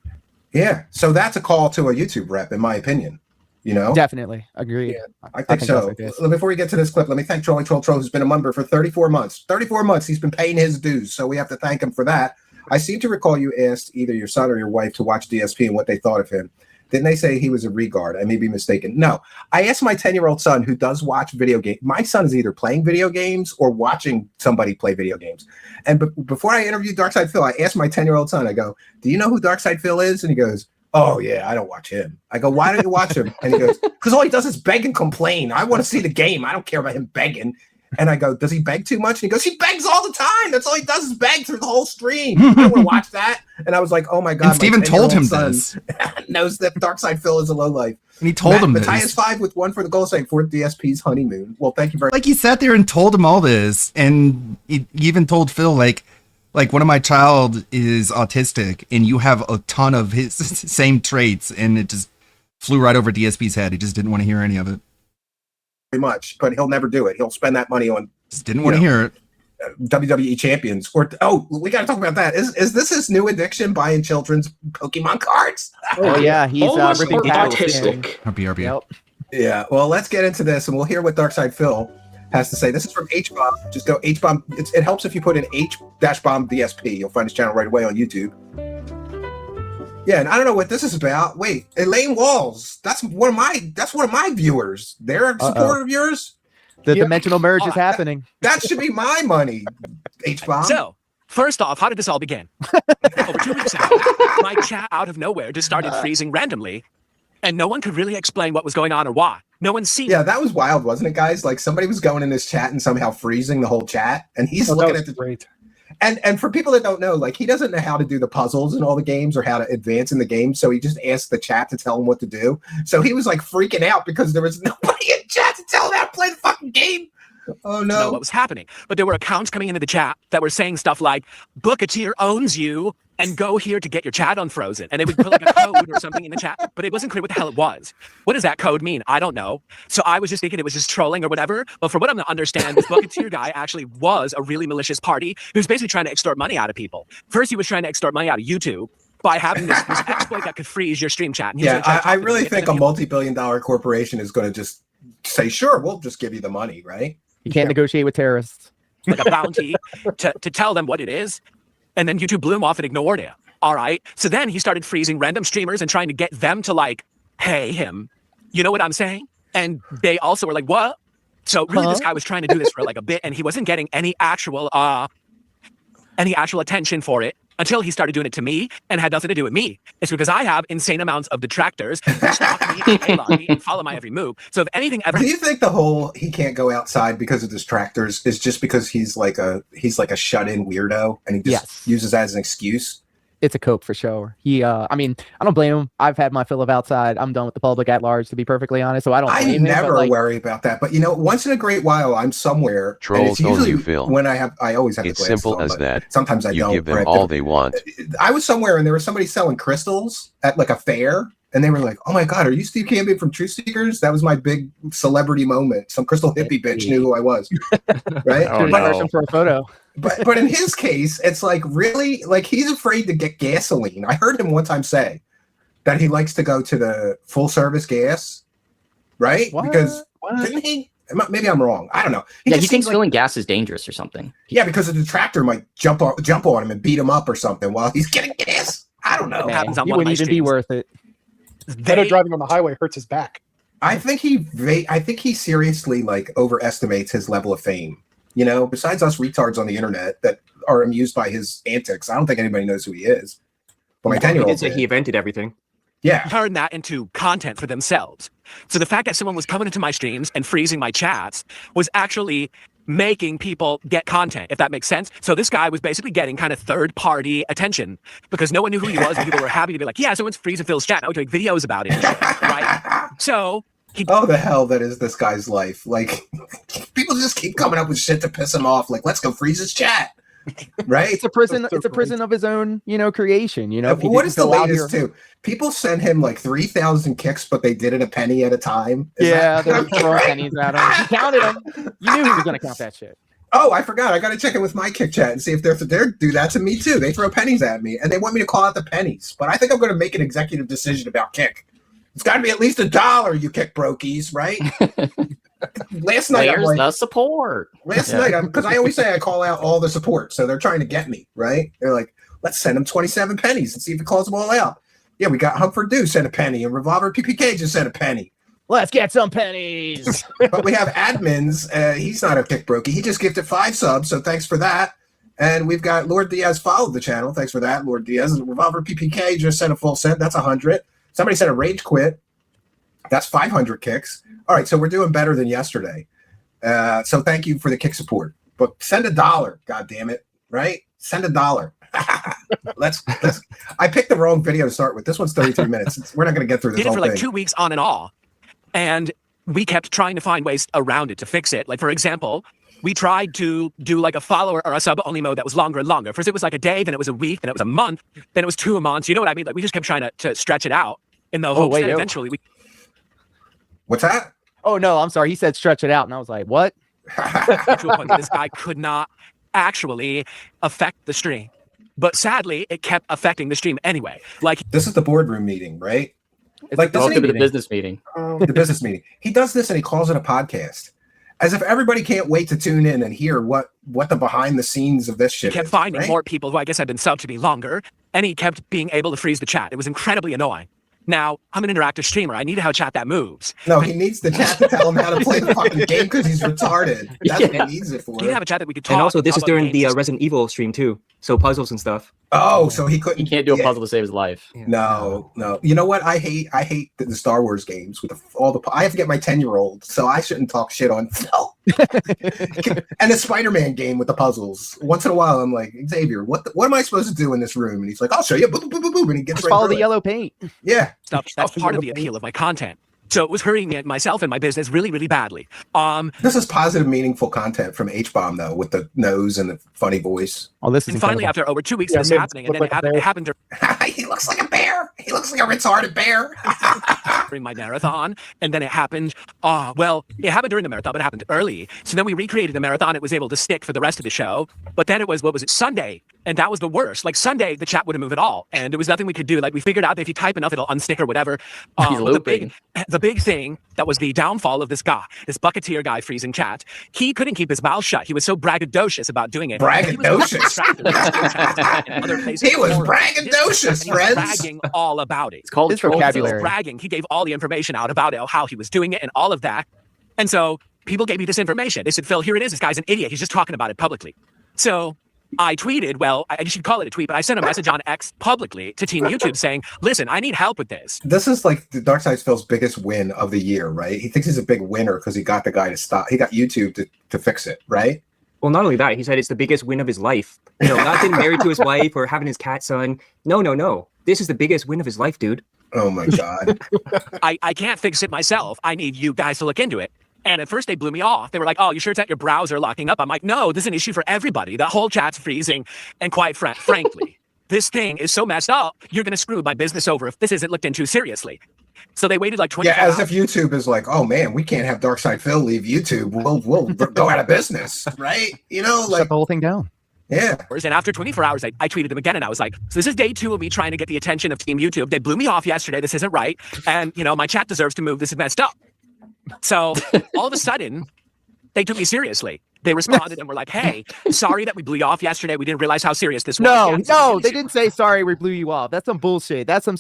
Yeah, so that's a call to a YouTube rep, in my opinion. Definitely agree. I think so. that's the case. Before we get to this clip, let me thank Troll, who's been a member for 34 months. 34 months, he's been paying his dues, so we have to thank him for that. I seem to recall you asked either your son or your wife to watch DSP and what they thought of him. Didn't they say he was a regard? I may be mistaken. No, I asked my 10-year-old son, who does watch video games. My son is either playing video games or watching somebody play video games. And before I interviewed Darkside Phil, I asked my 10-year-old son, I go, do you know who Darkside Phil is? And he goes, oh, yeah, I don't watch him. I go, why don't you watch him? And he goes, because all he does is beg and complain. I want to see the game. I don't care about him begging. And I go, does he beg too much? And he goes, he begs all the time. That's all he does is beg through the whole stream. I don't want to watch that. And I was like, oh my God. And Steven told him this. knows that Darkside Phil is a low life. And he told him Matthias this. 5 with 1 for the goal saying for DSP's honeymoon. Well, thank you very much. Like he sat there and told him all this, and he even told Phil like one of my child is autistic, and you have a ton of his same traits, and it just flew right over DSP's head. He just didn't want to hear any of it. Very much, but he'll never do it. He'll spend that money on. Just didn't want to hear it. WWE champions, or we got to talk about that. Is this his new addiction, buying children's Pokemon cards? Oh yeah, he's ripping autistic. RB. Yep. Yeah. Well, let's get into this, and we'll hear what Darkside Phil has to say. This is from H-Bomb. Just go H-Bomb. It helps if you put in H-Bomb DSP. You'll find his channel right away on YouTube. Yeah, and I don't know what this is about. Wait, Elaine Walls. That's one of my viewers. They're a supporter of yours. The dimensional merge is happening. That should be my money, H-Bomb. So, first off, how did this all begin? Over 2 weeks ago, my chat out of nowhere just started freezing randomly, and no one could really explain what was going on or why. No one seen. Yeah, that was wild, wasn't it, guys? Like somebody was going in this chat and somehow freezing the whole chat, and he's looking at the great. And for people that don't know, like he doesn't know how to do the puzzles in all the games or how to advance in the game, so he just asked the chat to tell him what to do. So he was like freaking out because there was nobody in chat to tell him how to play the fucking game. Oh no! Know what was happening? But there were accounts coming into the chat that were saying stuff like "Bookateer owns you" and "Go here to get your chat unfrozen," and they would put like a code or something in the chat, but it wasn't clear what the hell it was. What does that code mean? I don't know. So I was just thinking it was just trolling or whatever. But from what I'm to understand, this Bookateer guy actually was a really malicious party who's basically trying to extort money out of people. First, he was trying to extort money out of YouTube by having this exploit that could freeze your stream chat. And he was Yeah, I really think a multi-billion-dollar corporation is going to just say, "Sure, we'll just give you the money," right? You can't negotiate with terrorists. Like a bounty to tell them what it is. And then YouTube blew him off and ignored him. All right. So then he started freezing random streamers and trying to get them to like pay him. You know what I'm saying? And they also were like, what? So really this guy was trying to do this for like a bit, and he wasn't getting any actual attention for it until he started doing it to me, and had nothing to do with me. It's because I have insane amounts of detractors who stalk me and hate on me and follow my every move. So if anything ever, do you think the whole he can't go outside because of distractors is just because he's like a shut-in weirdo and he just uses that as an excuse? It's a cope for sure. I mean, I don't blame him. I've had my fill of outside. I'm done with the public at large, to be perfectly honest. So I don't blame him. I never worry about that. But you know, once in a great while, I'm somewhere. Trolls and it's usually you, Phil. when I always have. It's the glasses simple on, as but that. Sometimes I you don't. give them Brett. all they want. I was somewhere and there was somebody selling crystals at like a fair. And they were like, "Oh my God, are you Steve Cambion from Truth Seekers?" That was my big celebrity moment. Some crystal hippie bitch knew who I was, right? For a photo. But in his case, it's like really like he's afraid to get gasoline. I heard him one time say that he likes to go to the full service gas, right? What? Because didn't he? Maybe I'm wrong. I don't know. He just thinks seems filling gas is dangerous or something. Yeah, because a detractor might jump on him and beat him up or something while he's getting gas. I don't know. It happens on It one of my wouldn't even be streams. worth it. Better driving on the highway hurts his back. I think he seriously like overestimates his level of fame. You know, besides us retards on the internet that are amused by his antics, I don't think anybody knows who he is. But my 10-year-old He did say he invented everything. Yeah. Turn that into content for themselves. So the fact that someone was coming into my streams and freezing my chats was actually making people get content, if that makes sense. So this guy was basically getting kind of third-party attention because no one knew who he was, and people were happy to be like, yeah, someone's freezing Phil's chat. I would make videos about it, and shit, right? So oh, the hell that is this guy's life. Like, people just keep coming up with shit to piss him off. Like, let's go freeze his chat. Right? It's a prison. It's a prison of his own, creation. What is the latest too? People send him like 3,000 kicks, but they did it a penny at a time. They're throwing pennies at him. He counted them. You knew he was going to count that shit. Oh, I forgot. I got to check in with my kick chat and see if they're do that to me too. They throw pennies at me and they want me to call out the pennies. But I think I'm going to make an executive decision about kick. It's got to be at least $1, you kick brokies, right? Last night, Where's the support? Last night, because I always say I call out all the support, so they're trying to get me, right? They're like, let's send them 27 pennies and see if he calls them all out. Yeah, we got Humford Dew sent a penny, and Revolver PPK just sent a penny. Let's get some pennies. But we have admins. He's not a kick brokey. He just gifted 5 subs, so thanks for that. And we've got Lord Diaz followed the channel. Thanks for that, Lord Diaz. And Revolver PPK just sent a full cent. That's 100. Somebody sent a rage quit. That's 500 kicks. All right, so we're doing better than yesterday. So thank you for the kick support. But send $1, God damn it, right? Send $1. let's. I picked the wrong video to start with. This one's 33 minutes. We're not going to get through this Did it whole for like thing. 2 weeks on and off. And we kept trying to find ways around it to fix it. Like, for example, we tried to do like a follower or a sub only mode that was longer and longer. First it was like a day, then it was a week, then it was a month, then it was 2 months. You know what I mean? Like we just kept trying to stretch it out in the hopes that eventually we. What's that? Oh no, I'm sorry. He said stretch it out, and I was like, what? To a point that this guy could not actually affect the stream. But sadly, it kept affecting the stream anyway. Like this is the boardroom meeting, right? Like Welcome to the business meeting. The business meeting. He does this and he calls it a podcast, as if everybody can't wait to tune in and hear what the behind the scenes of this shit. He kept is, finding right? more people who I guess had been subbed to me longer, and he kept being able to freeze the chat. It was incredibly annoying. Now, I'm an interactive streamer. I need to have a chat that moves. No, he needs the chat to tell him how to play the fucking game because he's retarded. That's what he needs it for. He didn't have a chat that we could talk. And also, this talk is about during the games. Resident Evil stream too, so puzzles and stuff. Oh, so he couldn't. He can't do a puzzle to save his life. No. You know what? I hate the Star Wars games with all the. I have to get my 10-year-old, so I shouldn't talk shit on. No. And the Spider-Man game with the puzzles. Once in a while, I'm like, Xavier, what am I supposed to do in this room? And he's like, I'll show you. Boop, boop, boop, boop, and he gets Just right follow through the it. yellow paint. Yeah. Stuff. That's part of the appeal of my content. So it was hurting me, myself and my business really, really badly. This is positive, meaningful content from H-Bomb, though, with the nose and the funny voice. Oh, this is And finally, after over 2 weeks of this happening, and then it happened He looks like a bear. He looks like a retarded bear. during my marathon, and then it happened. It happened during the marathon, but it happened early. So then we recreated the marathon. It was able to stick for the rest of the show. But then it was Sunday, and that was the worst. Like Sunday, the chat wouldn't move at all, and there was nothing we could do. Like we figured out that if you type enough, it'll unstick or whatever. He's But looping. the big thing that was the downfall of this guy, this Bucketeer guy freezing chat, he couldn't keep his mouth shut. He was so braggadocious about doing it. Braggadocious. He was braggadocious, braggadocious, friends. bragging all about it. It's called His vocabulary. He was bragging. He gave all the information out about it, how he was doing it, and all of that. And so people gave me this information. They said, Phil, here it is. This guy's an idiot. He's just talking about it publicly. So I tweeted, well, I should call it a tweet, but I sent a message on X publicly to Team YouTube saying, listen, I need help with this. This is like the Dark Side Phil's biggest win of the year, right? He thinks he's a big winner because he got the guy to stop. He got YouTube to fix it, right? Well, not only that, he said it's the biggest win of his life. You know, not getting married to his wife or having his cat son. No. This is the biggest win of his life, dude. Oh my God. I can't fix it myself. I need you guys to look into it. And at first they blew me off. They were like, oh, you sure it's at your browser locking up? I'm like, no, this is an issue for everybody. The whole chat's freezing. And quite frankly, this thing is so messed up, you're going to screw my business over if this isn't looked into seriously. So they waited like 24 Yeah, as hours. if YouTube is like, oh man, we can't have Dark Side Phil leave YouTube. We'll go out of business, right? You know, like Shut the whole thing down. Yeah. And after 24 hours, I tweeted them again, and I was like, so this is day 2 of me trying to get the attention of Team YouTube. They blew me off yesterday. This isn't right. And, you know, my chat deserves to move. This is messed up. So all of a sudden, they took me seriously. They responded and were like, hey, sorry that we blew you off yesterday. We didn't realize how serious this was. No, Yeah, this is an they issue. didn't say sorry. We blew you off. That's some bullshit. That's some.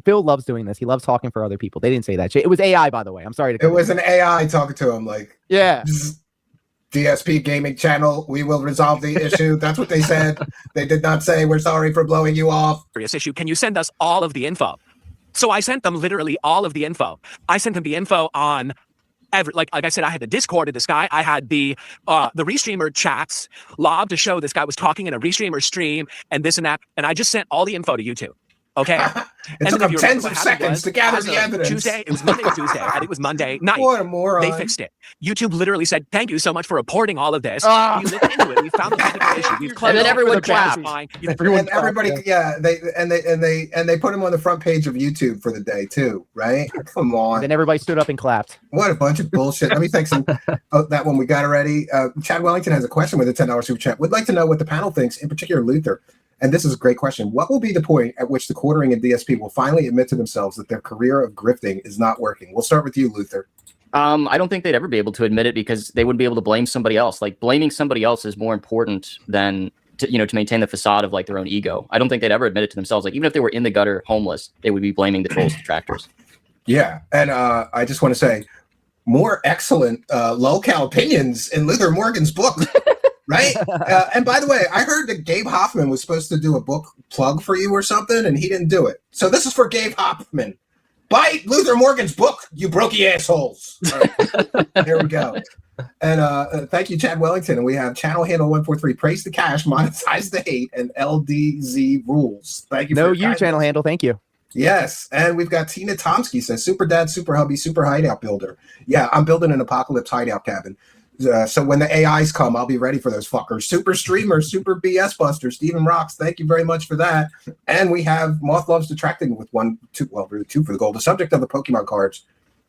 Bill loves doing this. He loves talking for other people. They didn't say that shit. It was AI, by the way. I'm sorry to. It was an AI talking to him, like, yeah. DSP Gaming Channel, we will resolve the issue. That's what they said. They did not say we're sorry for blowing you off. Serious issue. Can you send us all of the info? So I sent them literally all of the info. I sent them the info on like I said, I had the Discord of this guy. I had the restreamer chats logged to show this guy was talking in a restreamer stream and this and that. And I just sent all the info to YouTube. Okay. It took them tens of seconds to gather the evidence. Tuesday, it was Monday or Tuesday. I think it was Monday night. What a moron. They fixed it. YouTube literally said, thank you so much for reporting all of this. Ah. We looked into it. We found the technical issue. We've And then everyone clapped. And everybody, yeah, they put him on the front page of YouTube for the day too, right? Come on. Then everybody stood up and clapped. What a bunch of bullshit. Let me thank some. Oh, that one we got already. Chad Wellington has a question with a $10 super chat. Would like to know what the panel thinks, in particular Luther. And this is a great question. What will be the point at which the quartering and DSP will finally admit to themselves that their career of grifting is not working? We'll start with you, Luther. I don't think they'd ever be able to admit it because they wouldn't be able to blame somebody else. Like blaming somebody else is more important than to maintain the facade of like their own ego. I don't think they'd ever admit it to themselves. Like even if they were in the gutter homeless, they would be blaming the trolls detractors. Yeah, and I just want to say, more excellent low-cal opinions in Luther Morgan's book. Right? And by the way, I heard that Gabe Hoffman was supposed to do a book plug for you or something, and he didn't do it. So this is for Gabe Hoffman. Buy Luther Morgan's book, you brokey assholes. All right. Here we go. And thank you, Chad Wellington. And we have channel handle 143. Praise the cash, monetize the hate, and LDZ rules. Thank you. No, for you channel handle. Thank you. Yes, and we've got Tina Tomsky says, Super Dad, Super Hubby, Super Hideout Builder. Yeah, I'm building an apocalypse hideout cabin. So when the AIs come, I'll be ready for those fuckers. Super Streamer, Super BS Buster, Steven Rocks, thank you very much for that. And we have Moth Loves Detracting with two for the gold. The subject of the Pokemon cards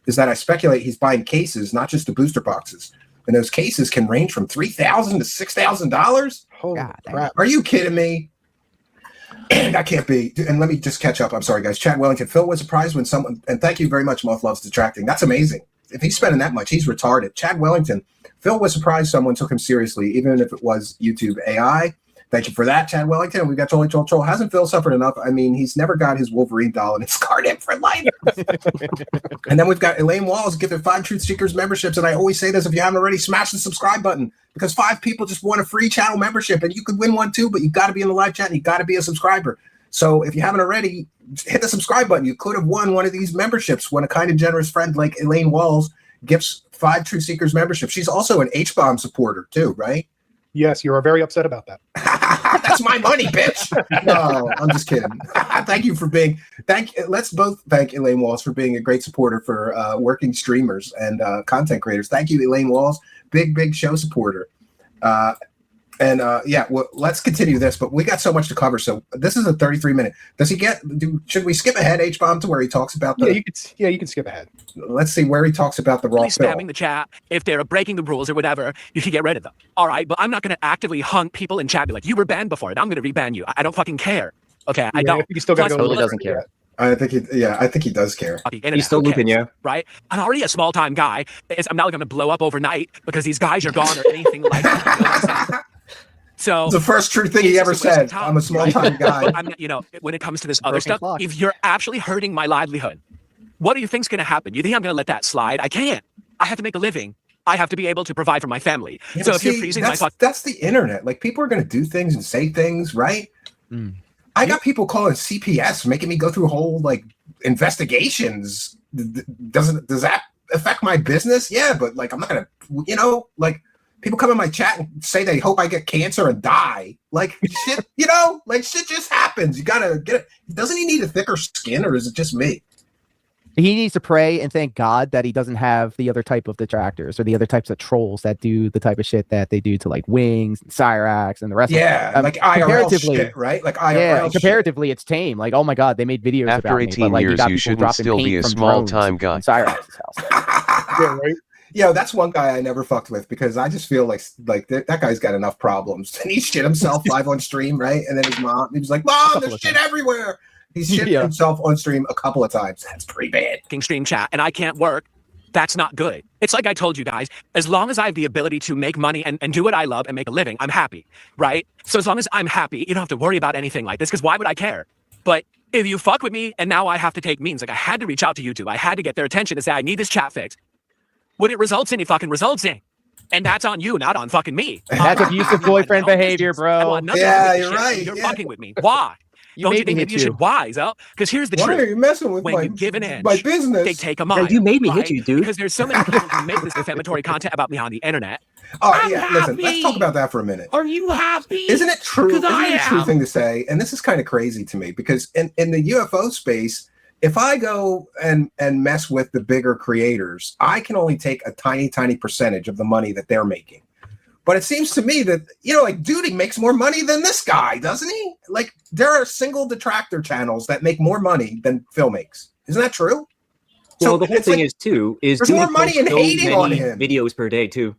is that I speculate he's buying cases, not just the booster boxes. And those cases can range from $3,000 to $6,000. Holy crap. Are you kidding me? That can't be. And let me just catch up. I'm sorry, guys. Chad Wellington. Phil was surprised when someone, and thank you very much, Moth Loves Detracting. That's amazing. If he's spending that much, he's retarded. Chad Wellington. Phil was surprised someone took him seriously, even if it was YouTube AI. Thank you for that, Chad Wellington. We got Troll Troll. Hasn't Phil suffered enough? I mean, he's never got his Wolverine doll and it's scarred him for life. And then we've got Elaine Walls giving 5 Truth Seekers memberships. And I always say this, if you haven't already, smash the subscribe button, because 5 people just won a free channel membership, and you could win one too, but you got to be in the live chat and you got to be a subscriber. So if you haven't already, hit the subscribe button. You could have won one of these memberships when a kind and generous friend like Elaine Walls gives 5 Truth Seekers membership. She's also an H-Bomb supporter too, right? Yes, you are very upset about that. That's my money, bitch. No, I'm just kidding. Thank you for being. Let's both thank Elaine Walls for being a great supporter for working streamers and content creators. Thank you, Elaine Walls, big show supporter. Yeah, well, let's continue this, but we got so much to cover. So this is a 33-minute. Should we skip ahead, H-Bomb, to where he talks about the? You can skip ahead. Let's see where he talks about the raw pill. Spamming the chat. If they're breaking the rules or whatever, you can get rid of them. All right, but I'm not going to actively hunt people in chat. Be like, you were banned before, and I'm going to reban you. I don't fucking care. Okay, I don't. You still got to go. Totally doesn't care. I think he does care. He's still looping, yeah. Right? I'm already a small-time guy. I'm not going to blow up overnight because these guys are gone or anything like that. So it's the first true thing he ever said. I'm a small-time guy. When it comes to this other stuff, if you're actually hurting my livelihood, what do you think's going to happen? You think I'm going to let that slide? I can't. I have to make a living. I have to be able to provide for my family. Yeah, so if you're freezing my that's the internet. Like, people are going to do things and say things, right? I got people calling CPS, making me go through whole like investigations. Does that affect my business? Yeah, but like, I'm not going to, people come in my chat and say they hope I get cancer and die. Like, shit, shit just happens. You gotta get it. Doesn't he need a thicker skin, or is it just me? He needs to pray and thank God that he doesn't have the other type of detractors or the other types of trolls that do the type of shit that they do to like Wings and Cyrax and the rest of them. Like IRL shit, right? Like IRL shit. Comparatively, it's tame. Like, oh my God, they made videos After about 18 me, but, like, years, you shouldn't still be a small-time guy. Cyrax's house. Yeah, right? Yeah, that's one guy I never fucked with, because I just feel like that guy's got enough problems. And he shit himself live on stream, right? And then his mom, he was like, "Mom, there's shit everywhere." He's shit himself on stream a couple of times. That's pretty bad. Stream chat, and I can't work. That's not good. It's like I told you guys, as long as I have the ability to make money and do what I love and make a living, I'm happy, right? So as long as I'm happy, you don't have to worry about anything like this, because why would I care? But if you fuck with me and now I have to take means, like I had to reach out to YouTube, I had to get their attention to say, I need this chat fixed. What it results in, it fucking results in. And that's on you, not on fucking me. That's abusive boyfriend behavior, bro. Yeah, you're right. You're fucking with me. Why? Don't you think maybe you should wise up? Because here's the truth. Why are you messing with when you give an inch, my business? They take a mile. You made me hit you, dude. Because there's so many people who make this defamatory content about me on the internet. Oh, yeah, listen, let's talk about that for a minute. Are you happy? Isn't it true? Isn't it a true thing to say? And this is kind of crazy to me, because in the UFO space, if I go and mess with the bigger creators, I can only take a tiny percentage of the money that they're making. But it seems to me that, like, Duty makes more money than this guy, doesn't he? Like, there are single detractor channels that make more money than Phil makes. Isn't that true? Well, the whole thing is there's Duty more money in hating on him. Videos per day too.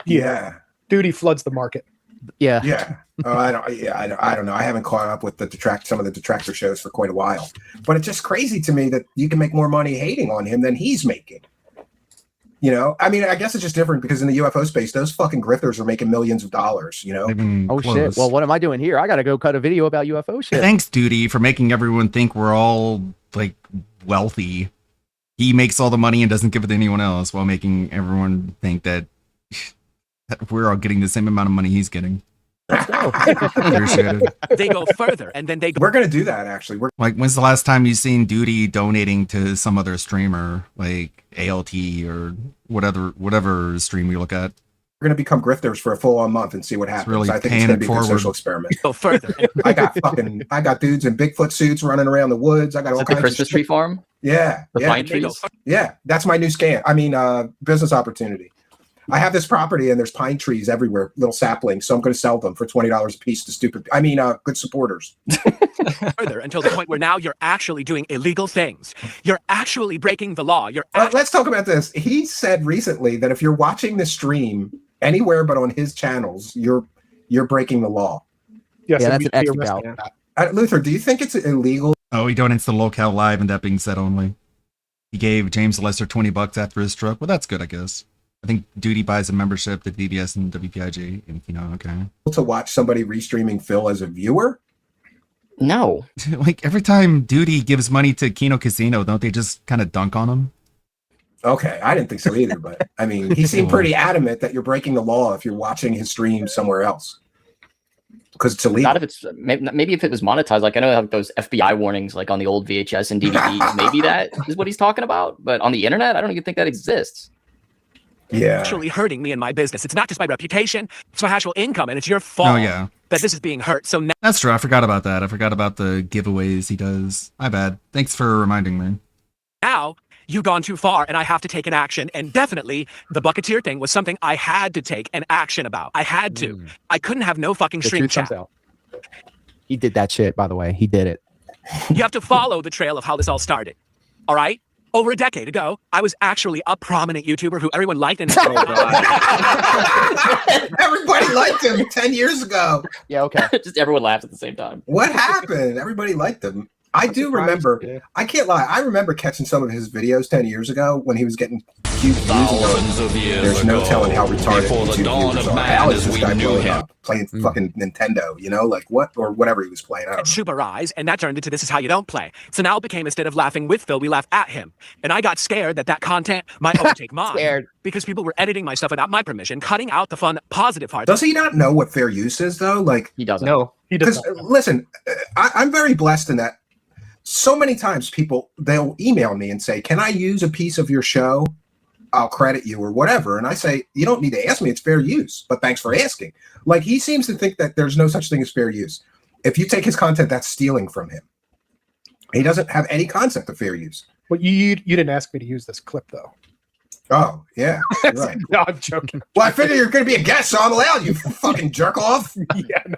Yeah. Duty floods the market. Yeah. Yeah. I don't know. I haven't caught up with some of the detractor shows for quite a while. But it's just crazy to me that you can make more money hating on him than he's making. I mean, I guess it's just different because in the UFO space, those fucking grifters are making millions of dollars, Oh, shit. Well, what am I doing here? I got to go cut a video about UFO shit. Thanks, Duty, for making everyone think we're all, like, wealthy. He makes all the money and doesn't give it to anyone else, while making everyone think that we're all getting the same amount of money he's getting. Appreciate it. They go further, and then they go. We're gonna do that actually. We're Like, when's the last time you seen Duty donating to some other streamer, like ALT or whatever stream you look at? gonna become grifters for a full-on month and see what happens. really I think it's paying gonna it be a good forward. social experiment. Go further. I got dudes in Bigfoot suits running around the woods. I got all Is it the kinds Christmas of tree shit. farm? Yeah, The yeah, pine trees? yeah. That's my new business opportunity. I have this property and there's pine trees everywhere, little saplings. So I'm going to sell them for $20 a piece to good supporters. Further until the point where now you're actually doing illegal things. You're actually breaking the law. Let's talk about this. He said recently that if you're watching the stream anywhere but on his channels, you're breaking the law. Yes, Yeah, and that's we'd an be extra arrested out. for that. Luther, do you think it's illegal? Oh, he donates to Locale Live, and that being said only. He gave James Lester $20 after his stroke. Well, that's good, I guess. I think Duty buys a membership to DBS and WPIG, and okay. To watch somebody restreaming Phil as a viewer? No. Like, every time Duty gives money to Kino Casino, don't they just kind of dunk on him? Okay, I didn't think so either, but I mean, he seemed pretty adamant that you're breaking the law if you're watching his stream somewhere else. Because it's illegal. Not if it's maybe if it was monetized. Like I know have those FBI warnings like on the old VHS and DVD. Maybe that is what he's talking about. But on the internet, I don't even think that exists. Yeah. Actually hurting me in my business. It's not just my reputation, it's my actual income, and it's your fault Oh, yeah. that this is being hurt. So now That's true. I forgot about that. I forgot about the giveaways he does. My bad. Thanks for reminding me. you've gone too far and I have to take an action. And definitely the Bucketeer thing was something I had to take an action about. I had to. I couldn't have no fucking The stream truth comes chat. out. He did that shit, by the way. He did it. You have to follow the trail of how this all started. All right? Over a decade ago, I was actually a prominent YouTuber who everyone liked and Everybody liked him 10 years ago. Yeah, okay. Just everyone laughed at the same time. What happened? Everybody liked him. I do remember. I can't lie. I remember catching some of his videos 10 years ago when he was getting huge views. Thousands of years There's no ago, telling how retarded before the YouTube dawn viewers of are. man How is as this we guy knew blowing him. up? Playing fucking Nintendo, you know, like what or whatever he was playing. I don't know. super eyes, and that turned into This Is How You Don't Play. So now it became, instead of laughing with Phil, we laugh at him. And I got scared that content might overtake mine. Because people were editing my stuff without my permission, cutting out the fun, positive parts. Does he not know what fair use is though? Like he doesn't. No, he doesn't. Listen, I'm very blessed in that. So many times they'll email me and say, "Can I use a piece of your show? I'll credit you or whatever." And I say, "You don't need to ask me. It's fair use, but thanks for asking." Like he seems to think that there's no such thing as fair use. If you take his content, that's stealing from him. He doesn't have any concept of fair use. Well, you didn't ask me to use this clip though. Oh, yeah. You're right. No, I'm joking. Well, I figure you're going to be a guest, so I'm allowed you fucking jerk off. Yeah, no.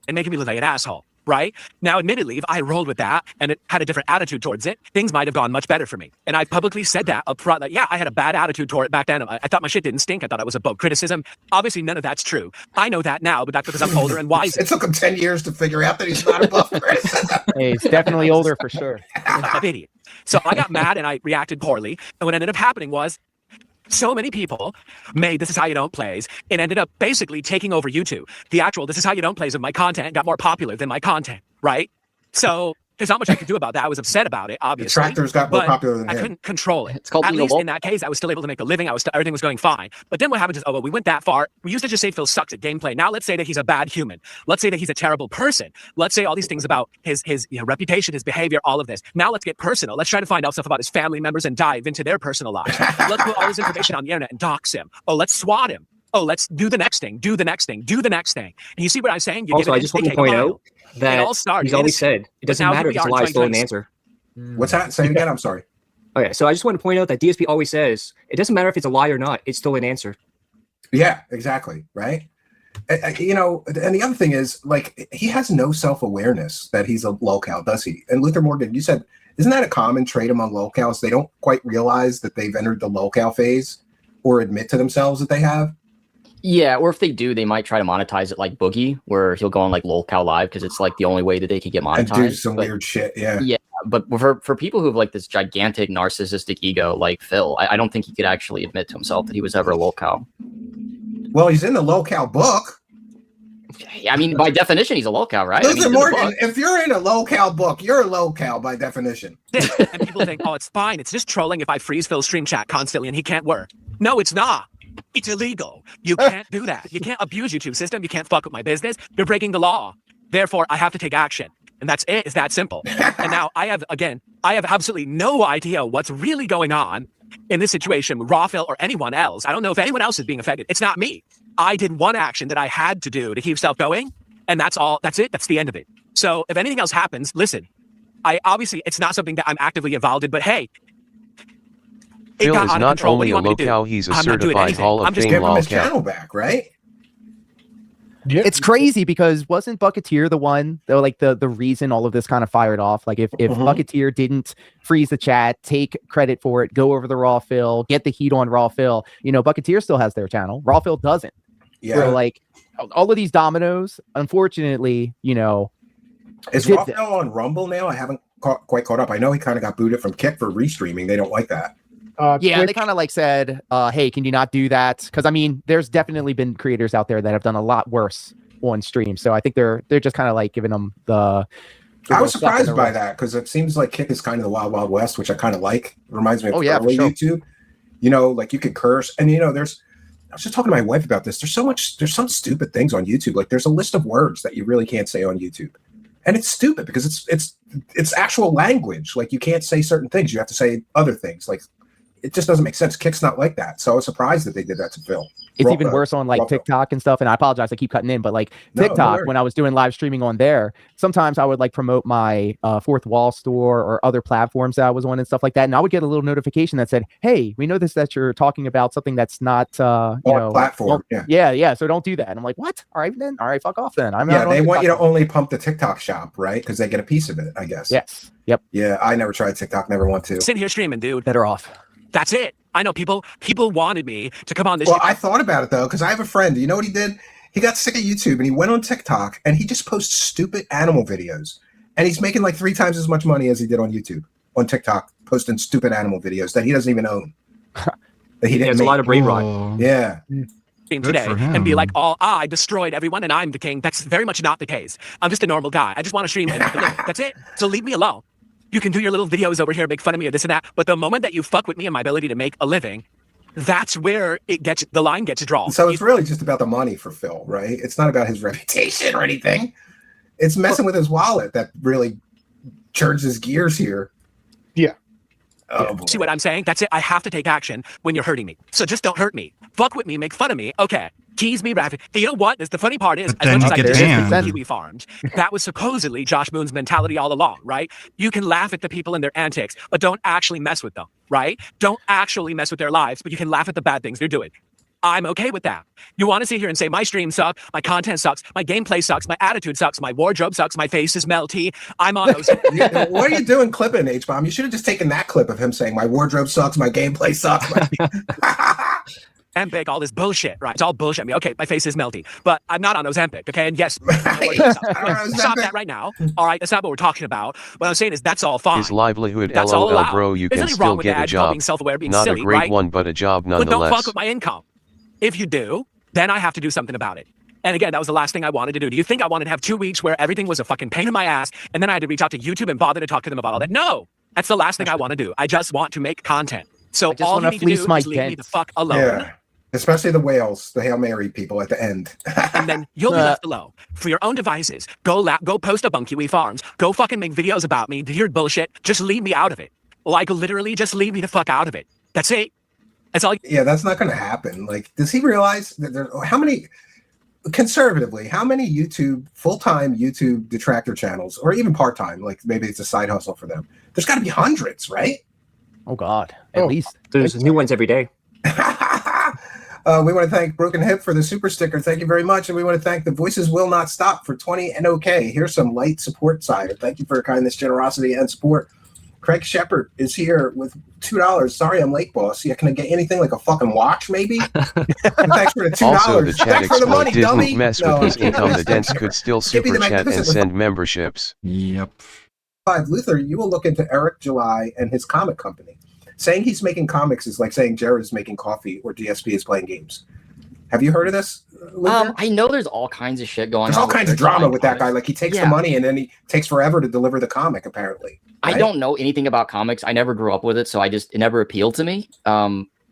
And making me look like an asshole, right? Now, admittedly, if I rolled with that and it had a different attitude towards it, things might have gone much better for me. And I publicly said that up front, like, yeah, I had a bad attitude toward it back then. I thought my shit didn't stink. I thought it was above criticism. Obviously, none of that's true. I know that now, but that's because I'm older and wiser. It took him 10 years to figure out that he's not above criticism. Hey, he's definitely older for sure. I'm idiot. So I got mad and I reacted poorly. And what ended up happening was so many people made This Is How You Don't Plays and ended up basically taking over YouTube. The actual This Is How You Don't Plays of my content got more popular than my content, right? So there's not much I could do about that. I was upset about it, obviously. The tractors got more but popular than I him. couldn't control it. It's called At being a least wolf. in that case, I was still able to make a living. Everything was going fine. But then what happened is, oh, well, we went that far. We used to just say Phil sucks at gameplay. Now let's say that he's a bad human. Let's say that he's a terrible person. Let's say all these things about his reputation, his behavior, all of this. Now let's get personal. Let's try to find out stuff about his family members and dive into their personal lives. Let's put all this information on the internet and dox him. Oh, let's swat him. Oh, let's do the next thing, do the next thing, do the next thing. And you see what I'm saying? You Also, give it I in, just they want to take a point mile. out that It all started he's always innocent, said it doesn't but now matter here if we it's a are lie, in it's still an 2026. answer. What's that? Say it again. I'm sorry. Okay, so I just want to point out that DSP always says it doesn't matter if it's a lie or not, it's still an answer. Yeah, exactly. Right. You know, and the other thing is, like, he has no self-awareness that he's a locale, does he? And Luther Morgan, you said, isn't that a common trait among locales? They don't quite realize that they've entered the locale phase or admit to themselves that they have. Yeah, or if they do, they might try to monetize it like Boogie, where he'll go on like Lolcow Live because it's like the only way that they could get monetized. And do some But- weird shit. Yeah. Yeah, but for people who have like this gigantic narcissistic ego like Phil, I don't think he could actually admit to himself that he was ever a lolcow. Well, he's in the locale book. I mean, by definition, he's a lolcow, right? I mean, Luther he's in the Morgan, book. if you're in a locale book, you're a locale by definition. And people think, oh, it's fine. It's just trolling if I freeze Phil's stream chat constantly and he can't work. No, it's not. It's illegal. You can't do that. You can't abuse YouTube system. You can't fuck with my business. You're breaking the law. Therefore, I have to take action. And that's it. It's that simple. And now I have absolutely no idea what's really going on in this situation with Rawphil or anyone else. I don't know if anyone else is being affected. It's not me. I did one action that I had to do to keep stuff going. And that's all. That's it. That's the end of it. So if anything else happens, listen, obviously it's not something that I'm actively involved in, but hey, Phil is not only a locale, he's a certified Hall of Fame him his lolcow. channel back, right? Yeah. It's crazy because wasn't Bucketeer the one that like the reason all of this kind of fired off? Like if Bucketeer didn't freeze the chat, take credit for it, go over the Rawphil, get the heat on Rawphil, you know, Bucketeer still has their channel. Rawphil doesn't. Yeah. So like all of these dominoes, unfortunately, you know. Is Rawphil on Rumble now? I haven't quite caught up. I know he kind of got booted from Kick for restreaming. They don't like that. Yeah, Twitch- they kind of like said, hey, can you not do that? Because I mean, there's definitely been creators out there that have done a lot worse on stream. So I think they're just kind of like giving them the. I was surprised by that because it seems like Kick is kind of the wild, wild west, which I kind of like. It reminds me of early YouTube. You know, like you could curse, and you know, I was just talking to my wife about this. There's some stupid things on YouTube. Like there's a list of words that you really can't say on YouTube, and it's stupid because it's actual language. Like you can't say certain things. You have to say other things. Like it just doesn't make sense. Kick's not like that. So I was surprised that they did that to Phil. It's even worse on like TikTok and stuff. And I apologize, I keep cutting in, but like TikTok, when I was doing live streaming on there, sometimes I would like promote my Fourth Wall store or other platforms that I was on and stuff like that. And I would get a little notification that said, hey, we noticed that you're talking about something that's not, you know, platform. Well, yeah. So don't do that. And I'm like, what? All right, then. All right, fuck off then. They want you to only pump the TikTok shop, right? Because they get a piece of it, I guess. Yes. Yep. Yeah, I never tried TikTok. Never want to. Sitting here streaming, dude. Better off. That's it. I know people wanted me to come on this. Well, I thought about it though, because I have a friend. You know what he did? He got sick of YouTube and he went on TikTok and he just posts stupid animal videos. And he's making like 3 times as much money as he did on YouTube, on TikTok, posting stupid animal videos that he doesn't even own. That he didn't it's a lot of brain rot. Yeah. Today and be like, oh, I destroyed everyone and I'm the king. That's very much not the case. I'm just a normal guy. I just want to stream and that's it. So leave me alone. You can do your little videos over here, make fun of me or this and that. But the moment that you fuck with me and my ability to make a living, that's where the line gets drawn. So it's really just about the money for Phil, right? It's not about his reputation or anything. It's messing with his wallet that really churns his gears here. Yeah. Oh, see what I'm saying? That's it. I have to take action when you're hurting me. So just don't hurt me. Fuck with me, make fun of me. Okay. Tease me, Rafi. You know what? The funny part is, as much as I did Kiwi Farms, that was supposedly Josh Moon's mentality all along, right? You can laugh at the people and their antics, but don't actually mess with them, right? Don't actually mess with their lives, but you can laugh at the bad things they're doing. I'm okay with that. You want to sit here and say my stream sucks, my content sucks, my gameplay sucks, my attitude sucks, my wardrobe sucks, my face is melty. I'm on those. What are you doing clipping, H-Bomb? You should have just taken that clip of him saying my wardrobe sucks, my gameplay sucks. Empic, all this bullshit, right? It's all bullshit. I mean, okay, my face is melty, but I'm not on those Empic, okay? And yes, stop that right now. All right, that's not what we're talking about. What I'm saying is that's all fine. His livelihood, that's all LOL, allowed. bro, you There's can nothing still wrong with get that. a job. Being self-aware, being Not silly, a great right? one, but a job But don't nonetheless. fuck with my income. If you do, then I have to do something about it. And again, that was the last thing I wanted to do. Do you think I wanted to have 2 weeks where everything was a fucking pain in my ass and then I had to reach out to YouTube and bother to talk to them about all that? No, that's the last thing I want to do. I just want to make content. So all you need to do is leave me the fuck alone. Yeah. Especially the whales, the Hail Mary people at the end. And then you'll be left alone for your own devices. Go post up on Kiwi Farms. Go fucking make videos about me. Do your bullshit. Just leave me out of it. Like literally just leave me the fuck out of it. That's it. That's all. Yeah, that's not going to happen. Like, does he realize that how many full-time YouTube detractor channels, or even part-time, like maybe it's a side hustle for them? There's got to be hundreds, right? Oh God, at least there's new ones every day. We want to thank Broken Hip for the super sticker. Thank you very much. And we want to thank The Voices Will Not Stop for 20 and OK. Here's some light support side. Thank you for your kindness, generosity, and support. Craig Shepard is here with $2. Sorry, I'm late, boss. Yeah, can I get anything like a fucking watch, maybe? Thanks for the $2. Also, the chat Thanks for the exploit money, didn't dummy. mess with his income. The Dents could still super chat and send memberships. Yep. Luther, you will look into Eric July and his comic company. Saying he's making comics is like saying Jared is making coffee or DSP is playing games. Have you heard of this, Luther? I know there's all kinds of shit going on. There's all kinds of drama with that guy. Like he takes the Yeah. money and then he takes forever to deliver the comic, apparently. I right? don't know anything about comics. I never grew up with it, so it never appealed to me.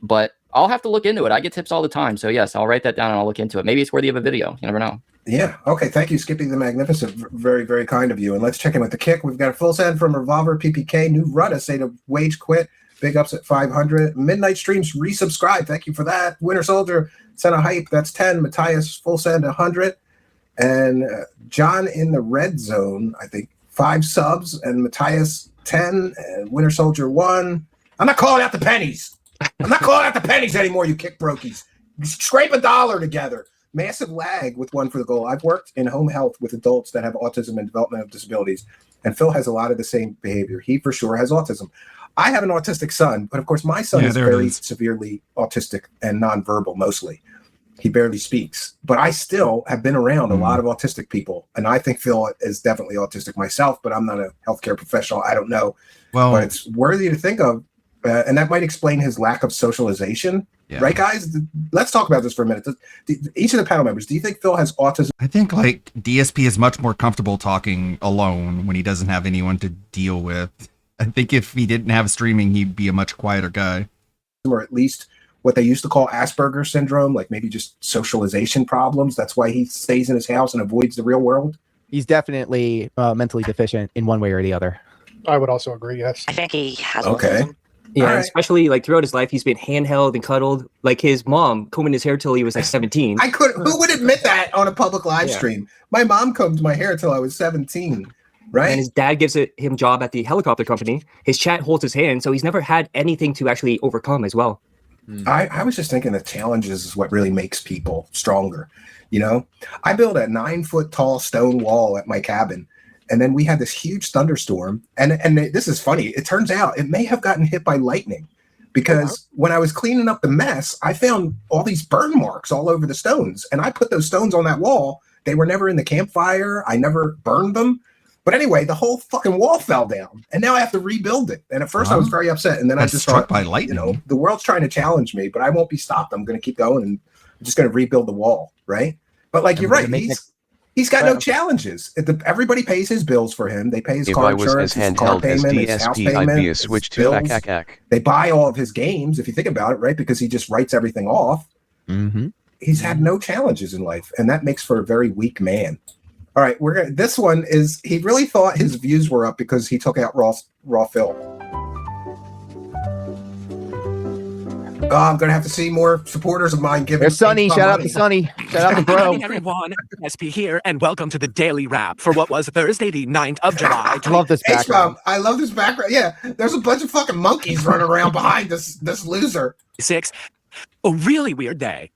But I'll have to look into it. I get tips all the time. So yes, I'll write that down and I'll look into it. Maybe it's worthy of a video. You never know. Yeah. Okay. Thank you, Skippy the Magnificent. Very, very kind of you. And let's check in with the kick. We've got a full send from Revolver PPK. New Rudda say to wage quit. Big ups at 500. Midnight Streams resubscribe. Thank you for that. Winter Soldier sent a hype. That's 10. Matthias full send 100. And John in the red zone, I think 5 subs. And Matthias 10. And Winter Soldier 1. I'm not calling out the pennies. I'm not calling out the pennies anymore, you kick brokies. Scrape $1 together. Massive lag with one for the goal. I've worked in home health with adults that have autism and developmental disabilities, and Phil has a lot of the same behavior. He for sure has autism. I have an autistic son, but of course my son is very severely autistic and nonverbal mostly. He barely speaks, but I still have been around a lot of autistic people, and I think Phil is definitely autistic myself, but I'm not a healthcare professional. I don't know. Well, but it's worthy to think of. And that might explain his lack of socialization. Yeah. Right, guys? Let's talk about this for a minute. Each of the panel members, do you think Phil has autism? I think like DSP is much more comfortable talking alone when he doesn't have anyone to deal with. I think if he didn't have streaming, he'd be a much quieter guy. Or at least what they used to call Asperger's syndrome, like maybe just socialization problems. That's why he stays in his house and avoids the real world. He's definitely mentally deficient in one way or the other. I would also agree, yes. I think he has autism. Yeah, All right. especially like throughout his life, he's been handheld and cuddled. Like his mom combing his hair till he was like 17. Who would admit that on a public live stream? My mom combed my hair till I was 17, right? And his dad gives him job at the helicopter company. His chat holds his hand, so he's never had anything to actually overcome as well. I was just thinking that challenges is what really makes people stronger. You know, I built a 9-foot tall stone wall at my cabin. And then we had this huge thunderstorm. And this is funny. It turns out it may have gotten hit by lightning because when I was cleaning up the mess, I found all these burn marks all over the stones. And I put those stones on that wall. They were never in the campfire. I never burned them. But anyway, the whole fucking wall fell down. And now I have to rebuild it. And at first I was very upset. And then I just struck thought, by lightning. You know, the world's trying to challenge me, but I won't be stopped. I'm going to keep going and I'm just going to rebuild the wall. Right. But like, you're right. He's got no challenges. Everybody pays his bills for him. They pay his car insurance, his car payment, his house payment, I'd be a his switch to bills. ACAC. They buy all of his games, if you think about it, right? Because he just writes everything off. Mm-hmm. He's had no challenges in life, and that makes for a very weak man. All right, this one is, he really thought his views were up because he took out Raw Phil. Oh, I'm going to have to see more supporters of mine giving. There's Sonny. Shout out to Sonny. Shout out to Good bro. morning, everyone. SP here, and welcome to the Daily Wrap for what was Thursday, the 9th of July. I love this background. I love this background. Yeah, there's a bunch of fucking monkeys running around behind this loser. 6. A really weird day.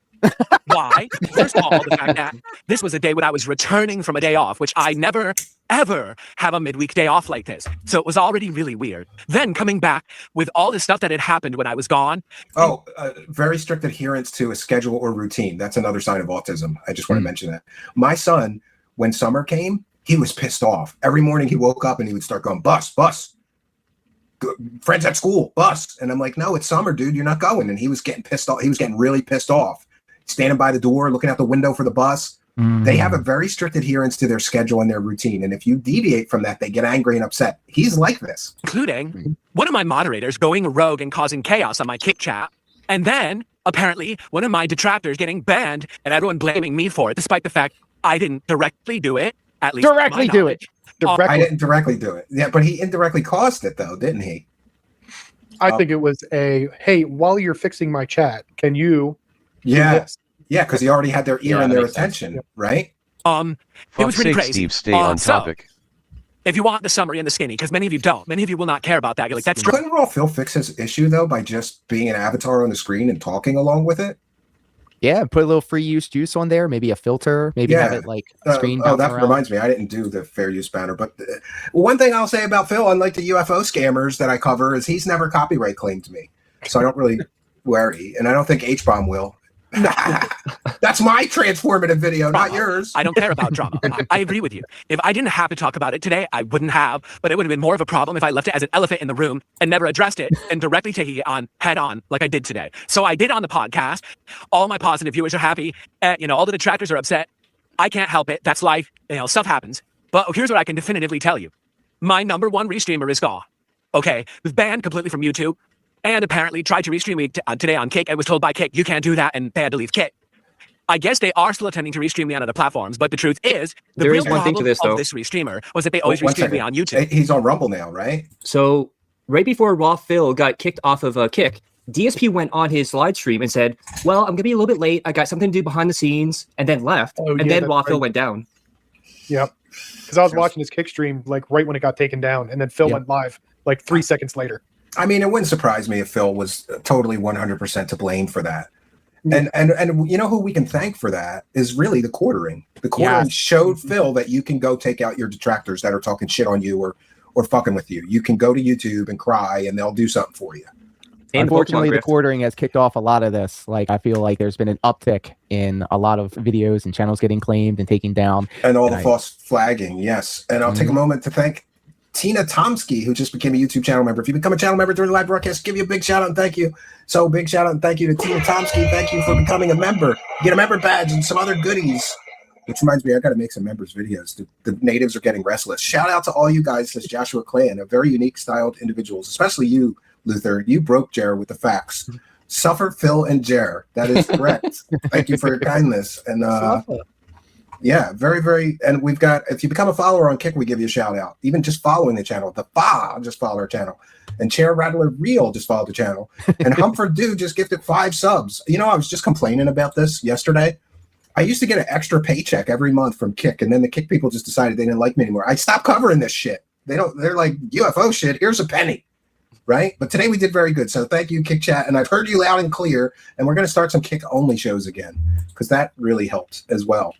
Why? First of all, the fact that this was a day when I was returning from a day off, which I never, ever have a midweek day off like this. So it was already really weird. Then coming back with all this stuff that had happened when I was gone. Oh, very strict adherence to a schedule or routine. That's another sign of autism. I just want to mention that. My son, when summer came, he was pissed off. Every morning he woke up and he would start going, bus. Friends at school, bus. And I'm like, no, it's summer, dude. You're not going. And he was getting pissed off. He was getting really pissed off. Standing by the door, looking out the window for the bus. They have a very strict adherence to their schedule and their routine. And if you deviate from that, they get angry and upset. He's like this. Including one of my moderators going rogue and causing chaos on my Kick chat. And then, apparently, one of my detractors getting banned and everyone blaming me for it, despite the fact I didn't directly do it. At least Directly do it. I didn't directly do it. Yeah, but he indirectly caused it, though, didn't he? I think it was hey, while you're fixing my chat, can you... Yeah, because he already had their ear and their attention, right? It was really crazy. Steve, stay on topic. If you want the summary and the skinny, because many of you don't, many of you will not care about that. You're like, that's true. Couldn't Raw Phil fix his issue though by just being an avatar on the screen and talking along with it? Yeah, put a little free use juice on there, maybe a filter, maybe have it like screen. Oh, that reminds me, I didn't do the fair use banner. But one thing I'll say about Phil, unlike the UFO scammers that I cover, is he's never copyright claimed me, so I don't really worry, and I don't think H-Bomb will. That's my transformative video, not yours. I don't care about drama. I agree with you. If I didn't have to talk about it today, I wouldn't have, but it would have been more of a problem if I left it as an elephant in the room and never addressed it and directly taking it on head on like I did today. So I did on the podcast. All my positive viewers are happy. All the detractors are upset. I can't help it. That's life. Stuff happens. But here's what I can definitively tell you. My #1 restreamer is gone. Okay, was banned completely from YouTube. and apparently tried to restream me today on Kick and was told by Kick, you can't do that, and they had to leave Kick. I guess they are still attempting to restream me on other platforms, but the truth is, the There real is one thing problem to this, though. of this restreamer was that they always One restreamed me second. on YouTube. He's on Rumble now, right? So right before Raw Phil got kicked off of Kick, DSP went on his live stream and said, well, I'm gonna be a little bit late. I got something to do behind the scenes, and then left. Oh, and yeah, then that's Raw Phil right. went down. Yep. Because I was watching his kick stream like right when it got taken down, and then Phil Yep. went live like 3 seconds later. I mean, it wouldn't surprise me if Phil was totally 100% to blame for that. And you know who we can thank for that is really the quartering. The quartering Yes. showed Phil that you can go take out your detractors that are talking shit on you or fucking with you. You can go to YouTube and cry, and they'll do something for you. Unfortunately, the quartering has kicked off a lot of this. Like, I feel like there's been an uptick in a lot of videos and channels getting claimed and taken down. And all the false flagging, yes. And I'll take a moment to thank Tina Tomsky, who just became a YouTube channel member. If you become a channel member during the live broadcast, give you a big shout out and thank you. So big shout out and thank you to Tina Tomsky. Thank you for becoming a member. Get a member badge and some other goodies. Which reminds me, I got to make some members videos. The natives are getting restless. Shout out to all you guys, this Joshua Clan, a very unique styled individuals, especially you, Luther. You broke Jer with the facts. Suffer, Phil, and Jer. That is correct. Thank you for your kindness. And yeah, very, very. And we've got, if you become a follower on Kick, we give you a shout out. Even just following the channel. The Fa just followed our channel. And Chair Rattler Real just followed the channel. And Humford Dude just gifted 5 subs. You know, I was just complaining about this yesterday. I used to get an extra paycheck every month from Kick, and then the Kick people just decided they didn't like me anymore. I stopped covering this shit. They're like, UFO shit, here's a penny. Right? But today we did very good. So thank you, Kick Chat. And I've heard you loud and clear. And we're going to start some Kick only shows again, because that really helped as well.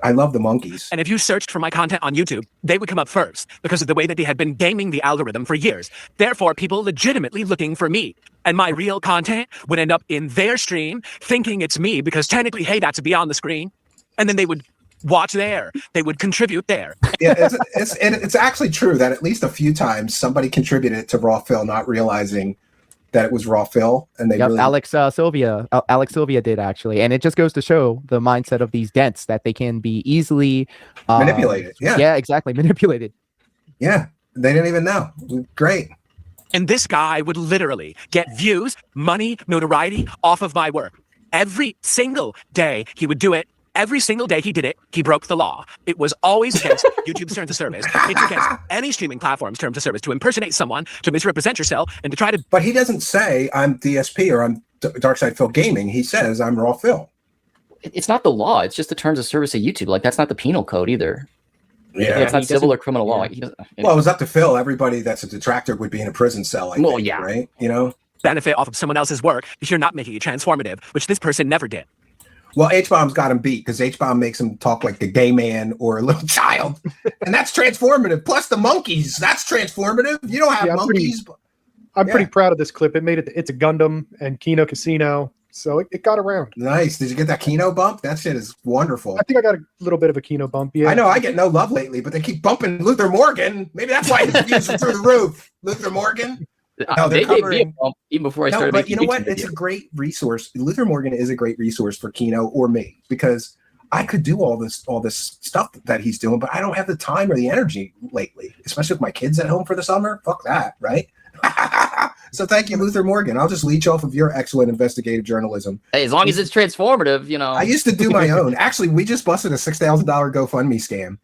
I love the monkeys. And if you searched for my content on YouTube, they would come up first because of the way that they had been gaming the algorithm for years. Therefore, people legitimately looking for me. And my real content would end up in their stream thinking it's me because technically, hey, that's beyond the screen. And then they would watch there. They would contribute there. Yeah, it's actually true that at least a few times somebody contributed to Raw Phil not realizing that it was Raw Phil. And they really... Alex Sylvia did actually. And it just goes to show the mindset of these dents that they can be easily manipulated. Yeah, exactly. Manipulated. Yeah, they didn't even know. Great. And this guy would literally get views, money, notoriety off of my work. Every single day he would do it. Every single day he did it, he broke the law. It was always against YouTube's terms of service. It's against any streaming platform's terms of service to impersonate someone, to misrepresent yourself, and to try to... But he doesn't say, I'm DSP or I'm Darkside Phil Gaming. He says, I'm Raw Phil. It's not the law. It's just the terms of service of YouTube. Like, that's not the penal code either. Yeah. It's not civil or criminal law. Well, it was up to Phil. Everybody that's a detractor would be in a prison cell, I think, right? You know? benefit off of someone else's work if you're not making it transformative, which this person never did. Well, H-Bomb's got him beat because H-Bomb makes him talk like a gay man or a little child. And that's transformative. Plus the monkeys, that's transformative. You don't have monkeys. I'm pretty proud of this clip. It made it. It's a Gundam and Kino Casino. So it got around. Nice. Did you get that Kino bump? That shit is wonderful. I think I got a little bit of a Kino bump. Yeah. I know I get no love lately, but they keep bumping Luther Morgan. Maybe that's why his views are through the roof. Luther Morgan. No, they gave me a bump even before I started. But you know what? It's a great resource. Luther Morgan is a great resource for Kino or me because I could do all this stuff that he's doing, but I don't have the time or the energy lately, especially with my kids at home for the summer. Fuck that, right? So thank you, Luther Morgan. I'll just leech off of your excellent investigative journalism. Hey, as long as it's transformative, you know. I used to do my own. Actually, we just busted a $6,000 GoFundMe scam.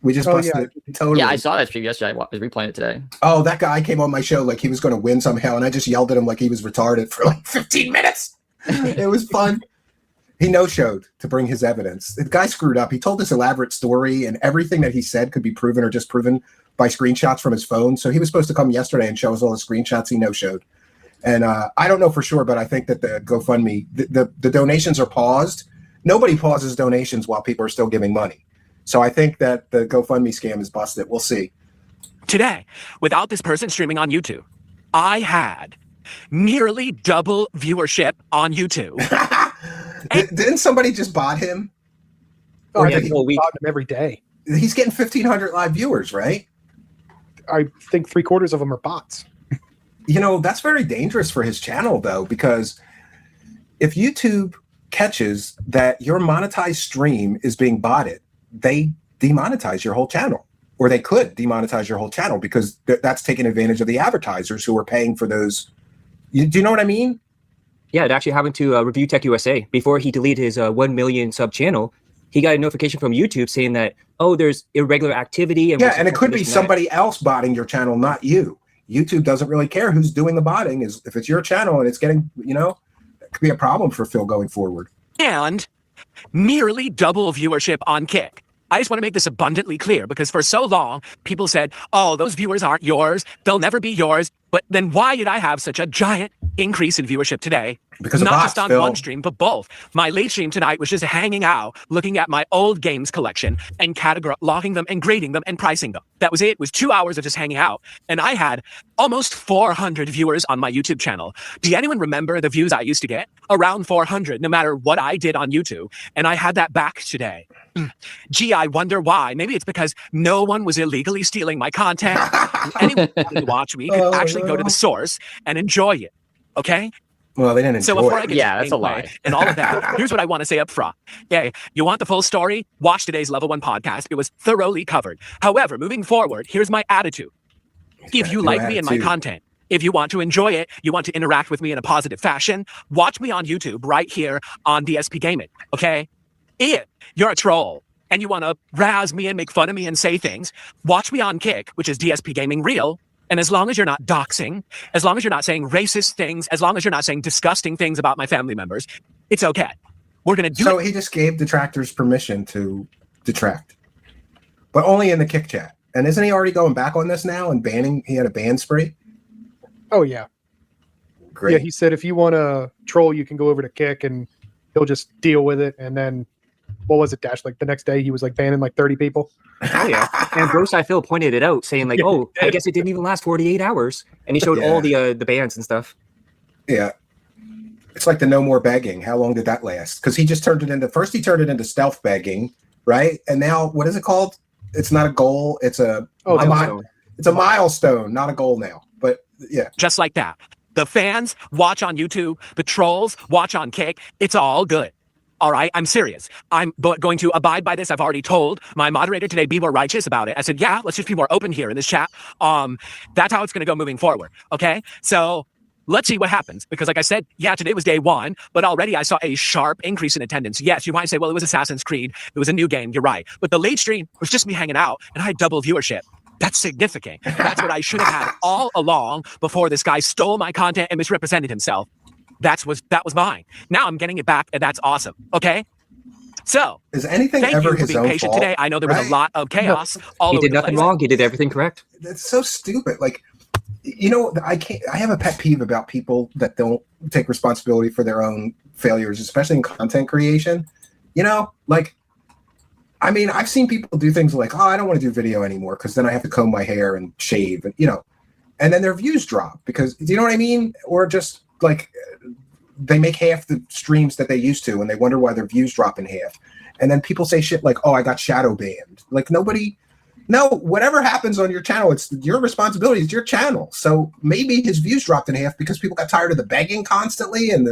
We just busted it totally. Yeah, I saw that stream yesterday. I was replaying it today. Oh, that guy came on my show like he was going to win somehow, and I just yelled at him like he was retarded for like 15 minutes. It was fun. He no-showed to bring his evidence. The guy screwed up. He told this elaborate story, and everything that he said could be proven or disproven by screenshots from his phone. So he was supposed to come yesterday and show us all the screenshots. He no-showed. And I don't know for sure, but I think that the GoFundMe, the donations are paused. Nobody pauses donations while people are still giving money. So I think that the GoFundMe scam is busted. We'll see. Today, without this person streaming on YouTube, I had nearly double viewership on YouTube. Didn't somebody just bot him? Oh, yeah, he bought him every day. He's getting 1,500 live viewers, right? I think 3/4 of them are bots. You know, that's very dangerous for his channel, though, because if YouTube catches that your monetized stream is being botted, they demonetize your whole channel, or they could demonetize your whole channel because that's taking advantage of the advertisers who are paying for those Do you know what I mean? Yeah, it actually happened to Review Tech USA. Before he deleted his 1 million sub channel, he got a notification from YouTube saying that, oh, there's irregular activity. And and it could be somebody else botting your channel, not you. YouTube doesn't really care who's doing the botting. If it's your channel and it's getting, it could be a problem for Phil going forward. And nearly double viewership on Kick. I just want to make this abundantly clear because for so long, people said, oh, those viewers aren't yours. They'll never be yours. But then why did I have such a giant increase in viewership today? Because of not bots, just on Phil. one stream, but both. My late stream tonight was just hanging out, looking at my old games collection and logging them and grading them and pricing them. That was it. It was 2 hours of just hanging out. And I had almost 400 viewers on my YouTube channel. Do anyone remember the views I used to get? Around 400, no matter what I did on YouTube. And I had that back today. Gee, I wonder why. Maybe it's because no one was illegally stealing my content. Anyone who wanted to watch me could actually go to the source and enjoy it. Okay? Well, they didn't enjoy So before I it. get to that's a gameplay lie. and all of that, here's what I want to say up front. Yeah, you want the full story? Watch today's Level 1 podcast. It was thoroughly covered. However, moving forward, here's my attitude. If you like me and my content, if you want to enjoy it, you want to interact with me in a positive fashion, watch me on YouTube right here on DSP Gaming, okay? If you're a troll and you want to razz me and make fun of me and say things, watch me on Kick, which is DSP Gaming Real. And as long as you're not doxing, as long as you're not saying racist things, as long as you're not saying disgusting things about my family members, it's okay. We're going to do So he just gave detractors permission to detract, but only in the Kick chat. And isn't he already going back on this now and banning? He had a ban spree. Oh yeah. Great. Yeah, he said if you want to troll, you can go over to Kick and he'll just deal with it. And then, what was it, Dash? Like the next day, he was like banning like 30 people. Oh yeah, and Brosai Phil pointed it out, saying like, "Oh, I guess it didn't even last 48 hours," and he showed all the bans and stuff. Yeah, it's like the no more begging. How long did that last? Because he just turned it into he turned it into stealth begging, right? And now what is it called? It's not a goal. It's it's a milestone, not a goal now. But yeah, just like that. The fans watch on YouTube. The trolls watch on Kick. It's all good. All right, I'm serious. I'm going to abide by this. I've already told my moderator today, be more righteous about it. I said, yeah, let's just be more open here in this chat. That's how it's going to go moving forward. Okay, so let's see what happens. Because like I said, yeah, today was day one, but already I saw a sharp increase in attendance. Yes, you might say, well, it was Assassin's Creed. It was a new game. You're right. But the late stream was just me hanging out and I had double viewership. That's significant. That's what I should have had all along before this guy stole my content and misrepresented himself. That was mine. Now I'm getting it back, and that's awesome. Okay. So is anything thank ever you for his being own patient fault? today. I know there was a lot of chaos. All He over did the nothing place. wrong. He did everything correct. That's so stupid. Like, I have a pet peeve about people that don't take responsibility for their own failures, especially in content creation. I mean, I've seen people do things like, oh, I don't want to do video anymore because then I have to comb my hair and shave, and and then their views drop because, do you know what I mean? Or just like they make half the streams that they used to and they wonder why their views drop in half. And then people say shit like, oh, I got shadow banned. Like whatever happens on your channel, it's your responsibility. It's your channel. So maybe his views dropped in half because people got tired of the begging constantly and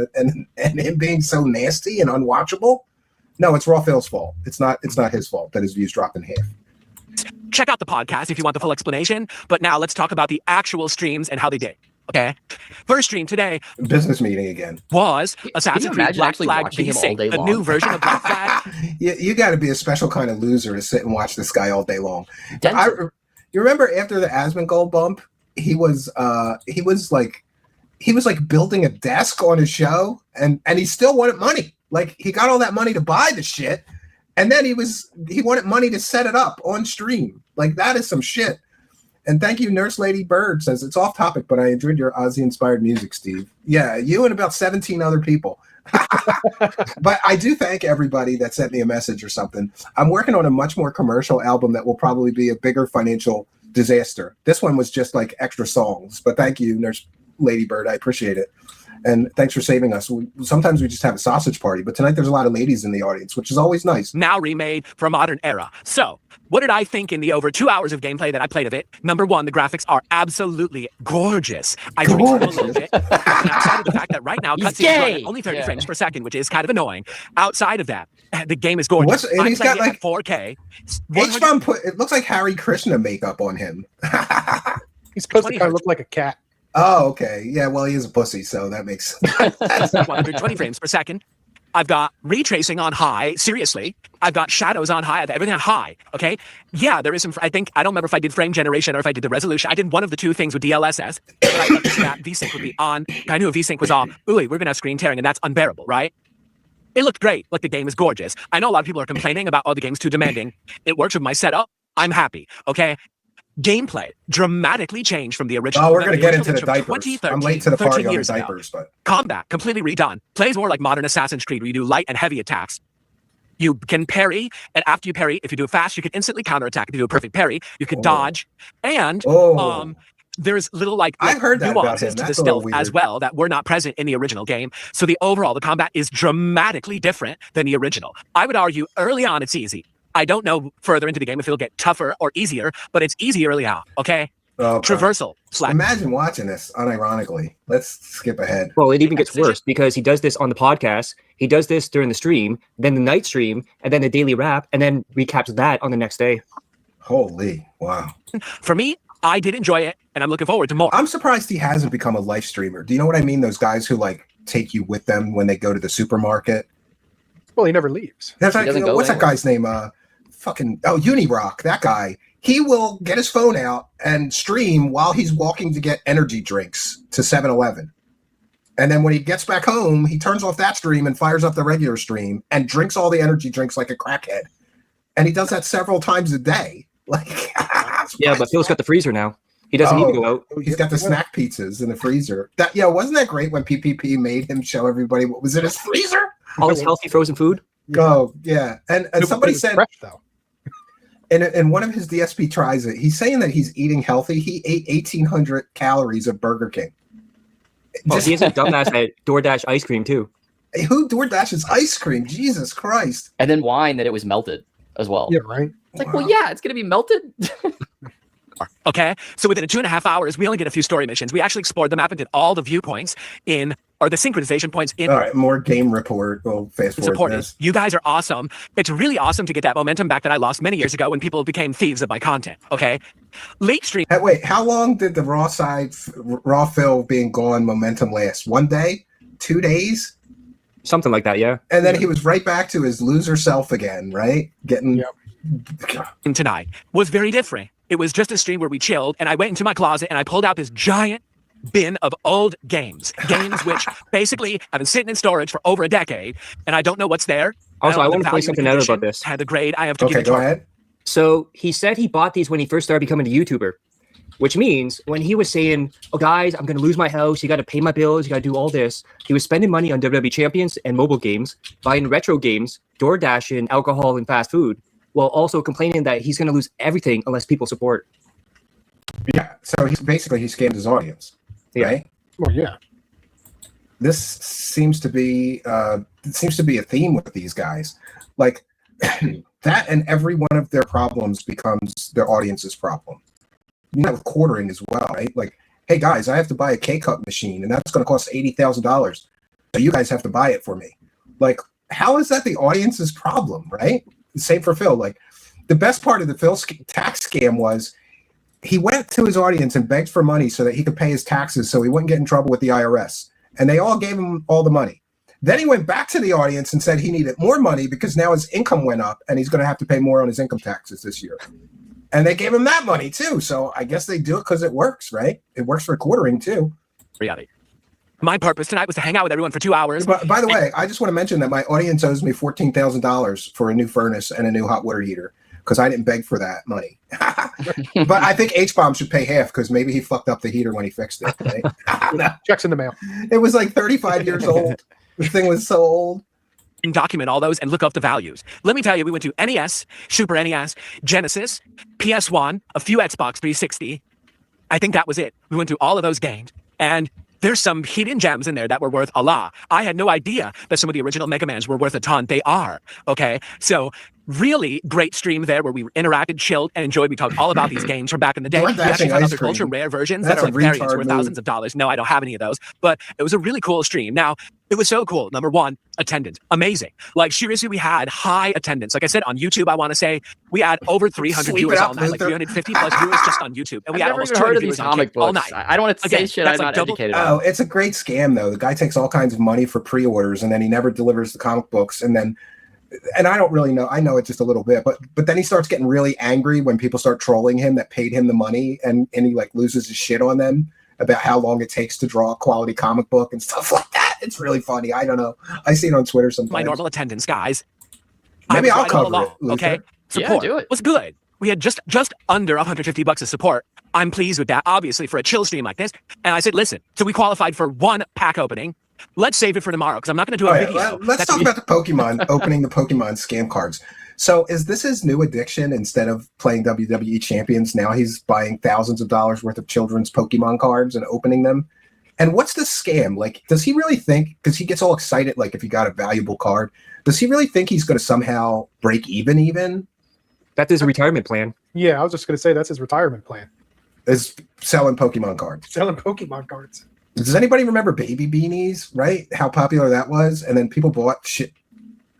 him being so nasty and unwatchable. No, it's Raw Phil's fault. It's not his fault that his views dropped in half. Check out the podcast if you want the full explanation. But now let's talk about the actual streams and how they did. Okay. First stream today. Business meeting again. Was Assassin's Creed Black Flag BC, the new version of Black Flag. You got to be a special kind of loser to sit and watch this guy all day long. You remember after the Asmongold bump, he was like building a desk on his show, and he still wanted money. Like he got all that money to buy the shit, and then he wanted money to set it up on stream. Like that is some shit. And thank you, Nurse Lady Bird says, it's off topic, but I enjoyed your Aussie-inspired music, Steve. Yeah, you and about 17 other people. But I do thank everybody that sent me a message or something. I'm working on a much more commercial album that will probably be a bigger financial disaster. This one was just like extra songs. But thank you, Nurse Lady Bird. I appreciate it. And thanks for saving us. Sometimes we just have a sausage party, but tonight there's a lot of ladies in the audience, which is always nice. Now remade for a modern era. So, what did I think in the over 2 hours of gameplay that I played of it? Number one, the graphics are absolutely gorgeous. I think a little bit. And outside of the fact that right now cutscenes run at only 30 frames per second, which is kind of annoying. Outside of that, the game is gorgeous. And he's got like 4K. H-Bomb it looks like Harry Krishna makeup on him. He's supposed to kind of look like a cat. Oh, okay. Yeah, well, he is a pussy, so that makes sense. 120 frames per second. I've got retracing on high. Seriously, I've got shadows on high. Everything on high. Okay. Yeah, there is some. I don't remember if I did frame generation or if I did the resolution. I did one of the two things with DLSS. But I thought that VSync would be on. I knew VSync was off. Ooh, we're gonna have screen tearing, and that's unbearable, right? It looked great. Like the game is gorgeous. I know a lot of people are complaining about, oh, the game's too demanding. It works with my setup. I'm happy. Okay. Gameplay dramatically changed from the original. Oh, we're going to get original into the games from diapers. 2013, I'm late to the 13 party on the years ago. diapers, but Combat completely redone. Plays more like modern Assassin's Creed, where you do light and heavy attacks. You can parry, and after you parry, if you do it fast, you can instantly counterattack. If you do a perfect parry, you can dodge, and there's little I've heard that about nuances him. to the That's a little stealth as weird. well that were not present in the original game. So the combat is dramatically different than the original. I would argue early on it's easy. I don't know further into the game if it'll get tougher or easier, but it's easy early on. Okay. Traversal. Imagine watching this unironically. Let's skip ahead. Well, it even gets worse because he does this on the podcast. He does this during the stream, then the night stream, and then the daily wrap, and then recaps that on the next day. Holy wow! For me, I did enjoy it, and I'm looking forward to more. I'm surprised he hasn't become a live streamer. Do you know what I mean? Those guys who like take you with them when they go to the supermarket. Well, he never leaves. That's like, what's that guy's name? Unirock. That guy. He will get his phone out and stream while he's walking to get energy drinks to 7-Eleven. And then when he gets back home, he turns off that stream and fires up the regular stream and drinks all the energy drinks like a crackhead. And he does that several times a day. Like, yeah, but Phil's got the freezer now. He doesn't need to go out. He's got the snack pizzas in the freezer. Wasn't that great when PPP made him show everybody what was in his freezer? All his healthy frozen food. Oh, yeah. And somebody said, fresh, though. in one of his DSP tries it, he's saying that he's eating healthy. He ate 1,800 calories of Burger King. Well, he is a dumbass at DoorDash ice cream too. Who DoorDashes ice cream? Jesus Christ! And then wine that it was melted as well. Yeah, right. It's like, well, yeah, it's gonna be melted. Okay, so within 2.5 hours, we only did a few story missions. We actually explored the map and did all the viewpoints or the synchronization points in. All right, more game report. We'll fast forward this. You guys are awesome. It's really awesome to get that momentum back that I lost many years ago when people became thieves of my content. Okay, late stream. Hey, wait, how long did the raw Phil being gone momentum last? 1 day, 2 days, something like that. Yeah, and then he was right back to his loser self again, right? Getting tonight was very different. It was just a stream where we chilled, and I went into my closet and I pulled out this giant bin of old games which basically have been sitting in storage for over a decade, and I don't know what's there. Also, I want to point something out about this. Had the grade I have to give it go ahead. So he said he bought these when he first started becoming a YouTuber, which means when he was saying, "Oh, guys, I'm going to lose my house. You got to pay my bills. You got to do all this." He was spending money on WWE Champions and mobile games, buying retro games, DoorDash and alcohol and fast food, while also complaining that he's going to lose everything unless people support. Yeah, so he scammed his audience, right? Well, yeah. This seems to be a theme with these guys, like that, and every one of their problems becomes their audience's problem. You know, with quartering as well, right? Like, hey guys, I have to buy a K-Cup machine, and that's going to cost $80,000. So you guys have to buy it for me. Like, how is that the audience's problem, right? Same for Phil. Like, the best part of the Phil tax scam was he went to his audience and begged for money so that he could pay his taxes so he wouldn't get in trouble with the IRS. And they all gave him all the money. Then he went back to the audience and said he needed more money because now his income went up and he's going to have to pay more on his income taxes this year. And they gave him that money too. So I guess they do it because it works, right? It works for quartering too. Reality. My purpose tonight was to hang out with everyone for 2 hours. But by the way, I just want to mention that my audience owes me $14,000 for a new furnace and a new hot water heater because I didn't beg for that money. But I think H-Bomb should pay half because maybe he fucked up the heater when he fixed it. Right? Checks in the mail. It was like 35 years old. The thing was so old. Document all those and look up the values. Let me tell you, we went to NES, Super NES, Genesis, PS1, a few Xbox 360. I think that was it. We went to all of those games, and there's some hidden gems in there that were worth a lot. I had no idea that some of the original Mega Mans were worth a ton. They are. Okay. So really great stream there where we interacted, chilled, and enjoyed. We talked all about these games from back in the day. We actually found other ultra rare versions that are like variants worth thousands of dollars. No, I don't have any of those, but it was a really cool stream. Now, It was so cool. Number one, attendance. Amazing. Like, seriously, we had high attendance. Like I said, on YouTube, I want to say we had over 300 Sleep it viewers up, all night, like Luther. 350 plus viewers just on YouTube. And we I've had never almost even heard 200 of these viewers on comic Kick all books. night. I don't want to say Again, shit that's I'm like not double- educated Oh, on. it's a great scam though. The guy takes all kinds of money for pre-orders and then he never delivers the comic books. And I don't really know. I know it just a little bit, but then he starts getting really angry when people start trolling him that paid him the money, and he like loses his shit on them about how long it takes to draw a quality comic book and stuff like that. It's really funny. I don't know. I see it on Twitter sometimes. My normal attendance, guys. Maybe I I'll was right all cover it, along, okay? Luther. Yeah, Support do it. was good. We had just under $150 of support. I'm pleased with that, obviously, for a chill stream like this. And I said, listen, so we qualified for one pack opening. Let's save it for tomorrow because I'm not going to do a video. Let's talk about the Pokemon, opening the Pokemon scam cards. So is this his new addiction? Instead of playing WWE Champions, now he's buying thousands of dollars worth of children's Pokemon cards and opening them? And what's the scam? Like, does he really think, because he gets all excited, like if he got a valuable card, does he really think he's going to somehow break even? That's his retirement plan. Yeah, I was just going to say that's his retirement plan. Is selling Pokemon cards. Selling Pokemon cards. Does anybody remember Baby Beanies, right? How popular that was? And then people bought shit,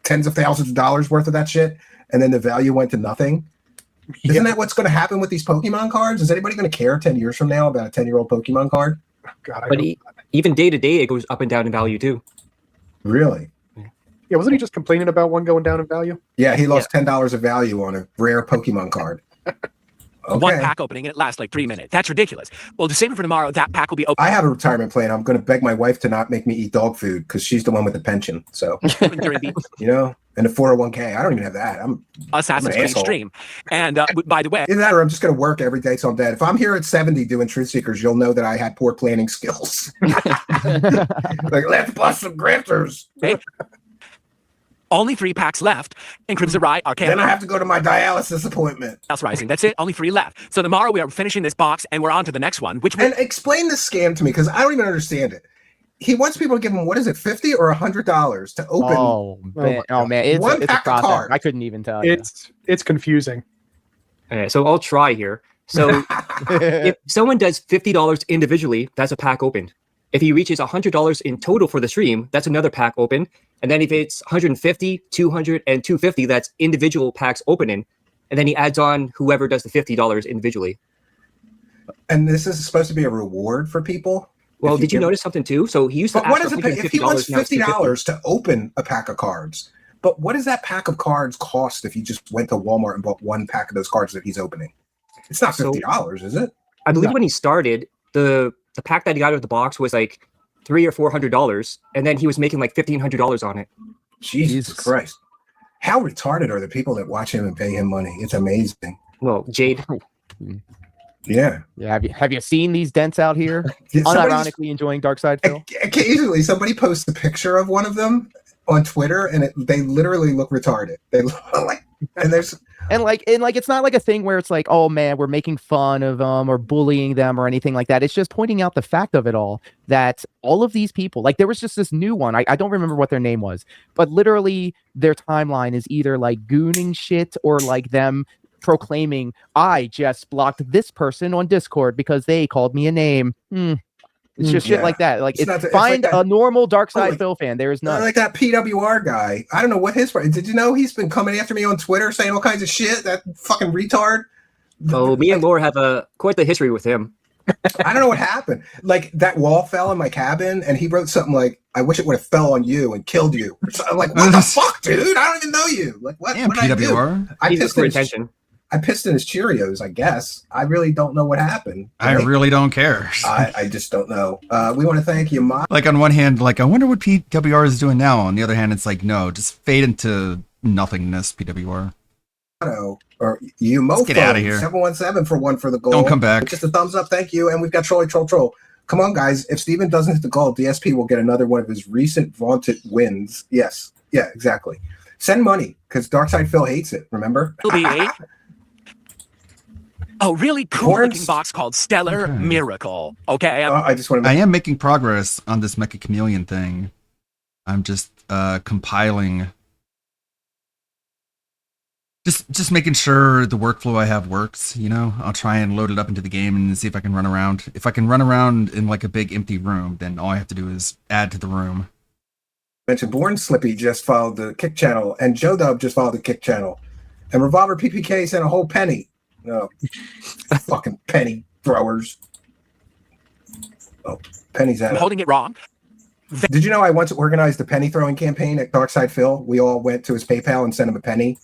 tens of thousands of dollars worth of that shit, and then the value went to nothing. Isn't that what's going to happen with these Pokemon cards? Is anybody going to care 10 years from now about a 10-year-old Pokemon card? God, But even day to day, it goes up and down in value too. Really? Yeah, wasn't he just complaining about one going down in value? Yeah, he lost $10 of value on a rare Pokemon card. One pack opening and it lasts like 3 minutes. That's ridiculous. Well, to save it for tomorrow, that pack will be open. I have a retirement plan. I'm going to beg my wife to not make me eat dog food because she's the one with the pension. So, during the you know, and the 401k. I don't even have that. I'm Assassin's an Creed asshole. stream. And by the way, Either that or I'm just going to work every day till I'm dead. If I'm here at 70 doing Truth Seekers, you'll know that I had poor planning skills. Like, let's bust some grifters. only 3 packs left in Crimson Ride, Arcana. Then I have to go to my dialysis appointment. House Rising. That's it. Only 3 left. So tomorrow we are finishing this box and we're on to the next one. Which And explain the scam to me because I don't even understand it. He wants people to give him, what is it, $50 or $100 to open? Oh man, it's one a pack of process. cards. I couldn't even tell you. It's confusing. Okay, so I'll try here. So if someone does $50 individually, that's a pack opened. If he reaches $100 in total for the stream, that's another pack open. And then if it's 150, 200, and 250, that's individual packs opening. And then he adds on whoever does the $50 individually. And this is supposed to be a reward for people? Well, did you notice something too? So he used to But what ask does for it pay? If he wants now it's $50 to open a pack of cards, but what does that pack of cards cost if he just went to Walmart and bought one pack of those cards that he's opening? It's not $50, is it? I believe when he started, the pack that he got out of the box was like $300 or $400, and then he was making like $1,500 on it. Jesus Christ. How retarded are the people that watch him and pay him money? It's amazing. Well, Jade. Yeah. Yeah. Have you seen these dents out here? Did somebody just- Unironically enjoying Darkside Phil. Occasionally, somebody posts a picture of one of them on Twitter, and they literally look retarded. They look like, and there's And it's not like a thing where it's like, oh man, we're making fun of them or bullying them or anything like that. It's just pointing out the fact of it all, that all of these people, like there was just this new one. I don't remember what their name was, but literally their timeline is either like gooning shit or like them proclaiming, I just blocked this person on Discord because they called me a name. It's just shit like that. Like, It's not- it's find like that- a normal Darkside like- Phil fan. There is none. like that PWR guy. I don't know what his. Did you know he's been coming after me on Twitter saying all kinds of shit? That fucking retard. Oh, me and Laura have quite the history with him. I don't know what happened. Like that wall fell in my cabin, and he wrote something like, "I wish it would have fell on you and killed you." I'm like, what the fuck, dude? I don't even know you. Like, what? Damn, what did I do? PWR. I He's pissed for in his, attention. I pissed in his Cheerios. I guess I really don't know what happened. I really don't care. I just don't know. We want to thank you, Ma. Like on one hand, like I wonder what PWR is doing now. On the other hand, it's like no, just fade into nothingness. PWR. Or you mofo. Let's get outta here. 717 for one for the goal. Don't come back. Just a thumbs up, thank you. And we've got Troll. Come on, guys. If Steven doesn't hit the goal, DSP will get another one of his recent vaunted wins. Yes. Yeah, exactly. Send money, because Darkside Phil hates it, remember? It'll be a really cool looking box called Stellar Miracle. Okay. I just want to I am making progress on this Mecha Chameleon thing. I'm just compiling. Just making sure the workflow I have works, you know? I'll try and load it up into the game and see if I can run around. If I can run around in like a big empty room, then all I have to do is add to the room. mentioned Born Slippy just followed the Kick channel, and Joe Dub just followed the Kick channel, and Revolver PPK sent a whole penny. No, fucking penny throwers. Oh, pennies out. I'm holding it wrong. Did you know I once organized a penny throwing campaign at Darkside Phil? We all went to his PayPal and sent him a penny.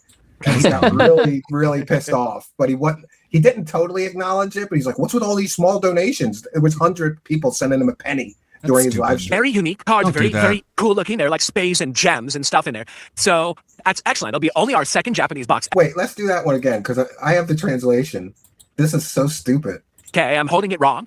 And he got really, really pissed off. But he didn't totally acknowledge it, but he's like, what's with all these small donations? It was 100 people sending him a penny during his live stream. Very unique cards, Don't do very, that. very cool looking. They're like space and gems and stuff in there. So that's excellent. It'll be only our second Japanese box. Wait, let's do that one again, because I have the translation. This is so stupid. Okay, I'm holding it wrong.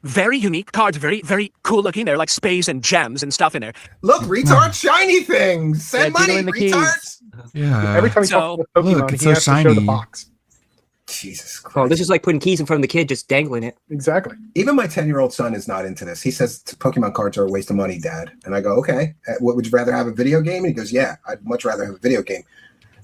Very unique cards, very, very cool looking. They're like space and gems and stuff in there. Look, retard shiny things. Send money, retards. Yeah. Every time he So- talks about Pokemon, Look, it's he so has to show the shiny. box. Jesus Christ. Oh, this is like putting keys in front of the kid, just dangling it. Exactly. Even my 10-year-old son is not into this. He says Pokemon cards are a waste of money, Dad. And I go, okay. What would you rather have, a video game? And he goes, yeah, I'd much rather have a video game.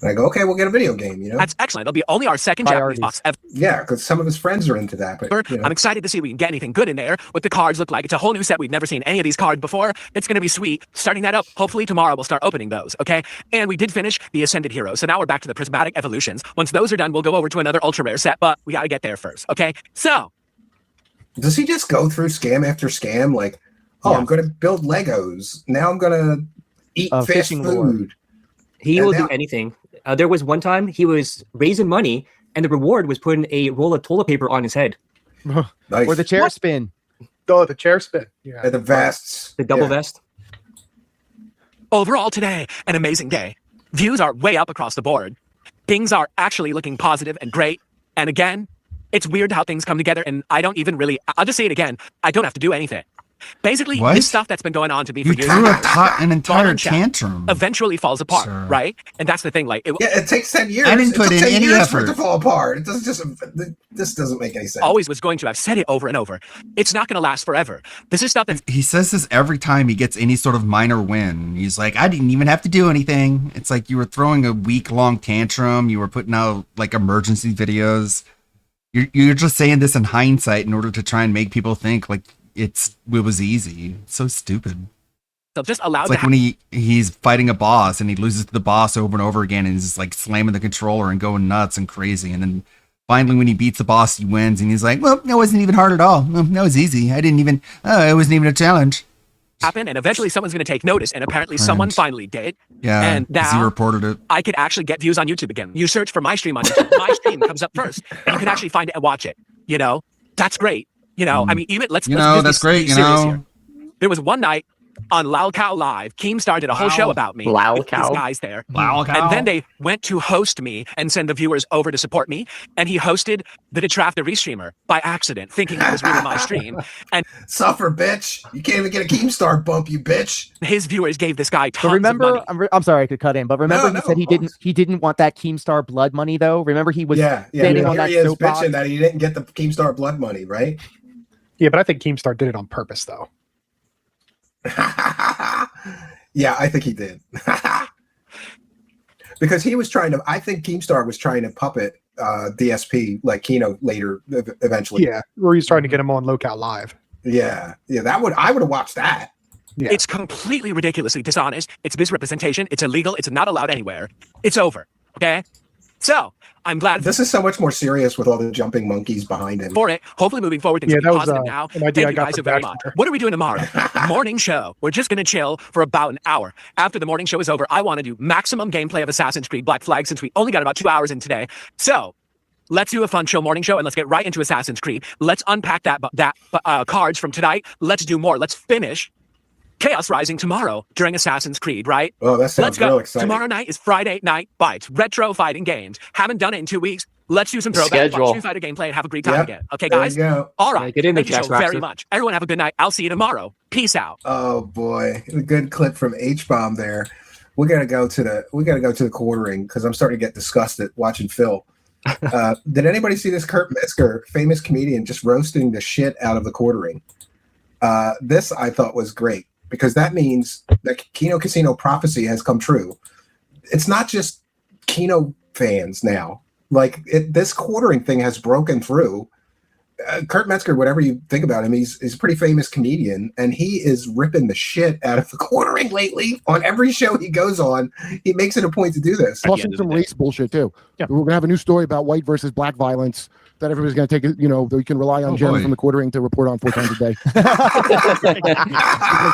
And I go, okay, we'll get a video game, you know? That's excellent. It'll be only our second Japanese box ever. Yeah, because some of his friends are into that. But you know. I'm excited to see if we can get anything good in there. What the cards look like. It's a whole new set. We've never seen any of these cards before. It's going to be sweet. Starting that up. Hopefully tomorrow we'll start opening those. Okay. And we did finish the Ascended Heroes. So now we're back to the Prismatic Evolutions. Once those are done, we'll go over to another ultra rare set. But we got to get there first. Okay. So Does he just go through scam after scam? Like, oh, Yeah. I'm going to build Legos. Now I'm going to eat fast fishing food. lure. He And will now- do anything. There was one time he was raising money, and the reward was putting a roll of toilet paper on his head. Nice. Or the chair spin. Oh, the chair spin. Yeah. And the vests. The double Yeah. vest. overall today, an amazing day. Views are way up across the board. Things are actually looking positive and great. And again, it's weird how things come together. And I don't even really, I'll just say it again. I don't have to do anything. Basically, What? this stuff that's been going on to me You for years threw an entire Modern chat tantrum. eventually falls apart, Sir. right? And that's the thing. Like, Yeah, it takes 10 years. I didn't It put took in 10 any years for it to effort. fall apart. It doesn't just. This doesn't make any sense. always was going to. I've said it over and over. It's not going to last forever. This is stuff that's He says this every time he gets any sort of minor win. He's like, I didn't even have to do anything. It's like you were throwing a week-long tantrum. You were putting out like emergency videos. You're just saying this in hindsight in order to try and make people think like it was easy. It's so stupid. just allowed It's to like happen. when he's fighting a boss and he loses to the boss over and over again and he's just like slamming the controller and going nuts and crazy. And then finally when he beats the boss, he wins and he's like, well, that wasn't even hard at all. That was easy. It wasn't even a challenge. happen, and eventually someone's going to take notice. And apparently, someone finally did. Yeah, and 'cause he now reported it. I could actually get views on YouTube again. You search for my stream on YouTube. My stream comes up first. And you can actually find it and watch it. You know, that's great. You know, I mean, even let's that's great. be You serious know, here. There was one night on Lal Cow Live, Keemstar did a whole show about me. Lal with Cow? these guys there. Lal Cow. And then they went to host me and send the viewers over to support me. And he hosted the Detraff the Restreamer by accident, thinking it was really my stream. And Suffer, bitch. You can't even get a Keemstar bump, you bitch. his viewers gave this guy tons But remember, of money. I'm sorry I could cut in, but remember he said he didn't want that Keemstar blood money though. Remember he was standing on Here that he is soapbox. bitching that he didn't get the Keemstar blood money, right? Yeah, but I think Keemstar did it on purpose, though. Yeah, I think he did. Because he was trying to, I think Keemstar was trying to puppet DSP like Kino later, eventually. Yeah, or he's trying to get him on Locale Live. Yeah, I would have watched that. Yeah. It's completely ridiculously dishonest. It's misrepresentation. It's illegal. It's not allowed anywhere. It's over. Okay? So, I'm glad This is so much more serious with all the jumping monkeys behind him. for it. Hopefully moving forward, things Yeah, will be that was, positive now. an idea Thank I you got guys so from very Bachelor. much. What are we doing tomorrow? Morning show. We're just going to chill for about an hour. After the morning show is over, I want to do maximum gameplay of Assassin's Creed Black Flag since we only got about 2 hours in today. So, let's do a fun chill morning show and let's get right into Assassin's Creed. Let's unpack that cards from tonight. Let's do more. Let's finish Chaos Rising tomorrow during Assassin's Creed, right? Oh, that sounds Let's go. real exciting. Tomorrow night is Friday Night Bites, retro fighting games. Haven't done it in 2 weeks. Let's do some throwback Schedule. Street Fighter gameplay and have a great time Yep. again. Okay, There guys? you go. All right. get in there, Thank you Jack so very Roxy. much. Everyone have a good night. I'll see you tomorrow. Peace out. Oh boy, a good clip from H Bomb there. We gotta go to the quartering because I'm starting to get disgusted watching Phil. Did anybody see this Kurt Metzger, famous comedian, just roasting the shit out of the quartering? This I thought was great because that means that Kino Casino prophecy has come true. It's not just Kino fans now. Like this quartering thing has broken through, Kurt Metzger, whatever you think about him, he's a pretty famous comedian, and he is ripping the shit out of the quartering lately. On every show he goes on, he makes it a point to do this. Plus some race bullshit too. Yeah. We're gonna have a new story about white versus black violence that everybody's gonna take. You know, we can rely on Jeremy from the quartering to report on 4 times a day. Because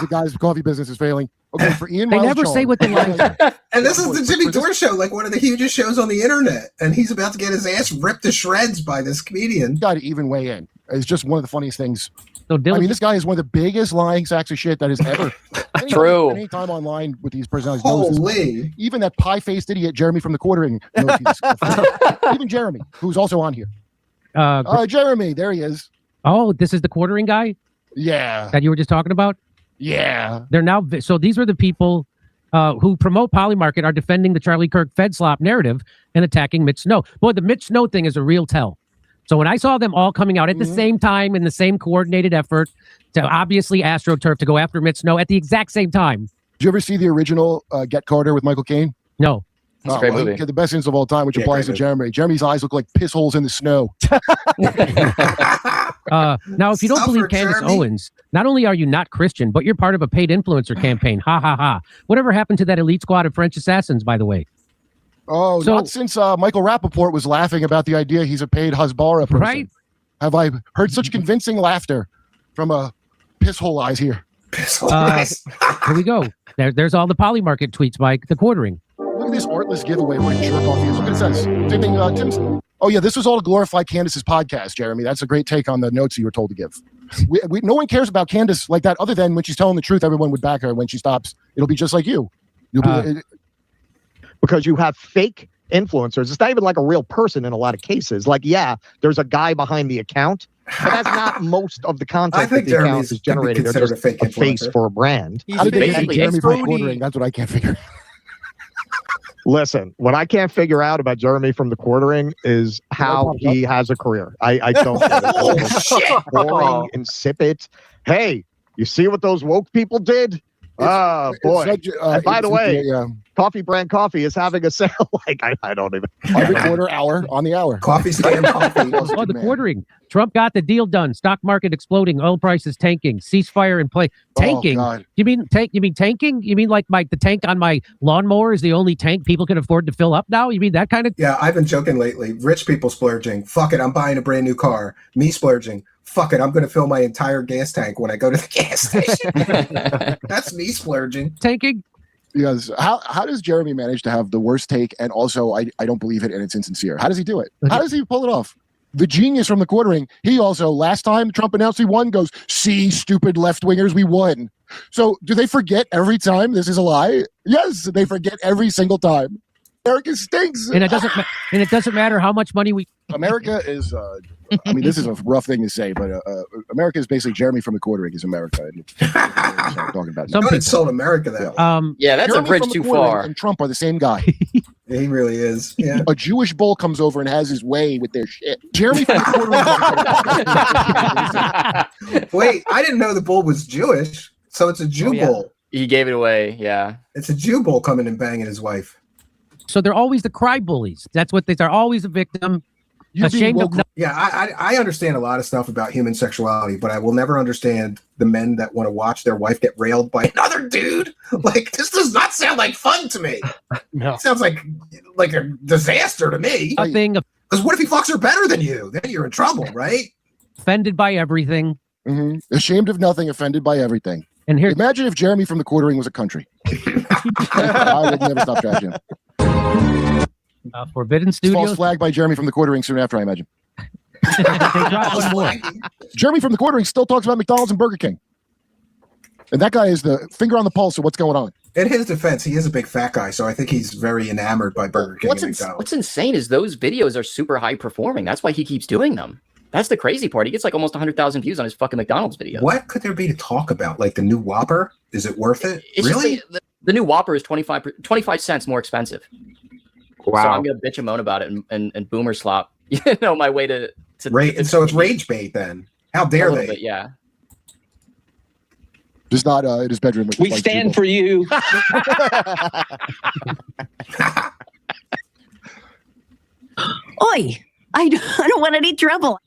the guy's coffee business is failing. Okay, for Ian, they Miles never Chong. say what the lines are. And this is the Jimmy Dore show, like one of the hugest shows on the internet, and he's about to get his ass ripped to shreds by this comedian. Got to even weigh in. It's just one of the funniest things. So I mean, this guy is one of the biggest lying sacks of shit that has ever. True. Any time online with these personalities, Holy. Even that pie-faced idiot Jeremy from the quartering knows even Jeremy, who's also on here. Jeremy, there he is. Oh, this is the quartering guy? Yeah. That you were just talking about? Yeah. They're now, so these are the people who promote Polymarket are defending the Charlie Kirk Fed slop narrative and attacking Mitch Snow. Boy, the Mitch Snow thing is a real tell. So when I saw them all coming out at the same time in the same coordinated effort to obviously AstroTurf to go after Mitch Snow at the exact same time. Did you ever see the original Get Carter with Michael Caine? No. It's a great movie. The best scenes of all time, which applies to Jeremy. Jeremy's eyes look like piss holes in the snow. Now, if you don't believe Candace Owens, not only are you not Christian, but you're part of a paid influencer campaign. Ha, ha, ha. Whatever happened to that elite squad of French assassins, by the way? Oh, not since Michael Rappaport was laughing about the idea he's a paid Hasbara person. Right? Have I heard such convincing laughter from piss hole eyes here? Here we go. There's all the Polymarket tweets, Mike. The quartering. Look at this artless giveaway where jerk off is. Look what it says. Same thing, Tim's. Oh, yeah, this was all to glorify Candace's podcast, Jeremy. That's a great take on the notes you were told to give. No one cares about Candace like that other than when she's telling the truth, everyone would back her. When she stops, it'll be just like you. You'll be... because you have fake influencers. It's not even like a real person in a lot of cases. Like, yeah, there's a guy behind the account, but that's not most of the content that the account is generating. They're just a face for a brand. How did they get Jeremy from quartering? That's what I can't figure. Listen, what I can't figure out about Jeremy from the quartering is how he has a career. I don't get it. It's boring, insipid. Hey, you see what those woke people did? Boy. And by the way, Coffee Brand Coffee is having a sale. Like, I don't even. Every quarter hour on the hour. Coffee scam coffee. Oh, the quartering. Trump got the deal done. Stock market exploding. Oil prices tanking. Ceasefire in play. Tanking? You mean tanking? You mean like the tank on my lawnmower is the only tank people can afford to fill up now? You mean that kind of? Yeah, I've been joking lately. Rich people splurging. Fuck it, I'm buying a brand new car. Me splurging. Fuck it, I'm going to fill my entire gas tank when I go to the gas station. That's me splurging. Tanking? Yes. How does Jeremy manage to have the worst take and also I don't believe it and it's insincere? How does he do it? How does he pull it off? The genius from the quartering, he also, last time Trump announced he won, goes, see, stupid left-wingers, we won. So do they forget every time this is a lie? Yes, they forget every single time. America stinks. And it doesn't matter how much money we... America is... I mean, this is a rough thing to say, but America is basically Jeremy from the quartering is America. And talking about some people sold America that way. Yeah, that's Jeremy a bridge too far. And Trump are the same guy. Yeah, he really is. Yeah. A Jewish bull comes over and has his way with their shit. Jeremy from the quartering. Wait, I didn't know the bull was Jewish, so it's a Jew bull. He gave it away. Yeah, it's a Jew bull coming and banging his wife. So they're always the cry bullies. That's what they're always a victim. Ashamed of I understand a lot of stuff about human sexuality, but I will never understand the men that want to watch their wife get railed by another dude. Like, this does not sound like fun to me. No. It sounds like a disaster to me. Because what if he fucks her better than you? Then you're in trouble, right? Offended by everything. Mm-hmm. Ashamed of nothing, offended by everything. And here, imagine if Jeremy from the quartering was a country. I would never stop trashing him. Forbidden Studios. False flag by Jeremy from the quartering soon after, I imagine. Jeremy from the quartering still talks about McDonald's and Burger King. And that guy is the finger on the pulse of what's going on. In his defense, he is a big fat guy, so I think he's very enamored by Burger King and McDonald's. What's insane is those videos are super high performing. That's why he keeps doing them. That's the crazy part. He gets like almost 100,000 views on his fucking McDonald's videos. What could there be to talk about? Like the new Whopper? Is it worth it? It's really? The new Whopper is 25 cents more expensive. Wow. So I'm gonna bitch and moan about it and boomer slop. My way to so it's rage bait then. How dare they? Bit, yeah. Just not in his bedroom. We stand for you. Oi! I don't want any trouble.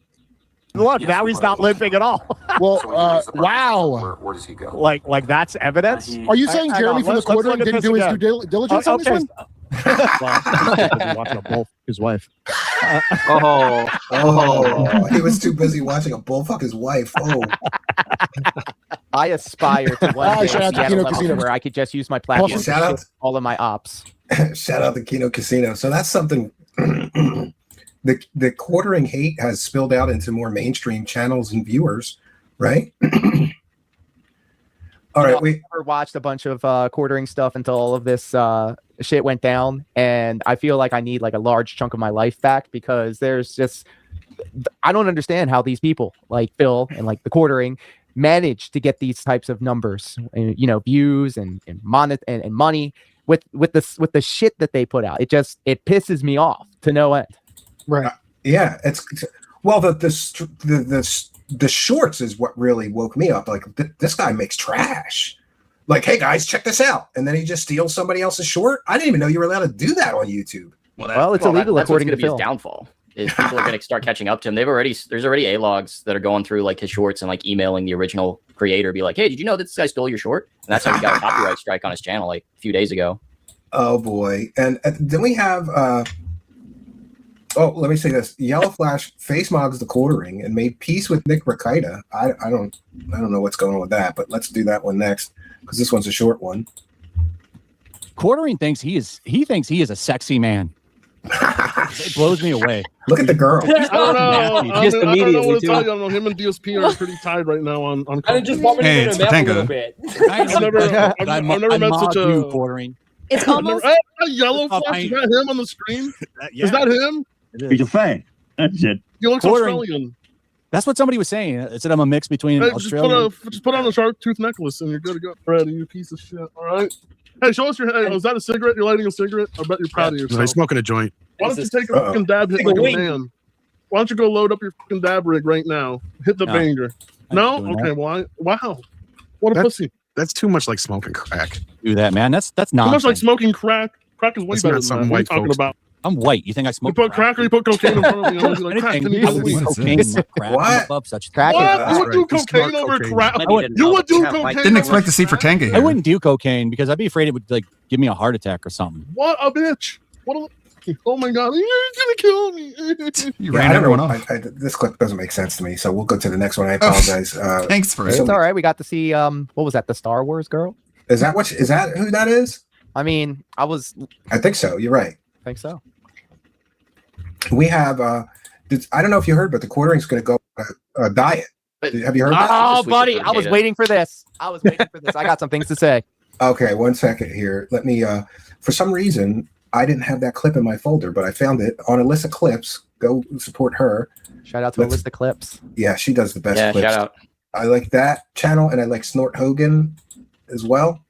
Look, now he's not limping at all. Well, wow. Where does he go? Like that's evidence. Are you saying Jeremy from the quartering didn't do his due diligence on this one? Watching a bull, his wife. He was too busy watching a bull fuck his wife. Oh. I aspire to one day shout out to be at a Kino level Casino. where I could just use my platform to Shout out- ship all of my ops. Shout out to Kino Casino. So that's something. The quartering hate has spilled out into more mainstream channels and viewers, right? All right, we never watched a bunch of quartering stuff until all of this shit went down, and I feel like I need like a large chunk of my life back because there's just I don't understand how these people like Phil and like the quartering manage to get these types of numbers, and, you know, views and money with the shit that they put out. It pisses me off to no end. Right. Yeah, it's well the shorts is what really woke me up. Like this guy makes trash. Like, hey guys, check this out, and then he just steals somebody else's short. I didn't even know you were allowed to do that on YouTube. It's illegal That's what's according going to to be his Phil. downfall. Is people are going to start catching up to him. There's already A-logs that are going through like his shorts and like emailing the original creator, be like, hey, did you know that this guy stole your short? And that's how he got a copyright strike on his channel like a few days ago. Oh boy! And then we have. Let me say this: Yellow Flash face mogs the quartering and made peace with Nick Rakita. I don't know what's going on with that, but let's do that one next because this one's a short one. Quartering thinks he thinks he is a sexy man. It blows me away. Look at the girl. I don't know. I don't know what to tell you. I too. don't know. Him and DSP are pretty tied right now on. I just want me to Hey, get it's a map a Tango. little bit. I've never met such a quartering. It's almost. Yellow Flash. Is that him on the screen? Yeah. Is that him? He's a fan. That's it. He looks Quartering. Australian. That's what somebody was saying. It said I'm a mix between Hey, Australian. just put on a shark tooth necklace and you're good to go. Freddy, you piece of shit. All right. Hey, show us your. Hey, is that a cigarette? You're lighting a cigarette? I bet you're proud of yourself. I'm smoking a joint. Why don't you take a fucking dab hit like a man? Why don't you go load up your fucking dab rig right now? Hit the No. banger. No? Okay, why? Wow. What a pussy. That's too much like smoking crack. Do that, man. That's Too nonsense. much like smoking crack. Crack is way That's better not than something that. What are you white talking folks about? I'm white. You think I You smoke put crack or you put cocaine in front of me? I'll be like, crack. anything? Then you You go weed. cocaine, crack. What? I'm above such Crack things. What? That's You would do right. You cocaine snort over cocaine. crack? Maybe You would do cocaine Didn't over expect to see Fratanga I here. wouldn't do cocaine because I'd be afraid it would like give me a heart attack or something. What a bitch. What a... Oh my god, you're gonna kill me. You Yeah, ran I don't everyone know. off. This clip doesn't make sense to me, so we'll go to the next one. I apologize. Thanks for it. It's all right. We got to see what was that? The Star Wars girl? Is that who that is? I mean, I think so. You're right. I think so. We have. I don't know if you heard, but the quartering's going to go diet. Have you heard that? Oh, buddy, I was waiting for this. I got some things to say. Okay, 1 second here. Let me. For some reason, I didn't have that clip in my folder, but I found it on Alyssa Clips. Go support her. Shout out to Alyssa Clips. Yeah, she does the best Yeah, clips. shout out. I like that channel, and I like Snort Hogan as well.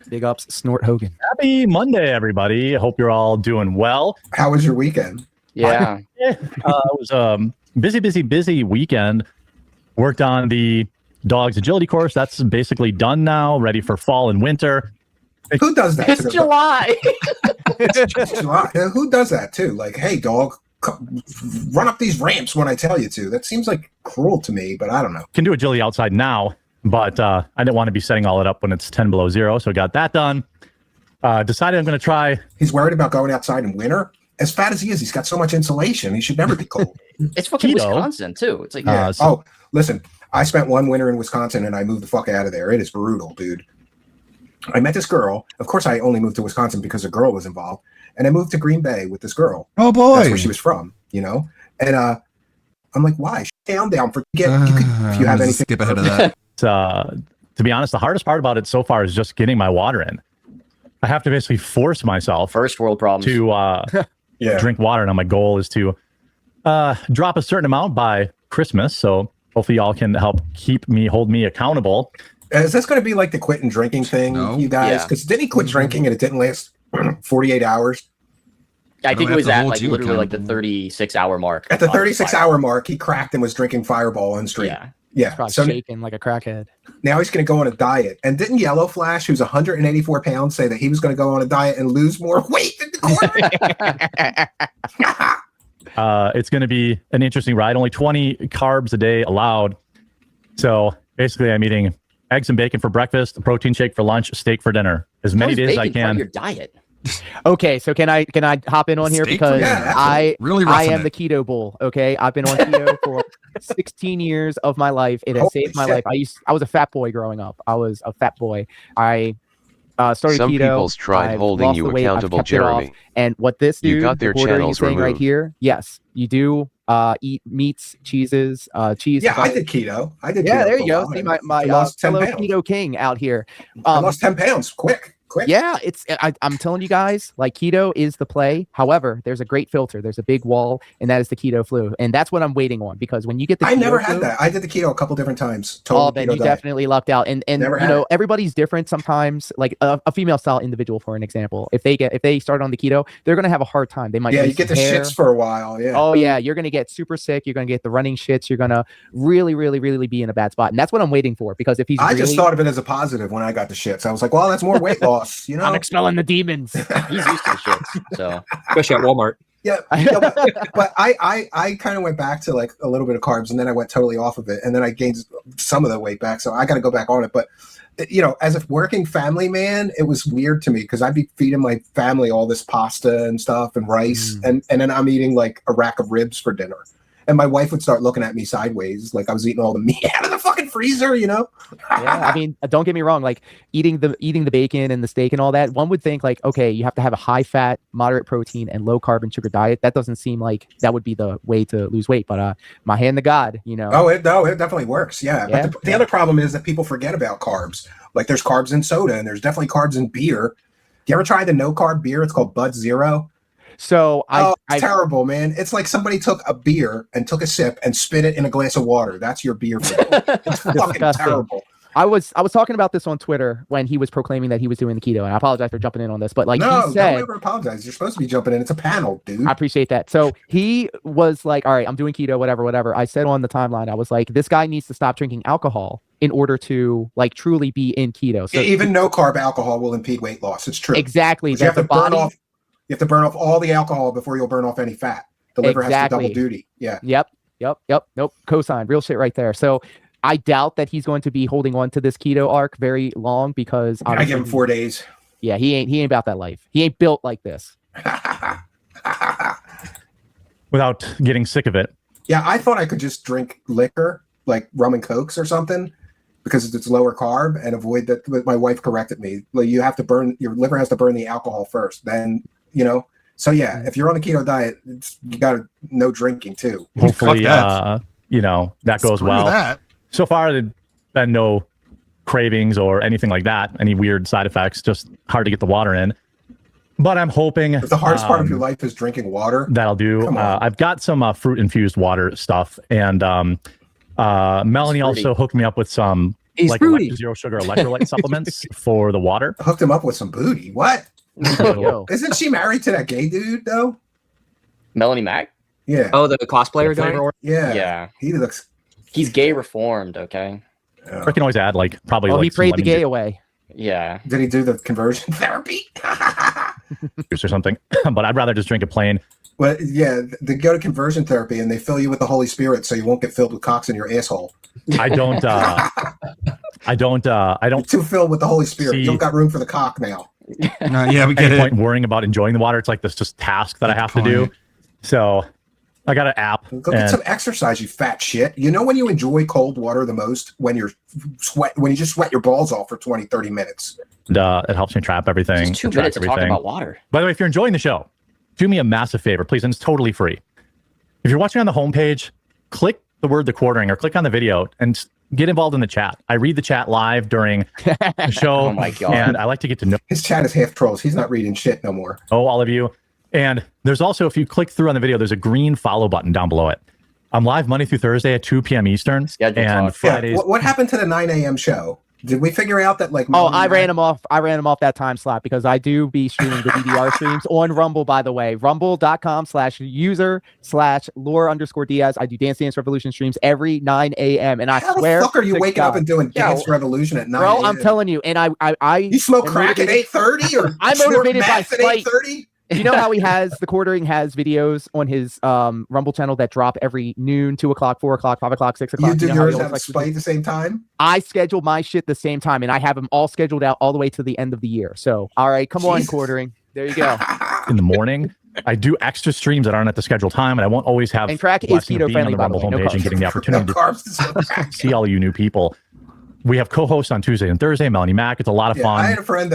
Big ups, Snort Hogan. Happy Monday, everybody. Hope you're all doing well. How was your weekend? Yeah. It was a busy weekend. Worked on the dogs agility course. That's basically done now, ready for fall and winter. Who does that? It's July. It's July. Yeah, who does that too? Like, hey, dog, run up these ramps when I tell you to. That seems like cruel to me, but I don't know. Can do agility outside now, but I didn't want to be setting all it up when it's 10 below zero, so got that done. Decided I'm going to try. He's worried about going outside in winter. As fat as he is, he's got so much insulation. He should never be cold. It's fucking Keto. Wisconsin too. It's like Yeah. Listen, I spent one winter in Wisconsin and I moved the fuck out of there. It is brutal, dude. I met this girl. Of course, I only moved to Wisconsin because a girl was involved. And I moved to Green Bay with this girl. Oh boy, that's where she was from, you know. And I'm like, why? I'm down for if you have anything. Skip ahead of that. To be honest, the hardest part about it so far is just getting my water in. I have to basically force myself first world problems to drink water. Now my goal is to drop a certain amount by Christmas. So hopefully y'all can help hold me accountable. Is this going to be like the quitting drinking thing, you guys? Yeah. Because didn't he quit drinking and it didn't last 48 hours? I think it was at like literally like the 36-hour mark. At the 36-hour mark, he cracked and was drinking Fireball on stream. Yeah. Probably So shaking like a crackhead. now he's going to go on a diet. And didn't Yellow Flash, who's 184 pounds, say that he was going to go on a diet and lose more weight than the It's going to be an interesting ride. Only 20 carbs a day allowed. So basically, I'm eating eggs and bacon for breakfast, a protein shake for lunch, steak for dinner. As many days as I can. Your diet. Okay, so can I hop in on here because I am the keto bull. Okay, I've been on keto for 16 years of my life. It has saved my life. I was a fat boy growing up. I was a fat boy. I started Some keto. people's tried I've holding lost you the weight, I've accountable, kept it off. Jeremy. And what this dude, You got their the reporter channels he's saying right removed. here, yes, you do eat meats, cheeses, cheese. Yeah, I did keto. Yeah, keto there for you a go. while. See I my lost 10 fellow pounds. keto king out here. I lost 10 pounds quick. Yeah, I'm telling you guys, like keto is the play. However, there's a great filter. There's a big wall, and that is the keto flu, and that's what I'm waiting on because when you get the I keto never flu, had that. I did the keto a couple different times. Oh, then you definitely lucked out. And Never you had know it. everybody's different. Sometimes, like a female style individual, for an example, if they start on the keto, they're gonna have a hard time. They might Yeah, lose you get some the hair. shits for a while. Yeah. Oh yeah, you're gonna get super sick. You're gonna get the running shits. You're gonna really be in a bad spot, and that's what I'm waiting for. Because if he's I really, just thought of it as a positive when I got the shits. I was like, well, that's more weight loss. You know, I'm expelling the demons. He's used to the shits, so especially at Walmart. Yeah, but I kind of went back to like a little bit of carbs, and then I went totally off of it, and then I gained some of the weight back. So I got to go back on it. But you know, as a working family man, it was weird to me because I'd be feeding my family all this pasta and stuff and rice, and then I'm eating like a rack of ribs for dinner. And my wife would start looking at me sideways, like I was eating all the meat out of the fucking freezer, you know? Yeah, I mean, don't get me wrong. Like eating the bacon and the steak and all that, one would think like, okay, you have to have a high fat, moderate protein, and low carb and sugar diet. That doesn't seem like that would be the way to lose weight. But my hand to God, you know. It definitely works. Yeah. But the other problem is that people forget about carbs. Like there's carbs in soda, and there's definitely carbs in beer. You ever try the no carb beer? It's called Bud Zero. So it's terrible, man. It's like somebody took a beer and took a sip and spit it in a glass of water. That's your beer. It's fucking Disgusting. terrible. I was talking about this on Twitter when he was proclaiming that he was doing the keto, and I apologize for jumping in on this, but like No, he said, don't ever apologize. You're supposed to be jumping in. It's a panel, dude. I appreciate that. So he was like, all right, I'm doing keto, whatever. I said on the timeline, I was like, this guy needs to stop drinking alcohol in order to like truly be in keto. So even no carb alcohol will impede weight loss. It's true. Exactly. 'Cause You have to That the burn body- off. You have to burn off all the alcohol before you'll burn off any fat. The liver has to double duty. Yeah. Yep. Nope. Cosign. Real shit right there. So I doubt that he's going to be holding on to this keto arc very long because I give him 4 days. Yeah, he ain't about that life. He ain't built like this. Without getting sick of it. Yeah, I thought I could just drink liquor, like rum and cokes or something, because it's lower carb and avoid that. But my wife corrected me. Like, you have to burn, your liver has to burn the alcohol first. Then, you know. So yeah, if you're on a keto diet, you got to no drinking too. Hopefully, you know, that goes well. that. So far, there's been no cravings or anything like that, any weird side effects, just hard to get the water in. But I'm hoping If the hardest part of your life is drinking water, that'll do. I've got some fruit infused water stuff, and Melanie also hooked me up with some like zero sugar electrolyte supplements for the water. Hooked him up with some booty. What? Isn't she married to that gay dude though? Melanie Mac? Yeah. Oh, the cosplayer guy? Yeah. Yeah. He looks. He's gay reformed, okay? I can always add like probably. Oh, like he some prayed the lemon gay juice away. Yeah. Did he do the conversion therapy? or something, but I'd rather just drink it plain. Well, yeah, they go to conversion therapy and they fill you with the Holy Spirit so you won't get filled with cocks in your asshole. I don't. You're too filled with the Holy Spirit. You don't got room for the cock now. Yeah, we get any it. point worrying about enjoying the water. It's like this just task that I have to do. So I got an app. Go get some exercise, you fat shit. You know when you enjoy cold water the most? When you just sweat your balls off for 20, 30 minutes. And, it helps me trap everything. Just 2 track minutes to talk everything. about water. By the way, if you're enjoying the show, do me a massive favor, please, and it's totally free. If you're watching on the homepage, click the word "The Quartering" or click on the video and get involved in the chat. I read the chat live during the show. Oh my God. And I like to get to know His chat is half trolls. He's not reading shit no more. all of you. And there's also, if you click through on the video, there's a green follow button down below it. I'm live Monday through Thursday at 2 p.m. Eastern. And Fridays. Yeah. What happened to the 9 a.m. show? Did we figure out that like? Oh, I ran him off that time slot because I do be streaming the DDR streams on Rumble, by the way. Rumble.com/user/lore_Diaz. I do Dance Dance Revolution streams every 9 a.m. And I How swear the fuck are you to waking God, up and doing Dance Revolution at 9 bro, a.m.? I'm telling you. And I You smoke crack at 8:30 or I'm snort motivated by meth at spite. 8:30? You know how he has the quartering has videos on his Rumble channel that drop every noon, 2 o'clock, 4 o'clock, 5 o'clock, 6 o'clock. You do know how he yours always have likes to Spite do- at the same time? I schedule my shit the same time, and I have them all scheduled out all the way to the end of the year. So, all right, come on, quartering. There you go. In the morning, I do extra streams that aren't at the scheduled time, and I won't always have And Crack is blessing of being on keto-friendly, the by the Rumble way. No homepage and carbs. getting the opportunity No carbs. to see all you new people. We have co-hosts on Tuesday and Thursday. Melanie Mack. It's a lot of Yeah, fun. I had a friend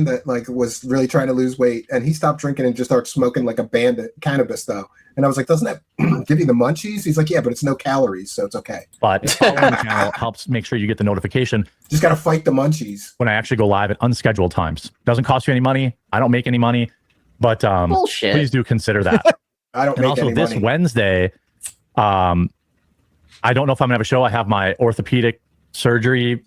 that like was really trying to lose weight, and he stopped drinking and just started smoking like a bandit, cannabis though. And I was like, "Doesn't that give you the munchies?" He's like, "Yeah, but it's no calories, so it's okay." But following the channel helps make sure you get the notification. Just got to fight the munchies when I actually go live at unscheduled times. Doesn't cost you any money. I don't make any money, but Bullshit. please do consider that. I don't And make also any this money. Wednesday, I don't know if I'm gonna have a show. I have my orthopedic surgery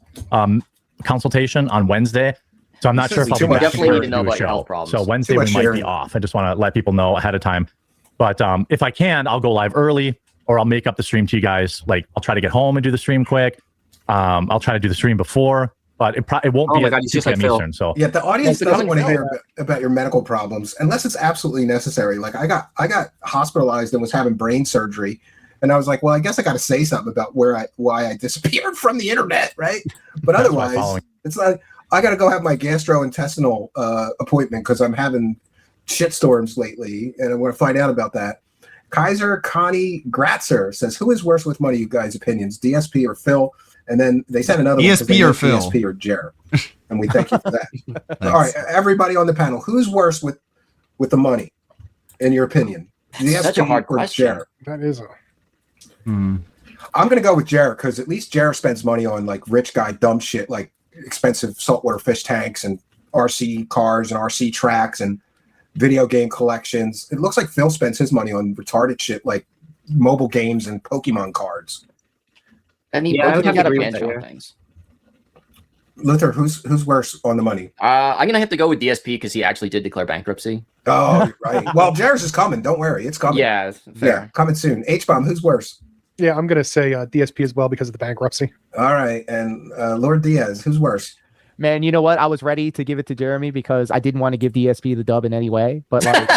consultation on Wednesday, so I'm not sure if I'll be back definitely need to to know do a about your show. health problems. So Wednesday Too we much might sharing. be off. I just want to let people know ahead of time. But if I can, I'll go live early, or I'll make up the stream to you guys. Like I'll try to get home and do the stream quick. I'll try to do the stream before, but it won't Oh be my at God, he's 2 just like p.m. Phil. Eastern. So Yeah, the audience Well, doesn't want to Phil- hear about your medical problems unless it's absolutely necessary. Like I got hospitalized and was having brain surgery, and I was like, well, I guess I got to say something about why I disappeared from the internet, right? But That's my otherwise, following. it's like I got to go have my gastrointestinal appointment because I'm having shitstorms lately, and I want to find out about that. Kaiser Connie Gratzer says, "Who is worse with money? You guys' opinions, DSP or Phil?" And then they sent another one. 'cause they DSP or know Phil? DSP or Jer. And we thank you for that. All right, everybody on the panel, who's worse with the money, in your opinion? DSP such a hard or question. Jer? That is a I'm going to go with Jer because at least Jer spends money on like rich guy dumb shit like expensive saltwater fish tanks and RC cars and RC tracks and video game collections. It looks like Phil spends his money on retarded shit like mobile games and Pokemon cards. I mean, Yeah, I both would of have you to got a agree with pinch that, on yeah. things. Luther, who's worse on the money? I'm gonna have to go with DSP because he actually did declare bankruptcy. Oh, right. Well, Jer's is coming. Don't worry, it's coming. Yeah, Yeah, fair. coming soon. H-Bomb, who's worse? yeah. I'm gonna say DSP as well because of the bankruptcy. All right, and Lord Diaz, who's worse? Man, you know what? I was ready to give it to Jeremy because I didn't want to give DSP the dub in any way, but like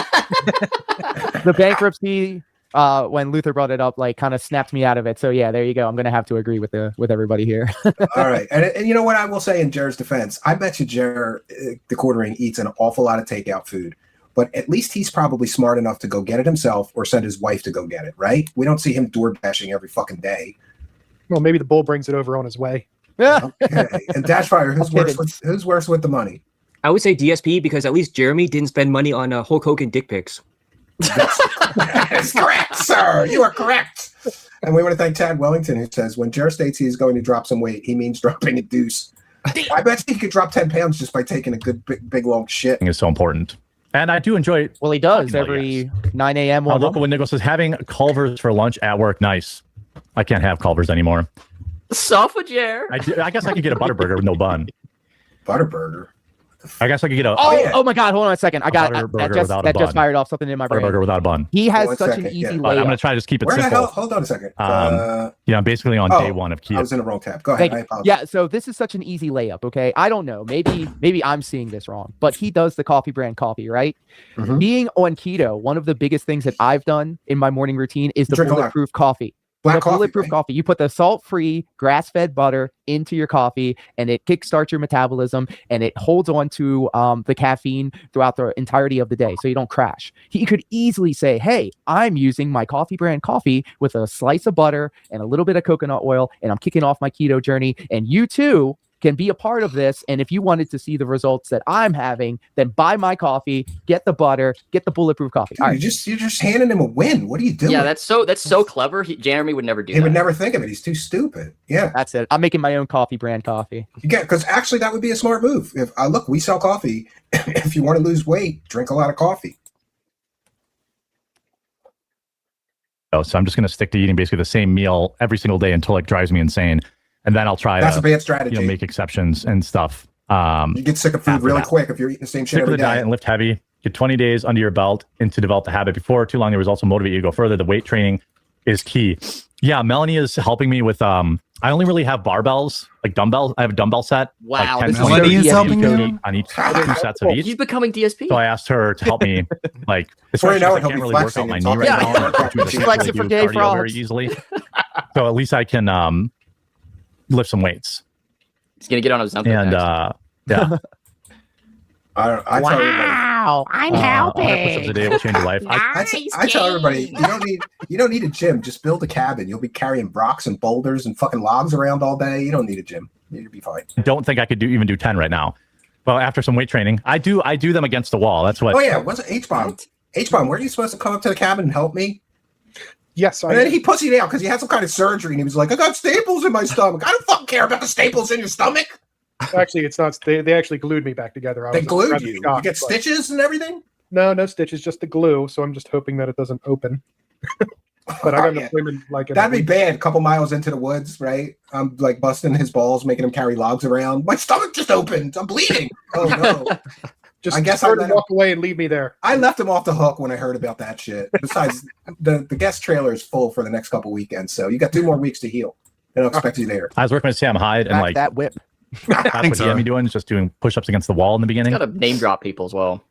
the bankruptcy, when Luther brought it up, like kind of snapped me out of it. So yeah, there you go. I'm gonna have to agree with everybody here. All right, and you know what I will say in Jer's defense, I bet you Jer, the quartering, eats an awful lot of takeout food, but at least he's probably smart enough to go get it himself or send his wife to go get it. Right? We don't see him door dashing every fucking day. Well, maybe the bull brings it over on his way. Okay. And Dashfire, who's I'm worse? kidding. Who's worse with the money? I would say DSP because at least Jeremy didn't spend money on Hulk Hogan dick pics. That's correct, sir. You are correct. And we want to thank Tad Wellington, who says when Jer states he is going to drop some weight, he means dropping a deuce. I bet he could drop 10 pounds just by taking a good big long shit. is so important. And I do enjoy Well, he does every 9 a.m. on Local Wendigo says having Culver's for lunch at work. Nice. I can't have Culver's anymore. Suffager. I guess I could get a Butterburger with no bun. Butterburger. I guess I could get a Oh my God! Hold on a second. I got Butterburger that just without a just bun. fired off something in my brain. Butterburger without a bun. He has One such second, an easy yeah. But I'm layup. going to try to just keep it Where the simple. hell? Hold on a second. Yeah, I'm basically on day one of keto. I was in the wrong tab. Go ahead. Thank I you. apologize. Yeah, so this is such an easy layup, okay? I don't know. Maybe I'm seeing this wrong, but he does the coffee brand coffee, right? Mhm. Being on keto, one of the biggest things that I've done in my morning routine is the Drink a lot. bulletproof coffee. Black The coffee, bulletproof right? coffee. You put the salt-free, grass-fed butter into your coffee, and it kickstarts your metabolism, and it holds on to the caffeine throughout the entirety of the day, so you don't crash. He could easily say, "Hey, I'm using my coffee brand coffee with a slice of butter and a little bit of coconut oil, and I'm kicking off my keto journey, and you too can be a part of this. And if you wanted to see the results that I'm having, then buy my coffee, get the butter, get the bulletproof coffee." Dude, you're just handing him a win. What are you doing? Yeah, that's so clever. Jeremy would never do He that. would never think of it. He's too stupid. Yeah, That's it. I'm making my own coffee brand coffee. yeah. Because actually, that would be a smart move. If look, we sell coffee. If you want to lose weight, drink a lot of coffee. So I'm just going to stick to eating basically the same meal every single day until it drives me insane. And then I'll try That's to a bad strategy. make exceptions and stuff. You get sick of food after really that. quick if you're eating the same shit Stick every with the diet day. and lift heavy. Get 20 days under your belt and to develop the habit. Before too long, the results will motivate you to go further. The weight training is key. Yeah, Melanie is helping me with I only really have barbells, like dumbbells. I have a dumbbell set. Wow, like this 10, is 20, Melanie is helping each you? on each 2 sets of each. He's becoming DSP. So I asked her to help me, like, Before you especially know since it, I he'll can't be really work flexing out my and knee right talking now. about it. I She likes it for do gay cardio frogs. very easily. So at least I can lift some weights. He's gonna get on Ozempic. And next. yeah. I tell everybody, Wow, I'm 100 push-ups a day will change your life. I tell everybody, you don't need a gym. Just build a cabin. You'll be carrying rocks and boulders and fucking logs around all day. You don't need a gym. You'll be fine. I don't think I could even do 10 right now. Well, after some weight training, I do them against the wall. That's what. Oh yeah, what's it? H-bomb? H-bomb, weren't you supposed to come up to the cabin and help me? Yes, And then he pussied out because he had some kind of surgery and he was like, I got staples in my stomach. I don't fucking care about the staples in your stomach. Actually, it's not. They actually glued me back together. I They was glued rather you. You shocked, get but- stitches and everything? No stitches, just the glue. So I'm just hoping that it doesn't open. But I got an Yeah. appointment like in a That'd be week. bad. A couple miles into the woods, right? I'm like busting his balls, making him carry logs around. My stomach just opened. I'm bleeding. Oh no. Just I guess I start let and him, walk away and leave me there. I left him off the hook when I heard about that shit. Besides, the guest trailer is full for the next couple weekends, so you got 2 more weeks to heal. They don't expect you there. I was working with Sam Hyde and Back like that whip. that's what he had me doing, just doing push-ups against the wall in the beginning, Gotta name drop people as well.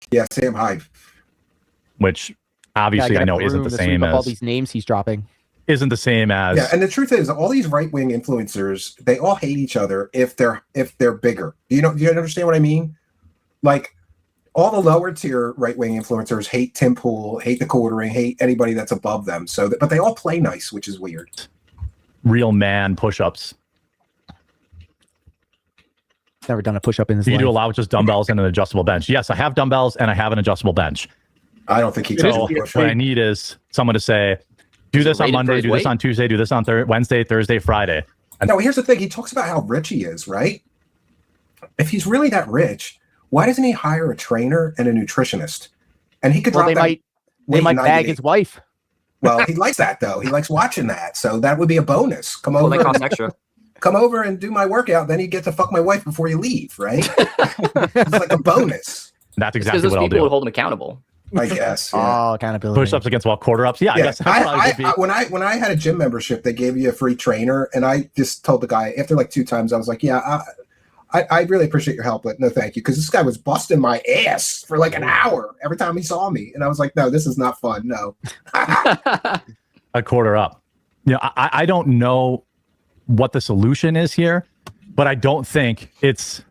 Yeah, Sam Hyde. which obviously I know isn't the same all as these names he's dropping. isn't the same as Yeah, and the truth is, all these right-wing influencers, they all hate each other if they're bigger. Do you understand what I mean? Like all the lower tier right-wing influencers hate Tim Pool, hate the quartering, hate anybody that's above them. So, but they all play nice, which is weird. real man push-ups. Never done a push-up in his You life. do allow just dumbbells and an adjustable bench. Yes, I have dumbbells and I have an adjustable bench. I don't think he So can push what I it. need is someone to say, do this on rated for Monday, his do this weight? on Tuesday, do this on Wednesday, Thursday, Friday. No, here's the thing. He talks about how rich he is, right? If he's really that rich, why doesn't he hire a trainer and a nutritionist? And he could Well, drop they that might weight bag 90 his wife. Well, he likes that though. He likes watching that. So that would be a bonus. Come Well, over. they cost extra. Come over and do my workout. Then you get to fuck my wife before you leave, right? It's like a bonus. That's Because exactly those what I'll people do. would hold him accountable. I guess. Yeah. Oh, accountability. Push-ups against wall, quarter-ups. Yeah, I guess that's probably would be. When I had a gym membership, they gave you a free trainer, and I just told the guy after like 2 times, I was like, "Yeah, I really appreciate your help, but no, thank you," because this guy was busting my ass for like an hour every time he saw me, and I was like, "No, this is not fun. No." A quarter up. You know, I don't know what the solution is here, but I don't think it's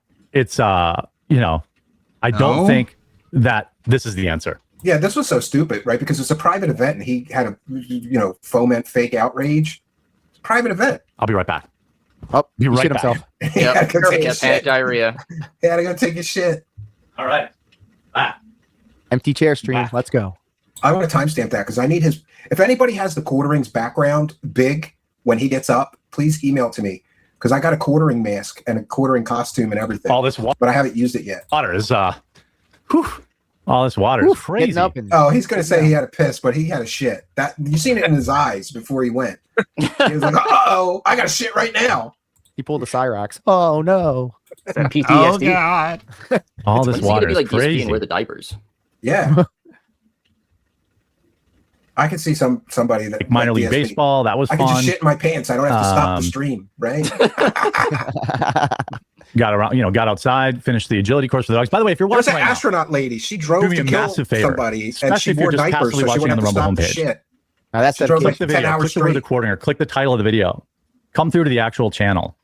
I don't No? think that this is the answer. Yeah, this was so stupid, right? Because it's a private event, and he had to, foment fake outrage. It's a private event. I'll be right back. Oh, be right shit back. himself. He had to go take Yeah, his panic shit. diarrhea. He had to go take his shit. All right. Empty chair stream. Let's go. I want to timestamp that because I need his. If anybody has the quartering's background big when he gets up, please email it to me because I got a quartering mask and a quartering costume and everything. All this water, but I haven't used it yet. Water is all this water is crazy. Oh, he's gonna say he had a piss, but he had a shit. That you seen it in his eyes before he went. He was like, "Uh-oh, I got a shit right now." He pulled the Cyrax. Oh no. PTSD. Oh god. All this When's he water gonna be is like DSP crazy. and wear the diapers? Yeah. I can see somebody that Like minor league DSP. baseball, that was I can fun. just shit in my pants. I don't have to stop the Um, stream, right? Got around, got outside, finished the agility course for the dogs. By the way, if you're There's watching an right now, astronaut lady. She drove do me to a kill massive favor, somebody, and especially she if you're wore just diapers, passively so she watching wouldn't on the have to Rumble stop the homepage. shit. Now that's She drove click like the 10 video, hours click the word straight. recording, or click the title of the video. Come through to the actual channel,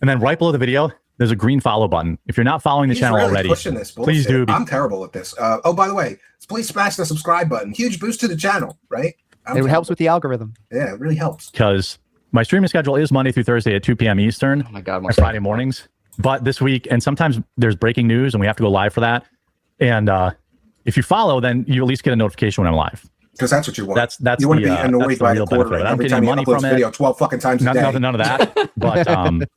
and then right below the video, there's a green follow button. If you're not following the He's channel really already, pushing this please bullshit. do. I'm terrible at this. Oh, by the way, please smash the subscribe button. Huge boost to the channel, right? It helps with the algorithm. Yeah, it really helps. Because my streaming schedule is Monday through Thursday at 2 p.m. Eastern. Oh my God, and Friday mornings. But this week, and sometimes there's breaking news, and we have to go live for that. And if you follow, then you at least get a notification when I'm live. Because that's what you want. That's you want to the, be annoyed that's the by real the quarter benefit of it. I don't every get time any he money uploads from video it. 12 fucking times a day. None of that. But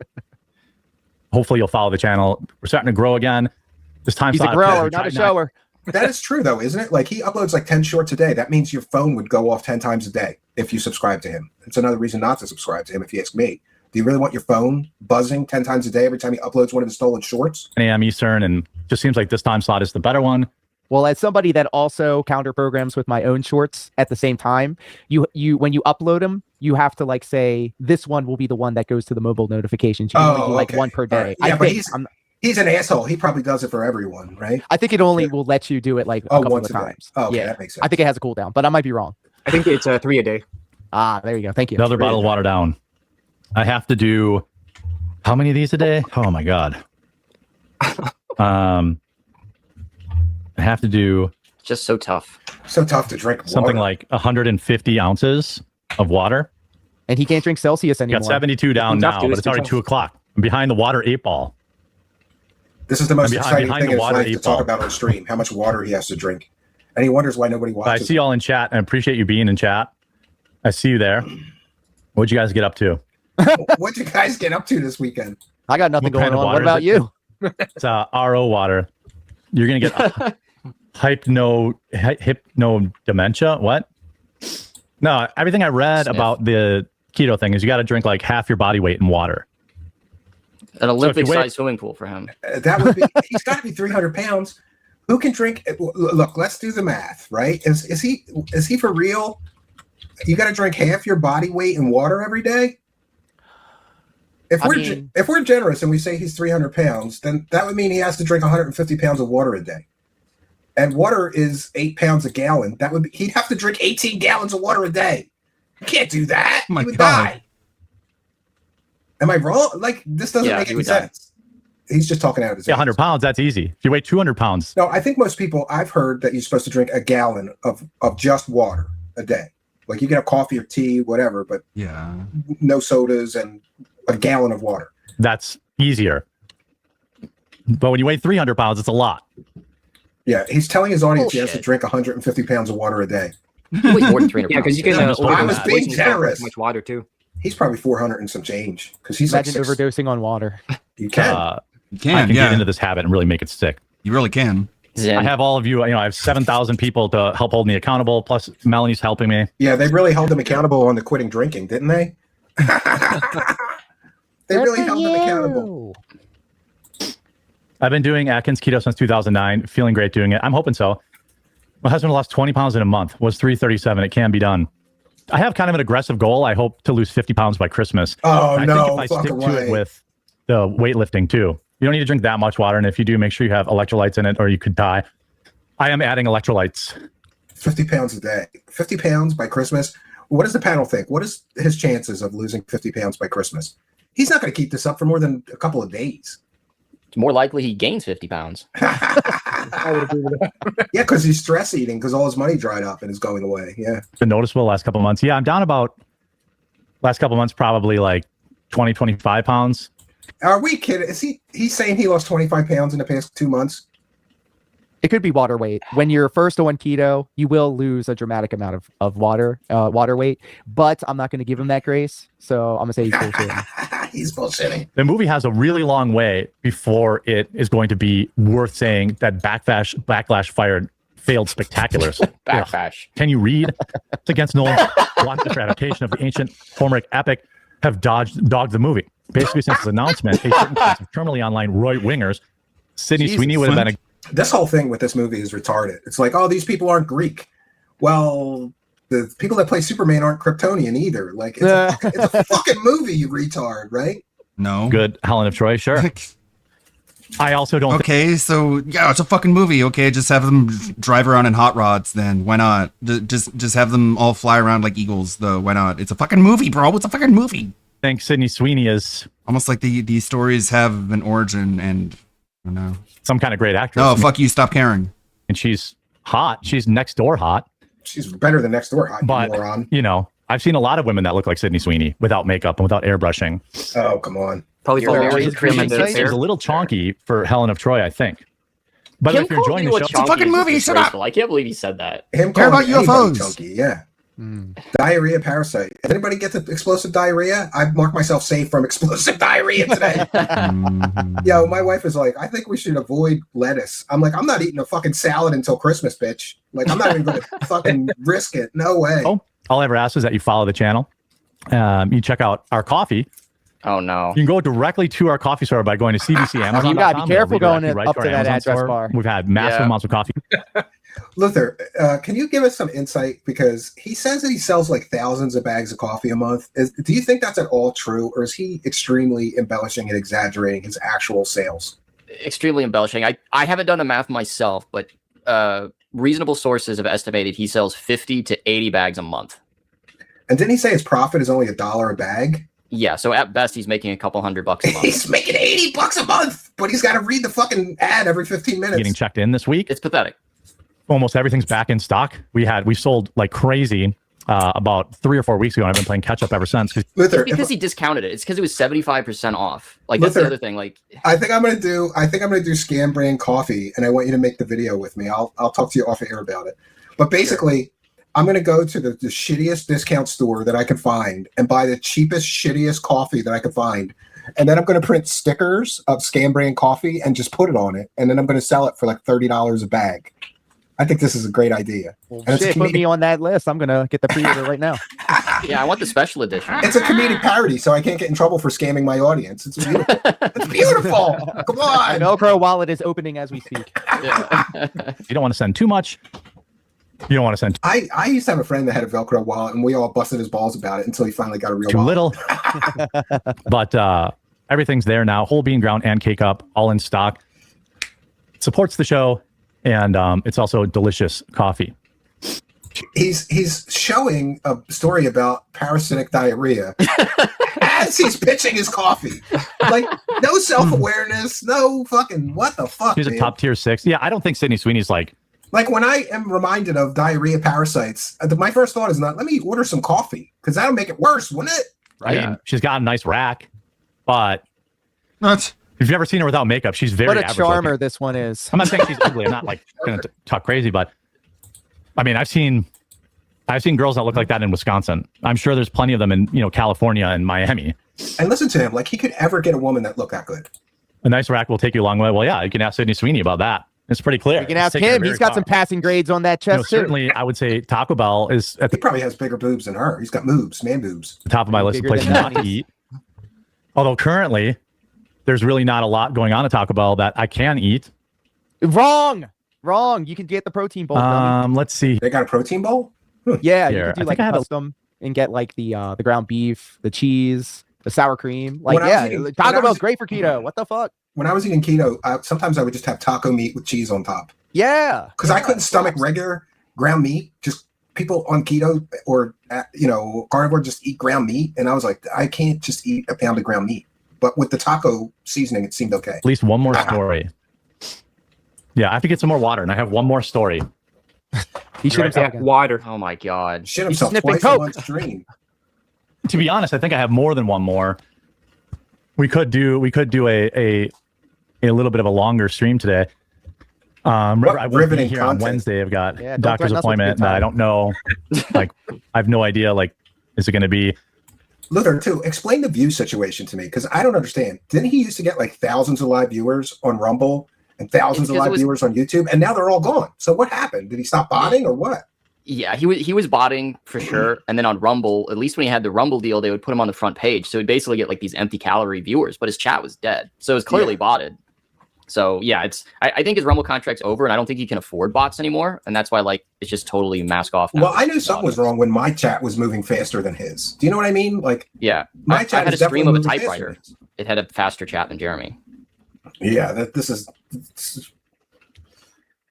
hopefully you'll follow the channel. We're starting to grow again. This time He's a slot, grower, we not a tried shower. That is true, though, isn't it? Like, he uploads like 10 shorts a day. That means your phone would go off 10 times a day if you subscribe to him. It's another reason not to subscribe to him, if you ask me. Do you really want your phone buzzing 10 times a day every time he uploads one of his stolen shorts? 10 a.m. Eastern, and just seems like this time slot is the better one. Well, as somebody that also counter programs with my own shorts at the same time, you when you upload them, you have to like say this one will be the one that goes to the mobile notifications. You can only do like one per day. Yeah, I but think, he's an asshole. He probably does it for everyone, right? I think it only will let you do it like a couple once of a day. times. Oh, okay, yeah, that makes sense. I think it has a cooldown, but I might be wrong. I think it's 3 a day. Ah, there you go. Thank you. Another bottle of water down. I have to do how many of these a day? Oh my god. I have to do just so tough. So tough to drink something like 150 ounces of water. And he can't drink Celsius anymore. Got 72 down It's tough, now, dude. but it's already 2 o'clock. I'm behind the water 8 ball. This is the most I'm exciting behind thing the in his water life to 8 talk ball. about on stream, how much water he has to drink. And he wonders why nobody I watches. see y'all in chat and appreciate you being in chat. I see you there. What'd you guys get up to? What'd you guys get up to this weekend? I got nothing What kind going of on. water What is about it? you? It's RO water. You're gonna get hypno dementia. What? No, everything I read about the keto thing is you got to drink like half your body weight in water. An Olympic-sized swimming pool for him. That would be. He's got to be 300 pounds. Who can drink? Look, let's do the math, right? Is he for real? You got to drink half your body weight in water every day. If we're generous and we say he's 300 pounds, then that would mean he has to drink 150 pounds of water a day. And water is 8 pounds a gallon. That would be, he'd have to drink 18 gallons of water a day. You can't do that. Oh my He would God. die. Am I wrong? Like, this doesn't Yeah, make he any would die. sense. He's just talking out of his Yeah, ass. 100 pounds. That's easy. If you weigh 200 pounds, No, I think most people, I've heard that you're supposed to drink a gallon of just water a day. Like you can have coffee or tea, whatever, but yeah, no sodas and a gallon of water. that's easier. But when you weigh 300 pounds, it's a lot. Yeah, he's telling his audience he has to Bullshit. drink 150 pounds of water a day. Wait, more than 300 Yeah, because you can. I was overdose being poison generous. with much water too. He's probably 400 and some change because he's Imagine like six. overdosing on water. You can. you I can. can Yeah, get into this habit and really make it stick. you really can. I have all of you. I have 7,000 people to help hold me accountable. Plus, Melanie's helping me. Yeah, they really held him accountable on the quitting drinking, didn't they? They really held him accountable. I've been doing Atkins keto since 2009. Feeling great doing it. I'm hoping so. My husband lost 20 pounds in a month. Was 337. It can be done. I have kind of an aggressive goal. I hope to lose 50 pounds by Christmas. Oh, I no, think if I fuck stick to away. it with the weightlifting too. You don't need to drink that much water, and if you do, make sure you have electrolytes in it, or you could die. I am adding electrolytes. 50 pounds a day. 50 pounds by Christmas. What does the panel think? What is his chances of losing 50 pounds by Christmas? He's not going to keep this up for more than a couple of days. It's more likely he gains 50 pounds. I would agree with that. Yeah, because he's stress eating because all his money dried up and is going away. Yeah. It's been noticeable last couple of months. Yeah, I'm down about last couple of months, probably like 20, 25 pounds. Are we kidding? Is he's saying he lost 25 pounds in the past 2 months? It could be water weight. When you're first on keto, you will lose a dramatic amount of water weight. But I'm not going to give him that grace, so I'm gonna say he's bullshitting. He's bullshitting. The movie has a really long way before it is going to be worth saying that Backlash fired failed spectaculars. Backlash. Can you read? It's against Nolan's blockbuster adaptation of the ancient Homeric epic have dogged the movie. Basically, since its announcement, a certain class of terminally online right-wingers, Sydney Jesus. Sweeney would have been a This whole thing with this movie is retarded. It's like, oh, these people aren't Greek. Well, the people that play Superman aren't Kryptonian either. Like, it's a fucking movie, you retard, right? No. good Helen of Troy. Sure. I also don't think Okay, so yeah, it's a fucking movie. Okay, just have them drive around in hot rods. Then why not? Just have them all fly around like eagles. Though why not? It's a fucking movie, bro. It's a fucking movie. Sydney Sweeney is Almost like these stories have an origin, and I don't know. some kind of great actress. Oh, fuck you! Stop caring. And she's hot. She's next door hot. She's better than next door, hot, you But moron. you know, I've seen a lot of women that look like Sydney Sweeney without makeup and without airbrushing. Oh, come on. Probably You're for always Mary creating Cream and this the She's a little chonky for Helen of Troy, I think. But if you're enjoying the show, It's a fucking movie, shut up. I can't believe he said that. Him Care calling about anybody UFOs. chunky, yeah. Diarrhea parasite. Did anybody get the explosive diarrhea? I've marked myself safe from explosive diarrhea today. Yo, my wife is like, I think we should avoid lettuce. I'm like, I'm not eating a fucking salad until Christmas, bitch. Like, I'm not even going to fucking risk it. No way. all I ever ask is that you follow the channel. You check out our coffee. Oh no! You can go directly to our coffee store by going to CBCAmazon.com. You gotta be careful going right up to that Amazon address store. bar. We've had massive amounts of coffee. Luther, can you give us some insight? Because he says that he sells like thousands of bags of coffee a month. Do you think that's at all true, or is he extremely embellishing and exaggerating his actual sales? Extremely embellishing. I haven't done the math myself, but reasonable sources have estimated he sells 50 to 80 bags a month. And didn't he say his profit is only $1 a bag? Yeah, so at best he's making a couple $100 a month. He's making $80 a month, but he's got to read the fucking ad every 15 minutes. Getting checked in this week. It's pathetic. Almost everything's back in stock. We sold like crazy about 3 or 4 weeks ago, and I've been playing catch up ever since. Luther, it's because he discounted it. It's because it was 75% off. Like that's Luther, the other thing. Like I think I'm gonna do Scam Brand Coffee, and I want you to make the video with me. I'll talk to you off air about it. But basically, I'm going to go to the shittiest discount store that I can find and buy the cheapest, shittiest coffee that I can find. And then I'm going to print stickers of Scam Brand Coffee and just put it on it. And then I'm going to sell it for like $30 a bag. I think this is a great idea. Well, shit, put me on that list. I'm going to get the pre-order right now. Yeah, I want the special edition. It's a comedic parody, so I can't get in trouble for scamming my audience. It's beautiful. It's beautiful. Come on. My Velcro wallet is opening as we speak. You don't want to send too much. You don't want to send I used to have a friend that had a Velcro wallet, and we all busted his balls about it until he finally got a real too wallet. little. But everything's there now. Whole bean ground and K-Cup, all in stock. Supports the show, and it's also delicious coffee. He's showing a story about parasitic diarrhea as he's pitching his coffee. Like, no self-awareness, no fucking what the fuck. He's a top tier 6. Yeah, I don't think Sydney Sweeney's like when I am reminded of diarrhea parasites, my first thought is not, let me order some coffee, because that'll make it worse, wouldn't it? Right. Yeah. She's got a nice rack, but if you've never seen her without makeup, she's very what a average charmer looking. this one is. I'm not saying she's ugly. I'm not like going to talk crazy, but I mean, I've seen girls that look like that in Wisconsin. I'm sure there's plenty of them in California and Miami. And listen to him, like he could ever get a woman that looked that good. A nice rack will take you a long way. Well, yeah, you can ask Sydney Sweeney about that. It's pretty clear. You can ask him. He's got some passing grades on that chest too. Certainly, I would say Taco Bell is at He probably has bigger boobs than her. He's got moobs, man boobs. the top of my list of Bigger places than not to eat. Although currently, there's really not a lot going on at Taco Bell that I can eat. Wrong. You can get the protein bowl. Let's see. They got a protein bowl? Yeah, Here, you can I do like think I have a- custom and get like the ground beef, the cheese, the sour cream. Like When I was yeah, eating- when Taco I Bell's was- great for keto. What the fuck? When I was eating keto, sometimes I would just have taco meat with cheese on top. Yeah, Because I couldn't stomach regular ground meat. Just people on keto or carnivore just eat ground meat, and I was like, I can't just eat a pound of ground meat. But with the taco seasoning, it seemed okay. At least one more story. Yeah, I have to get some more water, and I have one more story. He should have Yeah, water. Oh my god. Shit himself sniffing twice coke. in one stream. To be honest, I think I have more than one more. We could do a little bit of a longer stream today. I won't be riveting here on content. Wednesday. I've got Yeah, don't doctor's threaten us with a good appointment that I time. don't know. Like, I have no idea. Like, is it going to be? Luther, too, explain the view situation to me, because I don't understand. Didn't he used to get like thousands of live viewers on Rumble and thousands It's of 'cause live it was- viewers on YouTube, and now they're all gone? So what happened? Did he stop botting or what? Yeah, he was botting for sure. And then on Rumble, at least when he had the Rumble deal, they would put him on the front page. So he'd basically get like these empty calorie viewers, but his chat was dead. So it was clearly botted. So yeah, I think his Rumble contract's over, and I don't think he can afford bots anymore. And that's why like it's just totally mask off now. Well, I knew something was wrong when my chat was moving faster than his. Do you know what I mean? Like, Yeah. my I chat had a is stream of a definitely moving typewriter. faster. It had a faster chat than Jeremy. Yeah, this is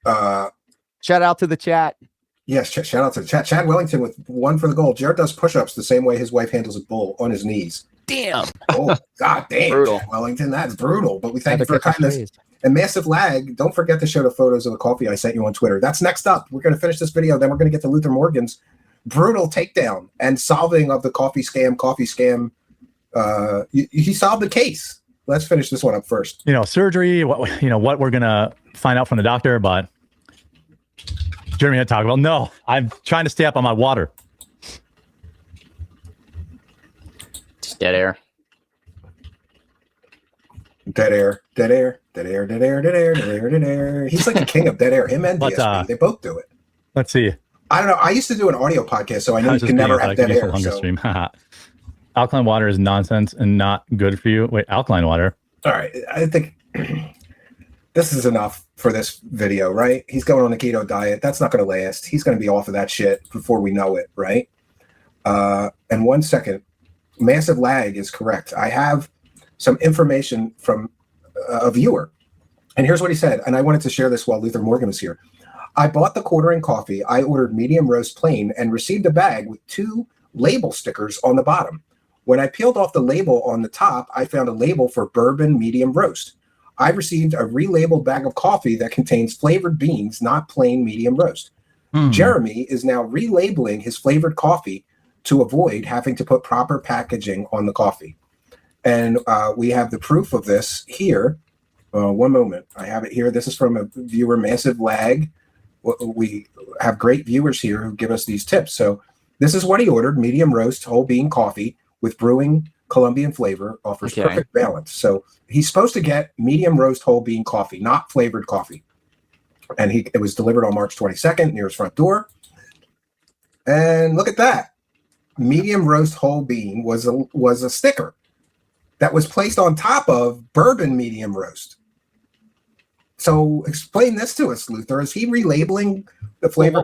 Shout out to the chat. yes. Shout out to chat. Chad Wellington with 1 for the goal. Jared does push-ups the same way his wife handles a bull, on his knees. Damn. Oh, god damn, Brutal. Chad Wellington, that's brutal. But we thank you for your Had to catch his kindness. phrase. And massive lag. Don't forget to show the photos of the coffee I sent you on Twitter. That's next up. We're going to finish this video. Then we're going to get to Luther Morgan's brutal takedown and solving of the coffee scam. He solved the case. Let's finish this one up first. Surgery. What we're gonna find out from the doctor, but Jeremy had talked about. No, I'm trying to stay up on my water. Just dead air. Dead air, dead air, dead air, dead air, dead air, dead air, dead air. He's like the king of dead air. Him and But, DSP, they both do it. Let's see. I don't know. I used to do an audio podcast, so I know you How's can this never being? have dead Useful air. hunger So. stream. alkaline water is nonsense and not good for you. Wait, alkaline water? All right, I think this is enough for this video, right? He's going on a keto diet. That's not going to last. He's going to be off of that shit before we know it, right? And 1 second, massive lag is correct. I have some information from a viewer, and here's what he said. And I wanted to share this while Luther Morgan was here. I bought the quartering coffee. I ordered medium roast plain and received a bag with 2 label stickers on the bottom. When I peeled off the label on the top, I found a label for bourbon medium roast. I received a relabeled bag of coffee that contains flavored beans, not plain medium roast. Jeremy is now relabeling his flavored coffee to avoid having to put proper packaging on the coffee. And we have the proof of this here. 1 moment. I have it here. This is from a viewer, Massive Lag. We have great viewers here who give us these tips. So this is what he ordered: medium roast whole bean coffee with brewing Colombian flavor, offers perfect balance. So he's supposed to get medium roast whole bean coffee, not flavored coffee. And it was delivered on March 22nd near his front door. And look at that. Medium roast whole bean was a sticker that was placed on top of bourbon medium roast. So explain this to us, Luther. Is he relabeling the flavor?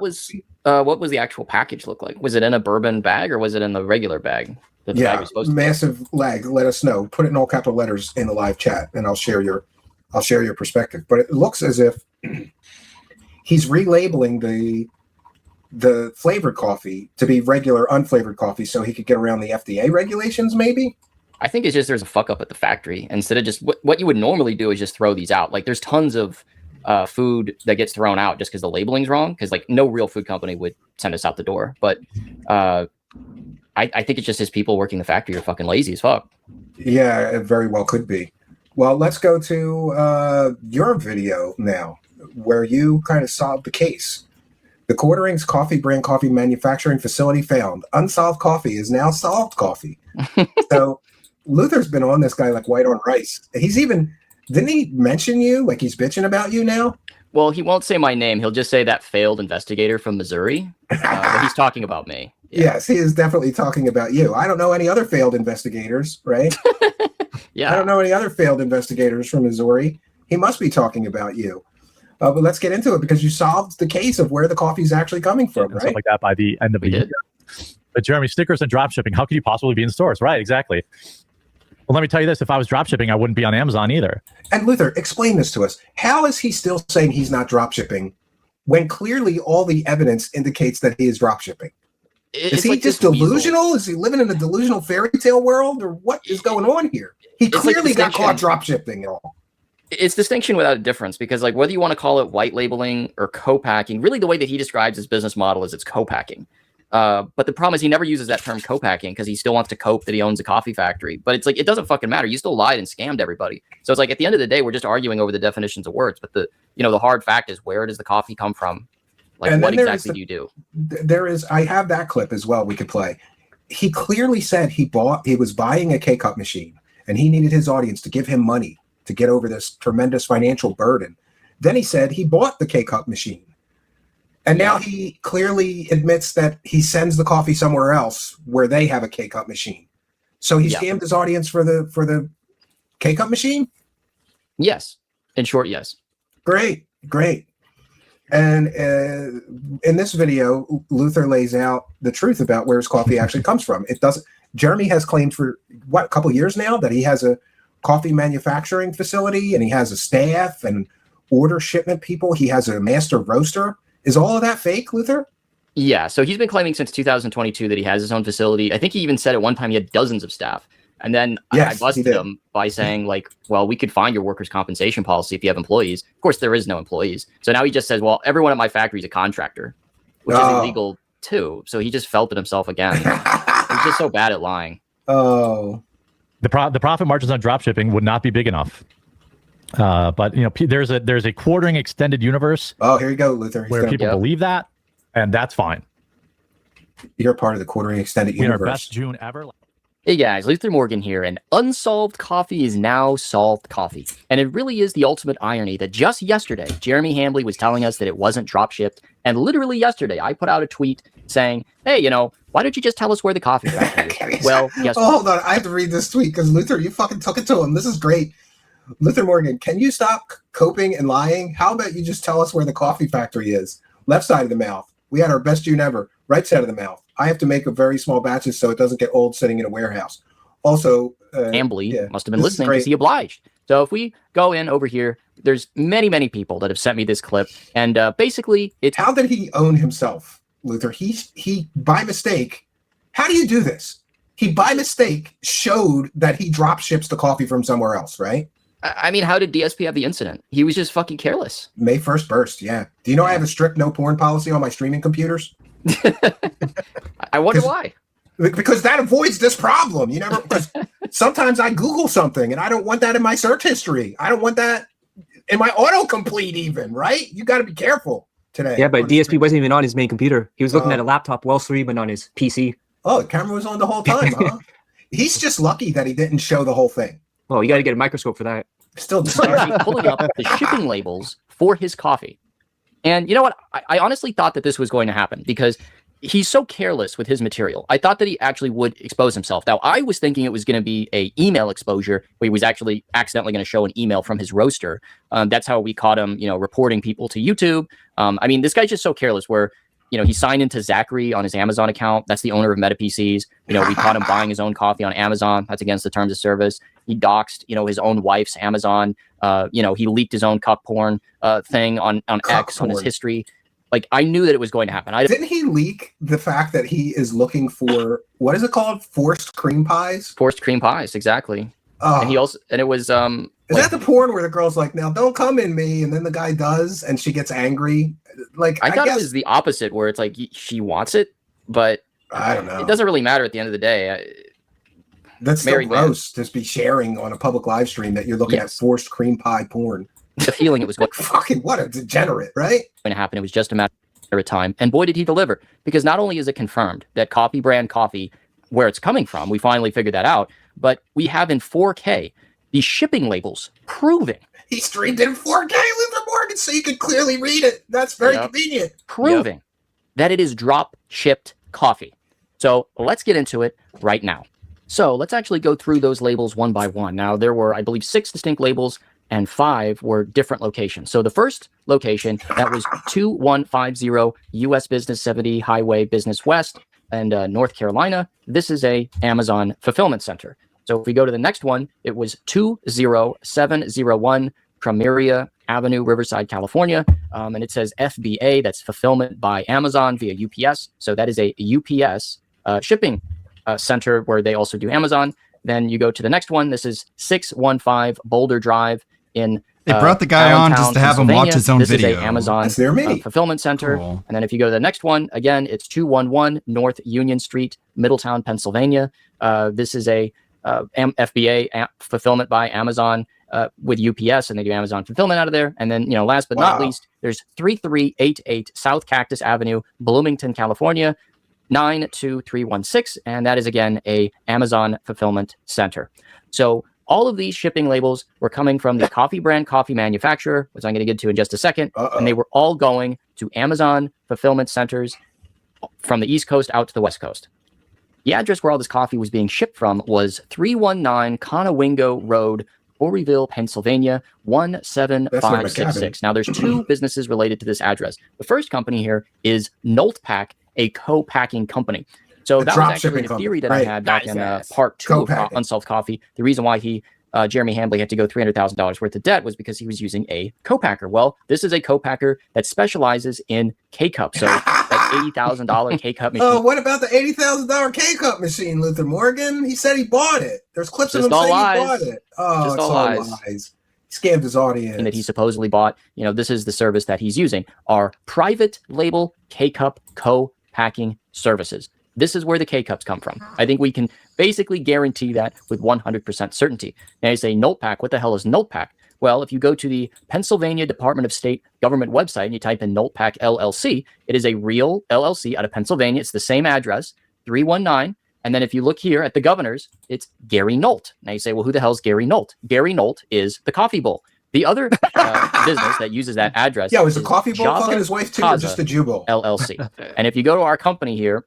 Well, what was the actual package look like? Was it in a bourbon bag or was it in the regular bag? That the bag was supposed to Massive Lag. Let us know. Put it in all capital letters in the live chat, and I'll share your perspective. But it looks as if he's relabeling the flavored coffee to be regular unflavored coffee, so he could get around the FDA regulations, maybe. I think it's just there's a fuck up at the factory. Instead of just what you would normally do is just throw these out. Like there's tons of food that gets thrown out just because the labeling's wrong. Because like no real food company would send us out the door. But I think it's just his people working the factory are fucking lazy as fuck. Yeah, it very well could be. Well, let's go to your video now, where you kind of solved the case. The Quartering's coffee brand coffee manufacturing facility found unsolved coffee is now solved coffee. So Luther's been on this guy like white on rice. Didn't he mention you? Like he's bitching about you now? Well, he won't say my name. He'll just say that failed investigator from Missouri. But he's talking about me. Yes, he is definitely talking about you. I don't know any other failed investigators, right? Yeah. I don't know any other failed investigators from Missouri. He must be talking about you. But let's get into it because you solved the case of where the coffee is actually coming from, right? Stuff like that by the end of the year. But Jeremy, stickers and drop shipping, how could you possibly be in stores? Right, exactly. Well, let me tell you this. If I was drop shipping, I wouldn't be on Amazon either. And Luther, explain this to us. How is he still saying he's not drop shipping when clearly all the evidence indicates that he is drop shipping? Is he like just delusional? Is he living in a delusional fairy tale world? Or what is going on here? He clearly got caught drop shipping at all. It's distinction without a difference because like whether you want to call it white labeling or co-packing, really the way that he describes his business model is it's co-packing. But the problem is he never uses that term co-packing because he still wants to cope that he owns a coffee factory. But it's like, it doesn't fucking matter. You still lied and scammed everybody. So it's like, at the end of the day, we're just arguing over the definitions of words. But the hard fact is, where does the coffee come from? Like, and what exactly do you do? I have that clip as well we could play. He clearly said he was buying a K-Cup machine and he needed his audience to give him money to get over this tremendous financial burden. Then he said he bought the K-Cup machine. And now he clearly admits that he sends the coffee somewhere else where they have a K-Cup machine. So he scammed his audience for the K-Cup machine? Yes. In short, yes. Great. And in this video, Luther lays out the truth about where his coffee actually comes from. Jeremy has claimed for a couple of years now that he has a coffee manufacturing facility and he has a staff and order shipment people. He has a master roaster. Is all of that fake, Luther? Yeah. So he's been claiming since 2022 that he has his own facility. I think he even said at one time he had dozens of staff. And then I busted him by saying, like, well, we could find your workers' compensation policy if you have employees. Of course, there is no employees. So now he just says, well, everyone at my factory is a contractor, which is illegal too. So he just felt it himself again. He's just so bad at lying. Oh. The profit margins on dropshipping would not be big enough. But there's a quartering extended universe. Oh, here you go, Luther. Where people believe that, and that's fine. You're part of the quartering extended universe. Our best June ever. Hey guys, Luther Morgan here, and unsolved coffee is now solved coffee. And it really is the ultimate irony that just yesterday, Jeremy Hambley was telling us that it wasn't drop shipped, and literally yesterday, I put out a tweet saying, hey, why don't you just tell us where the coffee factory is? Well, guess what? Hold on, I have to read this tweet because Luther, you fucking took it to him. This is great. Luther Morgan, can you stop coping and lying? How about you just tell us where the coffee factory is? Left side of the mouth. We had our best June ever. Right side of the mouth. I have to make a very small batches so it doesn't get old sitting in a warehouse. Also, Hambley must have been listening because he obliged. So if we go in over here, there's many, many people that have sent me this clip, and basically, it's how did he own himself, Luther? He by mistake. How do you do this? He by mistake showed that he drop ships the coffee from somewhere else, right? I mean, how did DSP have the incident? He was just fucking careless. May 1st burst, yeah. Do you know I have a strict no porn policy on my streaming computers? I wonder why. Because that avoids this problem. Because sometimes I Google something and I don't want that in my search history. I don't want that in my autocomplete even, right? You got to be careful today. Yeah, but DSP wasn't even on his main computer. He was looking at a laptop well streaming on his PC. Oh, the camera was on the whole time, huh? He's just lucky that he didn't show the whole thing. Oh, you got to get a microscope for that. Still pulling up the shipping labels for his coffee. And you know what? I honestly thought that this was going to happen because he's so careless with his material. I thought that he actually would expose himself. Now, I was thinking it was going to be a email exposure where he was actually accidentally going to show an email from his roaster. That's how we caught him, reporting people to YouTube. I mean, this guy's just so careless where, he signed into Zachary on his Amazon account. That's the owner of Meta PCs. We caught him buying his own coffee on Amazon. That's against the terms of service. He doxed, his own wife's Amazon. He leaked his own cup porn thing on X on his history. Like, I knew that it was going to happen. Didn't he leak the fact that he is looking for, what is it called? Forced cream pies? Forced cream pies, exactly. And it was... Is that the porn where the girl's like, now don't come in me, and then the guy does, and she gets angry? Like, I thought it was the opposite, where it's like she wants it, but I don't know. It doesn't really matter at the end of the day. That's so gross to be sharing on a public live stream that you're looking at forced cream pie porn. The feeling it was going fucking what a degenerate, right? Going to happen. It was just a matter of time, and boy did he deliver! Because not only is it confirmed that Coffee Brand Coffee, where it's coming from, we finally figured that out, but we have in 4K the shipping labels proving. He streamed it in 4K, Luther Morgan, so you could clearly read it. That's very convenient. Proving that it is drop shipped coffee. So let's get into it right now. So let's actually go through those labels one by one. Now, there were, I believe, 6 distinct labels and 5 were different locations. So the first location, that was 2150 US Business 70 Highway Business West and North Carolina. This is a Amazon fulfillment center. So if we go to the next one, it was 20701 Crameria Avenue, Riverside, California. And it says FBA, that's Fulfillment by Amazon via UPS. So that is a UPS shipping center where they also do Amazon. Then you go to the next one. This is 615 Boulder Drive in They brought the guy on just to have him watch his own video. This is a Amazon fulfillment center. Cool. And then if you go to the next one, again, it's 211 North Union Street, Middletown, Pennsylvania. This is a FBA fulfillment by Amazon with UPS, and they do Amazon fulfillment out of there. And then, last but not least, there's 3388 South Cactus Avenue, Bloomington, California, 92316. And that is, again, a Amazon fulfillment center. So all of these shipping labels were coming from the Coffee Brand Coffee manufacturer, which I'm going to get to in just a second. And they were all going to Amazon fulfillment centers from the East Coast out to the West Coast. The address where all this coffee was being shipped from was 319 Conowingo Road, Horryville, Pennsylvania, 17566. Now, there's 2 businesses related to this address. The first company here is Noltpack, a co-packing company. So that was actually the theory that I had back in part 2 of Unsolved Coffee. The reason why Jeremy Hambley had to go $300,000 worth of debt was because he was using a co-packer. Well, this is a co-packer that specializes in K-Cup. So that $80,000 K-Cup machine. Oh, what about the $80,000 K-Cup machine, Luther Morgan? He said he bought it. There's clips of him saying he bought it. Oh, just it's all lies. He scammed his audience. And that he supposedly bought. This is the service that he's using. Our private label K-Cup co-packing services. This is where the K-Cups come from. I think we can basically guarantee that with 100% certainty. Now you say Noltpack, what the hell is Noltpack? Well, if you go to the Pennsylvania Department of State government website and you type in Noltpack LLC, it is a real LLC out of Pennsylvania. It's the same address, 319, And then if you look here at the governors, it's Gary Nolt. Now you say, well, who the hell's Gary Nolt? Gary Nolt is the coffee bowl. The other business that uses that address, Yeah, was the coffee bowl fucking his wife too, or just the Jew bowl? LLC. And if you go to our company here,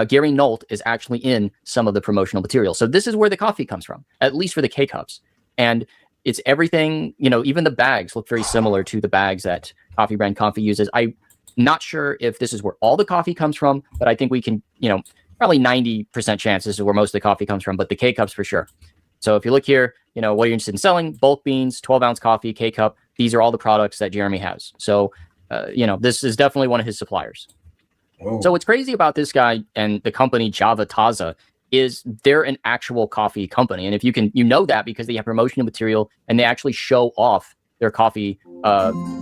Gary Nolt is actually in some of the promotional material. So this is where the coffee comes from, at least for the K-Cups. And it's everything, you know, even the bags look very similar to the bags that Coffee Brand Coffee uses. I'm not sure if this is where all the coffee comes from, but I think we can, you know, probably 90% chance this is where most of the coffee comes from, but the K-Cups for sure. So if you look here, you know, what you're interested in selling, bulk beans, 12-ounce coffee, K-Cup, these are all the products that Jeremy has. So, you know, this is definitely one of his suppliers. Whoa. So what's crazy about this guy and the company Java Taza is they're an actual coffee company. And if you can, you know that because they have promotional material and they actually show off their coffee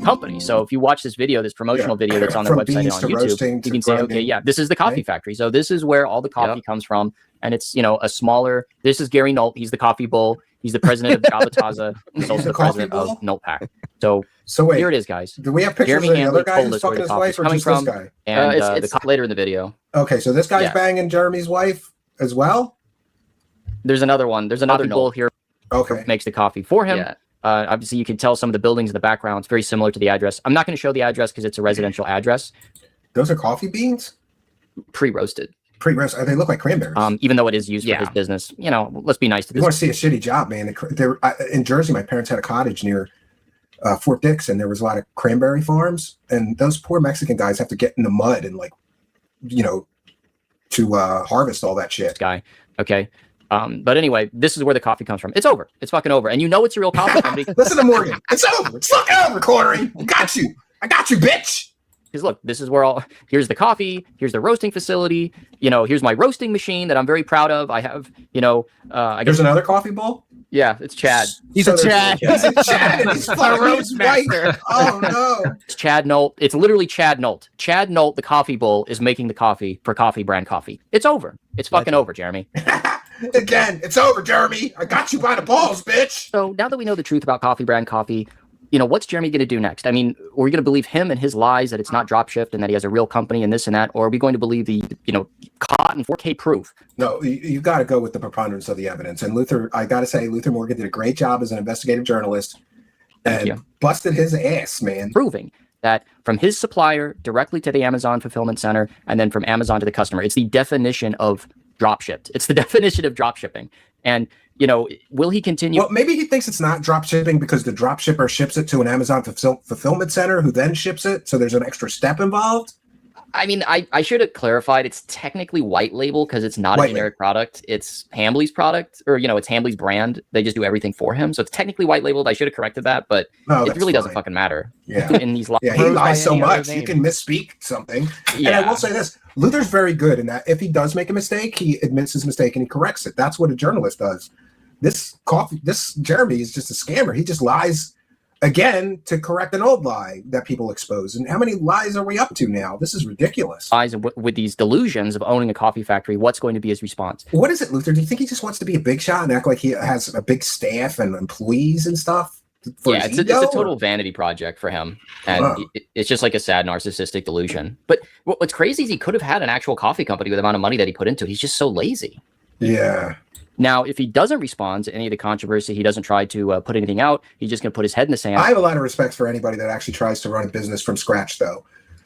company. So if you watch this video, this promotional video that's on their From website and beans on to YouTube, roasting you to can say, okay, grinding. yeah, this is the coffee factory. So this is where all the coffee comes from. And it's, you know, a smaller, this is Gary Nolt. He's the coffee bowl. He's the president of Java Taza. He's also the president of Notpack. So wait, here it is, guys. Do we have pictures Jeremy of the Handley other guy told who's us where fucking the his coffee's wife, or coming just this from, guy? And it's later in the video. Okay, so this guy's Yeah. banging Jeremy's wife as well? There's another one. There's another bowl here. Okay. Makes the coffee for him. Obviously, you can tell some of the buildings in the background. It's very similar to the address. I'm not going to show the address because it's a residential address. Those are coffee beans? Pre-roasted. Pre-roasted. They look like cranberries. Even though it is used for his business. You know, let's be nice to You want this. to see a shitty job, man. In Jersey, my parents had a cottage near Fort Dix, and there was a lot of cranberry farms. And those poor Mexican guys have to get in the mud and, like, you know, to harvest all that shit. Guy. Okay. But anyway, this is where the coffee comes from. It's over. It's fucking over. And you know it's a real coffee company. Listen to Morgan. It's over. It's fucking over, Corey. I got you. I got you, bitch. Because look, this is where here's the coffee, here's the roasting facility, you know, here's my roasting machine that I'm very proud of. I have, you know, There's another coffee bowl? Yeah, it's Chad. He's a Chad. He's a Chad. And he's fucking his wife. Oh, no. It's Chad Nolt. It's literally Chad Nolt. Chad Nolt, the coffee bowl, is making the coffee for Coffee Brand Coffee. It's over. It's fucking over, Jeremy. Again, it's over, Jeremy. I got you by the balls, bitch. So now that we know the truth about Coffee Brand Coffee, you know, what's Jeremy going to do next? I mean, are we going to believe him and his lies that it's not dropshipped and that he has a real company and this and that? Or are we going to believe the, you know, caught in 4K proof? No, you got to go with the preponderance of the evidence. And Luther, I got to say, Luther Morgan did a great job as an investigative journalist and busted his ass, man. Proving that from his supplier directly to the Amazon fulfillment center and then from Amazon to the customer. It's the definition of dropshipped. It's the definition of dropshipping. And, you know, will he continue? Well, maybe he thinks it's not drop shipping because the drop shipper ships it to an Amazon fulfillment center who then ships it. So there's an extra step involved. I mean, I should have clarified. It's technically white label because it's not a generic product. It's Hambly's product, or, you know, it's Hambly's brand. They just do everything for him. So it's technically white labeled. I should have corrected that, but it really doesn't fucking matter. Yeah. In these Yeah, he lies so much. He can misspeak something. Yeah. And I will say this, Luther's very good in that if he does make a mistake, he admits his mistake and he corrects it. That's what a journalist does. This Jeremy is just a scammer. He just lies again to correct an old lie that people expose. And how many lies are we up to now? This is ridiculous. Lies with these delusions of owning a coffee factory. What's going to be his response? What is it, Luther? Do you think he just wants to be a big shot and act like he has a big staff and employees and stuff? Yeah, it's a total vanity project for him. And it's just like a sad narcissistic delusion. But what's crazy is he could have had an actual coffee company with the amount of money that he put into it. He's just so lazy. Yeah. Now, if he doesn't respond to any of the controversy, he doesn't try to put anything out, he's just going to put his head in the sand. I have a lot of respect for anybody that actually tries to run a business from scratch, though,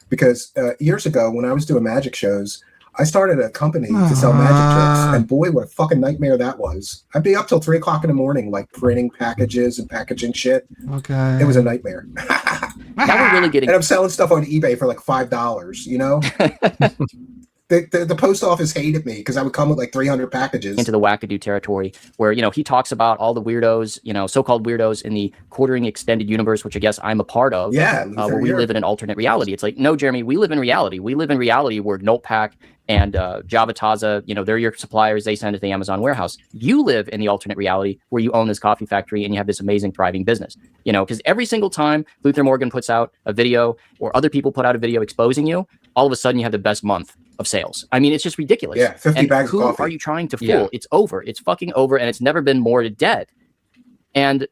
because years ago when I was doing magic shows, I started a company to sell magic tricks, and boy, what a fucking nightmare that was. I'd be up till 3 o'clock in the morning, like printing packages and packaging shit. Okay. It was a nightmare. Now we're really getting. And I'm selling stuff on eBay for like $5, you know? The post office hated me because I would come with like 300 packages. Into the wackadoo territory where, you know, he talks about all the weirdos, you know, so-called weirdos in the quartering extended universe, which I guess I'm a part of. Yeah. Where we live in an alternate reality. It's like, no, Jeremy, we live in reality. We live in reality where Notpack and Java Taza, you know, they're your suppliers. They send it to the Amazon warehouse. You live in the alternate reality where you own this coffee factory and you have this amazing, thriving business. You know, because every single time Luther Morgan puts out a video or other people put out a video exposing you, all of a sudden you have the best month of sales. I mean, it's just ridiculous. Yeah, 50 and bags who of coffee. are you trying to fool? Yeah. It's over. It's fucking over, and it's never been more dead. And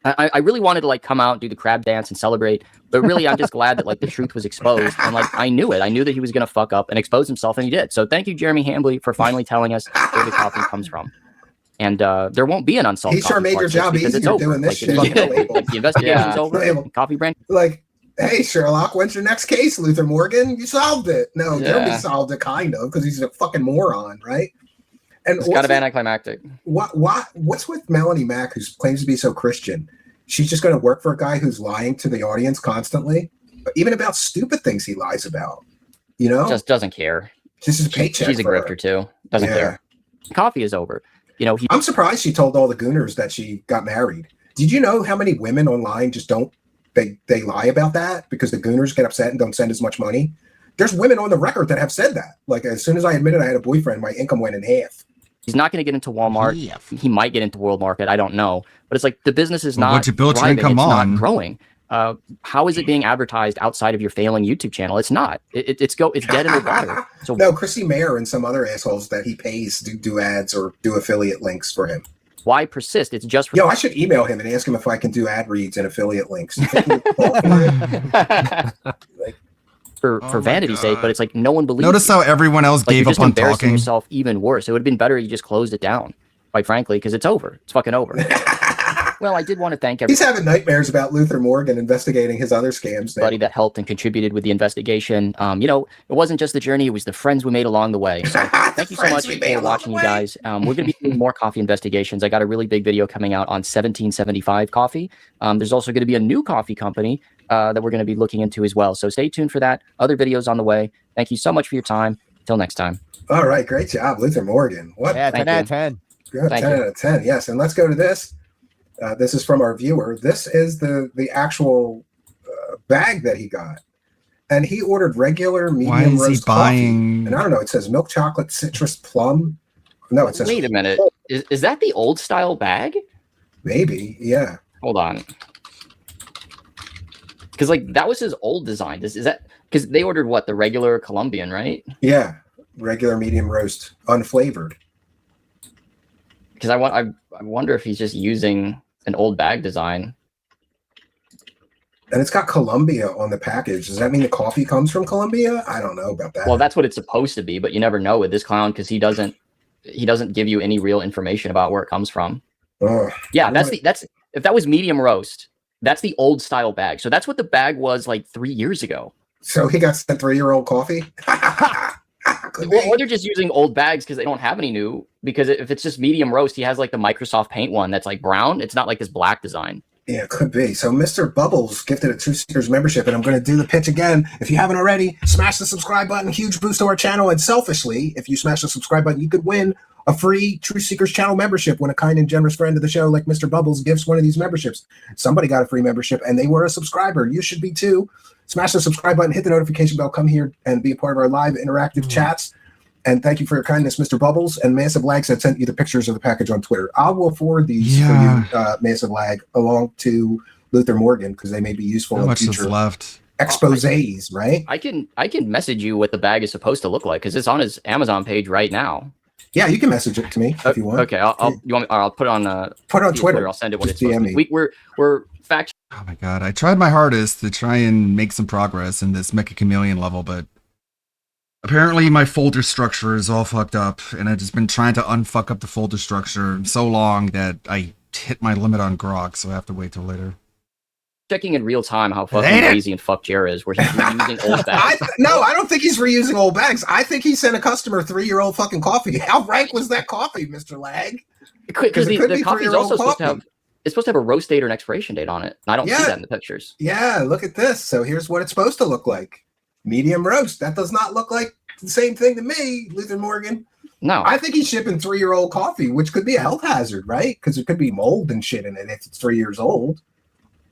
I really wanted to like come out and do the crab dance and celebrate, but really I'm just glad that like the truth was exposed, and like I knew it. I knew that he was gonna fuck up and expose himself, and he did. So thank you, Jeremy Hambley, for finally telling us where the coffee comes from. And there won't be an unsolved. He sure coffee made your part 6 job because it's easier over. doing this Like, shit. it's You know, fucking over. Like, the investigation's over. Label. Coffee brand. Like, hey, Sherlock, when's your next case, Luther Morgan? You solved it. No, Jeremy Yeah. solved it, kind of, because he's a fucking moron, right? And It's kind of anticlimactic. what's with Melanie Mack, who claims to be so Christian? She's just going to work for a guy who's lying to the audience constantly, but even about stupid things he lies about. You know, Just doesn't care. This is a paycheck. She's a for her. grifter too. Doesn't care. Coffee is over. You know, I'm surprised she told all the gooners that she got married. Did you know how many women online just don't they lie about that because the gooners get upset and don't send as much money? There's women on the record that have said that. Like, as soon as I admitted I had a boyfriend, my income went in half. He's not going to get into Walmart. He might get into World Market. I don't know. But it's like the business is Well, not what'd you build your thriving. income It's on? not growing. How is it being advertised outside of your failing YouTube channel? It's not. It's dead in the water. So No, Chrissy Mayer and some other assholes that he pays to do ads or do affiliate links for him. why persist? It's just for Yo, I should email him and ask him if I can do ad reads and affiliate links. for vanity's sake, but it's like no one believes. Notice you. how everyone else Like, gave you're up just on embarrassing talking. yourself even worse. It would have been better you just closed it down, quite frankly, because it's over. It's fucking over. Well, I did want to thank He's everybody having nightmares about Luther Morgan investigating his other scams. Now. that helped and contributed with the investigation. You know, it wasn't just the journey; it was the friends we made along the way. So thank you so much for watching, you guys. We're going to be doing more coffee investigations. I got a really big video coming out on 1775 coffee. There's also going to be a new coffee company that we're going to be looking into as well. So stay tuned for that. Other videos on the way. Thank you so much for your time. Till next time. All right, great job, Luther Morgan. What? Yeah, 10 Thank out you. of 10. Good, Thank 10 you. out of 10. Yes, and let's go to this. This is from our viewer. This is the actual bag that he got. And he ordered regular medium Why is he roast buying- coffee. And I don't know, it says milk chocolate citrus plum. No, it says Wait a minute. Is that the old style bag? maybe. Yeah. Hold on. Because like that was his old design. Is that because they ordered what, the regular Colombian, right? Yeah. Regular medium roast, unflavored. Because I wonder if he's just using an old bag design. And it's got Colombia on the package. Does that mean the coffee comes from Colombia? I don't know about that. Well, that's what it's supposed to be, but you never know with this clown because he doesn't give you any real information about where it comes from. Ugh. Yeah, that's if that was medium roast, that's the old style bag. So that's what the bag was like 3 years ago. So he got sent 3-year-old coffee? Or they're just using old bags because they don't have any new. Because if it's just medium roast, he has like the Microsoft Paint one that's like brown. It's not like this black design. Yeah, it could be. So Mr. Bubbles gifted a True Seekers membership, and I'm going to do the pitch again. If you haven't already, smash the subscribe button. Huge boost to our channel. And selfishly, if you smash the subscribe button, you could win a free True Seekers channel membership when a kind and generous friend of the show like Mr. Bubbles gives one of these memberships. Somebody got a free membership, and they were a subscriber. You should be too. Smash the subscribe button, hit the notification bell, come here and be a part of our live interactive chats. And thank you for your kindness, Mr. Bubbles. And Massive Lag said sent you the pictures of the package on Twitter. I will forward these for you, Massive Lag, along to Luther Morgan because they may be useful How in much is future left? exposés, right? I can message you what the bag is supposed to look like because it's on his Amazon page right now. Yeah, you can message it to me if you want. Okay, I'll put it on Put it on Twitter. I'll send it what Just it's supposed DM to me. be. We're fact. Oh my god, I tried my hardest to try and make some progress in this Mecha Chameleon level, but apparently my folder structure is all fucked up, and I've just been trying to unfuck up the folder structure so long that I hit my limit on Grok, so I have to wait till later. Checking in real time how fucking Ain't it? lazy and fuck Jer is, where he's reusing old bags. No, I don't think he's reusing old bags. I think he sent a customer 3-year-old fucking coffee. How rank was that coffee, Mr. Lag? Because it could the be coffee is 3-year-old also supposed to coffee. have it's supposed to have a roast date or an expiration date on it. And I don't see Yeah. that in the pictures. Yeah, look at this. So here's what it's supposed to look like. Medium roast. That does not look like the same thing to me, Luther Morgan. No. I think he's shipping 3-year-old coffee, which could be a health hazard, right? Because it could be mold and shit in it if it's 3 years old.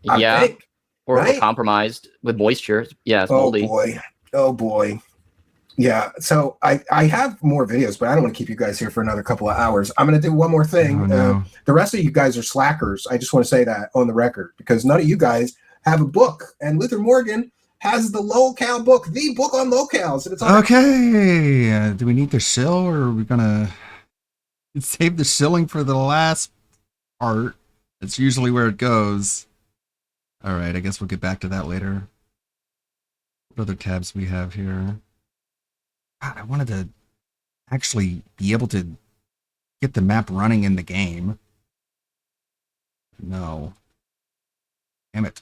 I Yeah. think, Or right? compromised with moisture. Yeah, it's Oh moldy. boy. Oh boy. Yeah. So I have more videos, but I don't want to keep you guys here for another couple of hours. I'm going to do one more thing. Oh, no. The rest of you guys are slackers. I just want to say that on the record because none of you guys have a book. And Luther Morgan has the locale book, the book on locales. And it's on Okay, do we need the shill, or are we gonna save the shilling for the last part? It's usually where it goes. All right, I guess we'll get back to that later. What other tabs we have here? God, I wanted to actually be able to get the map running in the game. No. Damn it.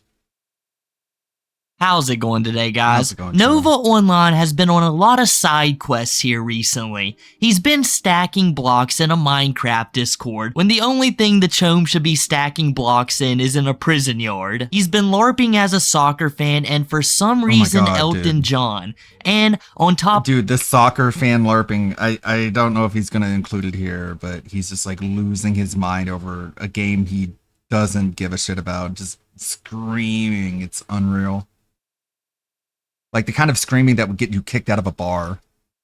How's it going today, guys? How's it going, Nova Online has been on a lot of side quests here recently. He's been stacking blocks in a Minecraft Discord, when the only thing the Chome should be stacking blocks in is in a prison yard. He's been LARPing as a soccer fan and for some reason God, Elton dude. John. And on top— Dude, this soccer fan LARPing, I don't know if he's going to include it here, but he's just like losing his mind over a game he doesn't give a shit about, just screaming. It's unreal. Like the kind of screaming that would get you kicked out of a bar.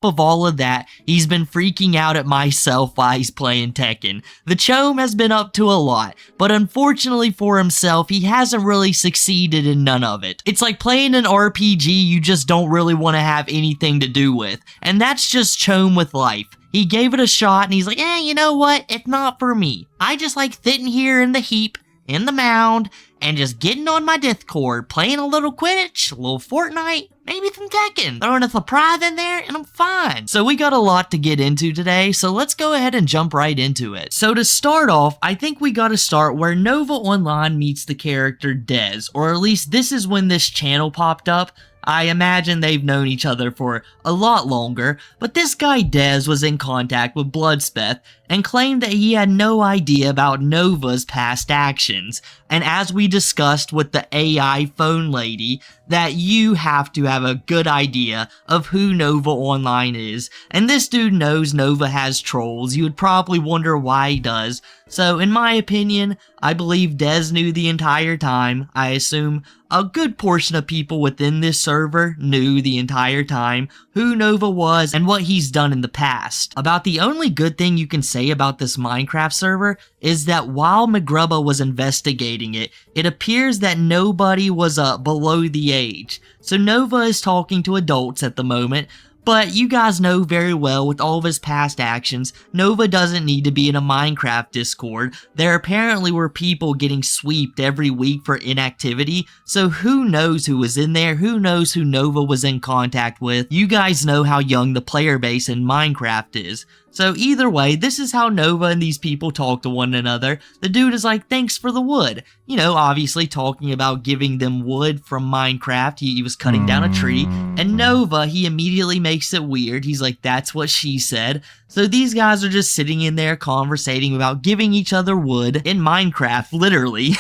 of all of that, he's been freaking out at myself while he's playing Tekken. The Chome has been up to a lot, but unfortunately for himself, he hasn't really succeeded in none of it. It's like playing an RPG you just don't really want to have anything to do with, and that's just Chome with life. He gave it a shot and he's like, you know what? It's not for me. I just like sitting here in the heap, in the mound, and just getting on my Discord, playing a little Quidditch, a little Fortnite, maybe some Tekken, throwing a surprise in there, and I'm fine. So we got a lot to get into today, so let's go ahead and jump right into it. So to start off, I think we gotta start where Nova Online meets the character Dez, or at least this is when this channel popped up. I imagine they've known each other for a lot longer, but this guy Dez was in contact with Bloodspeth and claimed that he had no idea about Nova's past actions. And as we discussed with the AI phone lady, that you have to have a good idea of who Nova Online is. And this dude knows Nova has trolls. You would probably wonder why he does. So in my opinion, I believe Dez knew the entire time. I assume a good portion of people within this server knew the entire time who Nova was and what he's done in the past. About the only good thing you can say about this Minecraft server is that while Magrubba was investigating it, it appears that nobody was below the age. So Nova is talking to adults at the moment, but you guys know very well with all of his past actions, Nova doesn't need to be in a Minecraft Discord. There apparently were people getting sweeped every week for inactivity, so who knows who was in there, who knows who Nova was in contact with. You guys know how young the player base in Minecraft is. So either way, this is how Nova and these people talk to one another. The dude is like, thanks for the wood. You know, obviously talking about giving them wood from Minecraft. He was cutting down a tree. And Nova, he immediately makes it weird. He's like, that's what she said. So these guys are just sitting in there conversating about giving each other wood in Minecraft, literally.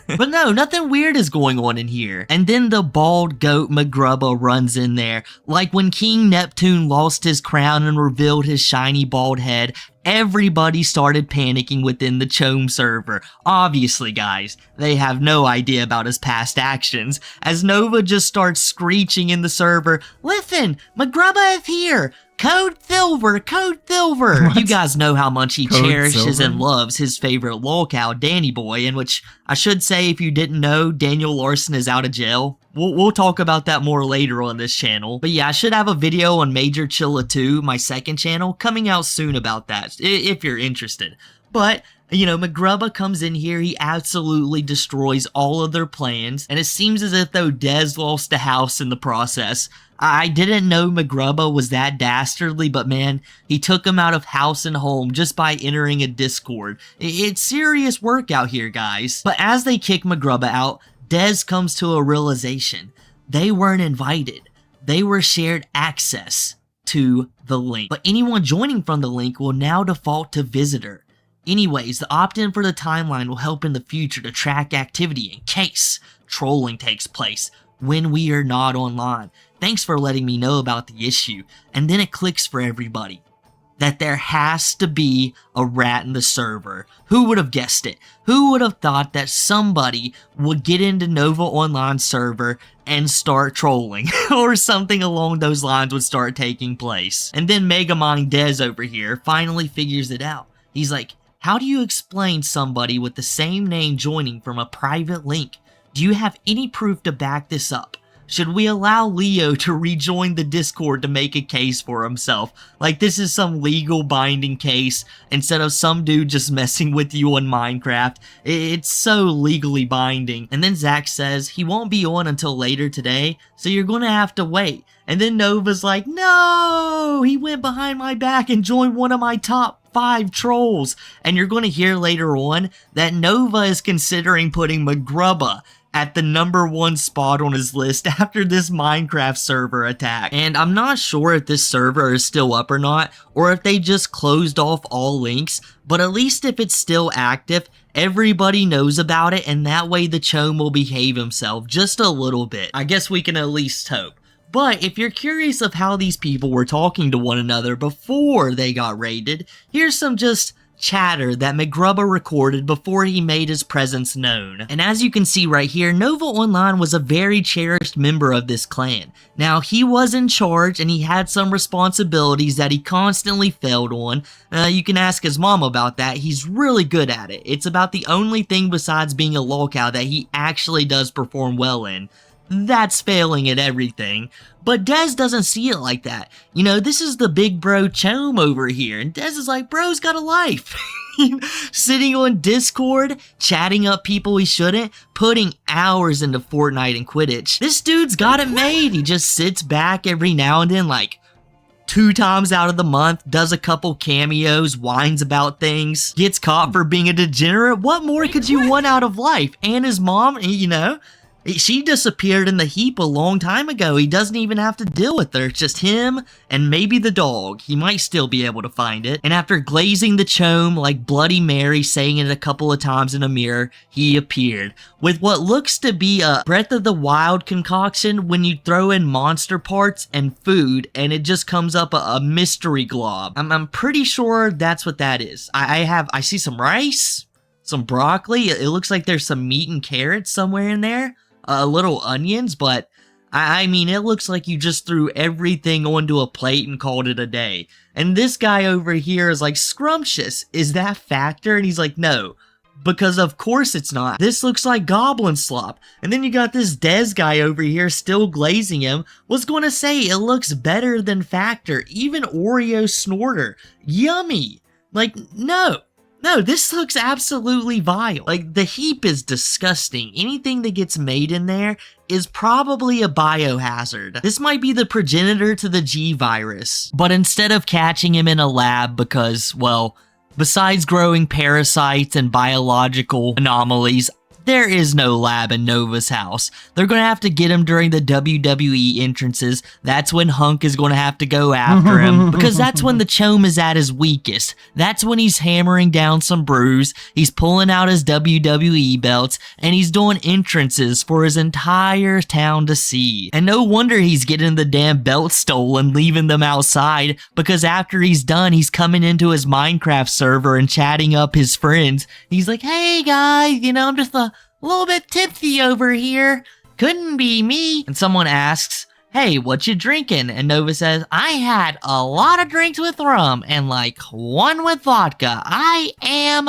But no, nothing weird is going on in here. And then the bald goat Magrubba runs in there. Like when King Neptune lost his crown and revealed his shiny bald head, everybody started panicking within the Chome server. Obviously, guys, they have no idea about his past actions, as Nova just starts screeching in the server, listen, Magrubba is here! Code Silver! Code Silver! What? You guys know how much he cherishes and loves his favorite lolcow, Danny Boy, in which I should say, if you didn't know, Daniel Larson is out of jail. We'll talk about that more later on this channel. But yeah, I should have a video on Major Chilla 2, my second channel, coming out soon about that, if you're interested. But, you know, Magrubba comes in here, he absolutely destroys all of their plans, and it seems as if though Dez lost the house in the process. I didn't know Magrubba was that dastardly, but man, he took him out of house and home just by entering a Discord. It's serious work out here, guys. But as they kick Magrubba out, Dez comes to a realization. They weren't invited. They were shared access to the link. But anyone joining from the link will now default to visitor. Anyways, the opt-in for the timeline will help in the future to track activity in case trolling takes place when we are not online. Thanks for letting me know about the issue. And then it clicks for everybody that there has to be a rat in the server. Who would have guessed it? Who would have thought that somebody would get into Nova Online server and start trolling? Or something along those lines would start taking place. And then Megamind Dez over here finally figures it out. He's like, how do you explain somebody with the same name joining from a private link? Do you have any proof to back this up? should we allow Leo to rejoin the Discord to make a case for himself? Like this is some legal binding case instead of some dude just messing with you on Minecraft. It's so legally binding. And then Zach says he won't be on until later today, so you're gonna have to wait. And then Nova's like, no, he went behind my back and joined one of my top 5 trolls. And you're going to hear later on that Nova is considering putting Magrubba at the #1 spot on his list after this Minecraft server attack. And I'm not sure if this server is still up or not, or if they just closed off all links, but at least if it's still active, everybody knows about it, and that way the Chome will behave himself just a little bit. I guess we can at least hope. But if you're curious of how these people were talking to one another before they got raided, here's some just chatter that Magrubba recorded before he made his presence known. And as you can see right here, Nova Online was a very cherished member of this clan. Now, he was in charge and he had some responsibilities that he constantly failed on. You can ask his mom about that. He's really good at it. It's about the only thing besides being a lolcow that he actually does perform well in. That's failing at everything. But Dez doesn't see it like that. You know, this is the big bro Chome over here, and Dez is like, bro's got a life. Sitting on Discord, chatting up people he shouldn't, putting hours into Fortnite and Quidditch. This dude's got it made. He just sits back every now and then, like 2 times out of the month, does a couple cameos, whines about things, gets caught for being a degenerate. What more could you want out of life? And his mom, you know, she disappeared in the heap a long time ago. He doesn't even have to deal with her. It's just him and maybe the dog. He might still be able to find it. And after glazing the Chome like Bloody Mary, saying it a couple of times in a mirror, he appeared with what looks to be a Breath of the Wild concoction when you throw in monster parts and food and it just comes up a mystery glob. I'm pretty sure that's what that is. I see some rice, some broccoli. It looks like there's some meat and carrots somewhere in there. Little onions, but I mean, it looks like you just threw everything onto a plate and called it a day. And this guy over here is like, scrumptious, is that Factor? And he's like, no, because of course it's not. This looks like goblin slop. And then you got this Dez guy over here still glazing him. Was gonna say it looks better than Factor, even Oreo Snorter. Yummy. Like, no. No, this looks absolutely vile. Like, the heap is disgusting. Anything that gets made in there is probably a biohazard. This might be the progenitor to the G virus. But instead of catching him in a lab because, well, besides growing parasites and biological anomalies, there is no lab in Nova's house. They're going to have to get him during the WWE entrances. That's when Hunk is going to have to go after him, because that's when the Chome is at his weakest. That's when he's hammering down some brews, he's pulling out his WWE belts, and he's doing entrances for his entire town to see. And no wonder he's getting the damn belts stolen, leaving them outside, because after he's done, he's coming into his Minecraft server and chatting up his friends. He's like, hey guys, you know, I'm just a little bit tipsy over here. Couldn't be me. And someone asks, hey, what you drinking? And Nova says, I had a lot of drinks with rum and like 1 with vodka. I am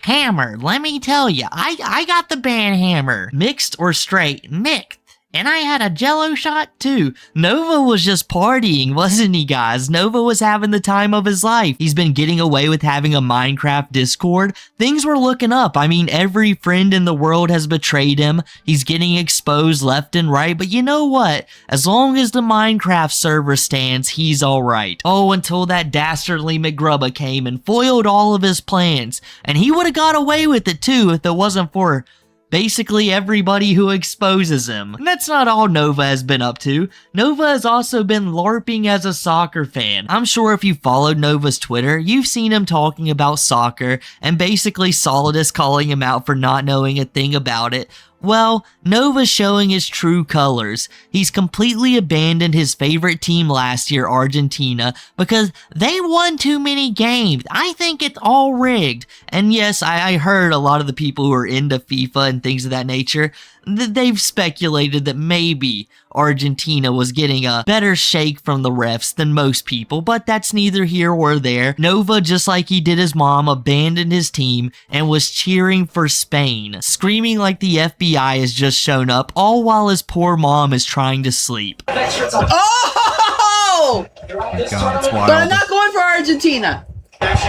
hammered. Let me tell you, I got the band hammer. Mixed or straight? Mixed. And I had a Jello shot too. Nova was just partying, wasn't he, guys? Nova was having the time of his life. He's been getting away with having a Minecraft Discord. Things were looking up. I mean, every friend in the world has betrayed him. He's getting exposed left and right. But you know what? As long as the Minecraft server stands, he's alright. Oh, until that dastardly Magrubba came and foiled all of his plans. And he would have got away with it too if it wasn't for basically everybody who exposes him. And that's not all Nova has been up to. Nova has also been LARPing as a soccer fan. I'm sure if you followed Nova's Twitter, you've seen him talking about soccer and basically Solidus calling him out for not knowing a thing about it. Well, Nova's showing his true colors. He's completely abandoned his favorite team last year, Argentina, because they won too many games. I think it's all rigged. And yes, I heard a lot of the people who are into FIFA and things of that nature, they've speculated that maybe Argentina was getting a better shake from the refs than most people, but that's neither here or there. Nova, just like he did his mom, abandoned his team and was cheering for Spain, screaming like the FBI FBI has just shown up, all while his poor mom is trying to sleep. Oh! God, it's wild. But I'm not going for Argentina.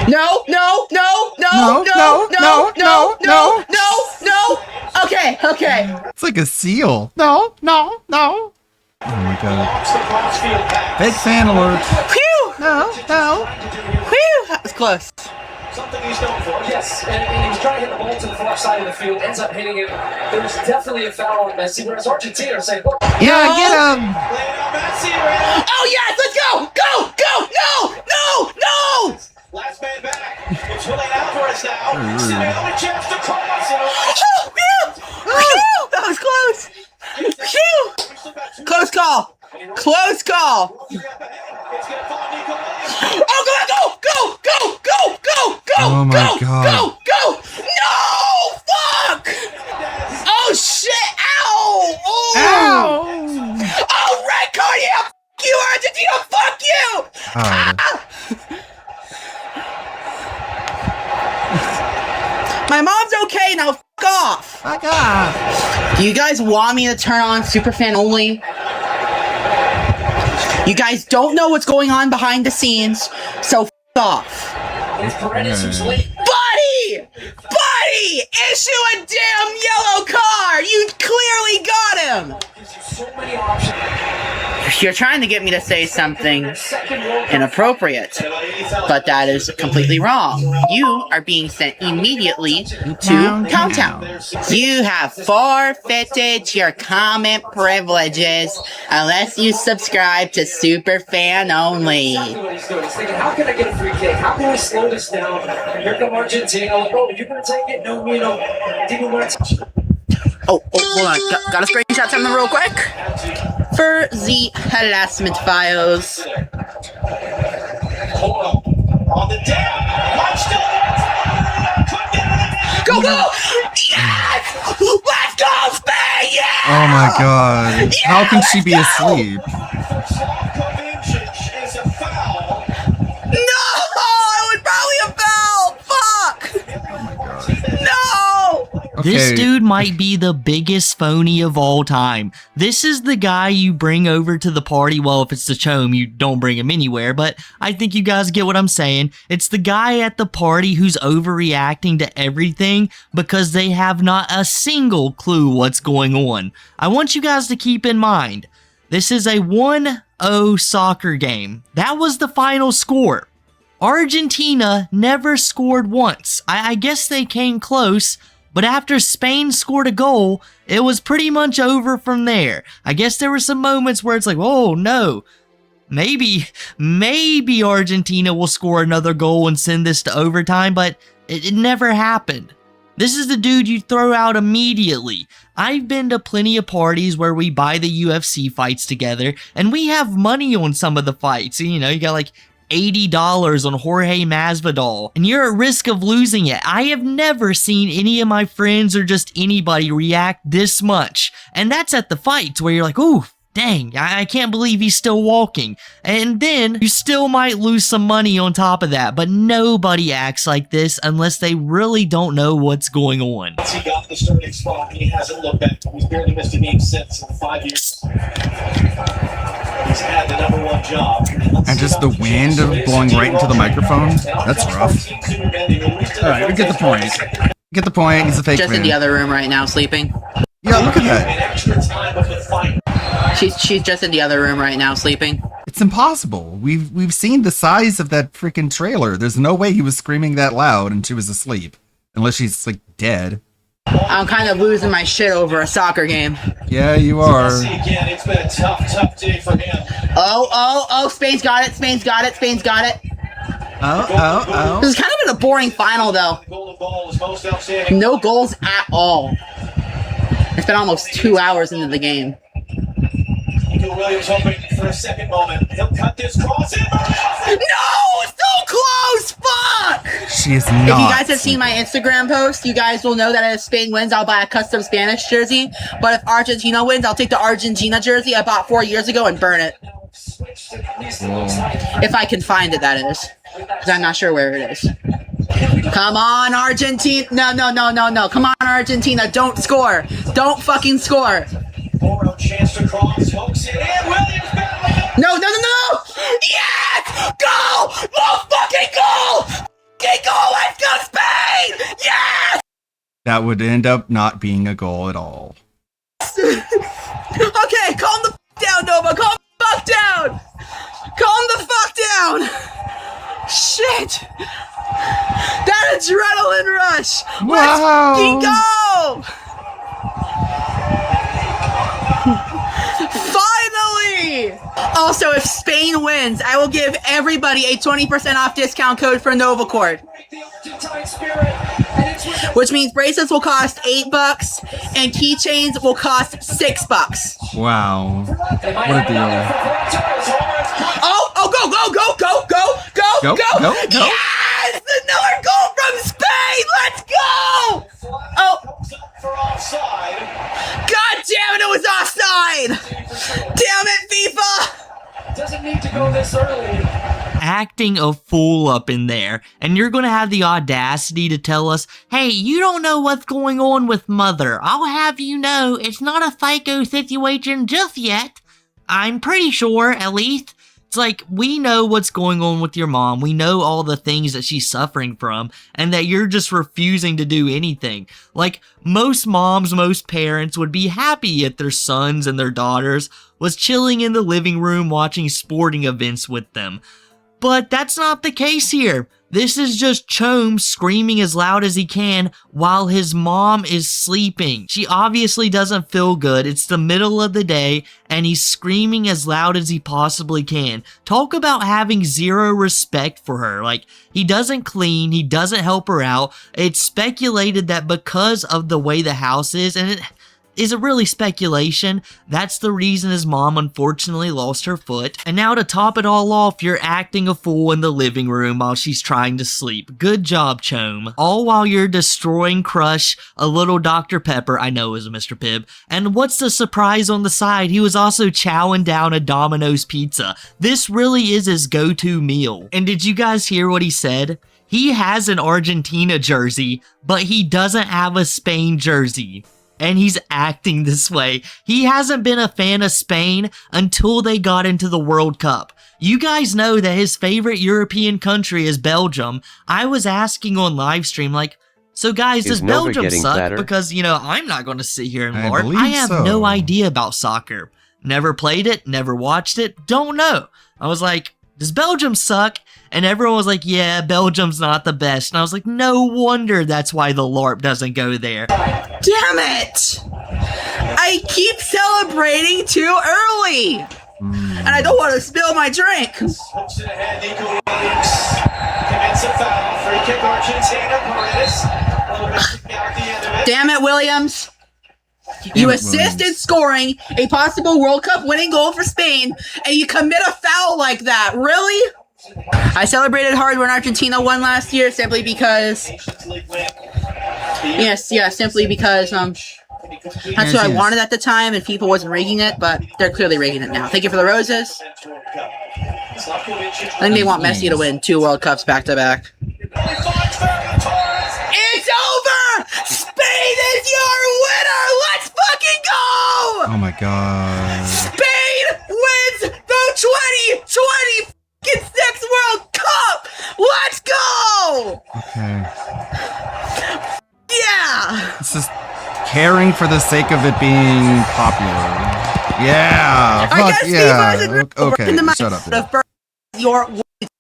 No. Okay. It's like a seal. No. Oh my god. Big fan alert. Phew! No. Phew! That was close. Something he's known for, yes. And he was trying to hit the ball to the far side of the field, ends up hitting it. There was definitely a foul on Messi, whereas Argentina are saying, yeah, get him! Oh, yes, let's go! Go! No! Last man back. It's Julian Alvarez now. Simeone chance to cross. That was close. Phew! Close call. Oh my god. Go! No! Fuck! Oh shit! Ow! Ow! Oh, red card! Yeah! F you, Argentina! Fuck you! My mom's okay now. Fuck off. Fuck off. Do you guys want me to turn on Superfan only? You guys don't know what's going on behind the scenes, so f off. Buddy! Issue a damn yellow card! You clearly got him! You're trying to get me to say something inappropriate, but that is completely wrong. You are being sent immediately to Town. You have forfeited your comment privileges unless you subscribe to Superfan only. How can I get a free kick? How can we slow this down? Here come Argentina. Oh, you're going to take it? No, you know. Didn't want to touch it. Oh, hold on. Got a screenshot something real quick for the harassment files. Hold on the down. Go! Yes! Let's go, Spain! Yeah! Oh my god. How can she be asleep? No! It was probably a foul! Fuck! No! This Okay. dude might be the biggest phony of all time. This is the guy you bring over to the party. Well, if it's the Chome, you don't bring him anywhere, but I think you guys get what I'm saying. It's the guy at the party who's overreacting to everything because they have not a single clue what's going on. I want you guys to keep in mind, this is a 1-0 soccer game. That was the final score. Argentina never scored once. I guess they came close, but after Spain scored a goal, it was pretty much over from there. I guess there were some moments where it's like, oh no, maybe Argentina will score another goal and send this to overtime, but it never happened. This is the dude you throw out immediately. I've been to plenty of parties where we buy the UFC fights together, and we have money on some of the fights. You know, you got like $80 on Jorge Masvidal, and you're at risk of losing it. I have never seen any of my friends or just anybody react this much, and that's at the fights where you're like, ooh, dang, I can't believe he's still walking. And then you still might lose some money on top of that, but nobody acts like this unless they really don't know what's going on. Once he got the starting spot, he hasn't looked back. He's barely missed a game since in 5 years. He's had the #1 job. And just the wind blowing right into the microphone? That's rough. Alright, we get the point. Get the point, he's a fake Just fan. in the other room right now, sleeping. Yeah, look at that. She's just in the other room right now, sleeping. It's impossible. We've seen the size of that freaking trailer. There's no way he was screaming that loud and she was asleep. Unless she's, like, dead. I'm kind of losing my shit over a soccer game. Yeah, you are. Again, it's been a tough day for him. Oh, Spain's got it. Oh. This has kind of been a boring final, though. No goals at all. It's been almost 2 hours into the game. Nico Williams hoping for a second moment. He'll cut this cross in. No! So close! Fuck! She is not. If you guys have seen my Instagram post, you guys will know that if Spain wins, I'll buy a custom Spanish jersey. But if Argentina wins, I'll take the Argentina jersey I bought 4 years ago and burn it. If I can find it, that is. Because I'm not sure where it is. Come on, Argentina. No. Come on, Argentina. Don't score. Don't fucking score. No. Yes! Goal! Oh, fucking goal! Fucking goal! Let's go, Spain! Yes! That would end up not being a goal at all. Okay, calm the fuck down, Nova. Calm the fuck down. Calm the fuck down. Shit. That adrenaline rush. Let's fucking go. Finally. Also, if Spain wins, I will give everybody a 20% off discount code for NovaCord. Which means bracelets will cost $8 and keychains will cost $6. Wow. What a deal. Go. Yes! Another goal from Spain! Let's go! Oh. God damn it, it was offside! Damn it, FIFA! Doesn't need to go this early. Acting a fool up in there, and you're gonna have the audacity to tell us, hey, you don't know what's going on with Mother. I'll have you know it's not a FICO situation just yet. I'm pretty sure, at least. It's like, we know what's going on with your mom. We know all the things that she's suffering from, and that you're just refusing to do anything. Like, most moms, most parents would be happy if their sons and their daughters was chilling in the living room watching sporting events with them. But that's not the case here. This is just Chom screaming as loud as he can while his mom is sleeping. She obviously doesn't feel good. It's the middle of the day and he's screaming as loud as he possibly can. Talk about having zero respect for her. Like, he doesn't clean, he doesn't help her out. It's speculated that because of the way the house is, and it is it really speculation? That's the reason his mom unfortunately lost her foot. And now to top it all off, you're acting a fool in the living room while she's trying to sleep. Good job, Chom. All while you're destroying Crush, a little Dr. Pepper, I know it was Mr. Pibb. And what's the surprise on the side? He was also chowing down a Domino's pizza. This really is his go-to meal. And did you guys hear what he said? He has an Argentina jersey, but he doesn't have a Spain jersey. And he's acting this way. He hasn't been a fan of Spain until they got into the World Cup. You guys know that his favorite European country is Belgium. I was asking on livestream, like, so guys, does Belgium suck? Because, you know, I'm not going to sit here and LARP. I have no idea about soccer. Never played it, never watched it, don't know. I was like, does Belgium suck? And everyone was like, yeah, Belgium's not the best. And I was like, no wonder that's why the LARP doesn't go there. Damn it! I keep celebrating too early! And I don't want to spill my drink. Damn it, Williams. You assisted scoring a possible World Cup winning goal for Spain, and you commit a foul like that. Really? I celebrated hard when Argentina won last year simply because... simply because that's what I wanted at the time, and people wasn't rigging it, but they're clearly rigging it now. Thank you for the roses. I think they want Messi to win 2 World Cups back-to-back. It's over! Spain is your winner! Let's fucking go! Oh my god. Spain wins the 2026 World Cup! Let's go! Okay. Yeah! It's just caring for the sake of it being popular. Yeah! Fuck yeah! Okay, shut up. Your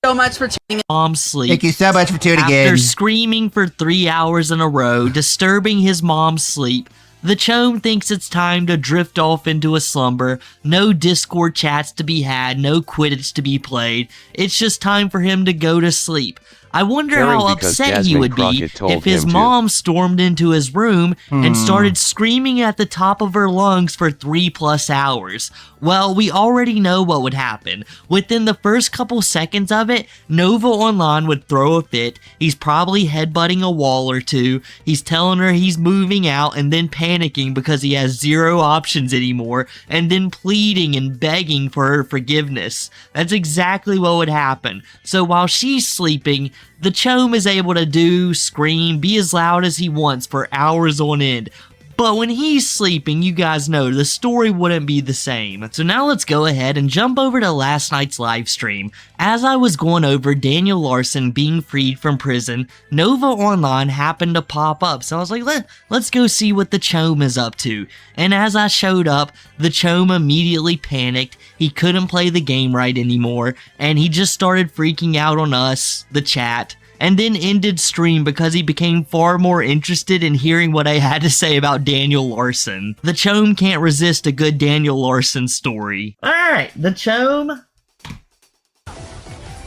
so much for tuning in. Mom sleep. Thank you so much for tuning in. After screaming for 3 hours in a row, disturbing his mom's sleep, the Chom thinks it's time to drift off into a slumber. No Discord chats to be had, no Quidditch to be played. It's just time for him to go to sleep. I wonder how upset he would be if his mom stormed into his room and started screaming at the top of her lungs for 3+ hours. Well, we already know what would happen. Within the first couple seconds of it, Nova Online would throw a fit. He's probably headbutting a wall or two. He's telling her he's moving out and then panicking because he has 0 options anymore and then pleading and begging for her forgiveness. That's exactly what would happen. So while she's sleeping, the Chome is able to do, scream, be as loud as he wants for hours on end. But when he's sleeping, you guys know the story wouldn't be the same. So now let's go ahead and jump over to last night's live stream. As I was going over Daniel Larson being freed from prison, Nova Online happened to pop up. So I was like, let's go see what the Chome is up to. And as I showed up, the Chome immediately panicked. He couldn't play the game right anymore. And he just started freaking out on us, the chat. And then ended stream because he became far more interested in hearing what I had to say about Daniel Larson. The Chome can't resist a good Daniel Larson story. Alright, the Chome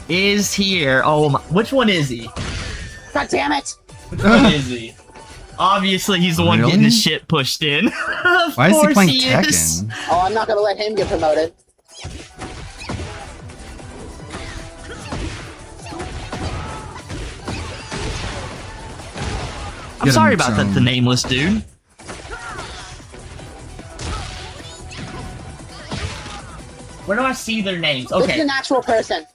is here. Oh my, which one is he? God damn it! Which one is he? Obviously, he's the one getting his shit pushed in. Of Why is he course playing is. Tekken? Oh, I'm not gonna let him get promoted. I'm sorry about that, the nameless dude. Where do I see their names? This is Okay. an actual person.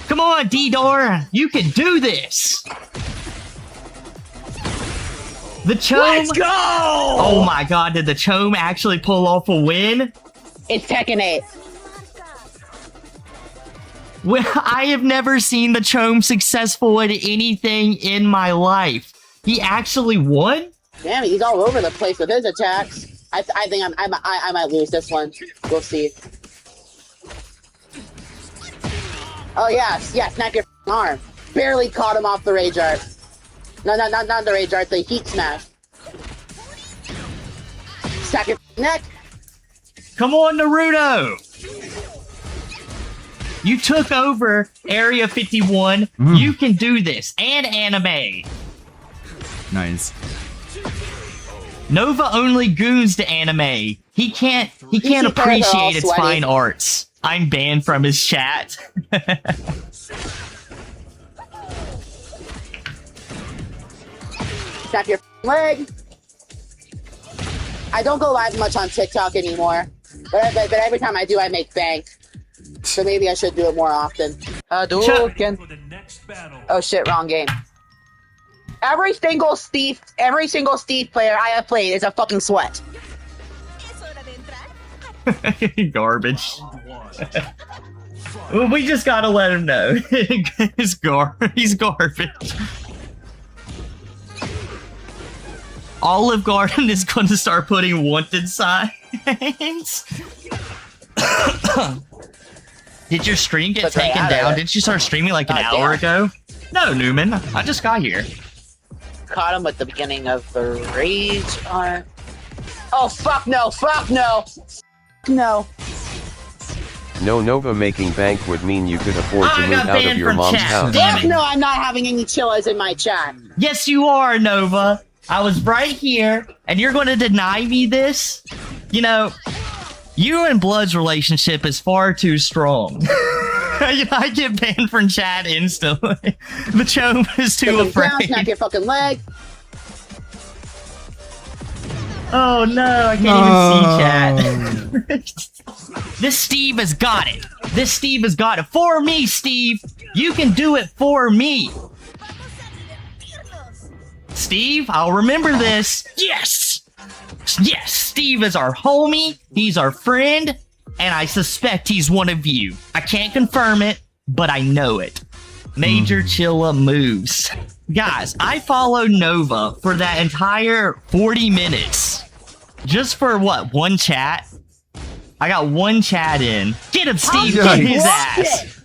Come on, D-Door. You can do this. The Chome. Let's go! Oh my god, did the Chome actually pull off a win? It's Tekken 8. Well, I have never seen the Chome successful at anything in my life. He actually won? Damn it, he's all over the place with his attacks. I think I might lose this one. We'll see. Oh yes, snap your arm. Barely caught him off the rage art. No, not the rage art, the heat smash. Stack your neck. Come on, Naruto! You took over Area 51. You can do this. And anime. Nice. Nova only goons to anime. He can't appreciate its fine arts. I'm banned from his chat. Stack your leg. I don't go live much on TikTok anymore. But every time I do, I make bank. So maybe I should do it more often. Oh shit, wrong game. Every single Steve player I have played is a fucking sweat. Garbage. Well, we just gotta let him know. He's garbage. Olive Garden is going to start putting wanted signs. Did your stream get taken down? Didn't you start streaming like an hour ago? No, Newman. I just got here. Caught him at the beginning of the rage art. Oh, fuck no, fuck no. No. No, Nova making bank would mean you could afford to move out of your mom's house. Fuck no, I'm not having any chillas in my chat. Yes, you are, Nova. I was right here, and you're going to deny me this? You know, you and Blood's relationship is far too strong. I get banned from chat instantly. The Chome is too afraid. Down, snap your fucking leg. Oh no, I can't even see chat. This Steve has got it. This Steve has got it. For me, Steve. You can do it for me. Steve, I'll remember this. Yes! Yes, Steve is our homie. He's our friend. And I suspect he's one of you. I can't confirm it, but I know it. Major Chilla moves. Guys, I followed Nova for that entire 40 minutes. Just for what? One chat? I got one chat in. Get him, Steve! Get his ass!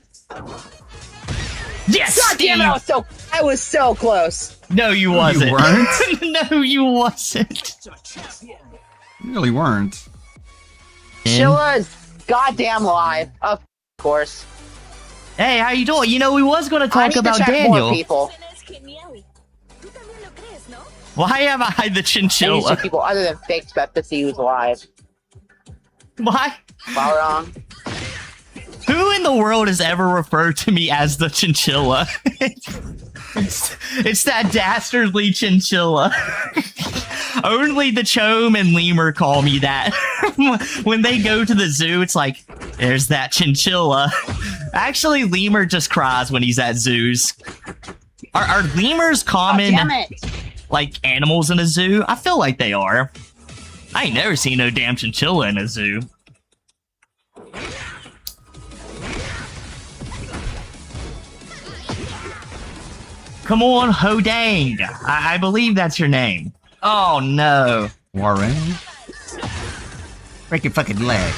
Yes, God damn it, I was so close. No, you wasn't. You weren't? No, you wasn't. You really weren't. Chilla's goddamn live, of course. Hey, how you doing? You know, we was going to talk about Daniel. More people. Why am I the chinchilla? People other than fake to see who's live. Why? Well, wrong. Who in the world has ever referred to me as the chinchilla? It's that dastardly chinchilla. Only the Chome and Lemur call me that. When they go to the zoo, it's like, there's that chinchilla. Actually, Lemur just cries when he's at zoos. Are lemurs common, damn it. like, animals in a zoo? I feel like they are. I ain't never seen no damn chinchilla in a zoo. Come on, Hodang. I believe that's your name. Oh, no. Warren? Break your fucking leg.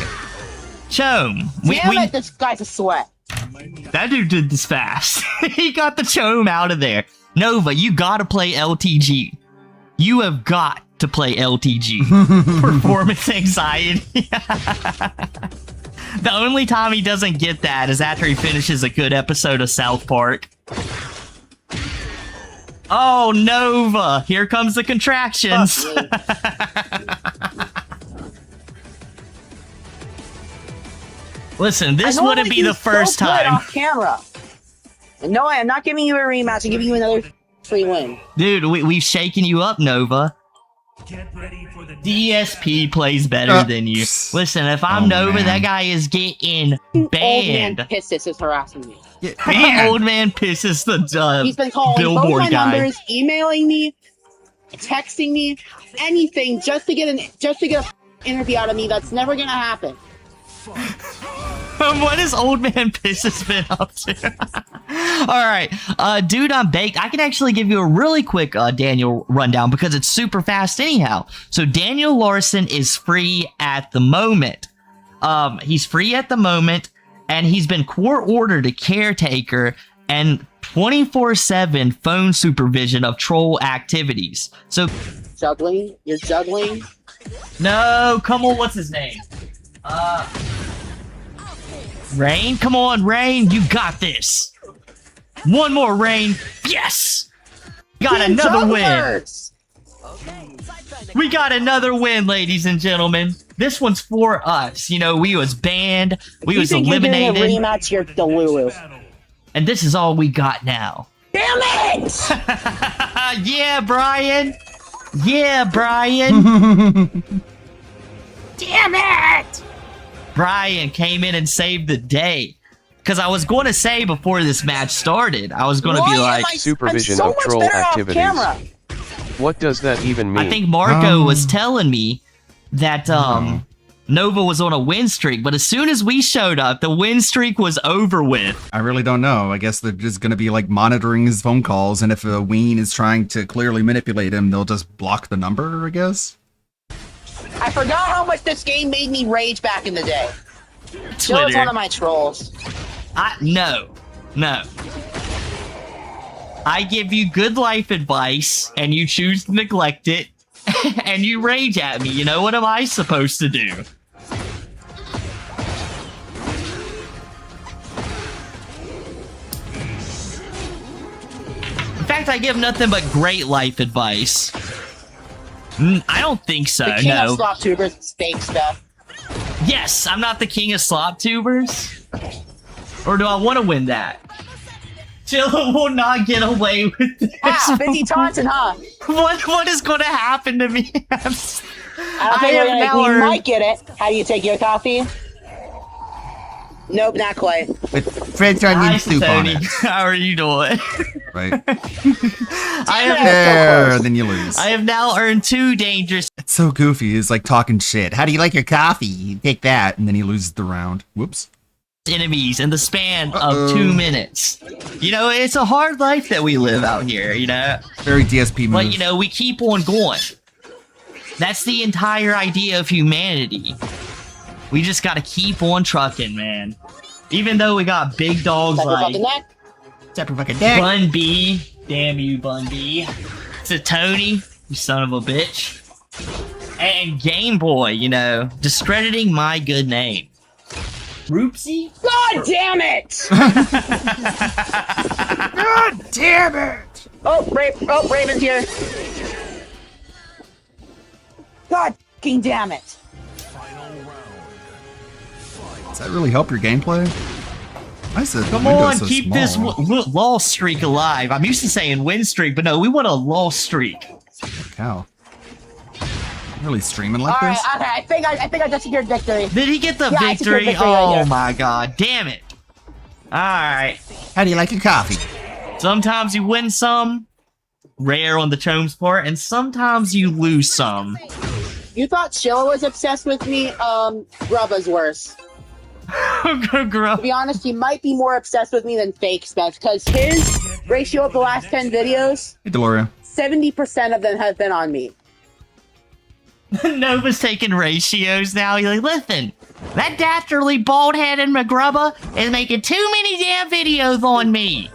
Chome. Damn it, this guy's a sweat. That dude did this fast. He got the Chome out of there. Nova, you gotta play LTG. You have got to play LTG. Performance anxiety. The only time he doesn't get that is after he finishes a good episode of South Park. Oh, Nova! Here comes the contractions. Listen, this wouldn't be the first time. Off camera. And no, I am not giving you a rematch. I'm giving you another free win. Dude, we've shaken you up, Nova. DSP plays better than you. Listen, if I'm Nova, that guy is getting banned. Old man Pisses is harassing me. Old man Pisses the He's been calling both billboard my guy. numbers, emailing me, texting me, anything just to get an interview out of me. That's never gonna happen. What has Old Man Pisses been up to? Alright, dude, I'm baked. I can actually give you a really quick Daniel rundown because it's super fast anyhow. So Daniel Larson is free at the moment. He's free at the moment, and he's been court-ordered a caretaker and 24/7 phone supervision of troll activities. So juggling? You're juggling? No, come on, what's his name? Rain? Come on, Rain, you got this. One more, Rain. Yes! Got Team another jugglers! win. We got another win, ladies and gentlemen. This one's for us. You know, we was banned. We was eliminated. You're doing a rematch, you're Delulu. And this is all we got now. Damn it! Yeah, Brian. Yeah, Brian. Damn it! Brian came in and saved the day. Because I was going to say before this match started, I was going to be like... Supervision of troll activities. What does that even mean? I think Marco was telling me that Nova was on a win streak, but as soon as we showed up, the win streak was over with. I really don't know. I guess they're just going to be like monitoring his phone calls, and if a Ween is trying to clearly manipulate him, they'll just block the number, I guess. I forgot how much this game made me rage back in the day. Jill was one of my trolls. No. I give you good life advice, and you choose to neglect it, and you rage at me. You know, what am I supposed to do? In fact, I give nothing but great life advice. I don't think so, The king no. of slop tubers is fake stuff. Yes, I'm not the king of slop tubers. Or do I want to win that? Chilla will not get away with this. Ah, 50 Taunton, huh? What is going to happen to me? I don't think you might get it. How do you take your coffee? Nope, not quite. With French onion Hi, soup on Tony. it. How are you doing? Right. I There, then you lose. I have now earned 2 dangerous. It's so goofy. He's like talking shit. How do you like your coffee? You take that, and then he loses the round. Whoops. Enemies in the span of 2 minutes. You know, it's a hard life that we live out here, you know? Very DSP move. But, you know, we keep on going. That's the entire idea of humanity. We just gotta keep on trucking, man. Even though we got big dogs like Bun B. Damn you, Bun B. To Tony, you son of a bitch. And Game Boy, you know, discrediting my good name. Roopsie? God damn it! God damn it! Oh, Raven's here. God fucking damn it. Does that really help your gameplay? I said, Come on, keep this loss streak alive. I'm used to saying win streak, but no, we want a loss streak. Cow. Really streaming like Alright, this? okay, I think I just secured victory. Did he get the Yeah, I secured victory? victory right Oh here. my god, damn it. Alright. How do you like your coffee? Sometimes you win some, rare on the Chome's part, and sometimes you lose some. You thought Chilla was obsessed with me? Grubba's worse. To be honest, he might be more obsessed with me than Fake Specs, because his ratio of the last 10 videos, Hey, Deloria. 70% of them have been on me. Nova's taking ratios now. You're like, listen, that dastardly bald-headed McGrubba is making too many damn videos on me.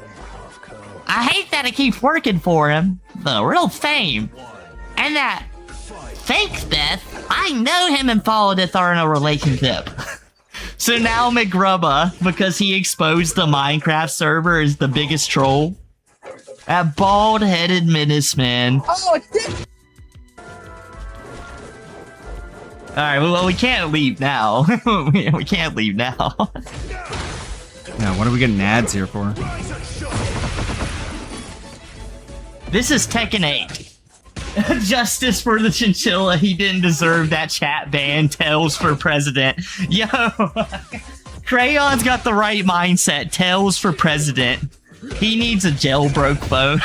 I hate that it keeps working for him. The real fame. And that Fake Beth, I know him and Follow are in a relationship. So now McGrubba, because he exposed the Minecraft server, is the biggest troll. That bald-headed menace, man. Oh, it's Alright, well, we can't leave now. we can't leave now. Yeah, what are we getting ads here for? This is Tekken 8. Justice for the chinchilla. He didn't deserve that chat ban. Tails for president. Yo, Crayon's got the right mindset. Tails for president. He needs a jailbroke phone.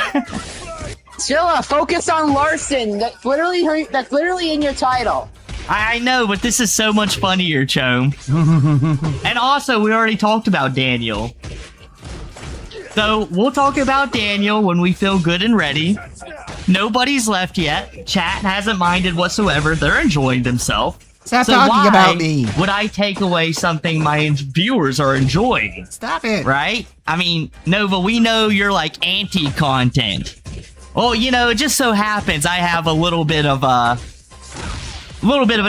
Chilla, focus on Larson. That's literally in your title. I know, but this is so much funnier, Chome. And also, we already talked about Daniel. So, we'll talk about Daniel when we feel good and ready. Nobody's left yet. Chat hasn't minded whatsoever. They're enjoying themselves. Stop so talking why about me. would I take away something my viewers are enjoying? Stop it. Right? I mean, Nova, we know you're like anti-content. Well, you know, it just so happens I have a little bit of an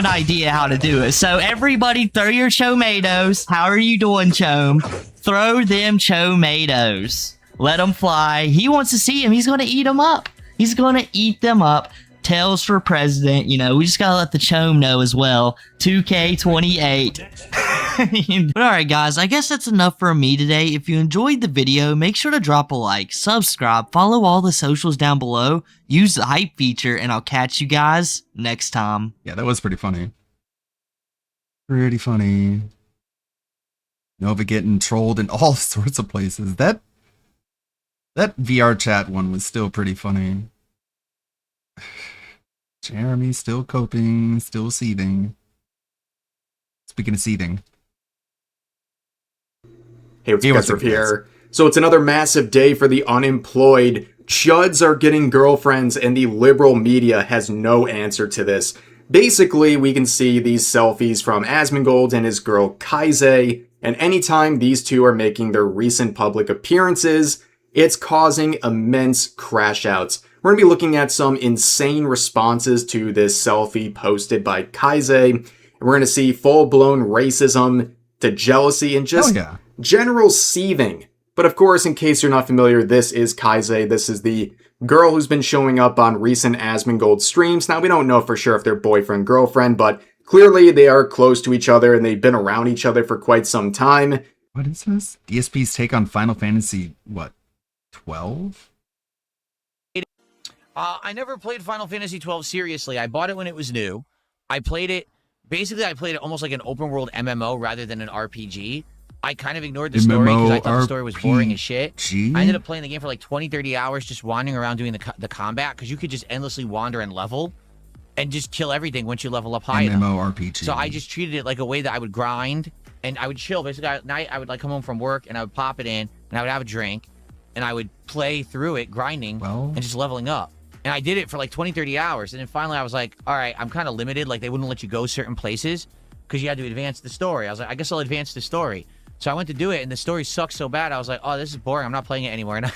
idea how to do it. So everybody throw your Chomatoes. How are you doing, Chome? Throw them Chomatoes. Let them fly. He wants to see him. He's going to eat them up. He's going to eat them up. Tails for president. You know, we just got to let the Chome know as well. 2K28. But alright guys, I guess that's enough for me today. If you enjoyed the video, make sure to drop a like, subscribe, follow all the socials down below, use the hype feature, and I'll catch you guys next time. Yeah, that was pretty funny. Pretty funny. Nova getting trolled in all sorts of places. That VR chat one was still pretty funny. Jeremy still coping, still seething. Speaking of seething. Hey, what's up here? So it's another massive day for the unemployed. Chuds are getting girlfriends and the liberal media has no answer to this. Basically, we can see these selfies from Asmongold and his girl Kaize, and anytime these two are making their recent public appearances, it's causing immense crash outs. We're going to be looking at some insane responses to this selfie posted by Kaize. We're going to see full-blown racism to jealousy and just general seething. But of course, in case you're not familiar, this is Kaize. This is the girl who's been showing up on recent Asmongold streams. Now, we don't know for sure if they're boyfriend-girlfriend, but clearly they are close to each other and they've been around each other for quite some time. What is this? DSP's take on Final Fantasy, what, 12? I never played Final Fantasy 12 seriously. I bought it when it was new. I played it almost like an open world MMO rather than an RPG. I kind of ignored the story because I thought the story was boring as shit. I ended up playing the game for like 20-30 hours just wandering around doing the combat because you could just endlessly wander and level and just kill everything once you level up high enough. MMORPG. So I just treated it like a way that I would grind and I would chill. Basically, at night I would like come home from work and I would pop it in and I would have a drink and I would play through it grinding and just leveling up. And I did it for like 20-30 hours. And then finally I was like, all right, I'm kind of limited. Like they wouldn't let you go certain places because you had to advance the story. I was like, I guess I'll advance the story. So I went to do it and the story sucked so bad. I was like, oh, this is boring. I'm not playing it anymore. And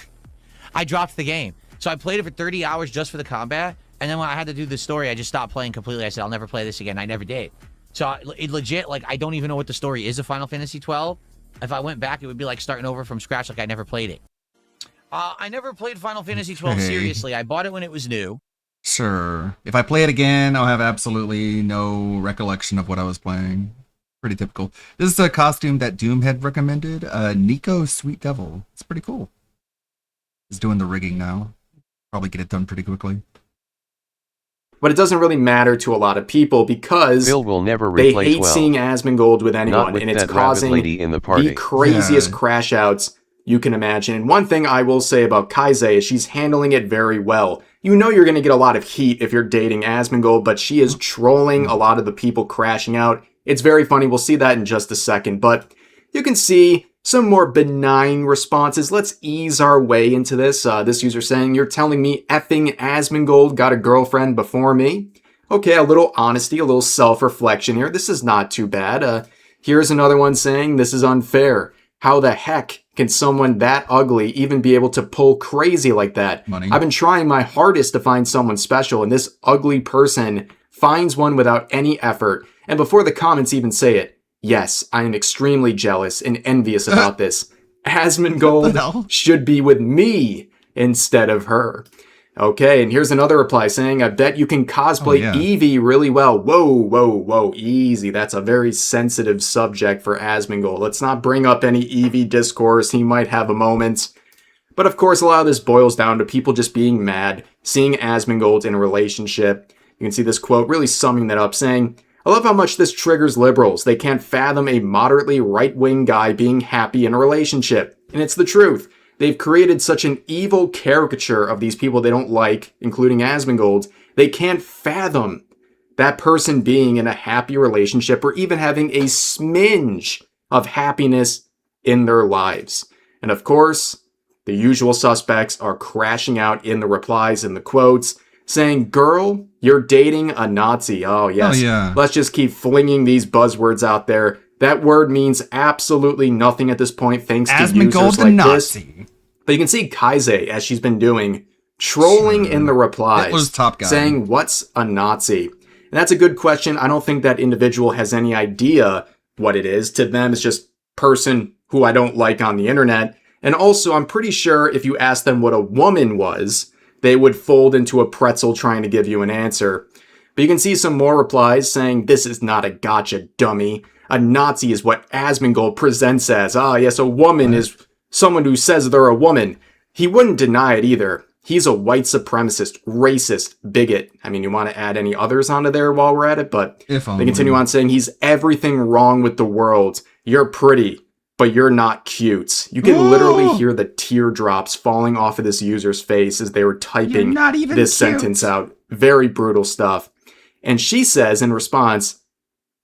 I dropped the game. So I played it for 30 hours just for the combat. And then when I had to do the story, I just stopped playing completely. I said, I'll never play this again. I never did. So it legit, like, I don't even know what the story is of Final Fantasy 12. If I went back, it would be like starting over from scratch. Like I never played it. I never played Final Fantasy 12 seriously. I bought it when it was new. Sure. If I play it again, I'll have absolutely no recollection of what I was playing. Pretty typical. This is a costume that Doom had recommended. Nico Sweet Devil. It's pretty cool. He's doing the rigging now. Probably get it done pretty quickly. But it doesn't really matter to a lot of people because Bill will never they replace hate seeing Asmongold with anyone, with and it's that rabbit causing lady in the party. the craziest crash outs. you can imagine. And one thing I will say about Kaizei is she's handling it very well. You know you're going to get a lot of heat if you're dating Asmongold, but she is trolling a lot of the people crashing out. It's very funny. We'll see that in just a second, but you can see some more benign responses. Let's ease our way into this. This user saying, you're telling me effing Asmongold got a girlfriend before me? Okay, a little honesty, a little self-reflection here. This is not too bad. Here's another one saying, this is unfair. How the heck can someone that ugly even be able to pull crazy like that? I've been trying my hardest to find someone special, and this ugly person finds one without any effort. And before the comments even say it, yes, I am extremely jealous and envious about this. Asmongold should be with me instead of her. Okay, and here's another reply saying, I bet you can cosplay Eevee really well. Whoa, easy. That's a very sensitive subject for Asmongold. Let's not bring up any Eevee discourse. He might have a moment. But of course, a lot of this boils down to people just being mad, seeing Asmongold in a relationship. You can see this quote really summing that up, saying, I love how much this triggers liberals. They can't fathom a moderately right-wing guy being happy in a relationship. And it's the truth. They've created such an evil caricature of these people they don't like, including Asmongold. They can't fathom that person being in a happy relationship or even having a smidge of happiness in their lives. And of course, the usual suspects are crashing out in the replies and the quotes, saying, girl, you're dating a Nazi. Oh, yes. Oh, yeah. Let's just keep flinging these buzzwords out there. That word means absolutely nothing at this point, thanks to users like this. But you can see Kaizei, as she's been doing, trolling in the replies. It was top guy. Saying, what's a Nazi? And that's a good question. I don't think that individual has any idea what it is. To them, it's just person who I don't like on the internet. And also, I'm pretty sure if you asked them what a woman was, they would fold into a pretzel trying to give you an answer. But you can see some more replies saying, this is not a gotcha, dummy. A Nazi is what Asmongold presents as. Ah, yes, a woman is someone who says they're a woman. He wouldn't deny it either. He's a white supremacist, racist, bigot. I mean, you want to add any others onto there while we're at it, but they continue on saying he's everything wrong with the world. You're pretty, but you're not cute. You can literally hear the teardrops falling off of this user's face as they were typing this sentence out. Very brutal stuff. And she says in response,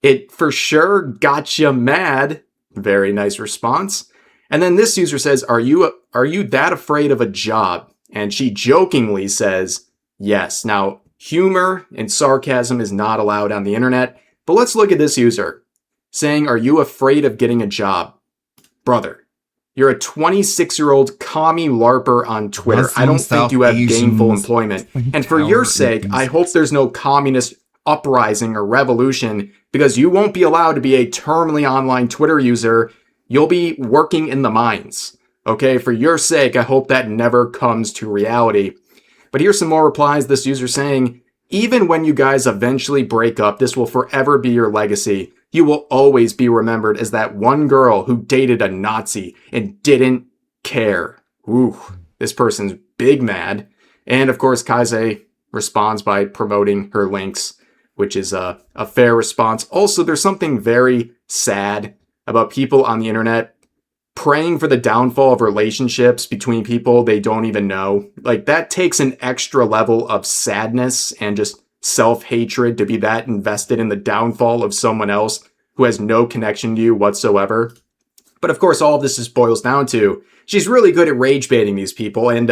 it for sure got you mad. Very nice response. And then this user says, are you that afraid of a job? And she jokingly says, yes. Now, humor and sarcasm is not allowed on the internet. But let's look at this user saying, are you afraid of getting a job? Brother, you're a 26-year-old commie LARPer on Twitter. I don't think you have gainful employment. And for your sake, I hope there's no communist uprising or revolution, because you won't be allowed to be a terminally online Twitter user. You'll be working in the mines. Okay, for your sake, I hope that never comes to reality. But here's some more replies. This user saying, even when you guys eventually break up, this will forever be your legacy. You will always be remembered as that one girl who dated a Nazi and didn't care. Ooh, this person's big mad. And of course, Kaizei responds by promoting her links, which is a fair response. Also, there's something very sad about people on the internet praying for the downfall of relationships between people they don't even know. Like, that takes an extra level of sadness and just self-hatred to be that invested in the downfall of someone else who has no connection to you whatsoever. But of course, all of this just boils down to, she's really good at rage baiting these people, and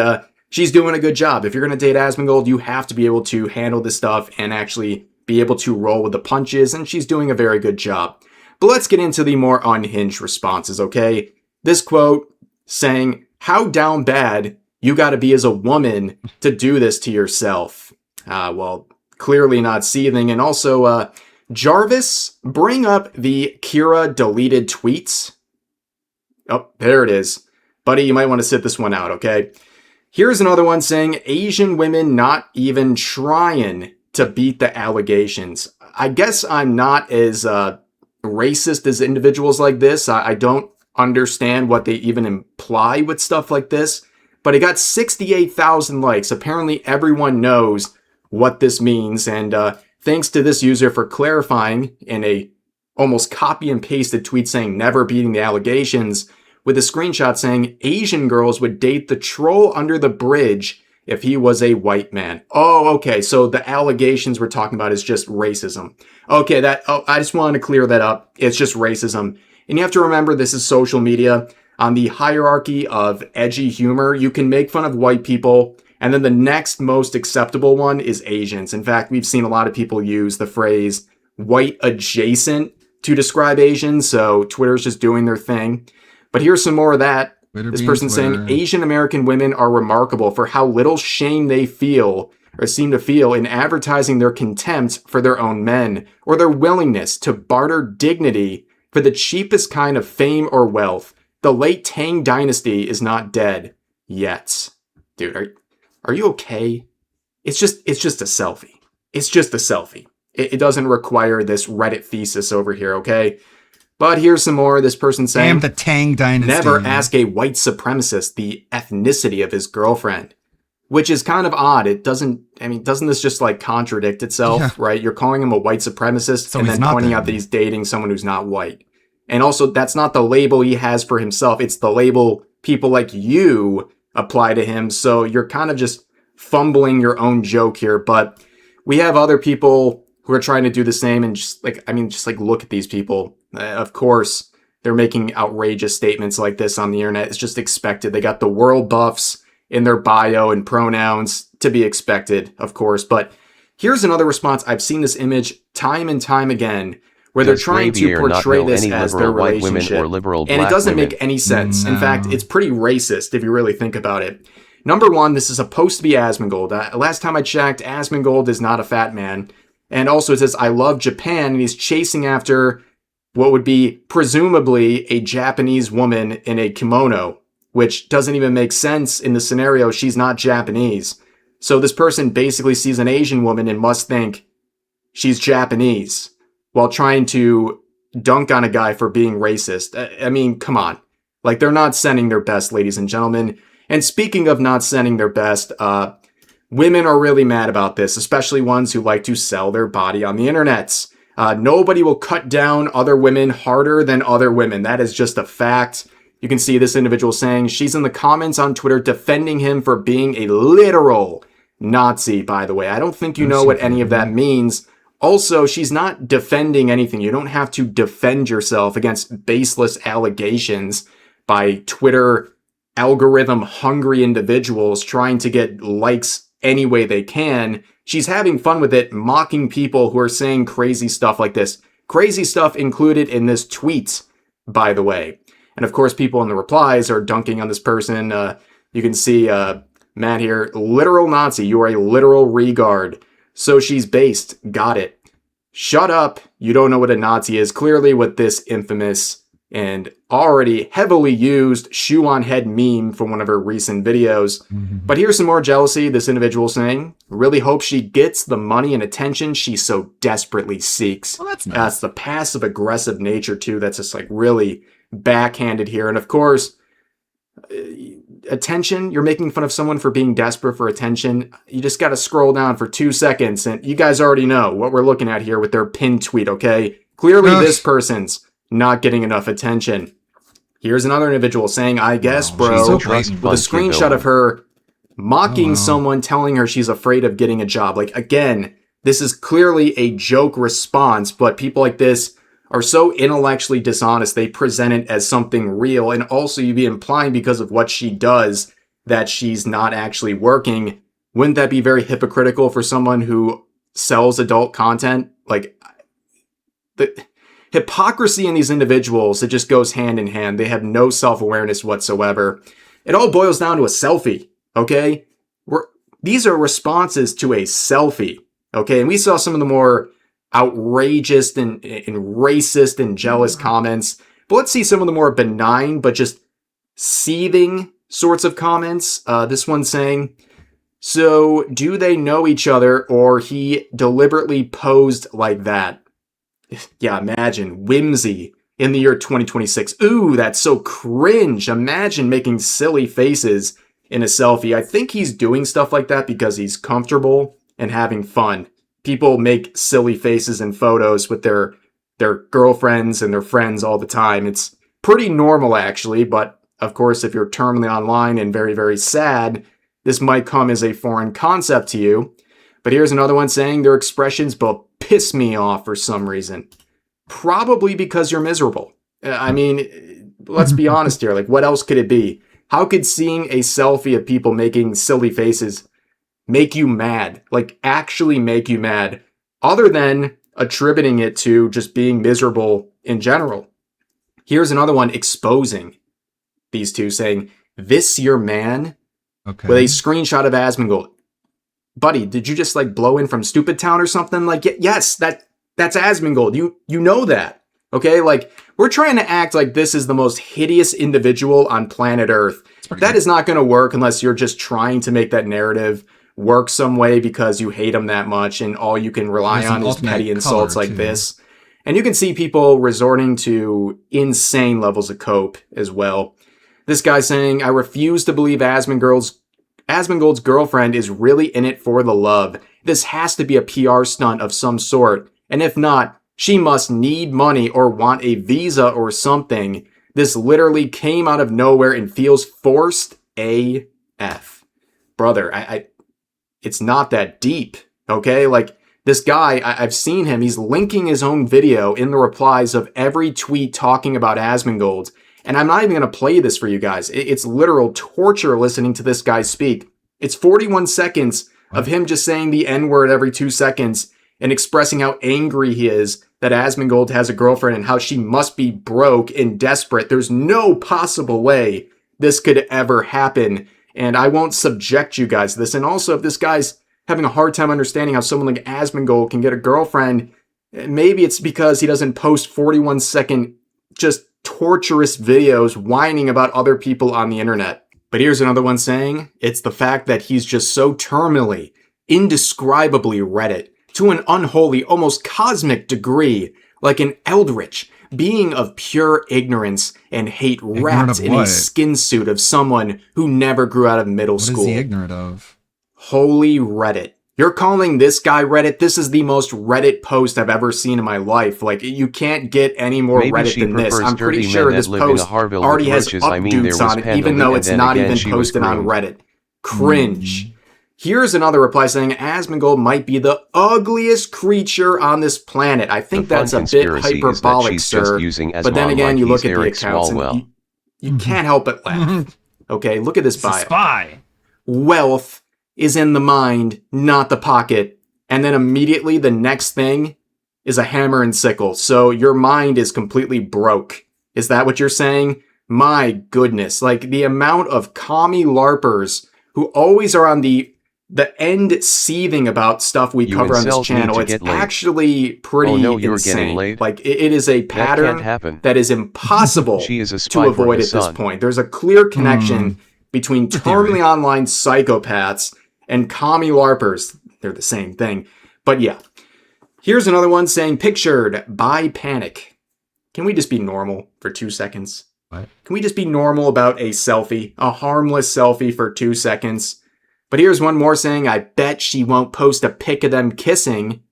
she's doing a good job. If you're going to date Asmongold, you have to be able to handle this stuff and actually be able to roll with the punches, and she's doing a very good job. But let's get into the more unhinged responses, okay? This quote saying, how down bad you gotta be as a woman to do this to yourself. Well, clearly not seething. And also, Jarvis, bring up the Kira deleted tweets. Oh, there it is. Buddy, you might want to sit this one out, okay? Here's another one saying, Asian women not even trying to beat the allegations. I guess I'm not as racist as individuals like this. I don't understand what they even imply with stuff like this, but it got 68,000 likes. Apparently everyone knows what this means, and thanks to this user for clarifying in a almost copy and pasted tweet saying never beating the allegations, with a screenshot saying Asian girls would date the troll under the bridge if he was a white man. Oh, okay. So the allegations we're talking about is just racism. Okay, I just wanted to clear that up. It's just racism. And you have to remember, this is social media. On the hierarchy of edgy humor, you can make fun of white people, and then the next most acceptable one is Asians. In fact, we've seen a lot of people use the phrase white adjacent to describe Asians, so Twitter's just doing their thing. But here's some more of that. This person saying Asian American women are remarkable for how little shame they feel or seem to feel in advertising their contempt for their own men or their willingness to barter dignity for the cheapest kind of fame or wealth. The late Tang dynasty is not dead yet. Dude, are you okay? It's just a selfie. It's just a selfie. It doesn't require this Reddit thesis over here, okay? But here's some more. This person saying, damn the Tang dynasty. Never ask a white supremacist the ethnicity of his girlfriend, which is kind of odd. Doesn't this just like contradict itself, right? You're calling him a white supremacist and then pointing out that he's dating someone who's not white. And also, that's not the label he has for himself. It's the label people like you apply to him. So you're kind of just fumbling your own joke here. But we have other people who are trying to do the same, and just look at these people. Of course, they're making outrageous statements like this on the internet. It's just expected. They got the world buffs in their bio and pronouns, to be expected, of course. But here's another response. I've seen this image time and time again, where they're trying to portray this as their relationship, and it doesn't make any sense. In fact, it's pretty racist if you really think about it. Number one, this is supposed to be Asmongold. Last time I checked, Asmongold is not a fat man. And also it says, I love Japan, and he's chasing after what would be presumably a Japanese woman in a kimono, which doesn't even make sense in the scenario. She's not Japanese. So this person basically sees an Asian woman and must think she's Japanese while trying to dunk on a guy for being racist. I mean, come on. Like, they're not sending their best, ladies and gentlemen. And speaking of not sending their best, women are really mad about this, especially ones who like to sell their body on the internet. Nobody will cut down other women harder than other women. That is just a fact. You can see this individual saying she's in the comments on Twitter defending him for being a literal Nazi, by the way. I don't think you know what any of that means. Also, she's not defending anything. You don't have to defend yourself against baseless allegations by Twitter algorithm-hungry individuals trying to get likes any way they can. She's having fun with it, mocking people who are saying crazy stuff like this. Crazy stuff included in this tweet, by the way. And of course, people in the replies are dunking on this person. You can see Matt here, literal Nazi. You are a literal regard. So she's based. Got it. Shut up. You don't know what a Nazi is. Clearly with this infamous and already heavily used shoe on head meme from one of her recent videos. But here's some more jealousy. This individual saying, really hope she gets the money and attention she so desperately seeks. Well, that's nice. That's the passive aggressive nature too. That's just like really backhanded here. And of course, attention, you're making fun of someone for being desperate for attention. You just got to scroll down for 2 seconds and you guys already know what we're looking at here with their pinned tweet, okay? Clearly this person's not getting enough attention. Here's another individual saying, I guess, bro, with a screenshot of her mocking someone, telling her she's afraid of getting a job. Like, again, this is clearly a joke response, but people like this are so intellectually dishonest, they present it as something real. And also you'd be implying because of what she does that she's not actually working. Wouldn't that be very hypocritical for someone who sells adult content? Like, the hypocrisy in these individuals, it just goes hand in hand. They have no self-awareness whatsoever. It all boils down to a selfie, okay? These are responses to a selfie, okay? And we saw some of the more outrageous and racist and jealous comments. But let's see some of the more benign but just seething sorts of comments. This one saying, so do they know each other or he deliberately posed like that? Yeah, imagine whimsy in the year 2026. Ooh, that's so cringe. Imagine making silly faces in a selfie. I think he's doing stuff like that because he's comfortable and having fun. People make silly faces in photos with their girlfriends and their friends all the time. It's Pretty normal, actually, but of course, if you're terminally online and very, very sad, this might come as a foreign concept to you. But here's another one saying their expressions both piss me off for some reason. Probably because you're miserable. I mean, let's be honest here. Like, what else could it be? How could seeing a selfie of people making silly faces make you mad? Like, actually make you mad, other than attributing it to just being miserable in general. Here's another one exposing these two, saying, "This your man?" Okay. With a screenshot of Asmongold. Buddy, did you just like blow in from Stupid Town or something? Like, yes, that's Asmongold. You know that. Okay? Like, we're trying to act like this is the most hideous individual on planet Earth. That is not going to work unless you're just trying to make that narrative work some way because you hate him that much and all you can rely There's an on is alternate petty insults color, like too. this. And you can see people resorting to insane levels of cope as well. This guy saying, "I refuse to believe Asmongold's girlfriend is really in it for the love. This has to be a PR stunt of some sort. And if not, she must need money or want a visa or something. This literally came out of nowhere and feels forced AF." Brother, it's not that deep, okay? Like, this guy, I've seen him. He's linking his own video in the replies of every tweet talking about Asmongold. And I'm not even going to play this for you guys. It's literal torture listening to this guy speak. It's 41 seconds of him just saying the N-word every 2 seconds and expressing how angry he is that Asmongold has a girlfriend and how she must be broke and desperate. There's no possible way this could ever happen. And I won't subject you guys to this. And also, if this guy's having a hard time understanding how someone like Asmongold can get a girlfriend, maybe it's because he doesn't post 41-second just torturous videos whining about other people on the internet. But here's another one saying it's the fact that he's just so terminally, indescribably Reddit to an unholy, almost cosmic degree, like an eldritch being of pure ignorance and hate wrapped in a what? skin suit of someone who never grew out of middle What school. is he ignorant of? Holy Reddit. You're calling this guy Reddit? This is the most Reddit post I've ever seen in my life. Like, you can't get any more Maybe Reddit she than this. prefers I'm pretty dirty sure men this that live in post a Harville with already has roaches. I mean, there updates was on it, even Pendleton, though and it's then not again even she was posted on groomed. Reddit. Cringe. Here's another reply saying Asmongold might be the ugliest creature on this planet. I think The fun that's a bit conspiracy is that hyperbolic, she's just sir. using But then Esmond again, like you look he's at the Eric accounts and Swalwell. you can't help but laugh. Okay, look at this bio. Spy. Wealth is in the mind, not the pocket. And then immediately the next thing is a hammer and sickle. So your mind is completely broke. Is that what you're saying? My goodness. Like, the amount of commie LARPers who always are on the end seething about stuff we You cover on this incels need channel. to It's get laid. actually pretty Oh no, you're insane. getting laid? Like, it is a That pattern can't happen. that is impossible She is a to spy for avoid at his this son. point. There's a clear connection between terminally online psychopaths and commie LARPers. They're the same thing. But yeah. Here's another one saying, pictured by Panic. Can we just be normal for 2 seconds? What? Can we just be normal about a selfie? A harmless selfie for 2 seconds? But here's one more saying, I bet she won't post a pic of them kissing.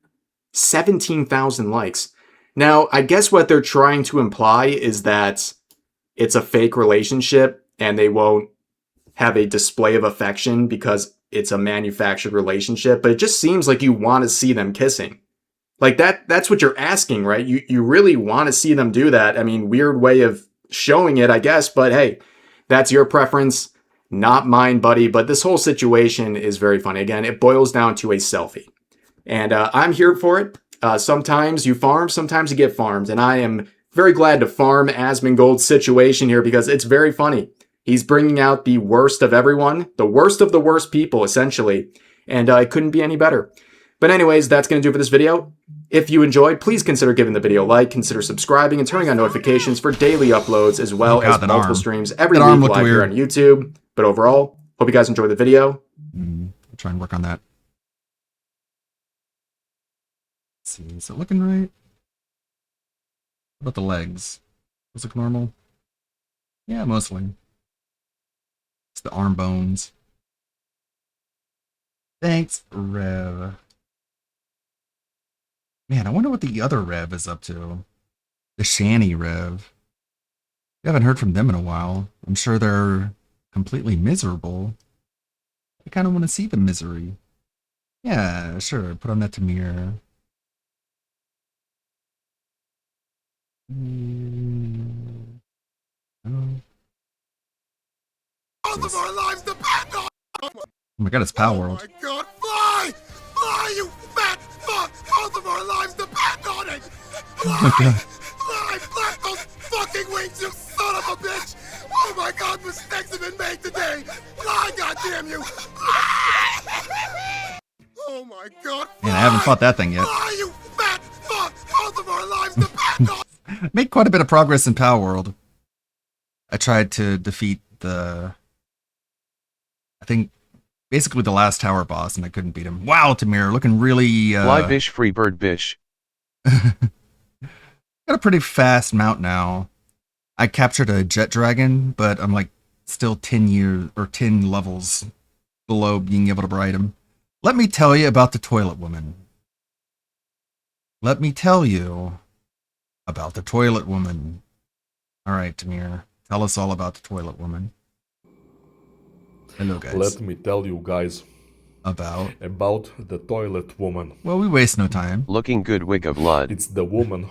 17,000 likes. Now, I guess what they're trying to imply is that it's a fake relationship and they won't have a display of affection because it's a manufactured relationship. But it just seems like you want to see them kissing. Like, that's what you're asking, right? You really want to see them do that. I mean, weird way of showing it, I guess. But hey, that's your preference. Not mine, buddy, but this whole situation is very funny. Again, it boils down to a selfie. And I'm here for it. Sometimes you farm, sometimes you get farmed. And I am very glad to farm Asmongold's situation here because it's very funny. He's bringing out the worst of everyone, the worst of the worst people, essentially. And it couldn't be any better. But anyways, that's going to do for this video. If you enjoyed, please consider giving the video a like, consider subscribing, and turning on notifications for daily uploads, as well as multiple streams every That arm week looked live here weird. on YouTube. But overall, hope you guys enjoyed the video. I'll try and work on that. Let's see, is it looking right? What about the legs? Those look normal? Yeah, mostly. It's the arm bones. Thanks, Rev. Man, I wonder what the other Rev is up to. The Shanny Rev. We haven't heard from them in a while. I'm sure they're completely miserable. I kind of want to see the misery. Yeah, sure. Put on that Tamir. Both of our lives depend on. Oh my god, it's Power World. Oh my god, fly! Fly, you fat fuck! Both of our lives depend on it! Oh my god. Fly! Flap those fucking wings, you son of a bitch! Oh my god, mistakes have been made today! Fly, goddamn you! Oh my god, fly! Man, I haven't fought that thing yet. Fly, you fat fuck! Both of our lives depend on. Made quite a bit of progress in Power World. I tried to defeat I think basically the last tower boss, and I couldn't beat him. Wow, Tamir, looking really Fly bish, free bird bish. Got a pretty fast mount now. I captured a jet dragon, but I'm like still 10 levels below being able to ride him. Let me tell you about the toilet woman. Let me tell you about the toilet woman. All right, Tamir, tell us all about the toilet woman. Hello, guys. Let me tell you guys about the toilet woman. Well, we waste no time. Looking good, wig of blood. It's the woman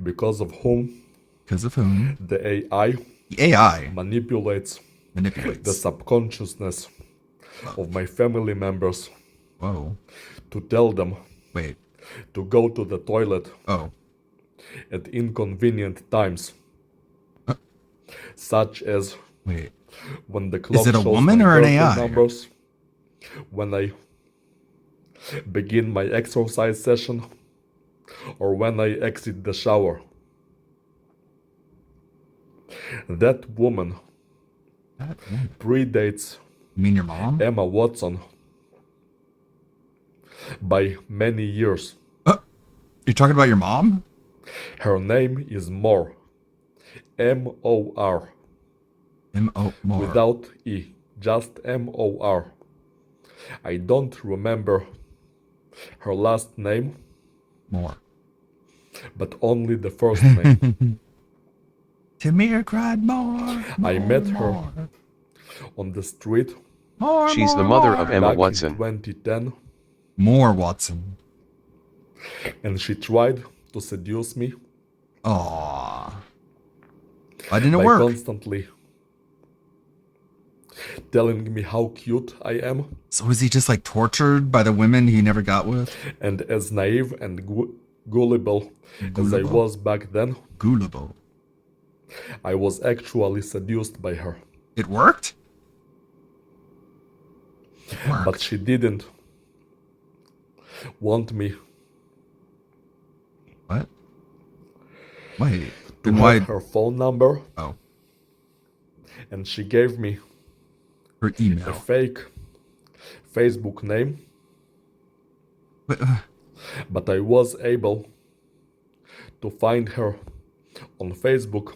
because of whom the AI manipulates the subconsciousness of my family members. To tell them to go to the toilet at inconvenient times, such as when the clock Is it a shows woman my or an birthday AI? numbers, when I begin my exercise session, or when I exit the shower. That woman predates your mom? Emma Watson by many years. You're talking about your mom? Her name is Moore. M-O-R. Moore. Without E. Just M-O-R. I don't remember her last name. Moore. But only the first name. Tamir cried more. I met her on the street. She's the mother of Emma back in Watson. 2010. More Watson. And she tried to seduce me. Aww. Why didn't it by work? Constantly telling me how cute I am. So was he just like tortured by the women he never got with? And as naive and gullible as I was back then. Gullible. I was actually seduced by her. It worked? But she didn't want me. What? Wait. To Then have why? her phone number. Oh. And she gave me her email. A fake Facebook name. But I was able to find her on Facebook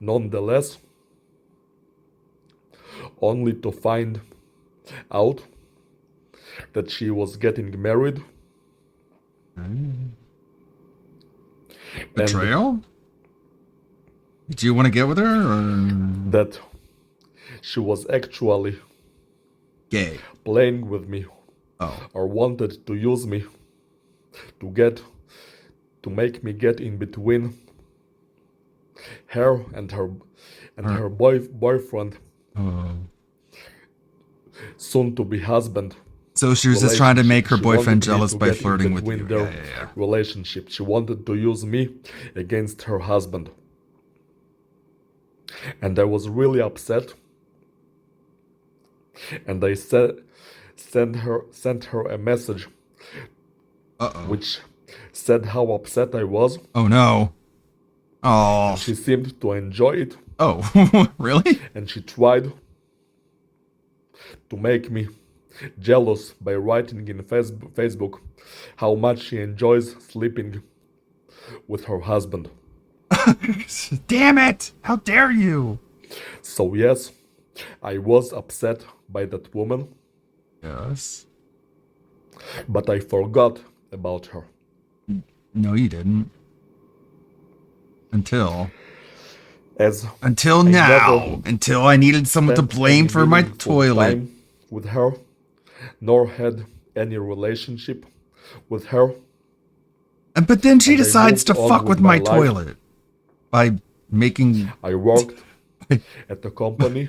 nonetheless, only to find out that she was getting married. Betrayal? Did you want to get with her? Or? That she was actually gay, playing with me, or wanted to use me to make me get in between her and her boyfriend, soon to be husband. So she was just trying to make her She boyfriend wanted me jealous to by get in flirting with between you. their Yeah. relationship. She wanted to use me against her husband. And I was really upset. And I sent her a message which said how upset I was. Oh no. Oh. She seemed to enjoy it. Oh, really? And she tried to make me jealous by writing in Facebook how much she enjoys sleeping with her husband. Damn it! How dare you! So yes, I was upset by that woman. Yes. But I forgot about her. No, you didn't. Until As Until I now. never Until I needed someone to spent blame any for my meaningful toilet. time with her, nor had any relationship with her. But then she And I decides to moved on fuck with my life. toilet by making. I worked at the company.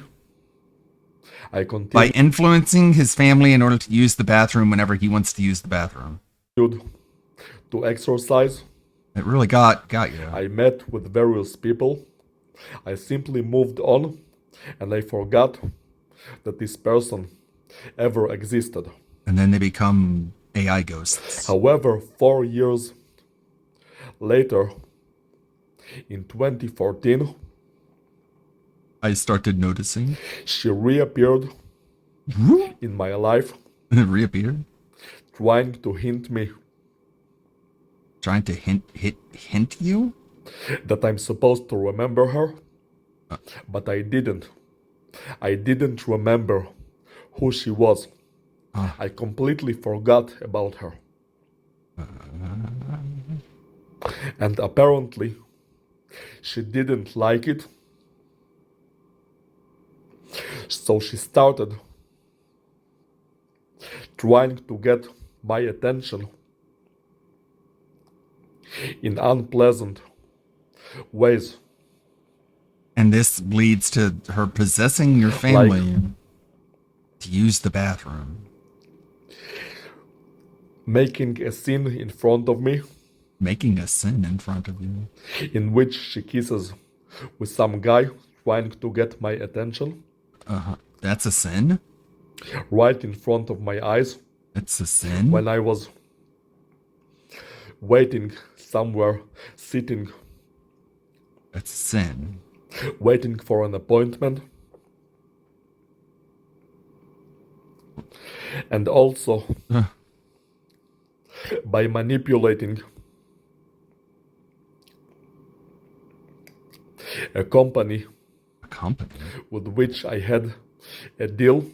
I By continued influencing his family in order to use the bathroom whenever he wants to use the bathroom. to exercise. It really got you. I met with various people. I simply moved on, and I forgot that this person ever existed. And then they become AI ghosts. However, 4 years later, in 2014, I started noticing. she reappeared in my life. Reappeared? Trying to hint me. Trying to hint you? That I'm supposed to remember her. But I didn't. I didn't remember who she was. I completely forgot about her. And apparently, she didn't like it. So she started trying to get my attention in unpleasant ways. And this leads to her possessing your family to use the bathroom. Making a scene in front of me. Making a scene in front of you. In which she kisses with some guy trying to get my attention. That's a sin? Right in front of my eyes. It's a sin? When I was waiting somewhere, sitting. It's a sin. Waiting for an appointment. And also by manipulating a company with which I had a deal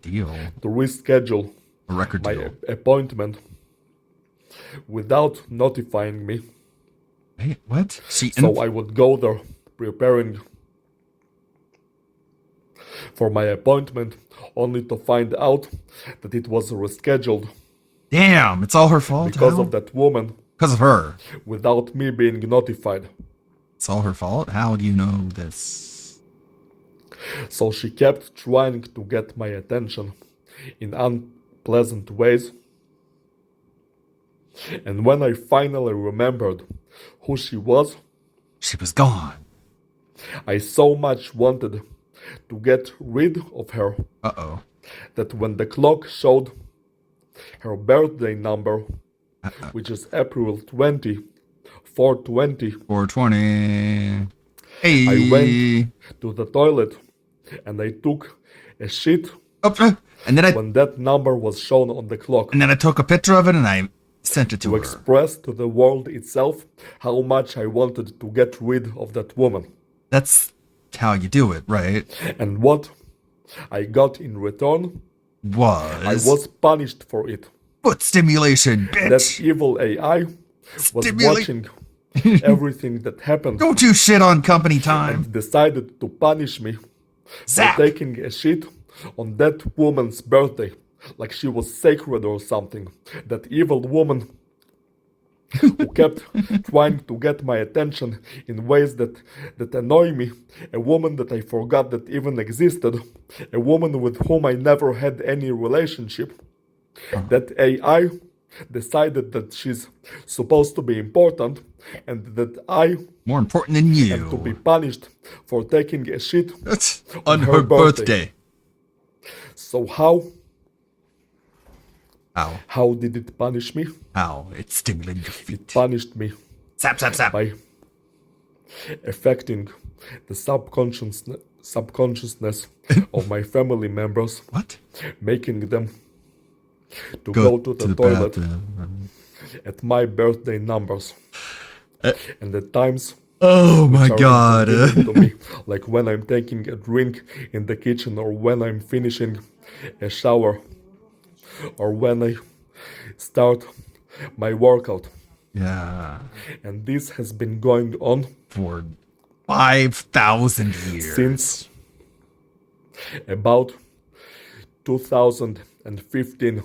to reschedule my appointment without notifying me. Wait, what? So I would go there preparing for my appointment only to find out that it was rescheduled. Damn, it's all her fault. Because of that woman. Because of her. Without me being notified. It's all her fault? How do you know this? So she kept trying to get my attention in unpleasant ways. And when I finally remembered who she was gone. I so much wanted to get rid of her that when the clock showed her birthday number, which is April 20, 420, 420. Hey. I went to the toilet and I took a shit. And then when that number was shown on the clock. And then I took a picture of it and I sent it to her. Express to the world itself how much I wanted to get rid of that woman. That's how you do it, right? And what I got in return I was punished for it. Foot stimulation, bitch. That evil AI was watching everything that happened. Don't you shit on company time. And decided to punish me by taking a shit on that woman's birthday. Like she was sacred or something. That evil woman who kept trying to get my attention in ways that annoy me. A woman that I forgot that even existed. A woman with whom I never had any relationship. That AI decided that she's supposed to be important and that I more important than you am to be punished for taking a shit on her birthday. So how did it punish me? How? It stimulated your feet. It punished me. Zap, zap, zap. By affecting the subconsciousness of my family members. What? Making them to go to the toilet at my birthday numbers. And the times. Oh my God. To me, like when I'm taking a drink in the kitchen or when I'm finishing a shower. Or when I start my workout. Yeah. And this has been going on for 5,000 years. Since about 2015.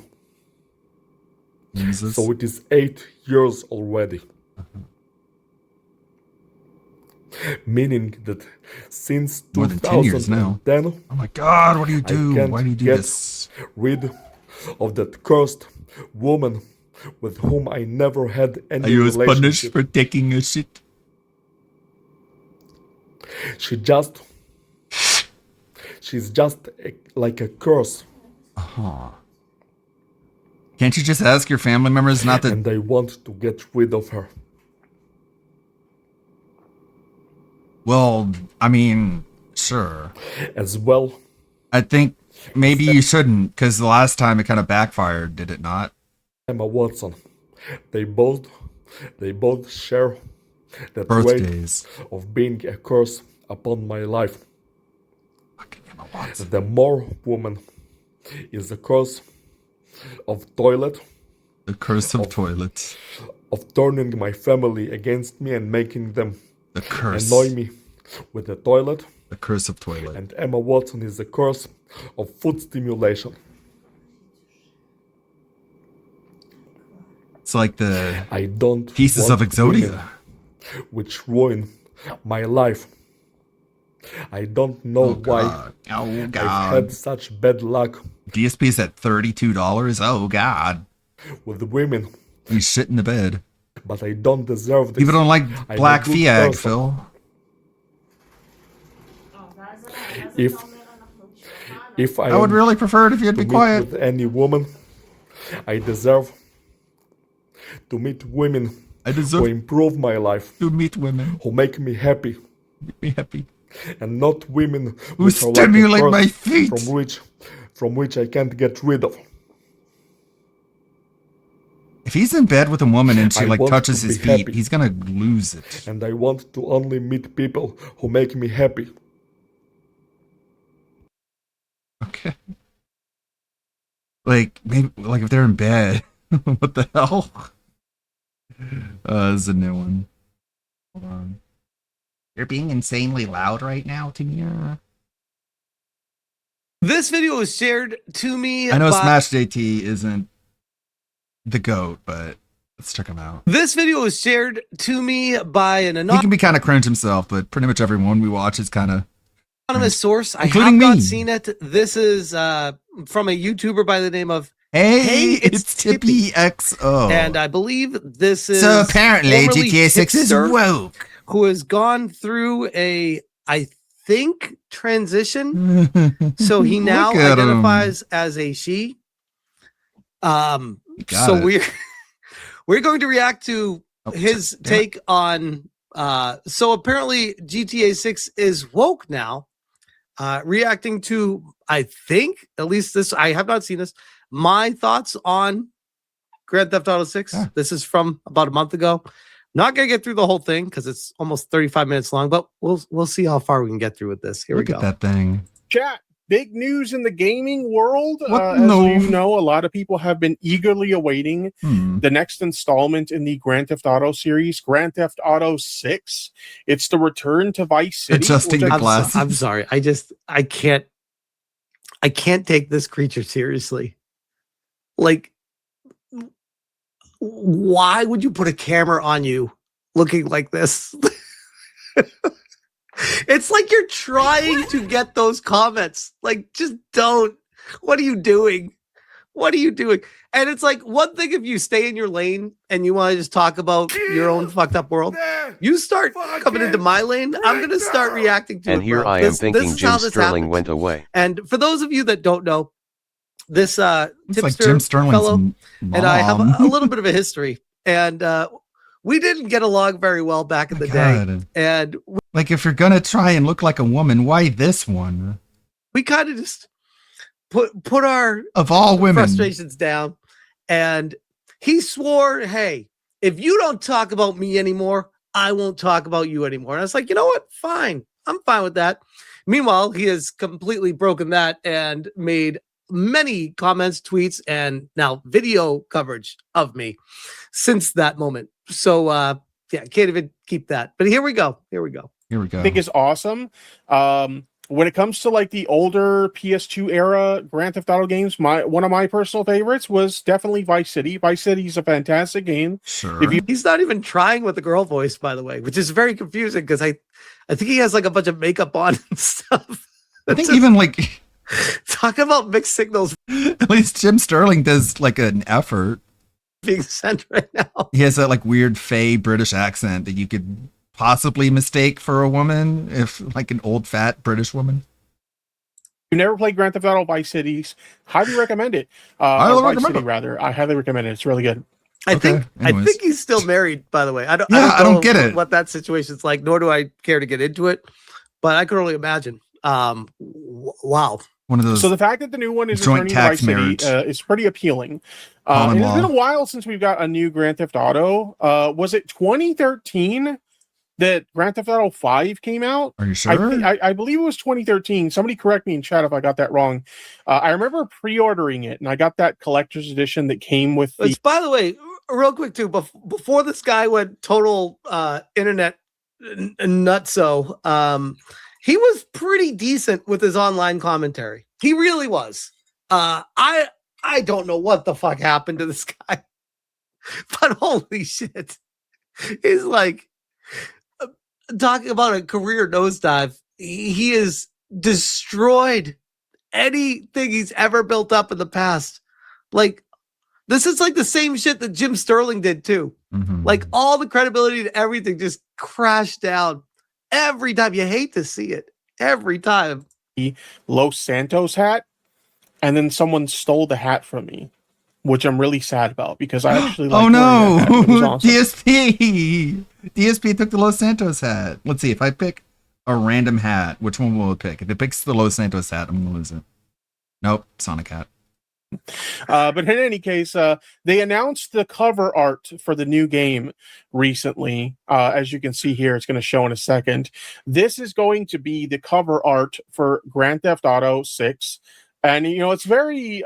Jesus. So it is 8 years already. Meaning that since More than 10 years now. 2010, Oh my God, what do you I do? can't Why do you do get this? rid of that cursed woman with whom I never had any I was punished relationship. for taking a shit. She's just like a curse. Can't you just ask your family members not to? And I want to get rid of her. Well, I mean, sure. As well. I think maybe you shouldn't, because the last time it kind of backfired, did it not? Emma Watson. They both share that Birthdays. weight of being a curse upon my life. The more woman is the curse of toilet. The curse of toilet. Of turning my family against me and making them the curse. Annoy me with the toilet. The curse of toilet. And Emma Watson is the curse of food stimulation. It's like the I don't pieces of want Exodia. women which ruin my life. I don't know why I've had such bad luck. DSP's at $32. Oh God. With women. You shit in the bed. But I don't deserve this. People don't like I'm black a good Fiag, person. Phil. If I would really prefer it if you'd be to meet quiet. With any woman, I deserve to meet women who improve my life. To meet women who make me happy. Make me happy. And not women Who which are stimulate like a my curse feet. From which I can't get rid of. If he's in bed with a woman and she I like want touches to his be feet, happy. he's gonna lose it. And I want to only meet people who make me happy. Okay. Like maybe like if they're in bed. What the hell? This is a new one. Hold on. You're being insanely loud right now, Tamir. This video was shared to me. I know by- Smash JT isn't the GOAT, but let's check him out. This video was shared to me by an He can be kind of cringe himself, but pretty much everyone we watch is kind of anonymous source. I have Including not me. seen it. This is from a YouTuber by the name of Hey, it's Tippy XO. And I believe this is So apparently formerly GTA 6 is Tipster, woke. who has gone through I think, transition. So he now Look at him. identifies as a she. Got So it. we're going to react to his take on so apparently GTA 6 is woke now. Reacting to, I think, at least this, I have not seen this, my thoughts on Grand Theft Auto 6. This is from about a month ago. Not gonna get through the whole thing because it's almost 35 minutes long, but we'll see how far we can get through with this. Here Look we go. at that thing. Chat, big news in the gaming world. What? As No. you know, a lot of people have been eagerly awaiting the next installment in the Grand Theft Auto series, Grand Theft Auto 6. It's the return to Vice City. Adjusting which the I- glasses. I'm sorry. I can't take this creature seriously. Like, why would you put a camera on you looking like this? It's like you're trying to get those comments. Like, just don't. What are you doing? What are you doing? And it's like one thing if you stay in your lane and you want to just talk about your own fucked up world. You start coming into my lane, I'm gonna start reacting to And it. here bro. I am This thinking is how Jim this Sterling happens. went away. And for those of you that don't know, this It's like tipster Jim Sterling's fellow mom. and I have a little bit of a history, and we didn't get along very well back in the day. God. And Like if you're gonna try and look like a woman, why this one? we kind of just put our Of all women. frustrations down, and he swore, "Hey, if you don't talk about me anymore, I won't talk about you anymore." And I was like, you know what? Fine, I'm fine with that. Meanwhile, he has completely broken that and made many comments, tweets, and now video coverage of me since that moment. So yeah, can't even keep that. But here we go. Here we go. Here we go. I think is awesome. When it comes to like the older PS2 era Grand Theft Auto games, one of my personal favorites was definitely Vice City. Vice City is a fantastic game. Sure. He's not even trying with the girl voice, by the way, which is very confusing because I think he has like a bunch of makeup on and stuff. I think even like talking about mixed signals. At least Jim Sterling does like an effort being sent right now. He has that like weird fey British accent that you could possibly mistake for a woman, if like an old fat British woman. You never played Grand Theft Auto Vice Cities? Highly recommend it. Vice City, rather. I highly recommend it. It's really good. I think he's still married, by the way. I don't get it. What that situation's like, nor do I care to get into it, but I could only imagine. Wow. One of those. So the fact that the new one is joint returning to tax Vice marriage. City is pretty appealing. And it's been a while since we've got a new Grand Theft Auto. Was it 2013 that Grand Theft Auto 5 came out? Are you sure? I believe it was 2013. Somebody correct me in chat if I got that wrong. I remember pre-ordering it, and I got that collector's edition that came with the... Which, by the way, real quick too, before this guy went total internet nutso, he was pretty decent with his online commentary. He really was. I don't know what the fuck happened to this guy, but holy shit, he's like talking about a career nosedive. He has destroyed anything he's ever built up in the past. Like, this is like the same shit that Jim Sterling did too. Like, all the credibility and everything just crashed down every time. You hate to see it every time. Los Santos hat, and then someone stole the hat from me, which I'm really sad about because I actually like oh no, wearing that hat. It was awesome. DSP took the Los Santos hat. Let's see if I pick a random hat, which one will it pick? If it picks the Los Santos hat, I'm gonna lose it. Nope, Sonic hat. But in any case, they announced the cover art for the new game recently. As you can see here, it's going to show in a second. This is going to be the cover art for Grand Theft Auto 6. And, you know, it's very,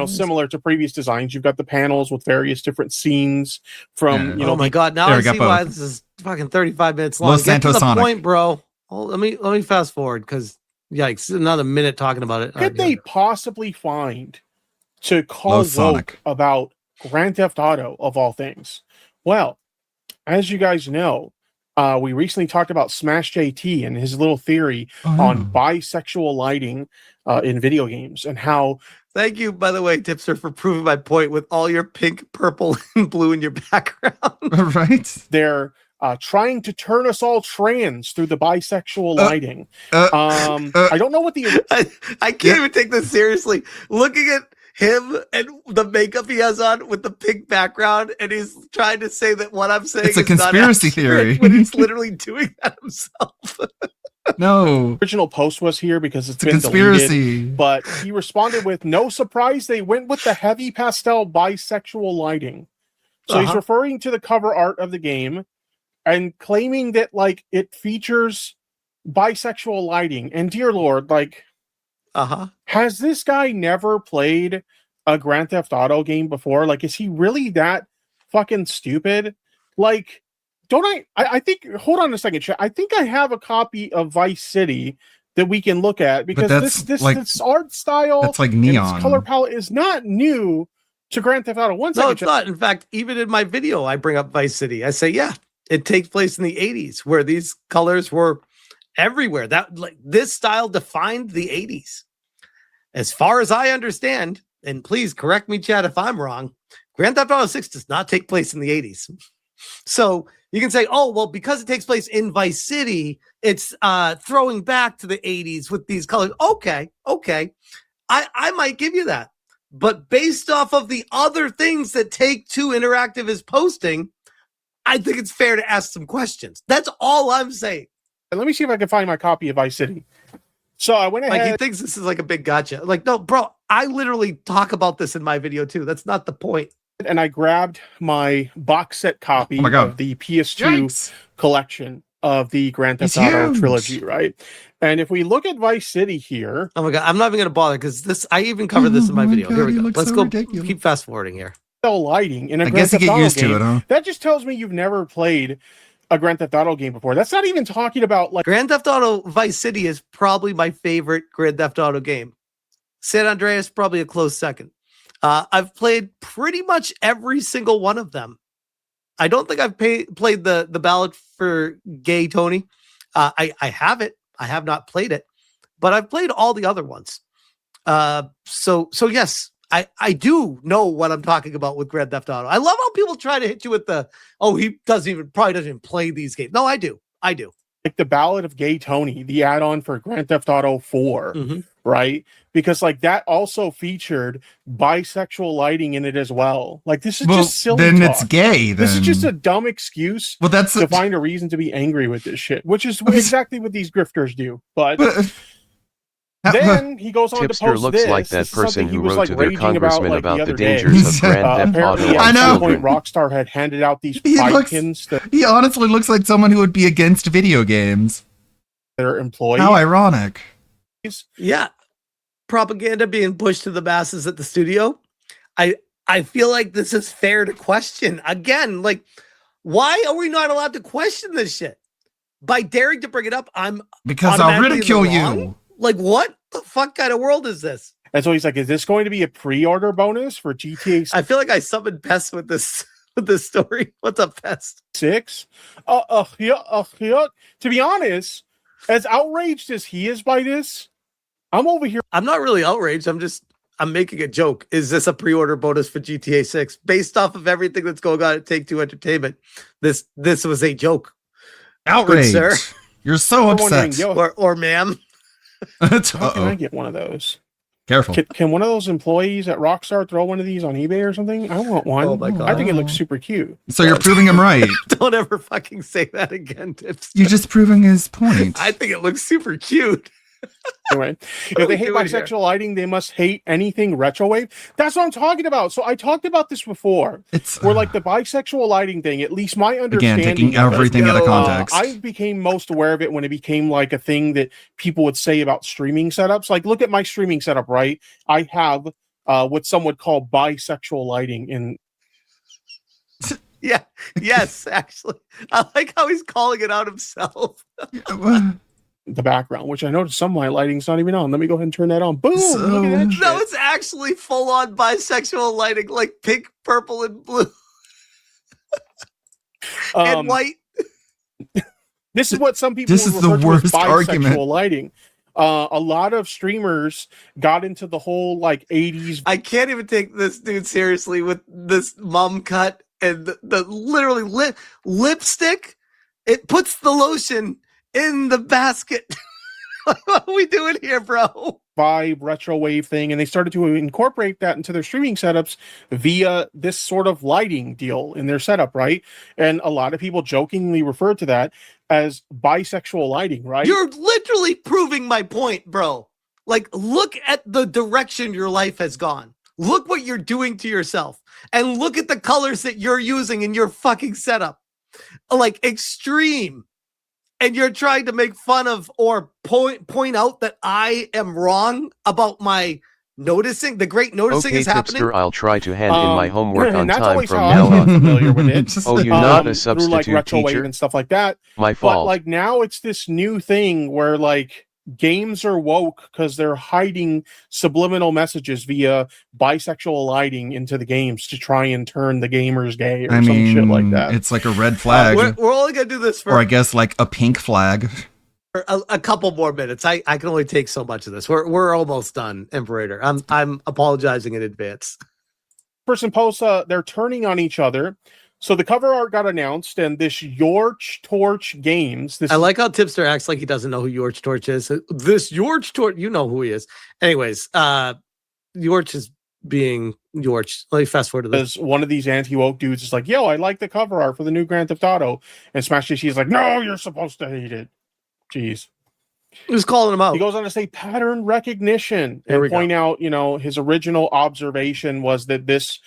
similar to previous designs. You've got the panels with various different scenes from, oh my God. Now I see why this is fucking 35 minutes long. Los Get to Santos the Sonic. point, bro. Oh, let me fast forward because, yikes, another minute talking about it. What could they possibly find to call woke about Grand Theft Auto of all things? Well, as you guys know, we recently talked about Smash JT and his little theory on bisexual lighting in video games and how... Thank you, by the way, Tipster, for proving my point with all your pink, purple, and blue in your background. Right? They're trying to turn us all trans through the bisexual lighting. I don't know what the... I can't even take this seriously. Looking at him and the makeup he has on with the pink background, and he's trying to say that what I'm saying It's a is conspiracy not theory. when he's literally doing that himself. No. Original post was here because it's a been conspiracy. deleted, but he responded with, no surprise, they went with the heavy pastel bisexual lighting. So he's referring to the cover art of the game and claiming that, like, it features bisexual lighting. And dear Lord, like, has this guy never played a Grand Theft Auto game before? Like, is he really that fucking stupid? Like, don't I think, hold on a second, chat. I think I have a copy of Vice City that we can look at because this art style, that's like and neon. this color palette is not new to Grand Theft Auto. No, it's not. In fact, even in my video, I bring up Vice City. I say, yeah, it takes place in the 80s where these colors were everywhere. That, like, this style defined the 80s. As far as I understand, and please correct me, Chad, if I'm wrong, Grand Theft Auto 6 does not take place in the 80s. So you can say, oh, well, because it takes place in Vice City, it's throwing back to the 80s with these colors. Okay. I might give you that. But based off of the other things that Take-Two Interactive is posting, I think it's fair to ask some questions. That's all I'm saying. And let me see if I can find my copy of Vice City. So I went ahead. Like, he thinks this is like a big gotcha. Like, no, bro, I literally talk about this in my video too. That's not the point. And I grabbed my box set copy of the PS2 collection of the Grand Theft Auto trilogy, right? And if we look at Vice City here... Oh my God, I'm not even going to bother because this, I even covered this in my video. Here we go. Let's go. Keep fast forwarding here. Lighting in a I Grand guess you Theft get Auto used game, to it, huh? that just tells me you've never played a Grand Theft Auto game before. That's not even talking about like Grand Theft Auto Vice City is probably my favorite Grand Theft Auto game. San Andreas probably a close second. I've played pretty much every single one of them. I don't think I've played the Ballad for Gay Tony. I have it. I have not played it, but I've played all the other ones. So yes, I do know what I'm talking about with Grand Theft Auto. I love how people try to hit you with the, oh, he probably doesn't even play these games. No, I do. Like the Ballad of Gay Tony, the add-on for Grand Theft Auto 4, right? Because like that also featured bisexual lighting in it as well. Like this is just silly. Then talk. it's gay. This is then. just a dumb excuse. Well, that's to find a reason to be angry with this shit, which is exactly what these grifters do. But then he goes on to Tipster post looks this. like that This is person something he who was, wrote like, to their raging congressman like, about the other day. dangers of Grand Theft Apparently, Auto. at some point, Rockstar had handed out these pins to He honestly looks like someone who would be against video games. their employees. How ironic. Yeah. Propaganda being pushed to the masses at the studio. I feel like this is fair to question. Again, like, why are we not allowed to question this shit? By daring to bring it up, I'm Because I'll automatically in the ridicule wrong? you. Like, what the fuck kind of world is this? And so he's like, is this going to be a pre-order bonus for GTA I feel like I summoned Pest with this story. What's up, Pest? 6? To be honest, as outraged as he is by this, I'm over here. I'm not really outraged. I'm making a joke. Is this a pre-order bonus for GTA 6? Based off of everything that's going on at Take-Two Entertainment, this was a joke. Outrage. Good, sir. You're so I'm wondering, upset. Or ma'am. How can I get one of those? Careful. Can one of those employees at Rockstar throw one of these on eBay or something? I want one. Oh my God. I think it looks super cute. So you're proving him right. Don't ever fucking say that again, Tips. You're just proving his point. I think it looks super cute. Anyway, if they hate bisexual lighting, they must hate anything retrowave. That's what I'm talking about. So I talked about this before. Where like the bisexual lighting thing, at least my understanding. Again, taking everything out of context. I became most aware of it when it became like a thing that people would say about streaming setups. Like, look at my streaming setup, right? I have what some would call bisexual lighting in. Yeah. Yes, actually. I like how he's calling it out himself. The background, which I noticed some of my lighting's not even on. Let me go ahead and turn that on. Boom! Look at that shit. No, it's actually full-on bisexual lighting, like pink, purple, and blue. And white. This is what some people This is the refer to as worst bisexual argument. lighting. A lot of streamers got into the whole like 80s. I can't even take this dude seriously with this mum cut and the literally lipstick. It puts the lotion in the basket. What are we doing here, bro? Vibe retro wave thing, and they started to incorporate that into their streaming setups via this sort of lighting deal in their setup, right? And a lot of people jokingly refer to that as bisexual lighting, right? You're literally proving my point, bro. Like, look at the direction your life has gone. Look what you're doing to yourself. And look at the colors that you're using in your fucking setup. Like, extreme. And you're trying to make fun of or point out that I am wrong about my noticing. The great noticing Okay, is happening. Tipster, I'll try to hand in my homework and on that's time always from how now I'm on. familiar with it. Oh, you're not a Through like substitute retro wave teacher? and stuff like that. My But fault. like now it's this new thing where like games are woke because they're hiding subliminal messages via bisexual lighting into the games to try and turn the gamers gay or I some mean, shit like that. it's like a red flag. We're only going to do this for Or I guess like a pink flag. a couple more minutes. I can only take so much of this. We're almost done, Imperator. I'm apologizing in advance. Person posts they're turning on each other. So the cover art got announced, and this Yorch Torch Games. I like how Tipster acts like he doesn't know who Yorch Torch is. This Yorch Torch, you know who he is. Anyways, Yorch is being Yorch. Let me fast forward to this. As one of these anti-woke dudes is like, yo, I like the cover art for the new Grand Theft Auto. And Smash DC is like, no, you're supposed to hate it. Jeez. Who's calling him out? He goes on to say pattern recognition Here we and point out, his original observation was that this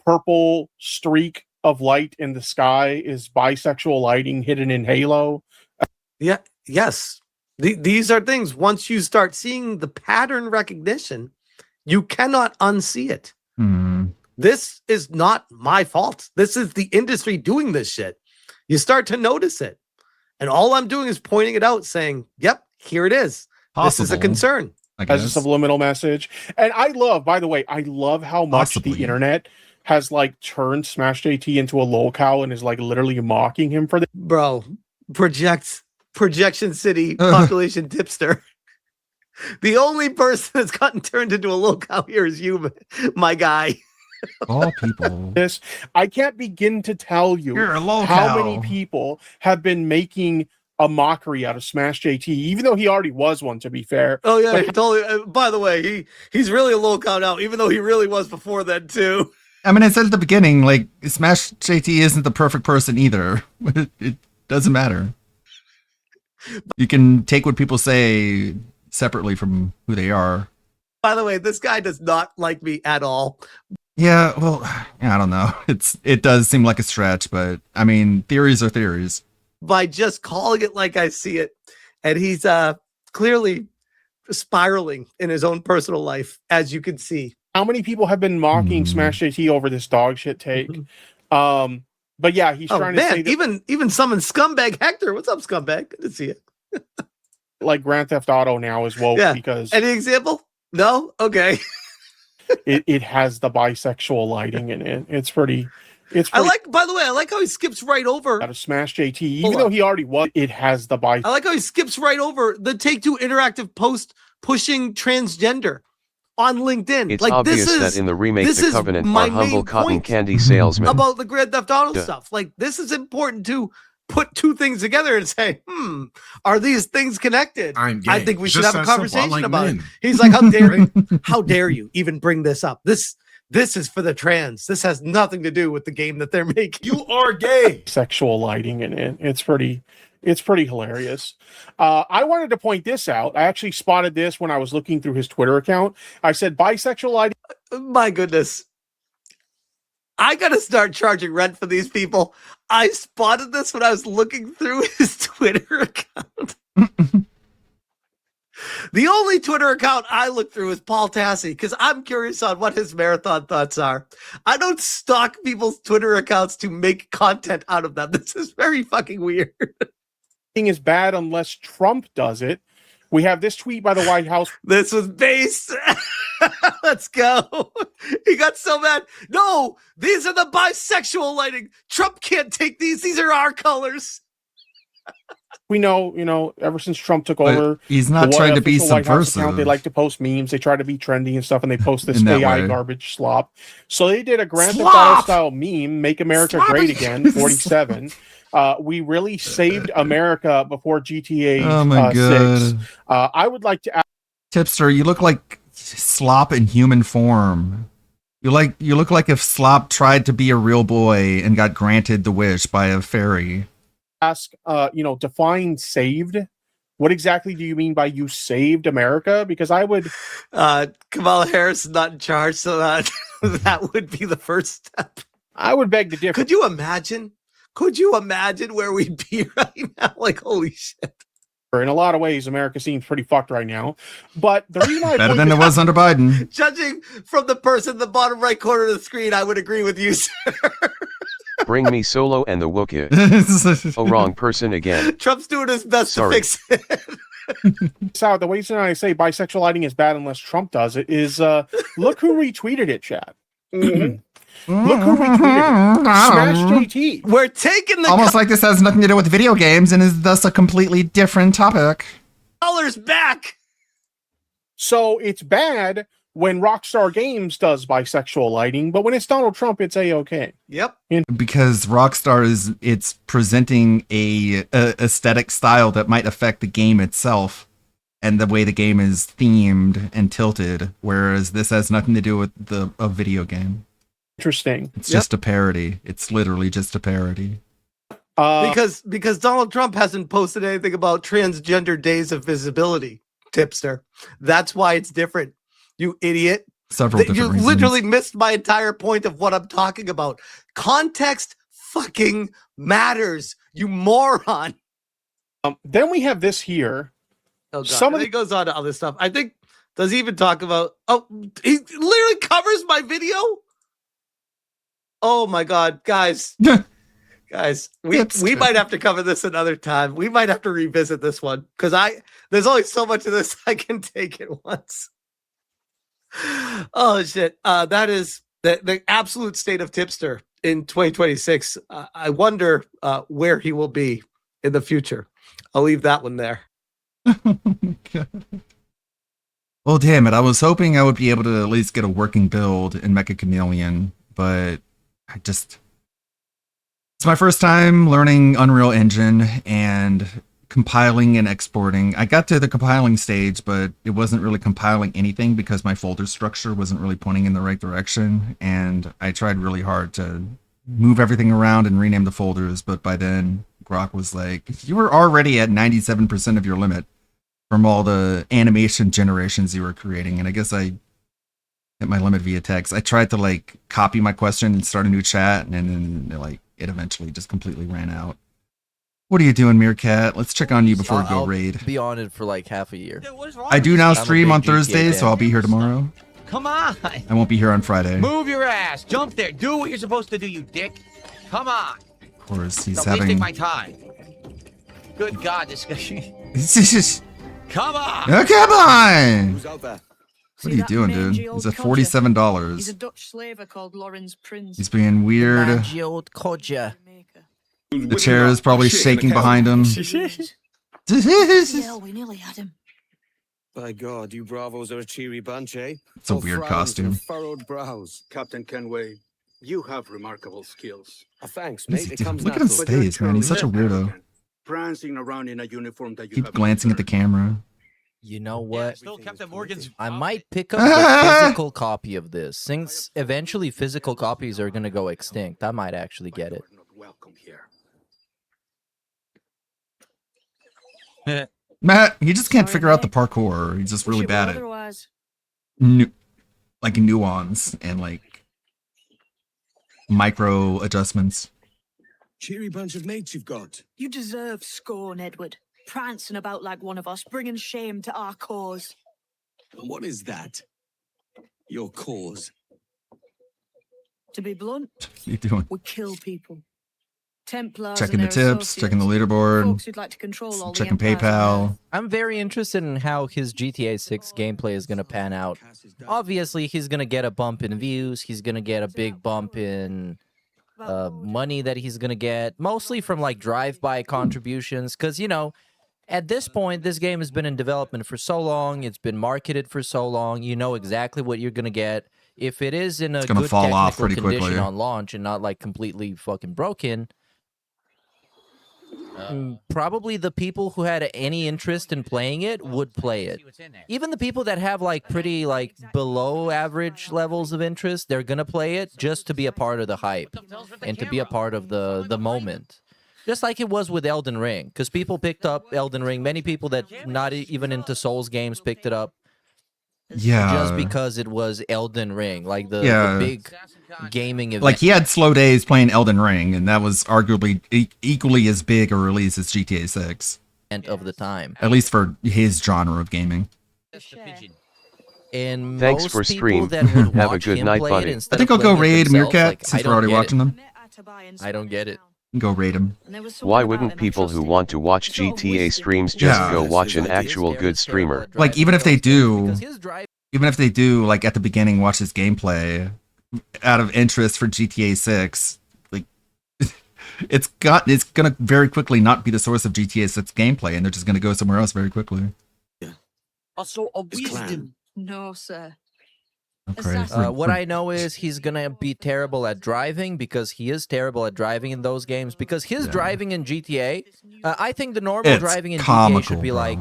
purple streak of light in the sky is bisexual lighting hidden in Halo. Yeah. Yes. These are things. Once you start seeing the pattern recognition, you cannot unsee it. Hmm. This is not my fault. This is the industry doing this shit. You start to notice it. And all I'm doing is pointing it out, saying, yep, here it is. This is a concern. As a subliminal message. And I love, by the way, I love how much the internet has like turned Smash JT into a lolcow and is like literally mocking him for this. Bro, Projection City population tipster. The only person that's gotten turned into a lolcow here is you, my guy. All people. This I can't begin to tell you how many people have been making a mockery out of Smash JT, even though he already was one, to be fair. Oh yeah, But totally. By the way, he's really a lolcow now, even though he really was before then too. I mean, I said at the beginning, like, Smash JT isn't the perfect person either. It doesn't matter. You can take what people say separately from who they are. By the way, this guy does not like me at all. Yeah, well, I don't know. It does seem like a stretch, but I mean, theories are theories. By just calling it like I see it. And he's clearly spiraling in his own personal life, as you can see. how many people have been mocking Smash JT over this dog shit take? But yeah, he's trying to say that, even summon Scumbag Hector. What's up, Scumbag? Good to see you. like Grand Theft Auto now is woke because any example? No? Okay. it has the bisexual lighting in it. It's pretty. I like, by the way, I like how he skips right over out of Smash JT, even though he already was. It has the bi. I like how he skips right over the Take-Two interactive post pushing transgender on LinkedIn. It's like obvious this is that in the remake, this the is Covenant my are humble main cotton point candy salesmen. about the Grand Theft Auto Duh. stuff. Like this is important to put two things together and say, are these things connected? I think we should Just have a that simple. I conversation like about men. it. He's like, how dare you even bring this up? This is for the trans. This has nothing to do with the game that they're making. You are gay. Sexual lighting in it. It's pretty hilarious. I wanted to point this out. I actually spotted this when I was looking through his Twitter account. I said bisexual lighting. My goodness. I gotta start charging rent for these people. I spotted this when I was looking through his Twitter account. The only Twitter account I look through is Paul Tassi because I'm curious on what his marathon thoughts are. I don't stalk people's Twitter accounts to make content out of them. This is very fucking weird. Is bad unless Trump does it. We have this tweet by the White House. This was base. Let's go. He got so mad. No, these are the bisexual lighting. Trump can't take these. These are our colors. We know, ever since Trump took over, he's not the trying to be official White House subversive. account, they like to post memes. They try to be trendy and stuff, and they post this In that AI way. garbage slop. So they did a Grand Theft Slop! Auto style meme, "Make America Great Again." 47. We really saved America before GTA Oh my 6. God. I would like to ask, Tipster, you look like Slop in human form. You look like if Slop tried to be a real boy and got granted the wish by a fairy. define saved. What exactly do you mean by you saved America? Because I would. Kamala Harris is not in charge, so that would be the first step. I would beg to differ. Could you imagine? Could you imagine where we'd be right now? Like, holy shit. In a lot of ways, America seems pretty fucked right now. But the reason I Better point than it this was under Biden. Judging from the person in the bottom right corner of the screen, I would agree with you, sir. Bring me Solo and the Wookiee. Oh, wrong person again. Trump's doing his best Sorry. to fix it. So the reason I say bisexual lighting is bad unless Trump does it is look who retweeted it, Chad. Look who retweeted it. Smash JT. We're taking the Almost like this has nothing to do with video games and is thus a completely different topic. colors back. So it's bad when Rockstar Games does bisexual lighting, but when it's Donald Trump, it's A-okay. Yep. Because Rockstar it's presenting a aesthetic style that might affect the game itself and the way the game is themed and tilted, whereas this has nothing to do with a video game. Interesting. It's just a parody. It's literally just a parody. Because Donald Trump hasn't posted anything about transgender days of visibility, tipster. That's why it's different. You idiot. Several different You reasons. literally missed my entire point of what I'm talking about. Context fucking matters, you moron. Then we have this here. Oh god. Some of He goes on to other stuff. I think does he even talk about he literally covers my video? Oh my god, guys. Guys, we might have to cover this another time. We might have to revisit this one because there's only so much of this I can take at once. Oh shit. That is the absolute state of Tipster in 2026. I wonder where he will be in the future. I'll leave that one there. Well, damn it. I was hoping I would be able to at least get a working build in Mecha Chameleon, but it's my first time learning Unreal Engine and compiling and exporting. I got to the compiling stage, but it wasn't really compiling anything because my folder structure wasn't really pointing in the right direction. And I tried really hard to move everything around and rename the folders, but by then Grok was like, you were already at 97% of your limit from all the animation generations you were creating. And I guess I hit my limit via text. I tried to like copy my question and start a new chat, and then like it eventually just completely ran out. What are you doing, Meerkat? Let's check on you before we go raid. Be on it for like half a year. I do now stream on Thursdays, so I'll be here tomorrow. Come on. I won't be here on Friday. Move your ass. Jump there. Do what you're supposed to do, you dick. Come on. Of course, he's Stop having. wasting my time. Good God, this guy. Come on. Oh, come on! Who's out there? What are you doing, dude? He's at $47. He's a Dutch slaver called Lawrence Prince. He's being weird. Mangy old codger. The chair is probably shaking behind him. Yeah, we nearly had him. By God, you bravos are a cheery bunch, eh? It's a weird costume. Furrowed brows. Captain Kenway, you have remarkable skills. Thanks, What is mate. he It doing? comes Look at his natural. face, man. He's such a weirdo. Prancing around in a uniform that you Keep have glancing at the camera. You know what? Still Captain Morgan's. I might pick up a physical copy of this. Since eventually physical copies are going to go extinct, I might actually get it. Matt, he just can't figure out the parkour. He's just really bad at like nuance and like micro adjustments. Cheery bunch of mates you've got. You deserve scorn, Edward. Prancing about like one of us, bringing shame to our cause. And what is that? Your cause? To be blunt, What are you doing? we kill people. Templars Checking and the their tips, checking the associates, leaderboard, folks who'd like to control all the checking empires on PayPal. I'm very interested in how his GTA 6 gameplay is going to pan out. Obviously, he's going to get a bump in views. He's going to get a big bump in money that he's going to get, mostly from like drive-by contributions. Because, you know, at this point, this game has been in development for so long. It's been marketed for so long. You know exactly what you're going to get. If it is in a It's gonna good fall off technical pretty condition quickly. on launch and not like completely fucking broken, probably the people who had any interest in playing it would play it. Even the people that have like pretty like below average levels of interest, they're gonna play it just to be a part of the hype and to be a part of the moment. Just like it was with Elden Ring, because people picked up Elden Ring. Many people that not even into Souls games picked it up. Yeah. Just because it was Elden Ring, like the big gaming event. Like he had slow days playing Elden Ring, and that was arguably equally as big a release as GTA 6. Of the time. At least for his genre of gaming. And Thanks most for people stream. that would Have a watch good him night, play buddy. it I instead think of I'll go playing it raid themselves, Meerkat like, I since we're don't already get watching it. them. I don't get it. Go raid him. Why wouldn't people who want to watch GTA streams just Yeah. go watch an actual good streamer? Like even if they do, like at the beginning watch his gameplay out of interest for GTA 6, like it's gonna very quickly not be the source of GTA 6 gameplay, and they're just gonna go somewhere else very quickly. Also, a wisdom. No, sir. Okay. What I know is he's gonna be terrible at driving because he is terrible at driving in those games. Because his driving in GTA, I think the normal It's driving in GTA comical, should be bro. like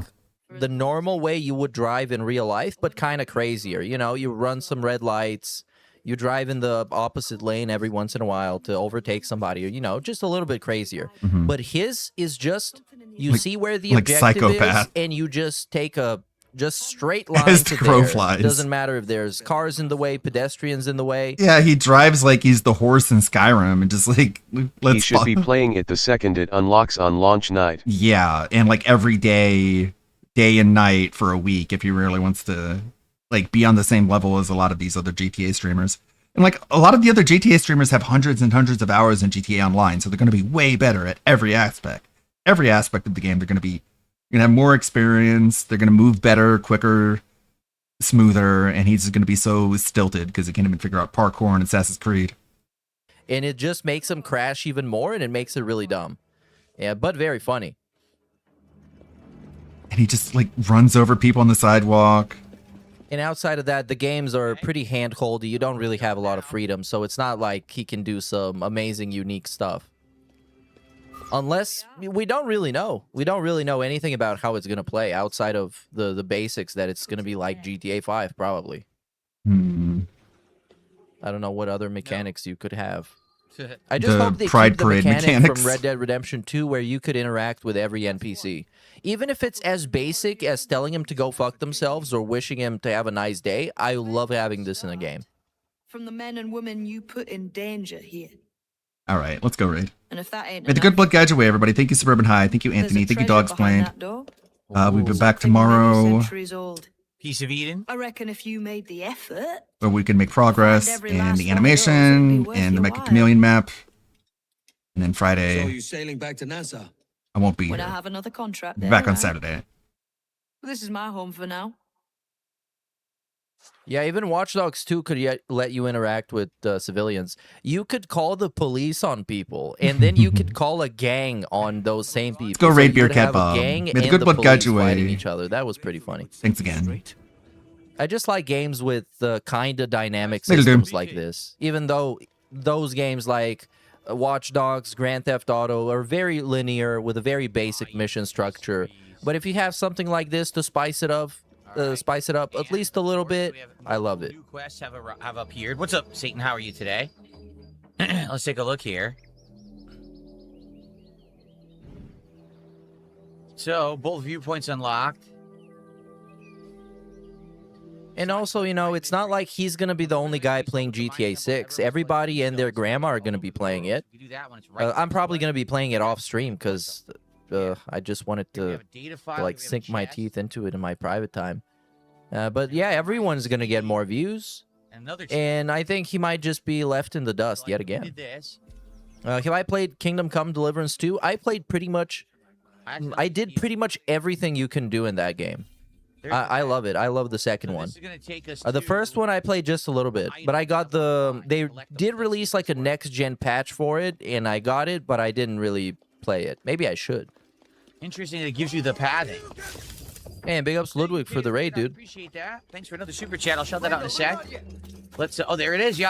the normal way you would drive in real life, but kind of crazier. You know, you run some red lights, you drive in the opposite lane every once in a while to overtake somebody, or you know, just a little bit crazier. Mhm. But his is just you Like- see where the like objective Psychopath. is, and you just take a just straight line As to the crow there. flies. Doesn't matter if there's cars in the way, pedestrians in the way. Yeah, he drives like he's the horse in Skyrim, and just like He let's. should be playing it the second it unlocks on launch night. Yeah, and like every day and night for a week if he really wants to like be on the same level as a lot of these other GTA streamers. And like a lot of the other GTA streamers have hundreds and hundreds of hours in GTA Online, so they're going to be way better at every aspect. Every aspect of the game, they're going to have more experience. They're going to move better, quicker, smoother, and he's going to be so stilted because he can't even figure out parkour in Assassin's Creed. And it just makes him crash even more, and it makes it really dumb. Yeah, but very funny. And he just like runs over people on the sidewalk. And outside of that, the games are pretty hand-holdy. You don't really have a lot of freedom, so it's not like he can do some amazing, unique stuff. Unless we don't really know. We don't really know anything about how it's going to play outside of the basics that it's going to be like GTA 5, probably. I don't know what other mechanics you could have. I just hope they keep the mechanic from Red Dead Redemption 2 where you could interact with every NPC. Even if it's as basic as telling him to go fuck themselves or wishing him to have a nice day, I love having this in a game. From the men and women you put in danger here. All right, let's go raid. And if that ain't May the good blood guide your way, everybody. Thank you, Suburban High. Thank you, Anthony. Thank you, Dogs Plained. We'll be back tomorrow Piece of Eden. I reckon if you made the effort. where we can make progress in the animation and the Mecha Chameleon map. And then So Friday, you sailing back to NASA? I won't be When I here. have another contract Be there, back on right? Saturday. Well, this is my home for now. Yeah, even Watch Dogs 2 could let you interact with civilians. You could call the police on people, and then you could call a gang on those same people. Let's go raid you'd Beer Cat have a Bob. gang May the and good the blood guide police your fighting way. each other. That was pretty funny. Thanks again. I just like games with kind of dynamic Little systems dude. like this. Even though those games like Watch Dogs, Grand Theft Auto are very linear with a very basic mission structure. But if you have something like this to spice it up at least a little bit, I love it. New quests have appeared. What's up, Satan? How are you today? Let's take a look here. So, both viewpoints unlocked. And also, you know, it's not like he's going to be the only guy playing GTA 6. Everybody and their grandma are going to be playing it. I'm probably going to be playing it off stream because I just wanted to like sink my teeth into it in my private time. But yeah, everyone's going to get more views. And I think he might just be left in the dust yet again. Have I played Kingdom Come Deliverance 2? I played pretty much... I did pretty much everything you can do in that game. I love it. I love the second one. The first one I played just a little bit, but I got they did release like a next-gen patch for it, and I got it, but I didn't really play it. Maybe I should. Interesting that it gives you the padding. Man, big ups Ludwig for the raid, dude. Appreciate that. Thanks for another super chat. I'll shout that out in a sec. Let's. Oh, there it is. Yeah.